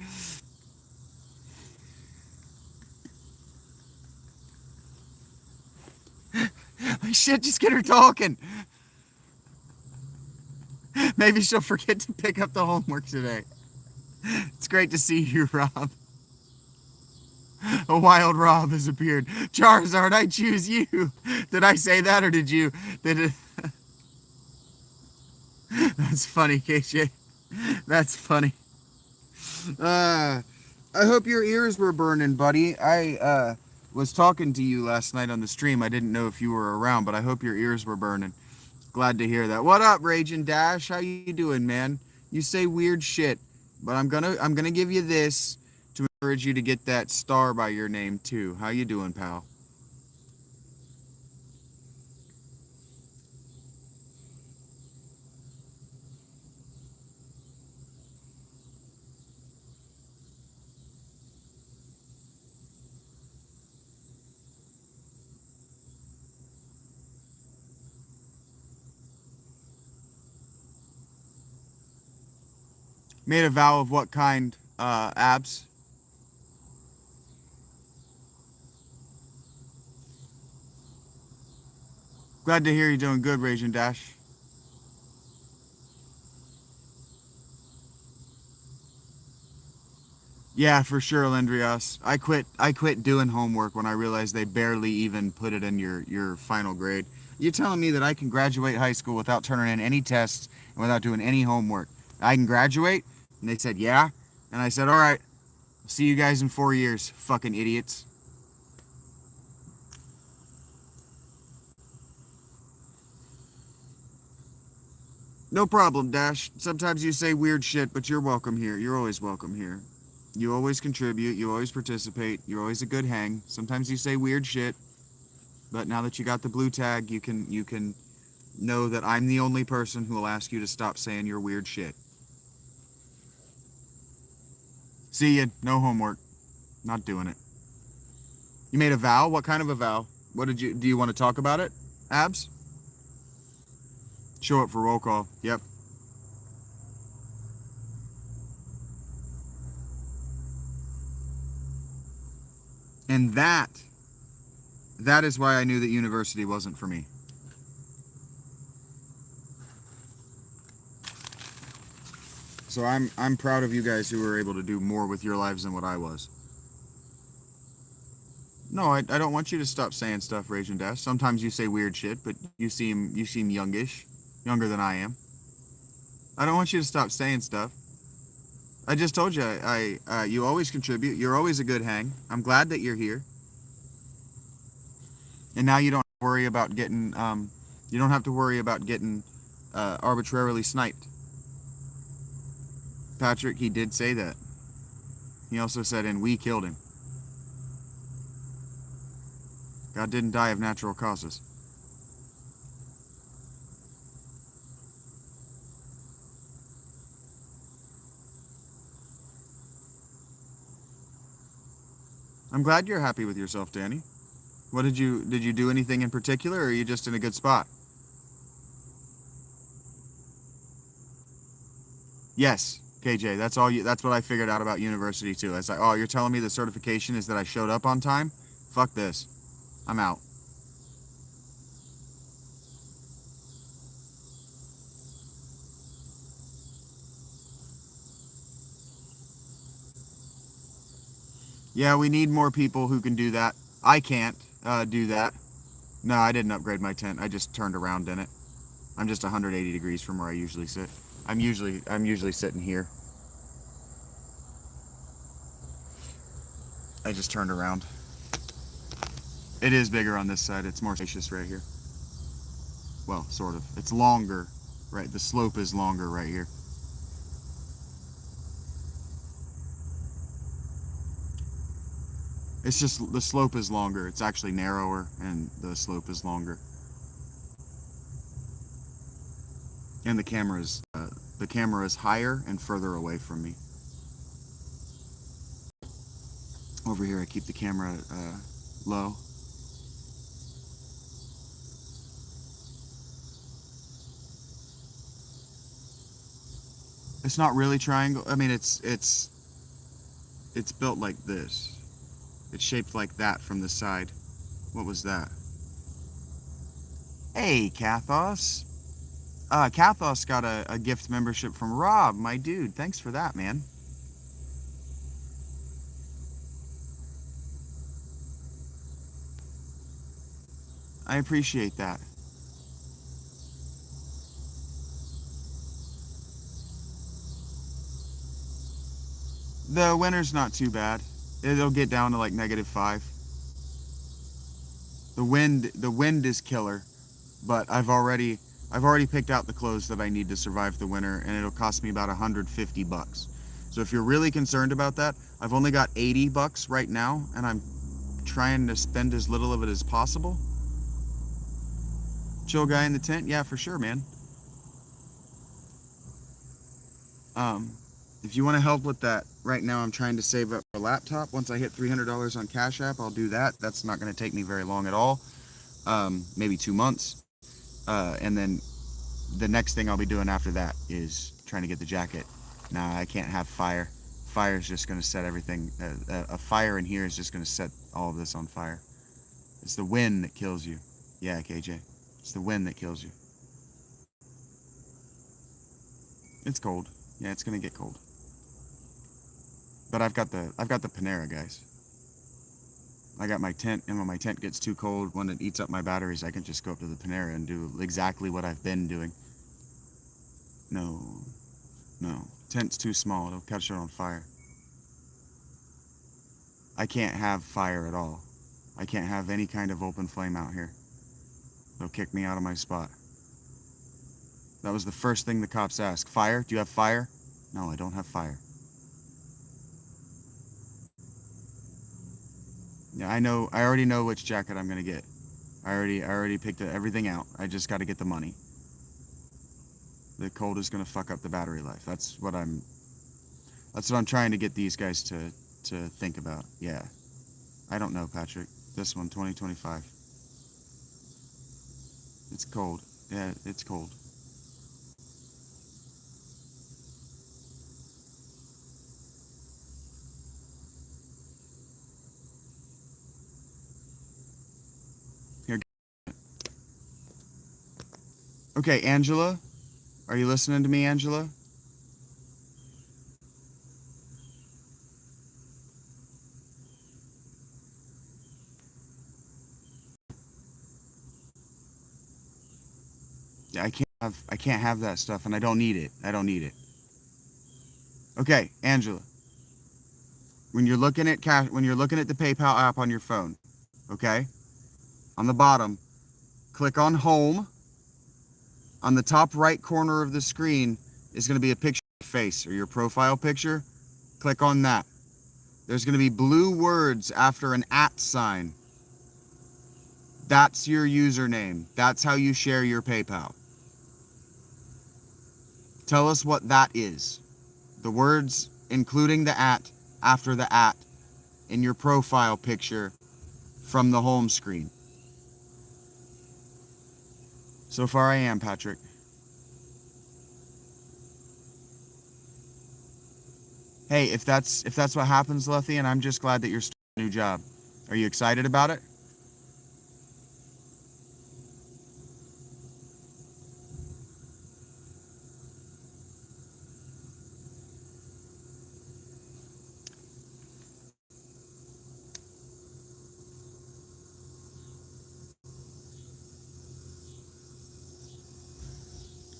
Like, shit, just get her talking. Maybe she'll forget to pick up the homework today. It's great to see you, Rob. A wild Rob has appeared. Charizard, I choose you. Did I say that, or did you? Did it? That's funny, KJ. That's funny. I hope your ears were burning, buddy. I was talking to you last night on the stream. I didn't know if you were around, but I hope your ears were burning. Glad to hear that. What up, Raging Dash? How you doing, man? You say weird shit, but I'm gonna give you this to encourage you to get that star by your name too. How you doing, pal? Made a vow of what kind, abs? Glad to hear you're doing good, Raging Dash. Yeah, for sure, Lendrios. I quit doing homework when I realized they barely even put it in your final grade. You're telling me that I can graduate high school without turning in any tests and without doing any homework? I can graduate? And they said, yeah. And I said, all right, see you guys in 4 years, fucking idiots. No problem, Dash. Sometimes you say weird shit, but you're welcome here. You're always welcome here. You always contribute, you always participate, you're always a good hang. Sometimes you say weird shit, but now that you got the blue tag, you can know that I'm the only person who will ask you to stop saying your weird shit. See ya. No homework. Not doing it. You made a vow? What kind of a vow? What did you do? You want to talk about it? Abs? Show up for roll call. Yep. And that is why I knew that university wasn't for me. So I'm proud of you guys who were able to do more with your lives than what I was. No, I don't want you to stop saying stuff, Raging Dash. Sometimes you say weird shit, but you seem youngish, younger than I am. I don't want you to stop saying stuff. I just told you, you always contribute. You're always a good hang. I'm glad that you're here. And now you don't worry about getting, you don't have to worry about getting arbitrarily sniped. Patrick, he did say that. He also said, and we killed him. God didn't die of natural causes. I'm glad you're happy with yourself, Danny. What did you do anything in particular, or are you just in a good spot? Yes, KJ. That's all you. That's what I figured out about university too. It's like, oh, you're telling me the certification is that I showed up on time? Fuck this. I'm out. Yeah, we need more people who can do that. I can't do that. No, I didn't upgrade my tent. I just turned around in it. I'm just 180 degrees from where I usually sit. I'm usually sitting here. I just turned around. It is bigger on this side. It's more spacious right here. Well, sort of. It's longer, right? The slope is longer right here. It's just the slope is longer. It's actually narrower, and the slope is longer. And the camera is higher and further away from me. Over here, I keep the camera low. It's not really triangle. I mean, it's built like this. It's shaped like that from the side. What was that? Hey, Kathos. Kathos got a gift membership from Rob, my dude. Thanks for that, man. I appreciate that. The winter's not too bad. It'll get down to like -5. The wind is killer, but I've already I've already picked out the clothes that I need to survive the winter, and it'll cost me about $150. So if you're really concerned about that, I've only got $80 right now, and I'm trying to spend as little of it as possible. Chill guy in the tent? Yeah, for sure, man. If you want to help with that, right now I'm trying to save up a laptop. Once I hit $300 on CashApp, I'll do that. That's not going to take me very long at all. Maybe 2 months. And then the next thing I'll be doing after that is trying to get the jacket. Nah, I can't have fire. Fire is just going to set everything. A fire in here is just going to set all of this on fire. It's the wind that kills you. Yeah, KJ. It's the wind that kills you. It's cold. Yeah, it's going to get cold. But I've got the Panera, guys. I got my tent, and when my tent gets too cold, when it eats up my batteries, I can just go up to the Panera and do exactly what I've been doing. No. Tent's too small. It'll catch it on fire. I can't have fire at all. I can't have any kind of open flame out here. They'll kick me out of my spot. That was the first thing the cops asked. Fire? Do you have fire? No, I don't have fire. Yeah, I already know which jacket I'm gonna get. I already picked everything out. I just gotta get the money. The cold is gonna fuck up the battery life. That's what I'm trying to get these guys to think about. Yeah. I don't know, Patrick. This one, 2025. It's cold. Yeah, it's cold. Here. Okay, Angela. Are you listening to me, Angela? Yeah, I can't have that stuff, and I don't need it. I don't need it. Okay, Angela. When you're looking at the PayPal app on your phone, okay? On the bottom, click on Home. On the top right corner of the screen is going to be a picture of your face or your profile picture. Click on that. There's going to be blue words after an @ sign. That's your username. That's how you share your PayPal. Tell us what that is. The words including the @ after the @ in your profile picture from the home screen. So far I am, Patrick. Hey, if that's what happens, Lethian, I'm just glad that you're starting a new job. Are you excited about it?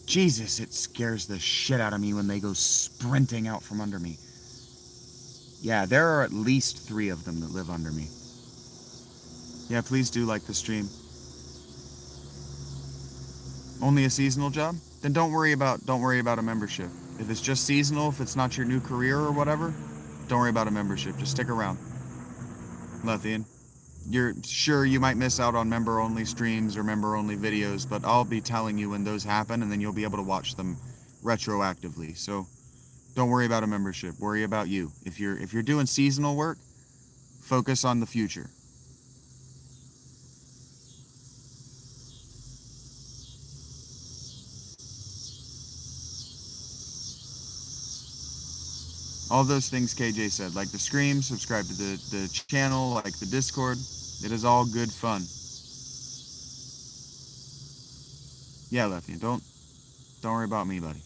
Jesus, it scares the shit out of me when they go sprinting out from under me. Yeah, there are at least 3 of them that live under me. Yeah, please do like the stream. Only a seasonal job? Then don't worry about a membership. If it's just seasonal, if it's not your new career or whatever, don't worry about a membership. Just stick around. Lethian. You're sure you might miss out on member-only streams or member-only videos, but I'll be telling you when those happen, and then you'll be able to watch them retroactively. So don't worry about a membership. Worry about you. If you're doing seasonal work, focus on the future. All those things KJ said, like the stream, subscribe to the channel, like the Discord. It is all good fun. Yeah, Lefty, don't worry about me, buddy.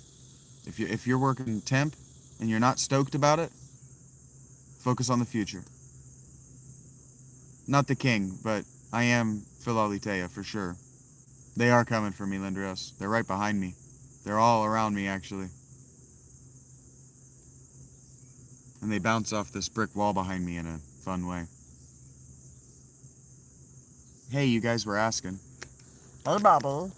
If you're working temp and you're not stoked about it, focus on the future. Not the king, but I am Philalitheia for sure. They are coming for me, Lindros. They're right behind me. They're all around me, actually. And they bounce off this brick wall behind me in a fun way. Hey, you guys were asking. Hey, Bobby.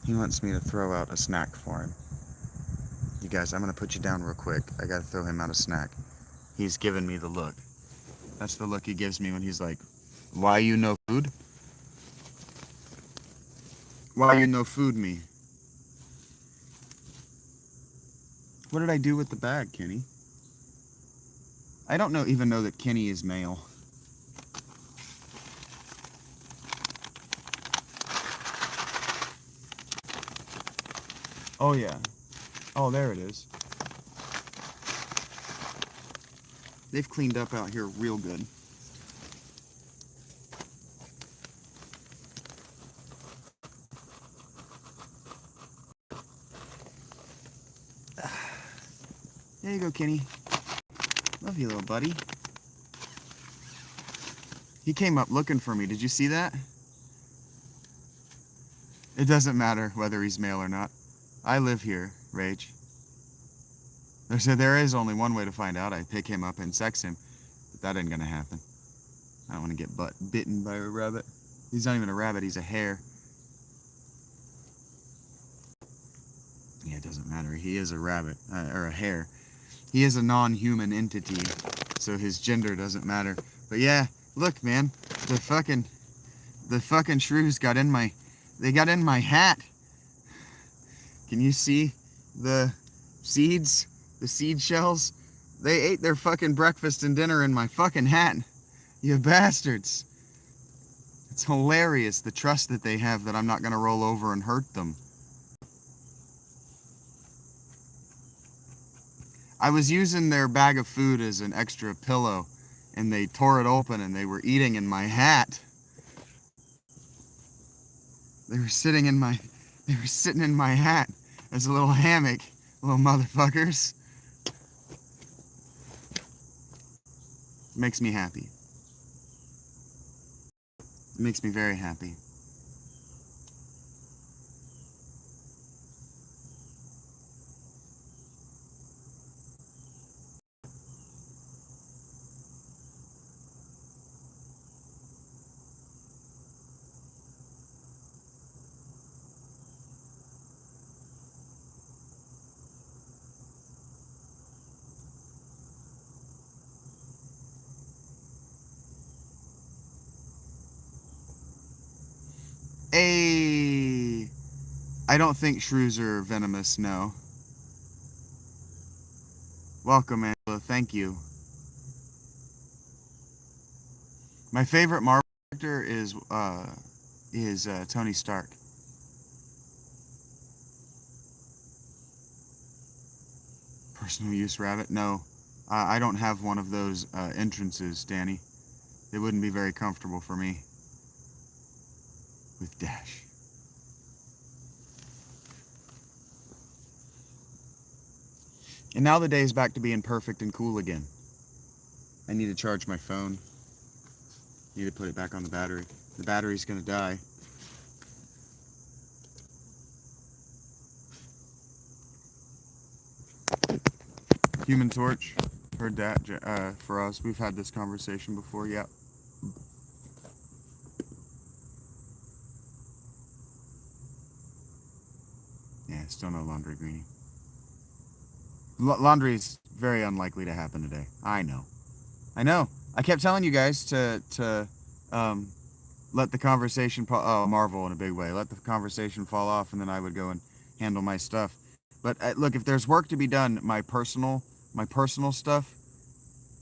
He wants me to throw out a snack for him. You guys, I'm going to put you down real quick. I got to throw him out a snack. He's giving me the look. That's the look he gives me when he's like, why you no food? Why you no food me? What did I do with the bag, Kenny? I don't even know that Kenny is male. Oh, yeah. Oh, there it is. They've cleaned up out here real good. There you go, Kenny. Love you, little buddy. He came up looking for me. Did you see that? It doesn't matter whether he's male or not. I live here, Rage. There is only one way to find out. I pick him up and sex him. But that ain't gonna happen. I don't want to get bitten by a rabbit. He's not even a rabbit, he's a hare. Yeah, it doesn't matter. He is a rabbit, or a hare. He is a non-human entity, so his gender doesn't matter. But yeah, look, man, the fucking shrews got in my hat. Can you see the seeds? The seed shells? They ate their fucking breakfast and dinner in my fucking hat. You bastards. It's hilarious, the trust that they have that I'm not gonna roll over and hurt them. I was using their bag of food as an extra pillow, and they tore it open and they were eating in my hat. They were sitting in my hat as a little hammock, little motherfuckers. It makes me happy. It makes me very happy. I don't think shrews are venomous, no. Welcome, Angela. Thank you. My favorite Marvel character is Tony Stark. Personal use rabbit? No. I don't have one of those entrances, Danny. They wouldn't be very comfortable for me. With Dash. And now the day's back to being perfect and cool again. I need to charge my phone. Need to put it back on the battery. The battery's gonna die. Human Torch. Heard that for us. We've had this conversation before, yeah. Yeah, still no laundry, Greenie. Laundry is very unlikely to happen today. I know. I kept telling you guys to let the conversation Marvel in a big way. Let the conversation fall off, and then I would go and handle my stuff. But look, if there's work to be done, my personal stuff,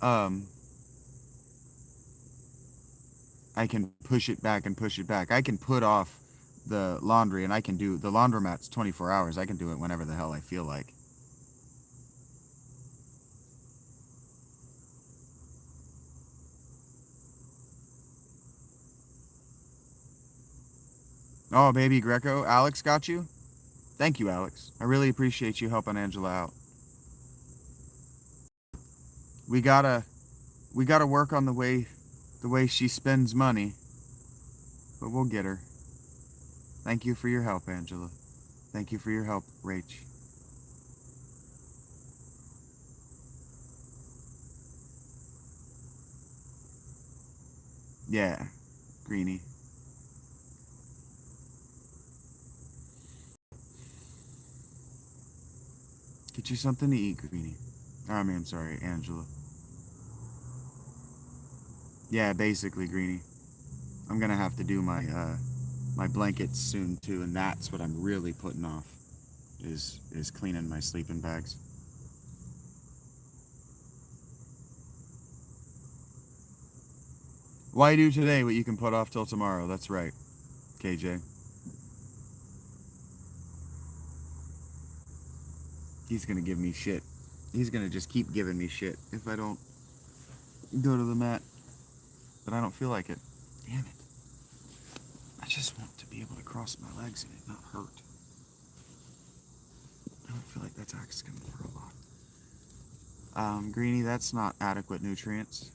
I can push it back and push it back. I can put off the laundry, and I can do the laundromat's 24 hours. I can do it whenever the hell I feel like. Oh, baby Greco, Alex got you? Thank you, Alex. I really appreciate you helping Angela out. We gotta work on the way she spends money, but we'll get her. Thank you for your help, Angela. Thank you for your help, Rach. Yeah, Greenie. Get you something to eat, Greenie. I'm sorry, Angela. Yeah, basically, Greenie. I'm gonna have to do my blankets soon too, and that's what I'm really putting off. Is cleaning my sleeping bags. Why do today what you can put off till tomorrow? That's right, KJ. He's gonna give me shit. He's gonna just keep giving me shit if I don't go to the mat. But I don't feel like it. Damn it. I just want to be able to cross my legs and it not hurt. I don't feel like that's asking for a lot. Greenie, that's not adequate nutrients.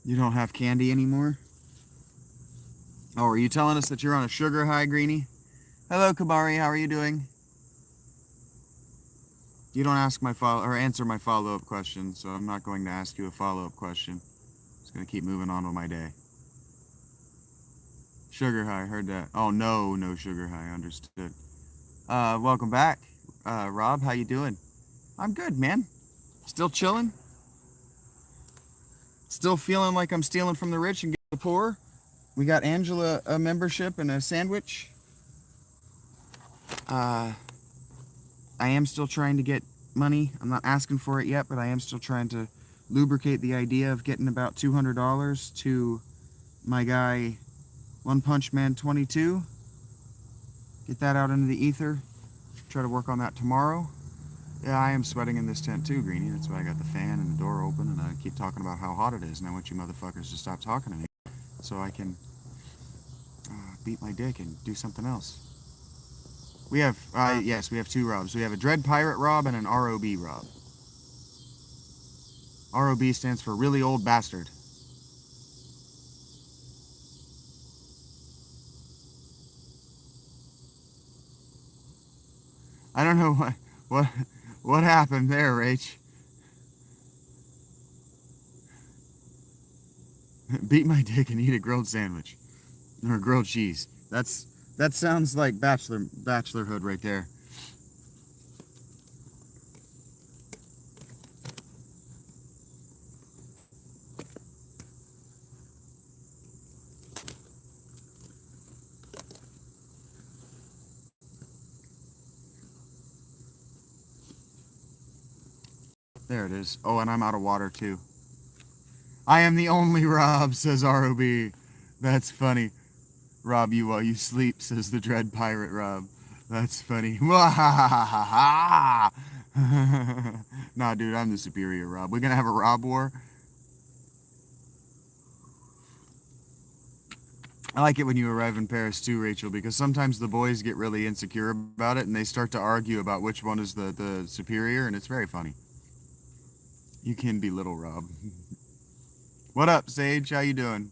You don't have candy anymore? Oh, are you telling us that you're on a sugar high, Greenie? Hello, Kabari. How are you doing? You don't ask my answer my follow-up question, so I'm not going to ask you a follow-up question. Just gonna keep moving on with my day. Sugar high, heard that. Oh no, no sugar high. Understood. Welcome back, Rob. How you doing? I'm good, man. Still chilling. Still feeling like I'm stealing from the rich and getting the poor. We got Angela a membership and a sandwich. I am still trying to get money. I'm not asking for it yet, but I am still trying to lubricate the idea of getting about $200 to my guy, One Punch Man 22. Get that out into the ether. Try to work on that tomorrow. Yeah, I am sweating in this tent too, Greenie. That's why I got the fan and the door open, and I keep talking about how hot it is, and I want you motherfuckers to stop talking to me so I can beat my dick and do something else. We have, yes, we have two Robs. We have a Dread Pirate Rob and an ROB Rob. ROB stands for Really Old Bastard. I don't know what happened there, Rach. Beat my dick and eat a grilled sandwich. Or grilled cheese. That sounds like bachelorhood right there. There it is. Oh, and I'm out of water too. I am the only Rob, says ROB. That's funny. Rob you while you sleep, says the Dread Pirate Rob. That's funny. Nah, dude, I'm the superior Rob. We're gonna have a Rob war. I like it when you arrive in Paris too, Rachel, because sometimes the boys get really insecure about it and they start to argue about which one is the superior, and it's very funny. You can be little Rob. What up, Sage? How you doing?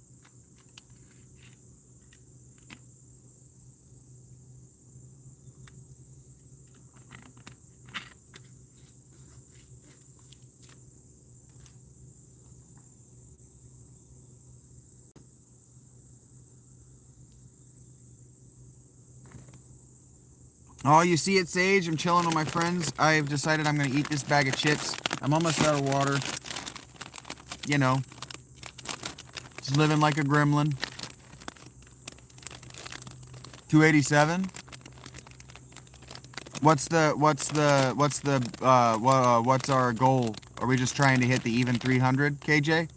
Oh, you see it, Sage? I'm chilling with my friends. I've decided I'm going to eat this bag of chips. I'm almost out of water. You know. Just living like a gremlin. 287? What's our goal? Are we just trying to hit the even 300, KJ?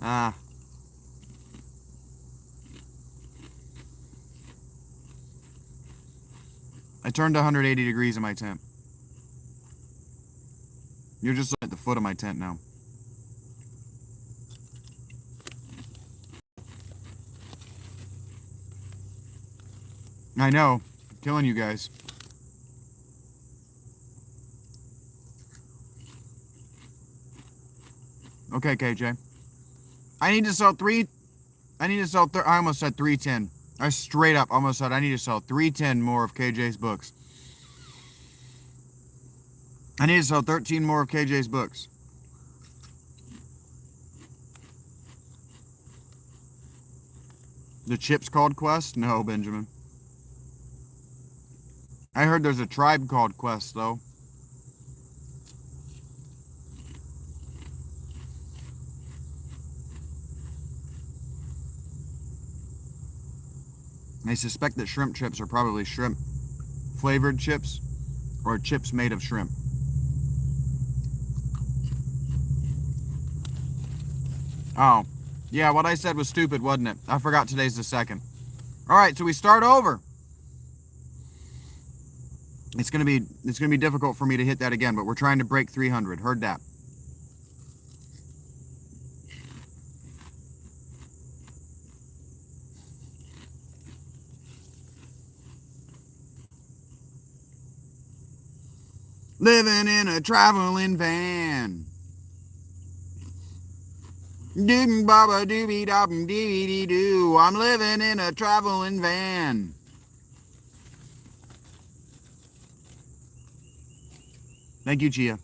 Ah. I turned 180 degrees in my tent. You're just at the foot of my tent now. I know. I'm killing you guys. Okay, KJ. I almost said 310. I straight up almost said I need to sell 310 more of KJ's books. I need to sell 13 more of KJ's books. The chip's called Quest? No, Benjamin. I heard there's a tribe called Quest, though. I suspect that shrimp chips are probably shrimp flavored chips or chips made of shrimp. Oh, yeah, what I said was stupid, wasn't it? I forgot today's the 2nd. All right, so we start over. It's gonna be difficult for me to hit that again, but we're trying to break 300. Heard that. Living in a traveling van. Doobie baba doobie dobbin dee dee doo. I'm living in a traveling van. Thank you, Chia.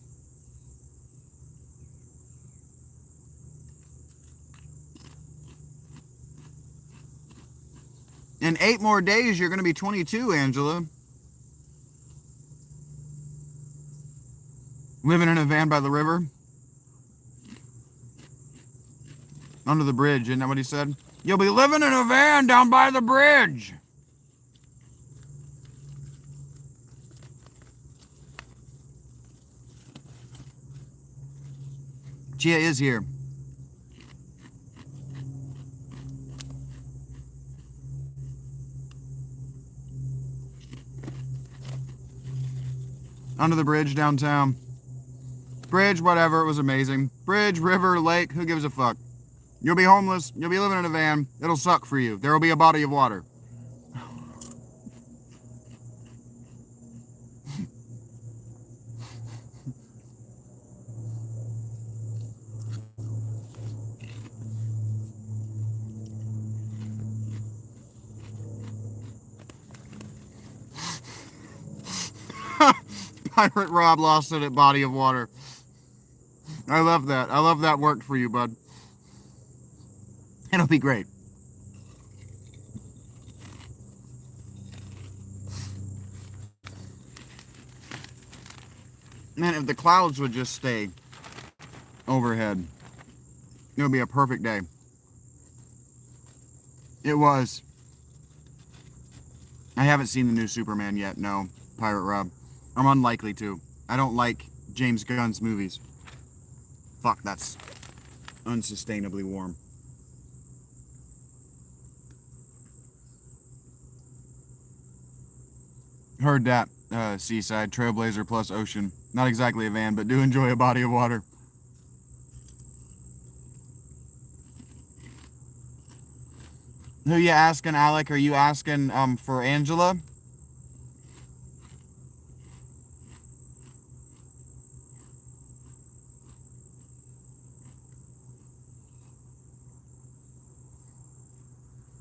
In 8 more days, you're going to be 22, Angela. Living in a van by the river. Under the bridge, isn't that what he said? You'll be living in a van down by the bridge. Chia is here. Under the bridge downtown. Bridge, whatever, it was amazing. Bridge, river, lake, who gives a fuck? You'll be homeless, you'll be living in a van, it'll suck for you. There will be a body of water. Pirate Rob lost it at body of water. I love that. I love that worked for you, bud. It'll be great. Man, if the clouds would just stay overhead, it would be a perfect day. It was. I haven't seen the new Superman yet, no, Pirate Rob. I'm unlikely to. I don't like James Gunn's movies. Fuck, that's unsustainably warm. Heard that, Seaside, Trailblazer plus Ocean. Not exactly a van, but do enjoy a body of water. Who you asking, Alec? Are you asking for Angela?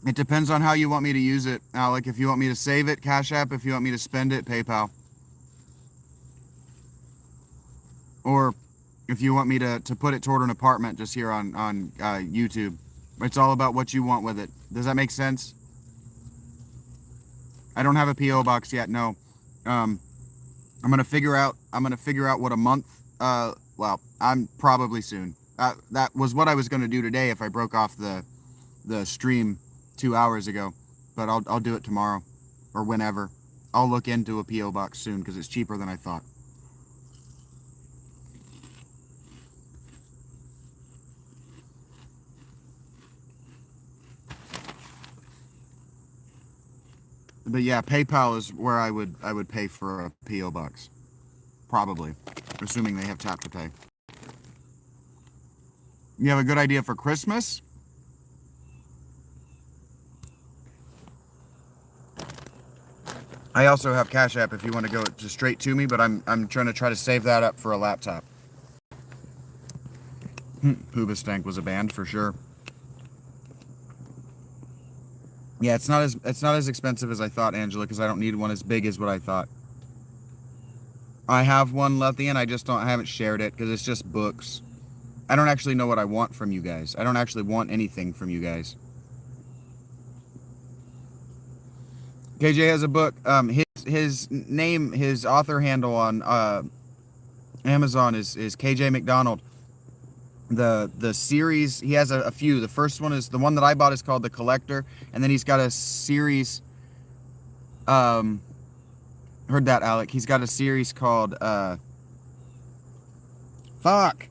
It depends on how you want me to use it, Alec. If you want me to save it, CashApp. If you want me to spend it, PayPal. Or if you want me to put it toward an apartment just here on YouTube. It's all about what you want with it. Does that make sense? I don't have a P.O. box yet, no. I'm gonna figure out what a month, well, I'm probably soon. That was what I was gonna do today if I broke off the stream 2 hours ago, but I'll do it tomorrow or whenever. I'll look into a P.O. box soon because it's cheaper than I thought. But yeah, PayPal is where I would pay for a P.O. box. Probably, assuming they have tap to pay. You have a good idea for Christmas? I also have CashApp if you want to go just straight to me, but I'm trying to save that up for a laptop. Pooba Stank was a band for sure. Yeah, it's not as expensive as I thought, Angela, because I don't need one as big as what I thought. I have one, Luthian, I haven't shared it because it's just books. I don't actually know what I want from you guys. I don't actually want anything from you guys. KJ has a book. His name, his author handle on Amazon is KJ McDonald. The series, he has a few. The first one is the one that I bought is called The Collector, and then he's got a series. Heard that, Alec? He's got a series called fuck.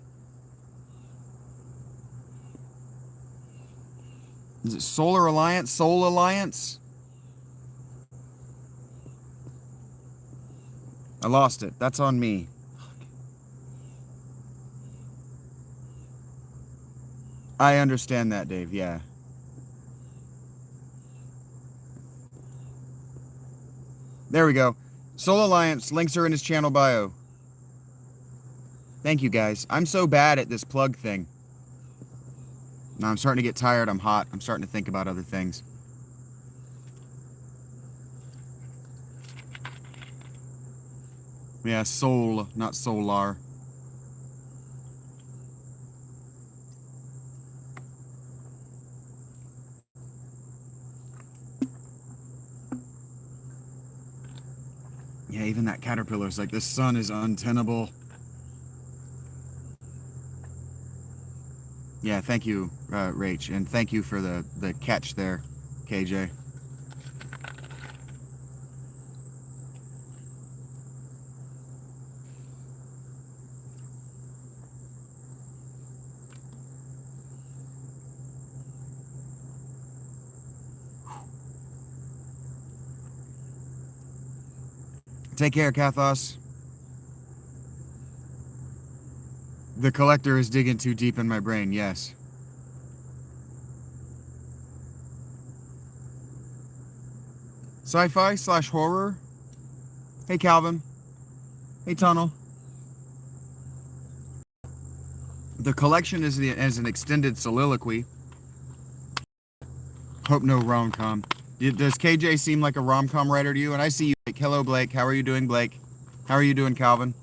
Is it Solar Alliance? Soul Alliance? I lost it. That's on me. I understand that, Dave. Yeah. There we go. Soul Alliance. Links are in his channel bio. Thank you, guys. I'm so bad at this plug thing. Now I'm starting to get tired. I'm hot. I'm starting to think about other things. Yeah, soul, not solar. Yeah, even that caterpillar's like, this sun is untenable. Yeah, thank you, Rach, and thank you for the catch there, KJ. Take care, Kathos. The Collector is digging too deep in my brain, yes. Sci-fi / horror. Hey, Calvin. Hey, Tunnel. The collection is an extended soliloquy. Hope no rom-com. Does KJ seem like a rom-com writer to you? And I see you, Blake. Hello, Blake. How are you doing, Blake? How are you doing, Calvin?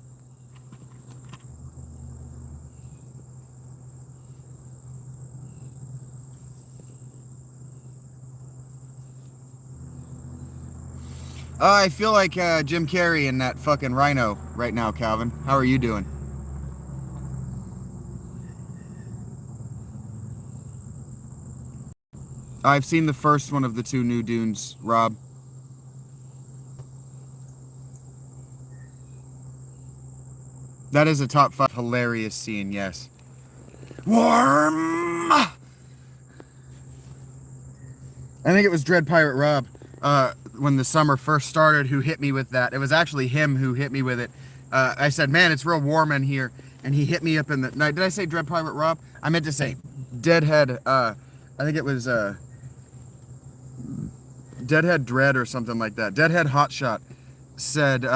I feel like Jim Carrey in that fucking Rhino right now, Calvin. How are you doing? I've seen the first one of the two new Dunes, Rob. That is a top 5 hilarious scene, yes. Warm! I think it was Dread Pirate Rob, when the summer first started, who hit me with that. It was actually him who hit me with it. I said, man, it's real warm in here. And he hit me up in the night. Did I say Dread Pirate Rob? I meant to say Deadhead. I think it was Deadhead Dread or something like that. Deadhead Hotshot said,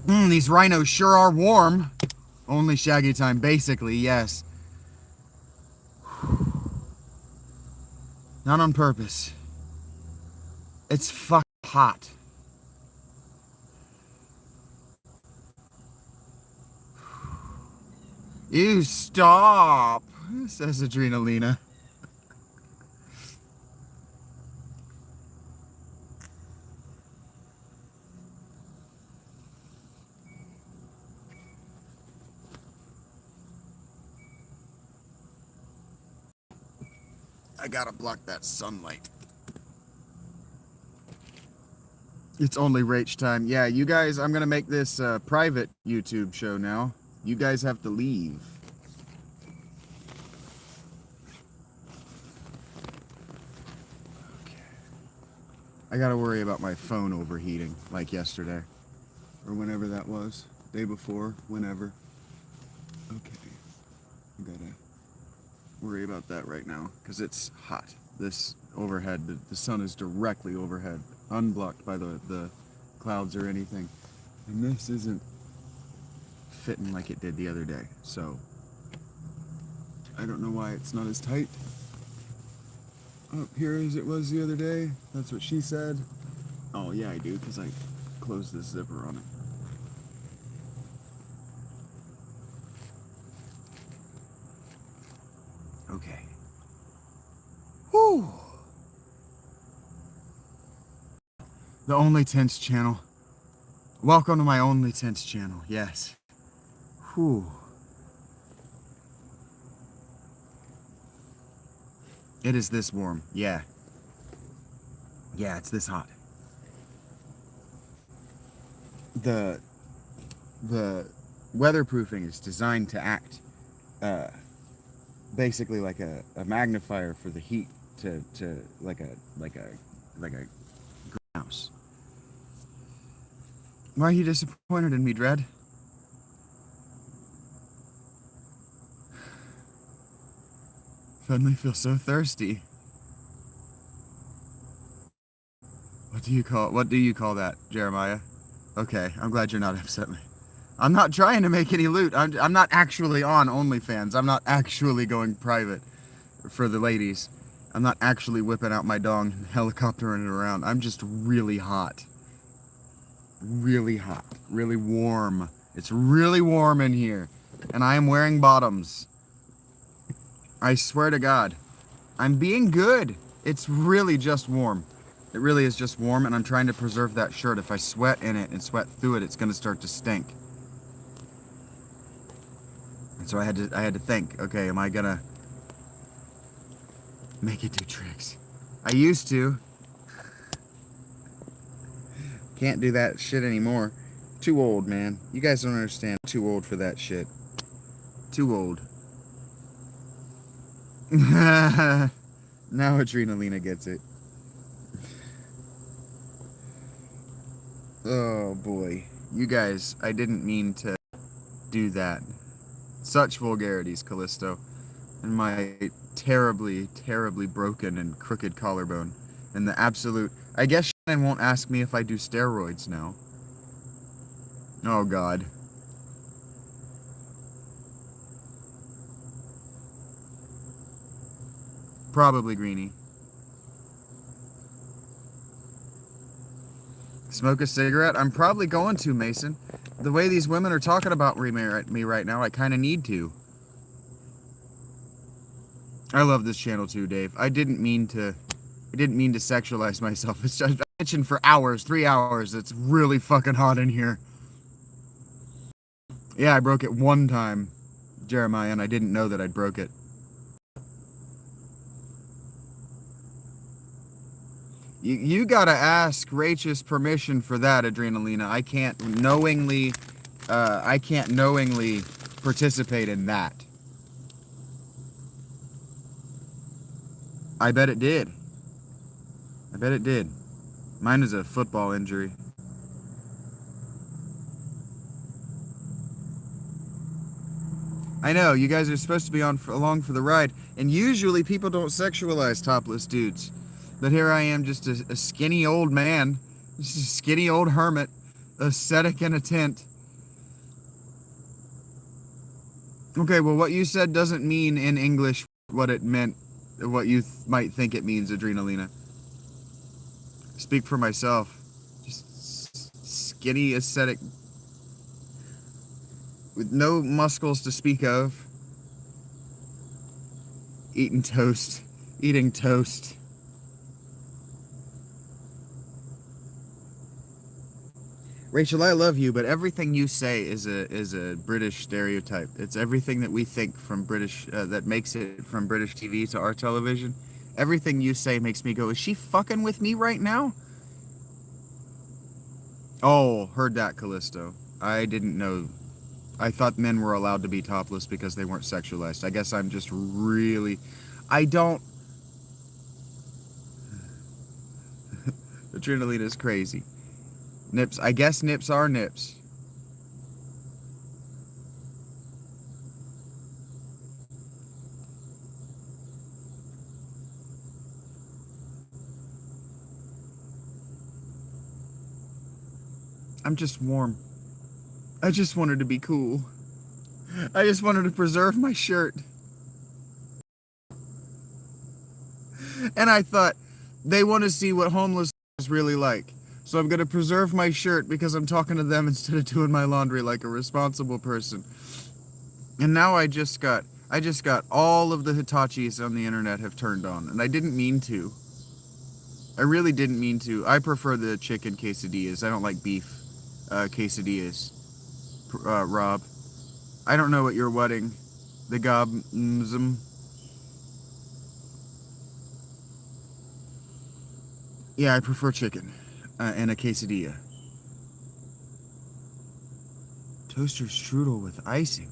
these rhinos sure are warm. Only Shaggy time, basically, yes. Not on purpose. It's fucking hot. You stop, says Adrenalina. I gotta block that sunlight. It's only Rach time. Yeah, you guys, I'm gonna make this private YouTube show now. You guys have to leave. Okay. I gotta worry about my phone overheating, like yesterday. Or whenever that was. Day before, whenever. Okay. I gotta worry about that right now, because it's hot. This overhead, the sun is directly overhead, unblocked by the clouds or anything. And this isn't fitting like it did the other day, so I don't know why it's not as tight. up here as it was the other day. That's what she said. Oh, yeah, I do, because I closed this zipper on it. Okay. Whew. The Only Tense channel. Welcome to my Only Tense channel. Yes. Whew. It is this warm. Yeah. Yeah, it's this hot. The weatherproofing is designed to act basically like a magnifier for the heat to like a greenhouse. Why are you disappointed in me, Dread? Suddenly feel so thirsty. What do you call that, Jeremiah? Okay, I'm glad you're not upset with me. I'm not trying to make any loot. I'm not actually on OnlyFans. I'm not actually going private for the ladies. I'm not actually whipping out my dong and helicoptering it around. I'm just really hot. Really hot. Really warm. It's really warm in here. And I am wearing bottoms. I swear to God. I'm being good. It's really just warm. It really is just warm, and I'm trying to preserve that shirt. If I sweat in it and sweat through it, it's going to start to stink. And so I had to think, okay, am I going to make it do tricks? I used to. Can't do that shit anymore. Too old, man. You guys don't understand. Too old for that shit. Too old. Now Adrenalina gets it. Oh boy. You guys, I didn't mean to do that. Such vulgarities, Callisto. And my terribly, terribly broken and crooked collarbone. And the absolute... I guess Shannon won't ask me if I do steroids now. Oh God. Probably Greenie. Smoke a cigarette? I'm probably going to, Mason. The way these women are talking about me right now, I kind of need to. I love this channel too, Dave. I didn't mean to sexualize myself. It's just, I'm itching for hours, 3 hours. It's really fucking hot in here. Yeah, I broke it one time, Jeremiah, and I didn't know that I'd broke it. You gotta ask Rach's permission for that, Adrenalina. I can't knowingly participate in that. I bet it did. I bet it did. Mine is a football injury. I know, you guys are supposed to be along for the ride, and usually people don't sexualize topless dudes. But here I am, just a skinny old man, just a skinny old hermit, ascetic in a tent. Okay, well, what you said doesn't mean in English what it meant, what you might think it means, Adrenalina. Speak for myself. Just skinny, ascetic, with no muscles to speak of. Eating toast. Rachel, I love you, but everything you say is a British stereotype. It's everything that we think from British, that makes it from British TV to our television. Everything you say makes me go, is she fucking with me right now? Oh, heard that, Callisto. I didn't know. I thought men were allowed to be topless because they weren't sexualized. I guess I'm just really... I don't... Adrenaline is crazy. Nips. I guess nips are nips. I'm just warm. I just wanted to be cool. I just wanted to preserve my shirt. And I thought, they want to see what homeless is really like. So I'm going to preserve my shirt because I'm talking to them instead of doing my laundry like a responsible person. And now I just got all of the Hitachis on the internet have turned on. And I didn't mean to. I really didn't mean to. I prefer the chicken quesadillas. I don't like beef quesadillas. Rob. I don't know what you're wedding. The gobsm. Yeah, I prefer chicken and a quesadilla. Toaster strudel with icing.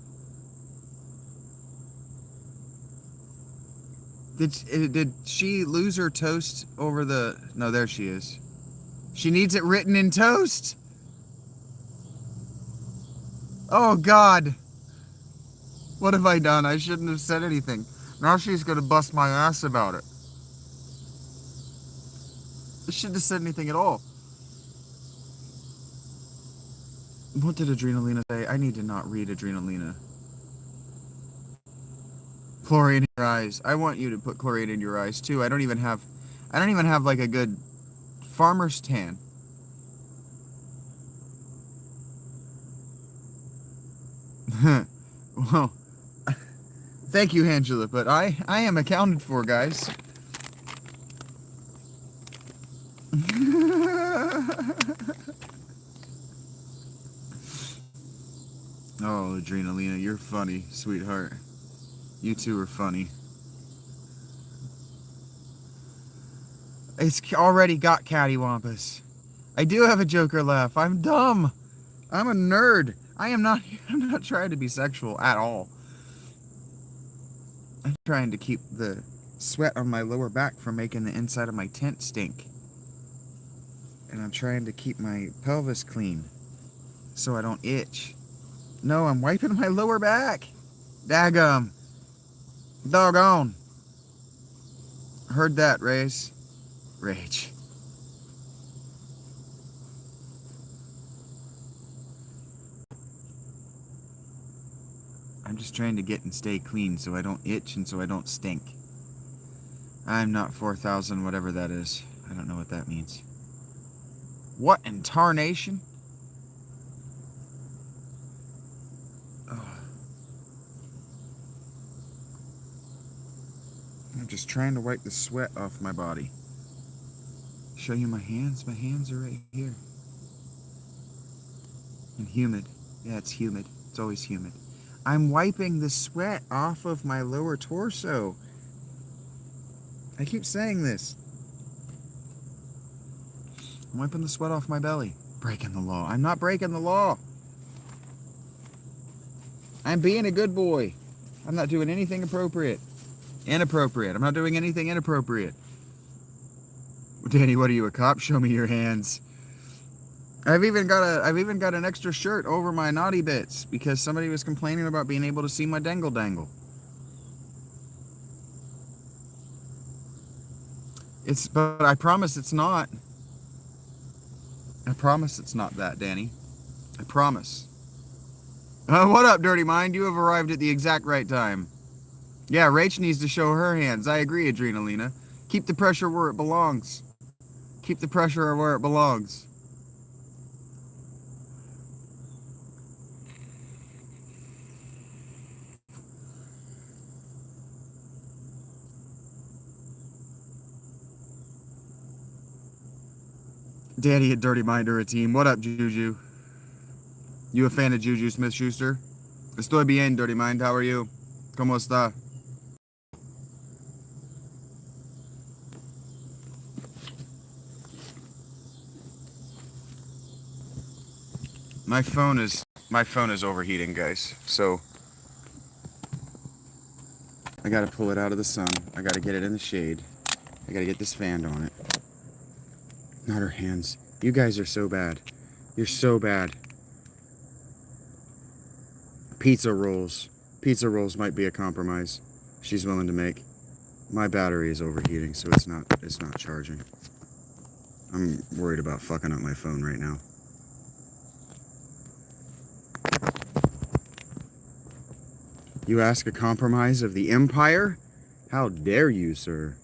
Did she lose her toast over the... No, there she is. She needs it written in toast. Oh, God. What have I done? I shouldn't have said anything. Now she's going to bust my ass about it. I shouldn't have said anything at all. What did Adrenalina say? I need to not read Adrenalina. Chlorine in your eyes. I want you to put chlorine in your eyes too. I don't even have like a good farmer's tan. Well, thank you, Angela, but I am accounted for, guys. Oh, Adrenalina, you're funny, sweetheart. You two are funny. It's already got cattywampus. I do have a Joker laugh. I'm dumb. I'm a nerd. I'm not trying to be sexual at all. I'm trying to keep the sweat on my lower back from making the inside of my tent stink. And I'm trying to keep my pelvis clean so I don't itch. No, I'm wiping my lower back. Daggum. Doggone. Heard that, Rage. I'm just trying to get and stay clean so I don't itch and so I don't stink. I'm not 4,000, whatever that is. I don't know what that means. What in tarnation? I'm just trying to wipe the sweat off my body. Show you my hands? My hands are right here. And humid. Yeah, it's humid. It's always humid. I'm wiping the sweat off of my lower torso. I keep saying this. I'm wiping the sweat off my belly. Breaking the law. I'm not breaking the law. I'm being a good boy. I'm not doing anything inappropriate. I'm not doing anything inappropriate. Danny, what are you, a cop? Show me your hands. I've even got an extra shirt over my naughty bits because somebody was complaining about being able to see my dangle. But I promise it's not. I promise it's not that, Danny. I promise. What up, Dirty Mind? You have arrived at the exact right time. Yeah, Rach needs to show her hands. I agree, Adrenalina. Keep the pressure where it belongs. Keep the pressure where it belongs. Danny and Dirty Mind are a team. What up, Juju? You a fan of Juju Smith-Schuster? Estoy bien, Dirty Mind. How are you? ¿Cómo está? My phone is overheating, guys. So I gotta pull it out of the sun. I gotta get it in the shade. I gotta get this fan on it. Not her hands. You guys are so bad. You're so bad. Pizza rolls. Pizza rolls might be a compromise she's willing to make. My battery is overheating, so it's not charging. I'm worried about fucking up my phone right now. You ask a compromise of the Empire? How dare you, sir?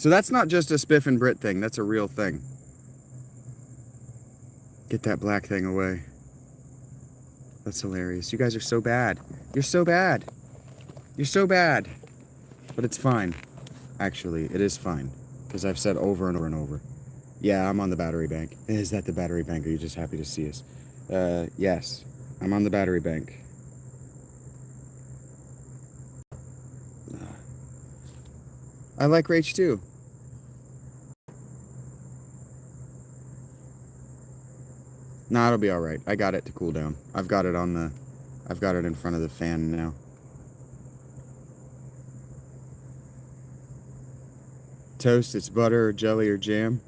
So that's not just a Spiff and Brit thing. That's a real thing. Get that black thing away. That's hilarious. You guys are so bad. You're so bad. You're so bad. But it's fine. Actually, it is fine. Because I've said over and over and over. Yeah, I'm on the battery bank. Is that the battery bank? Are you just happy to see us? Yes. I'm on the battery bank. I like Rach too. Nah, it'll be alright. I got it to cool down. I've got it in front of the fan now. Toast, it's butter or jelly or jam.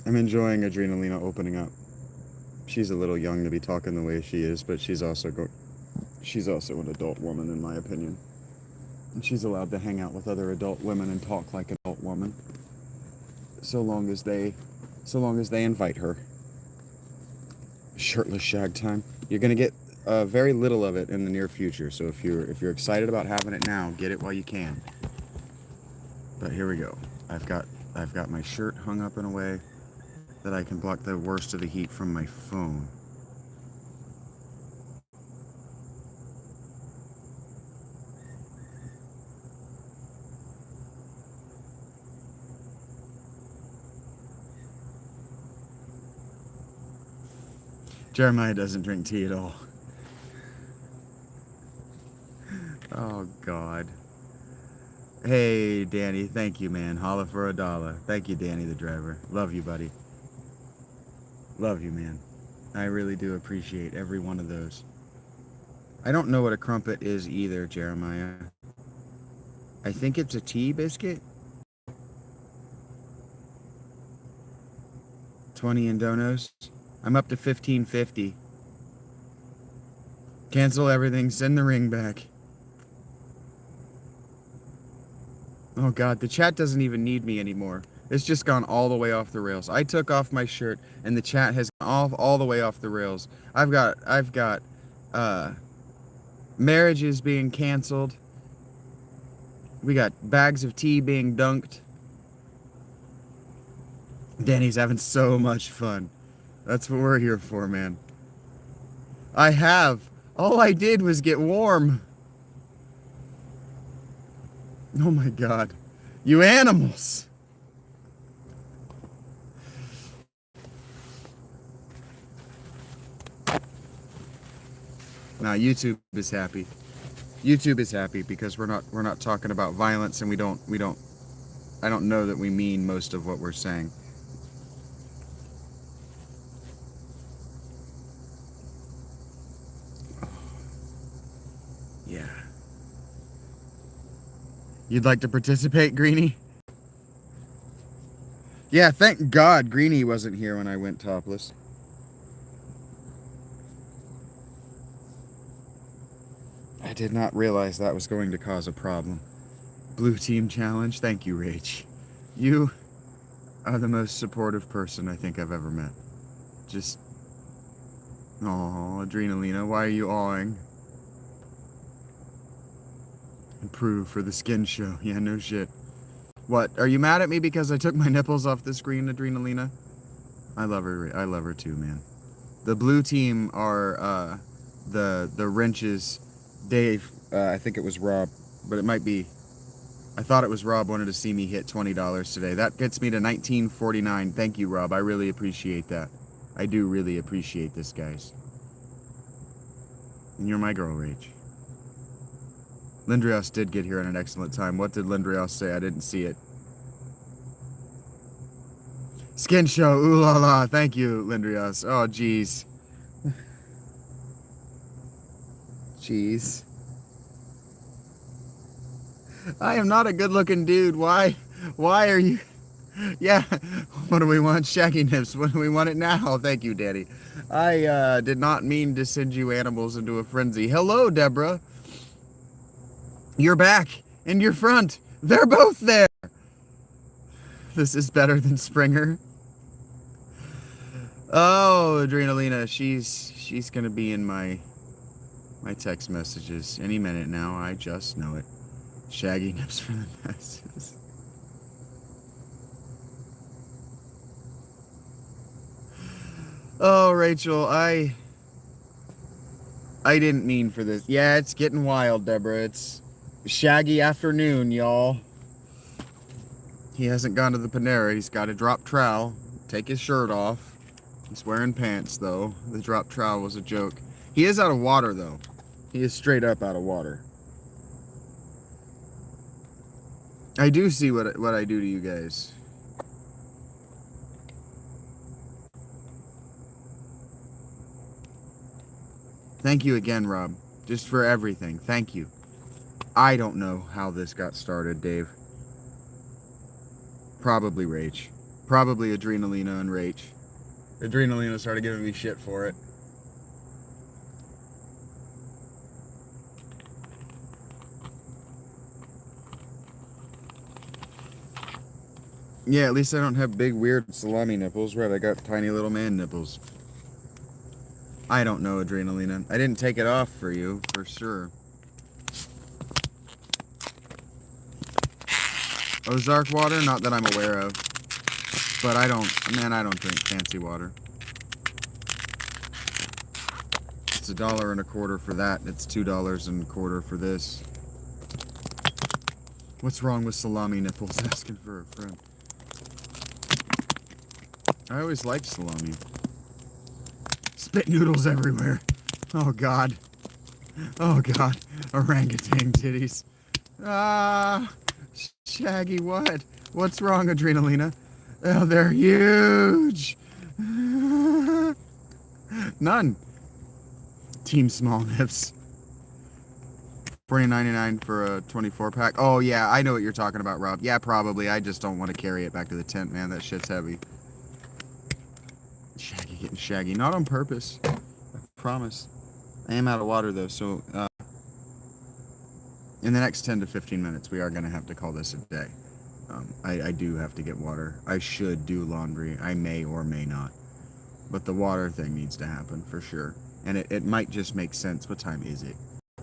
I'm enjoying Adrenalina opening up. She's a little young to be talking the way she is, but she's also an adult woman in my opinion. And she's allowed to hang out with other adult women and talk like an adult woman. So long as they invite her. Shirtless shag time. You're gonna get very little of it in the near future. So if you're excited about having it now, get it while you can. But here we go. I've got my shirt hung up in a way that I can block the worst of the heat from my phone. Jeremiah doesn't drink tea at all. Oh, God. Hey, Danny. Thank you, man. Holla for $1. Thank you, Danny, the driver. Love you, buddy. Love you, man. I really do appreciate every one of those. I don't know what a crumpet is either, Jeremiah. I think it's a tea biscuit. 20 in donos. I'm up to 1550. Cancel everything. Send the ring back. Oh God, the chat doesn't even need me anymore. It's just gone all the way off the rails. I took off my shirt and the chat has gone all the way off the rails. I've got marriages being canceled. We got bags of tea being dunked. Danny's having so much fun. That's what we're here for, man. All I did was get warm. Oh my God. You animals. Nah, YouTube is happy. YouTube is happy because we're not talking about violence, and I don't know that we mean most of what we're saying. Yeah. You'd like to participate, Greenie? Yeah, thank God Greenie wasn't here when I went topless. I did not realize that was going to cause a problem. Blue team challenge. Thank you, Rach. You are the most supportive person I think I've ever met. Just... Oh, Adrenalina, why are you awing? Improve for the skin show. Yeah, no shit. What? Are you mad at me because I took my nipples off the screen, Adrenalina? I love her too, man. The blue team are the wrenches. Dave, I think it was Rob, but it might be. I thought it was Rob wanted to see me hit $20 today. That gets me to $19.49. Thank you, Rob. I really appreciate that. I do really appreciate this, guys. And you're my girl, Rach. Lindrios did get here at an excellent time. What did Lindrios say? I didn't see it. Skin show, ooh la la. Thank you, Lindrios. Oh, jeez. Jeez. I am not a good-looking dude. Why are you... Yeah, what do we want? Shaggy nips. What do we want it now? Thank you, Daddy. I did not mean to send you animals into a frenzy. Hello, Deborah. You're back. And you're front. They're both there. This is better than Springer. Oh, Adrenalina, she's gonna be in my text messages any minute now. I just know it. Shaggy nips for the masses. Oh, Rachel, I didn't mean for this. Yeah, it's getting wild, Deborah. It's Shaggy afternoon, y'all. He hasn't gone to the Panera. He's got to drop trowel, take his shirt off. He's wearing pants, though. The drop trowel was a joke. He is out of water, though. He is straight up out of water. I do see what I do to you guys. Thank you again, Rob. Just for everything. Thank you. I don't know how this got started, Dave. Probably Rach. Probably Adrenalina and Rach. Adrenalina started giving me shit for it. Yeah, at least I don't have big, weird salami nipples. Right, I got tiny little man nipples. I don't know, Adrenalina. I didn't take it off for you, for sure. Ozark water? Not that I'm aware of. But I don't drink fancy water. It's $1.25 for that. It's $2.25 for this. What's wrong with salami nipples? Asking for a friend. I always liked salami. Spit noodles everywhere. Oh, God. Oh, God. Orangutan titties. Ah, Shaggy, what? What's wrong, Adrenalina? Oh, they're huge. None. Team Small Nips. $40.99 for a 24-pack. Oh, yeah, I know what you're talking about, Rob. Yeah, probably. I just don't want to carry it back to the tent, man. That shit's heavy. Shaggy getting shaggy. Not on purpose. I promise. I am out of water, though, so in the next 10 to 15 minutes, we are going to have to call this a day. I do have to get water. I should do laundry. I may or may not. But the water thing needs to happen, for sure. And it might just make sense. What time is it?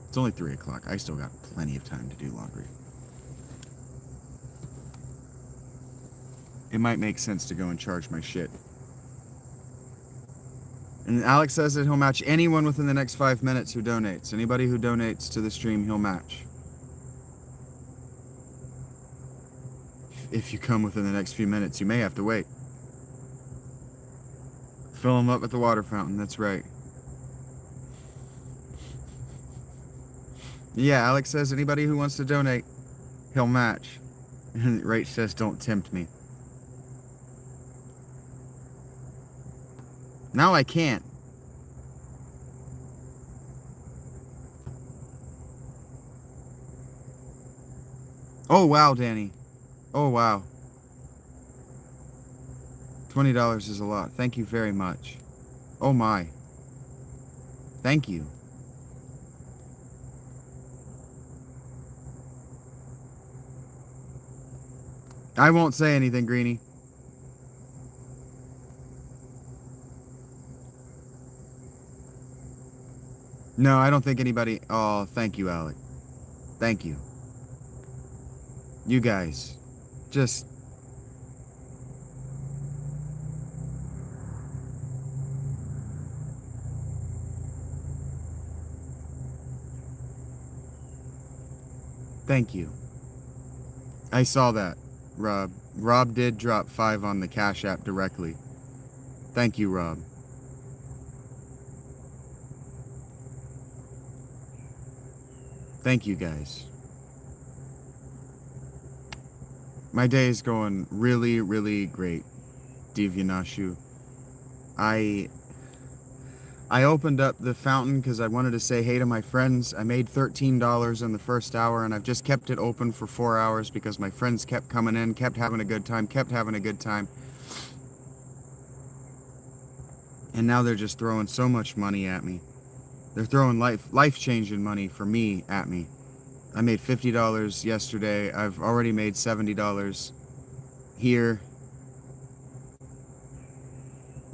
It's only 3 o'clock. I still got plenty of time to do laundry. It might make sense to go and charge my shit. And Alex says that he'll match anyone within the next 5 minutes who donates. Anybody who donates to the stream, he'll match. If you come within the next few minutes, you may have to wait. Fill them up at the water fountain, that's right. Yeah, Alex says anybody who wants to donate, he'll match. And Rach says, don't tempt me. Now I can't. Oh, wow, Danny. Oh, wow. $20 is a lot. Thank you very much. Oh, my. Thank you. I won't say anything, Greenie. No, I don't think anybody... Oh, thank you, Alec. Thank you. You guys. Just... Thank you. I saw that, Rob. Rob did drop 5 on the Cash App directly. Thank you, Rob. Thank you, guys. My day is going really, really great, Divyanashu. I opened up the fountain because I wanted to say hey to my friends. I made $13 in the first hour, and I've just kept it open for 4 hours because my friends kept coming in, kept having a good time. And now they're just throwing so much money at me. They're throwing life-changing money for me at me. I made $50 yesterday. I've already made $70 here.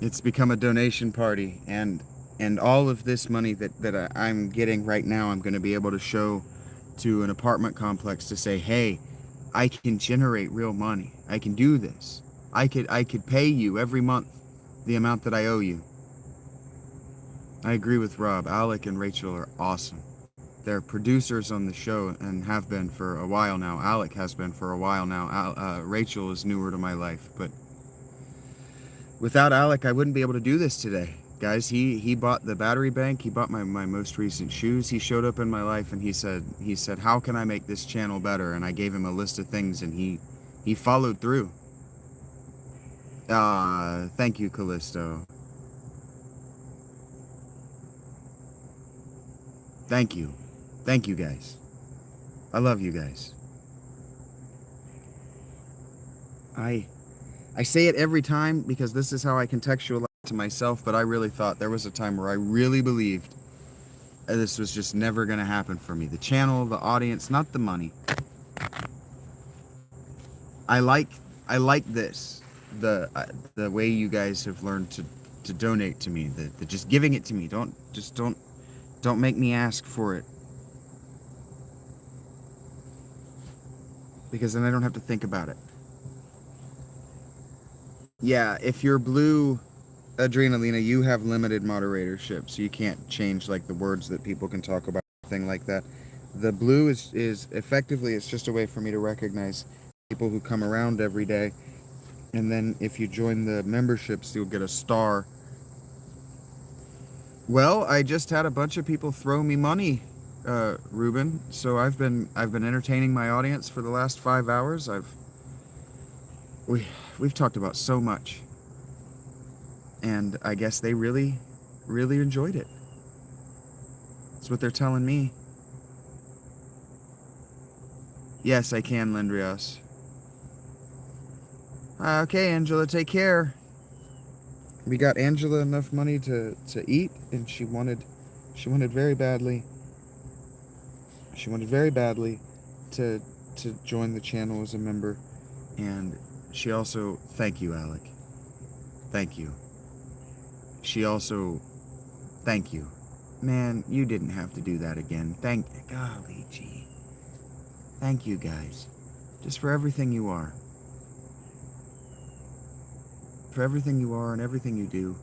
It's become a donation party, and all of this money that I'm getting right now, I'm going to be able to show to an apartment complex to say, hey, I can generate real money. I can do this. I could pay you every month the amount that I owe you. I agree with Rob. Alec and Rachel are awesome. They're producers on the show and have been for a while now. Alec has been for a while now. Rachel is newer to my life, but without Alec, I wouldn't be able to do this today. Guys, he bought the battery bank. He bought my most recent shoes. He showed up in my life and he said, how can I make this channel better? And I gave him a list of things and he followed through. Thank you, Callisto. Thank you. Thank you, guys. I love you guys. I say it every time because this is how I contextualize it to myself, but I really thought there was a time where I really believed this was just never going to happen for me. The channel, the audience, not the money. I like this. The way you guys have learned to donate to me, the just giving it to me. Don't make me ask for it. Because then I don't have to think about it. Yeah, if you're blue, Adrenalina, you have limited moderatorship, so you can't change like the words that people can talk about, thing like that. The blue is effectively, it's just a way for me to recognize people who come around every day. And then if you join the memberships, you'll get a star. Well, I just had a bunch of people throw me money, Ruben. So I've been entertaining my audience for the last 5 hours. We've talked about so much, and I guess they really enjoyed it. That's what they're telling me. Yes, I can, Lendrios. Okay, Angela, take care. We got Angela enough money to eat, and she wanted very badly. She wanted very badly to join the channel as a member, and she also, thank you, Alec. Thank you. She also, thank you. Man, you didn't have to do that again. Golly gee. Thank you, guys. Just for everything you are. For everything you are and everything you do.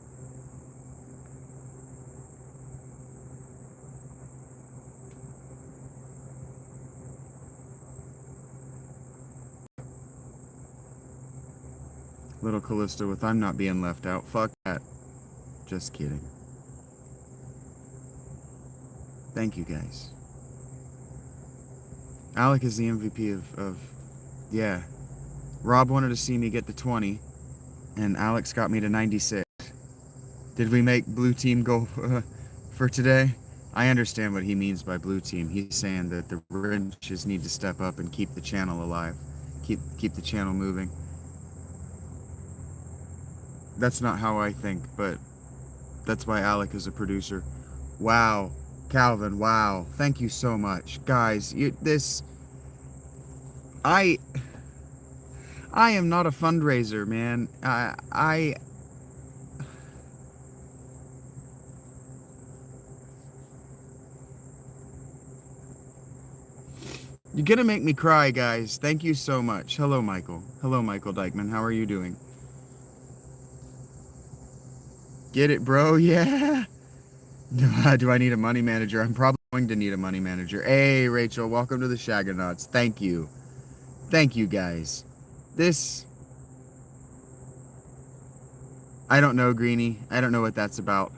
Little Callisto with I'm not being left out. Fuck that. Just kidding. Thank you, guys. Alec is the MVP of yeah. Rob wanted to see me get to 20, and Alex got me to 96. Did we make blue team go for today? I understand what he means by blue team. He's saying that the wrenches need to step up and keep the channel alive. Keep the channel moving. That's not how I think, but that's why Alec is a producer. Wow. Calvin, wow. Thank you so much. Guys, I am not a fundraiser, man. You're gonna make me cry, guys. Thank you so much. Hello, Michael. Hello, Michael Dykeman. How are you doing? Get it, bro? Yeah. Do I need a money manager? I'm probably going to need a money manager. Hey, Rachel. Welcome to the Shagonauts. Thank you. Thank you, guys. I don't know, Greenie. I don't know what that's about.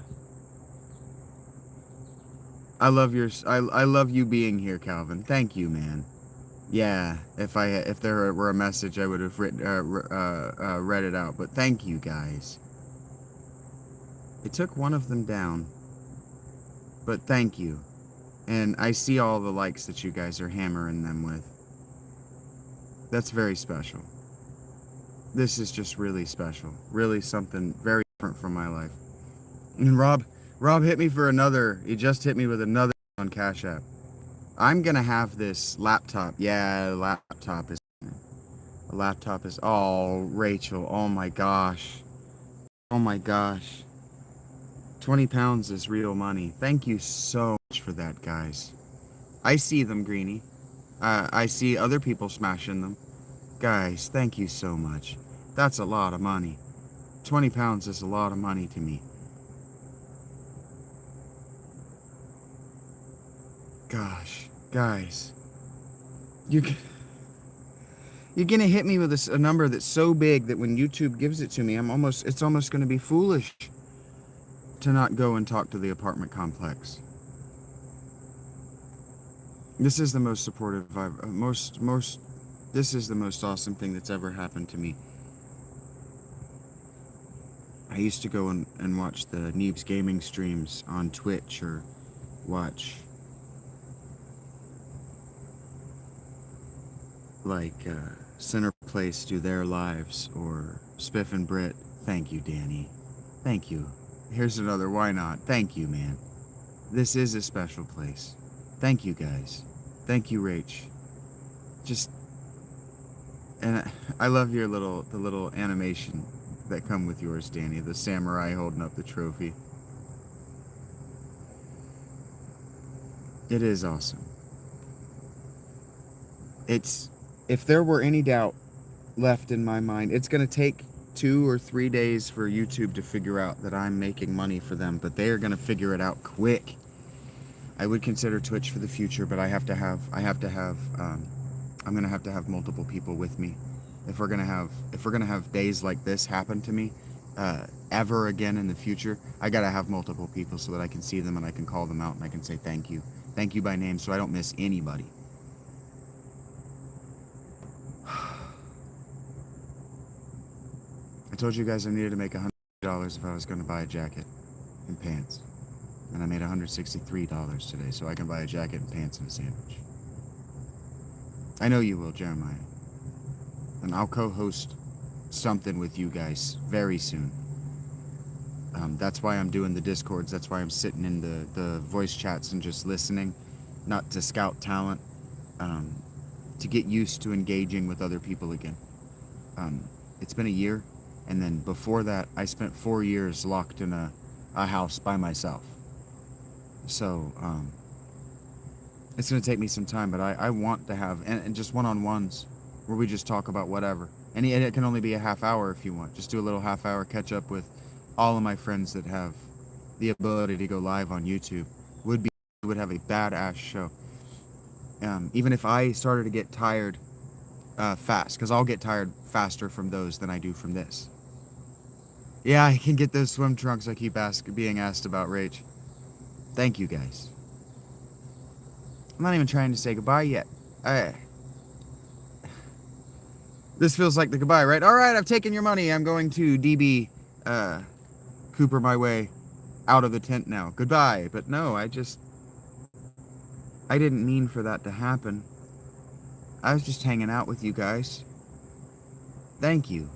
I love you being here, Calvin. Thank you, man. Yeah, if there were a message, I would have read it out. But thank you, guys. It took one of them down, but thank you. And I see all the likes that you guys are hammering them with. That's very special. This is just really special. Really something very different from my life. And Rob hit me for another. He just hit me with another on CashApp. I'm gonna have this laptop. Yeah, a laptop is. Oh, Rachel. Oh my gosh. Oh my gosh. 20 pounds is real money. Thank you so much for that, guys. I see them, Greenie. I see other people smashing them. Guys, thank you so much. That's a lot of money. 20 pounds is a lot of money to me. Gosh, guys. You're gonna hit me with a number that's so big that when YouTube gives it to me, it's almost gonna be foolish to not go and talk to the apartment complex. This is the most supportive this is the most awesome thing that's ever happened to me. I used to go and watch the Neebs gaming streams on Twitch, or watch like Center Place do their lives, or Spiff and Brit. Thank you, Danny. Thank you. Here's another why not. Thank you, man. This is a special place. Thank you, guys. Thank you, Rach. And I love the little animation that come with yours, Danny. The samurai holding up the trophy. It is awesome. If there were any doubt left in my mind, it's going to take 2 or 3 days for YouTube to figure out that I'm making money for them, but they are going to figure it out quick. I would consider Twitch for the future, but I'm going to have to have multiple people with me. If we're going to have days like this happen to me ever again in the future, I got to have multiple people so that I can see them and I can call them out and I can say thank you. Thank you by name so I don't miss anybody. I told you guys I needed to make $100 if I was going to buy a jacket and pants. And I made $163 today, so I can buy a jacket and pants and a sandwich. I know you will, Jeremiah. And I'll co-host something with you guys very soon. That's why I'm doing the Discords. That's why I'm sitting in the voice chats and just listening, not to scout talent, to get used to engaging with other people again. It's been a year, and then before that, I spent 4 years locked in a house by myself. So, it's going to take me some time, but I want to have, and just one-on-ones, where we just talk about whatever. And it can only be a half hour if you want. Just do a little half hour catch up with all of my friends that have the ability to go live on YouTube. Would have a badass show. Even if I started to get tired fast, because I'll get tired faster from those than I do from this. Yeah, I can get those swim trunks I keep being asked about, Rach. Thank you, guys. I'm not even trying to say goodbye yet. This feels like the goodbye, right? All right, I've taken your money. I'm going to DB Cooper my way out of the tent now. Goodbye. But no, I didn't mean for that to happen. I was just hanging out with you guys. Thank you.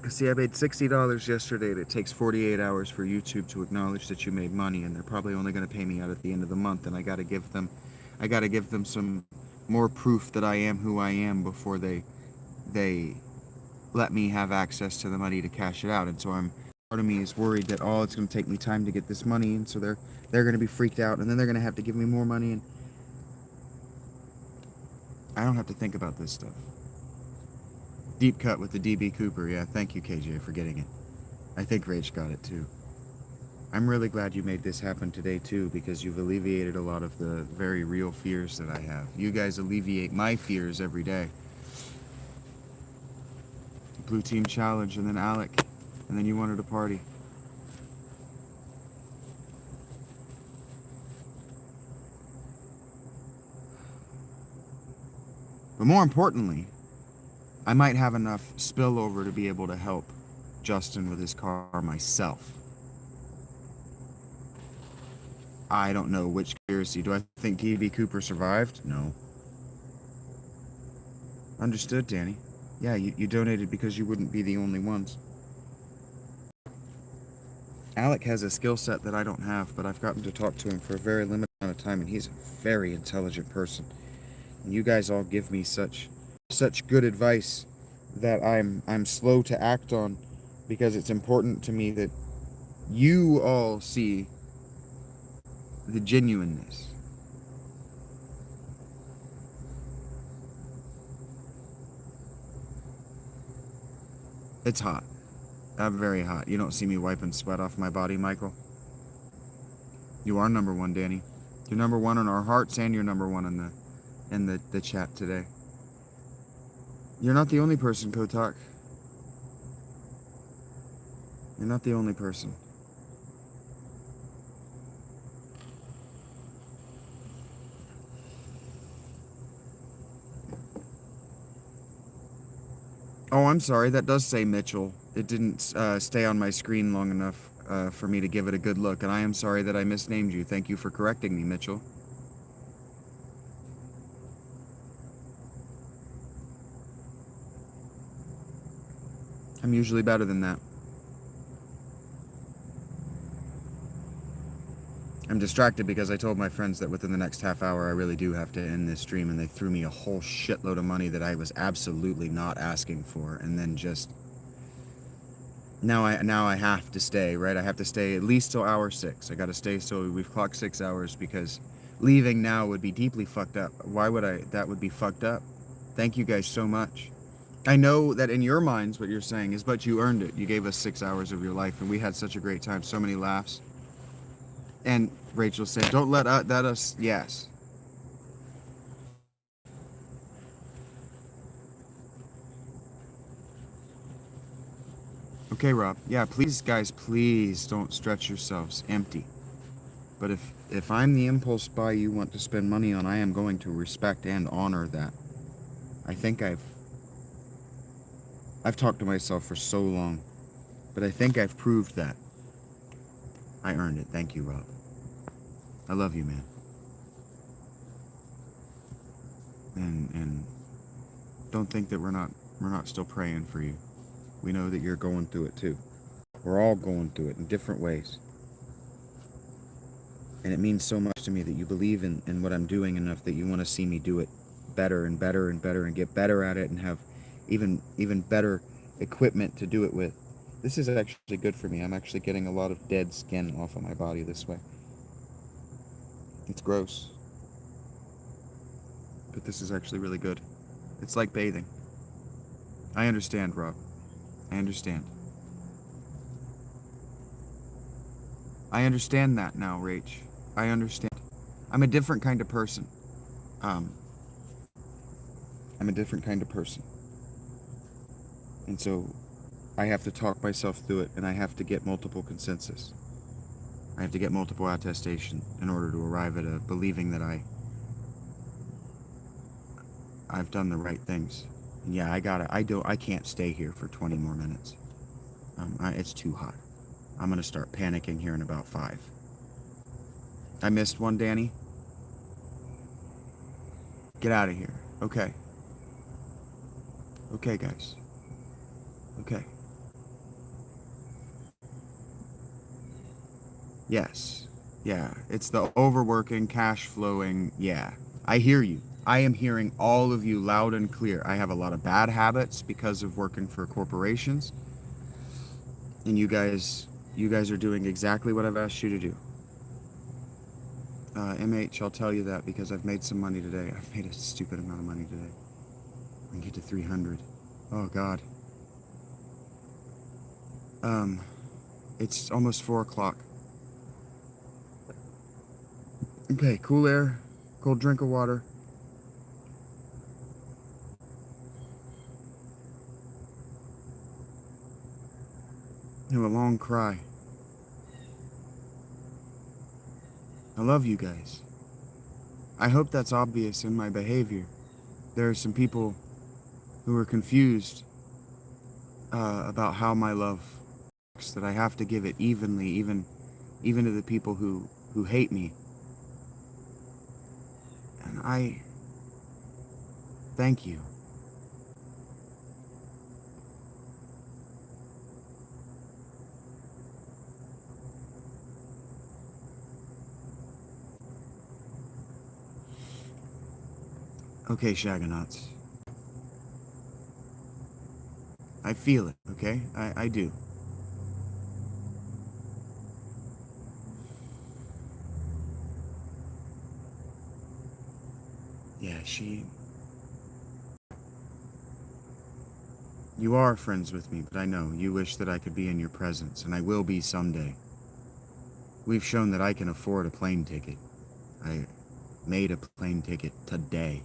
See, I made $60 yesterday, and it takes 48 hours for YouTube to acknowledge that you made money, and they're probably only going to pay me out at the end of the month, and I got to give them some more proof that I am who I am before they let me have access to the money to cash it out. And so part of me is worried that it's going to take me time to get this money, and so they're going to be freaked out, and then they're going to have to give me more money, and I don't have to think about this stuff. Deep cut with the DB Cooper. Yeah, thank you, KJ, for getting it. I think Rach got it, too. I'm really glad you made this happen today, too, because you've alleviated a lot of the very real fears that I have. You guys alleviate my fears every day. Blue Team Challenge, and then Alec, and then you wanted a party. But more importantly, I might have enough spillover to be able to help Justin with his car myself. I don't know which conspiracy. Do I think DB Cooper survived? No. Understood, Danny. Yeah, you donated because you wouldn't be the only ones. Alec has a skill set that I don't have, but I've gotten to talk to him for a very limited amount of time, and he's a very intelligent person. And you guys all give me such good advice that I'm slow to act on, because it's important to me that you all see the genuineness. It's hot. I'm very hot. You don't see me wiping sweat off my body, Michael. You are number one, Danny. You're number one in our hearts, and you're number one in the chat today. You're not the only person, Kotak. You're not the only person. Oh, I'm sorry. That does say Mitchell. It didn't stay on my screen long enough for me to give it a good look, and I am sorry that I misnamed you. Thank you for correcting me, Mitchell. I'm usually better than that. I'm distracted because I told my friends that within the next half hour I really do have to end this stream, and they threw me a whole shitload of money that I was absolutely not asking for, and then just now I have to stay, right? I have to stay at least till hour 6. I gotta stay so we've clocked 6 hours, because leaving now would be deeply fucked up. Why would I? That would be fucked up. Thank you guys so much. I know that in your minds what you're saying is, but you earned it. You gave us 6 hours of your life, and we had such a great time, so many laughs. And Rachel said, don't let us, yes. Okay, Rob. Yeah, please, guys, please don't stretch yourselves empty. But if I'm the impulse buy you want to spend money on, I am going to respect and honor that. I think I've talked to myself for so long, but I think I've proved that. I earned it. Thank you, Rob. I love you, man. And don't think that we're not still praying for you. We know that you're going through it too. We're all going through it in different ways. And it means so much to me that you believe in what I'm doing enough that you want to see me do it better and better and better, and get better at it, and have even better equipment to do it with. This is actually good for me. I'm actually getting a lot of dead skin off of my body this way. It's gross. But this is actually really good. It's like bathing. I understand, Rob. I understand. I understand that now, Rach. I understand. I'm a different kind of person. I'm a different kind of person. And so I have to talk myself through it, and I have to get multiple consensus. I have to get multiple attestation in order to arrive at a believing that I've done the right things. And yeah, I can't stay here for 20 more minutes. It's too hot. I'm gonna start panicking here in about 5. I missed one, Danny. Get out of here. Okay. Okay, guys. Okay. Yes. Yeah. It's the overworking, cash flowing. Yeah. I hear you. I am hearing all of you loud and clear. I have a lot of bad habits because of working for corporations. And you guys are doing exactly what I've asked you to do. MH, I'll tell you that because I've made some money today. I've made a stupid amount of money today. I can get to 300. Oh, God. It's almost 4 o'clock. Okay, cool air, cold drink of water. And a long cry. I love you guys. I hope that's obvious in my behavior. There are some people who are confused about how my love works, that I have to give it evenly, even to the people who hate me. And I thank you. Okay, Shagonauts. I feel it, okay? I do. Yeah, You are friends with me, but I know you wish that I could be in your presence, and I will be someday. We've shown that I can afford a plane ticket. I made a plane ticket today.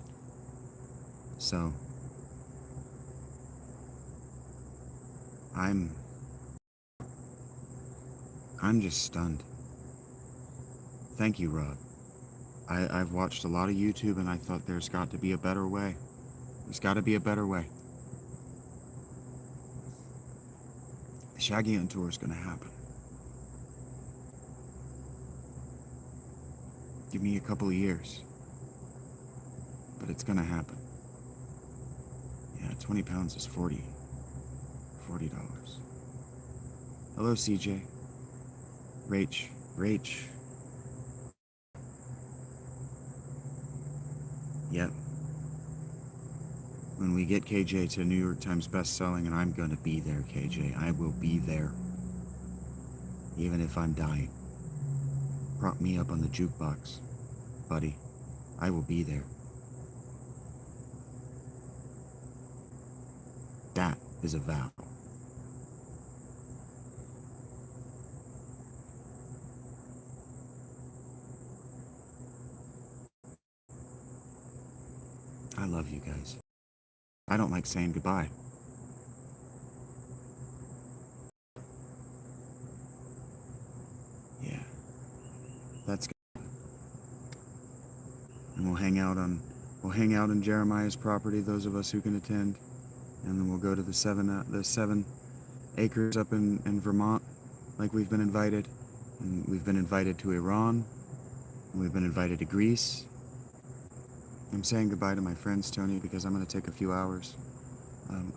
So, I'm just stunned. Thank you, Rod. I've watched a lot of YouTube and I thought there's got to be a better way. There's got to be a better way. The Shaggy Hunt tour is going to happen. Give me a couple of years. But it's going to happen. Yeah, 20 pounds is $40. Hello, CJ. Rach. Yep. When we get KJ to New York Times best-selling, and I'm gonna be there, KJ. I will be there. Even if I'm dying. Prop me up on the jukebox. Buddy, I will be there. That is a vow. I love you guys. I don't like saying goodbye. Yeah, that's good. And we'll hang out on Jeremiah's property, those of us who can attend, and then we'll go to the 7 acres up in Vermont, like we've been invited. And we've been invited to Iran, and we've been invited to Greece. I'm saying goodbye to my friends, Tony, because I'm going to take a few hours.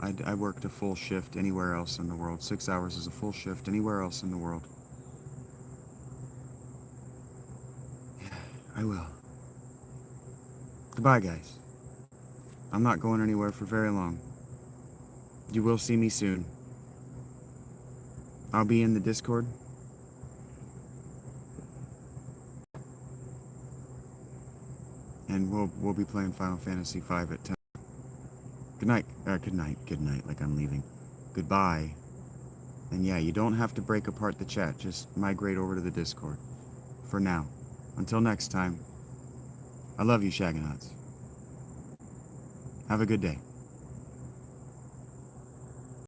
I worked a full shift anywhere else in the world. 6 hours is a full shift anywhere else in the world. Yeah, I will. Goodbye, guys. I'm not going anywhere for very long. You will see me soon. I'll be in the Discord. And we'll be playing Final Fantasy V at 10. Good night, like I'm leaving. Goodbye. And yeah, you don't have to break apart the chat. Just migrate over to the Discord. For now. Until next time. I love you, Shagonauts. Have a good day.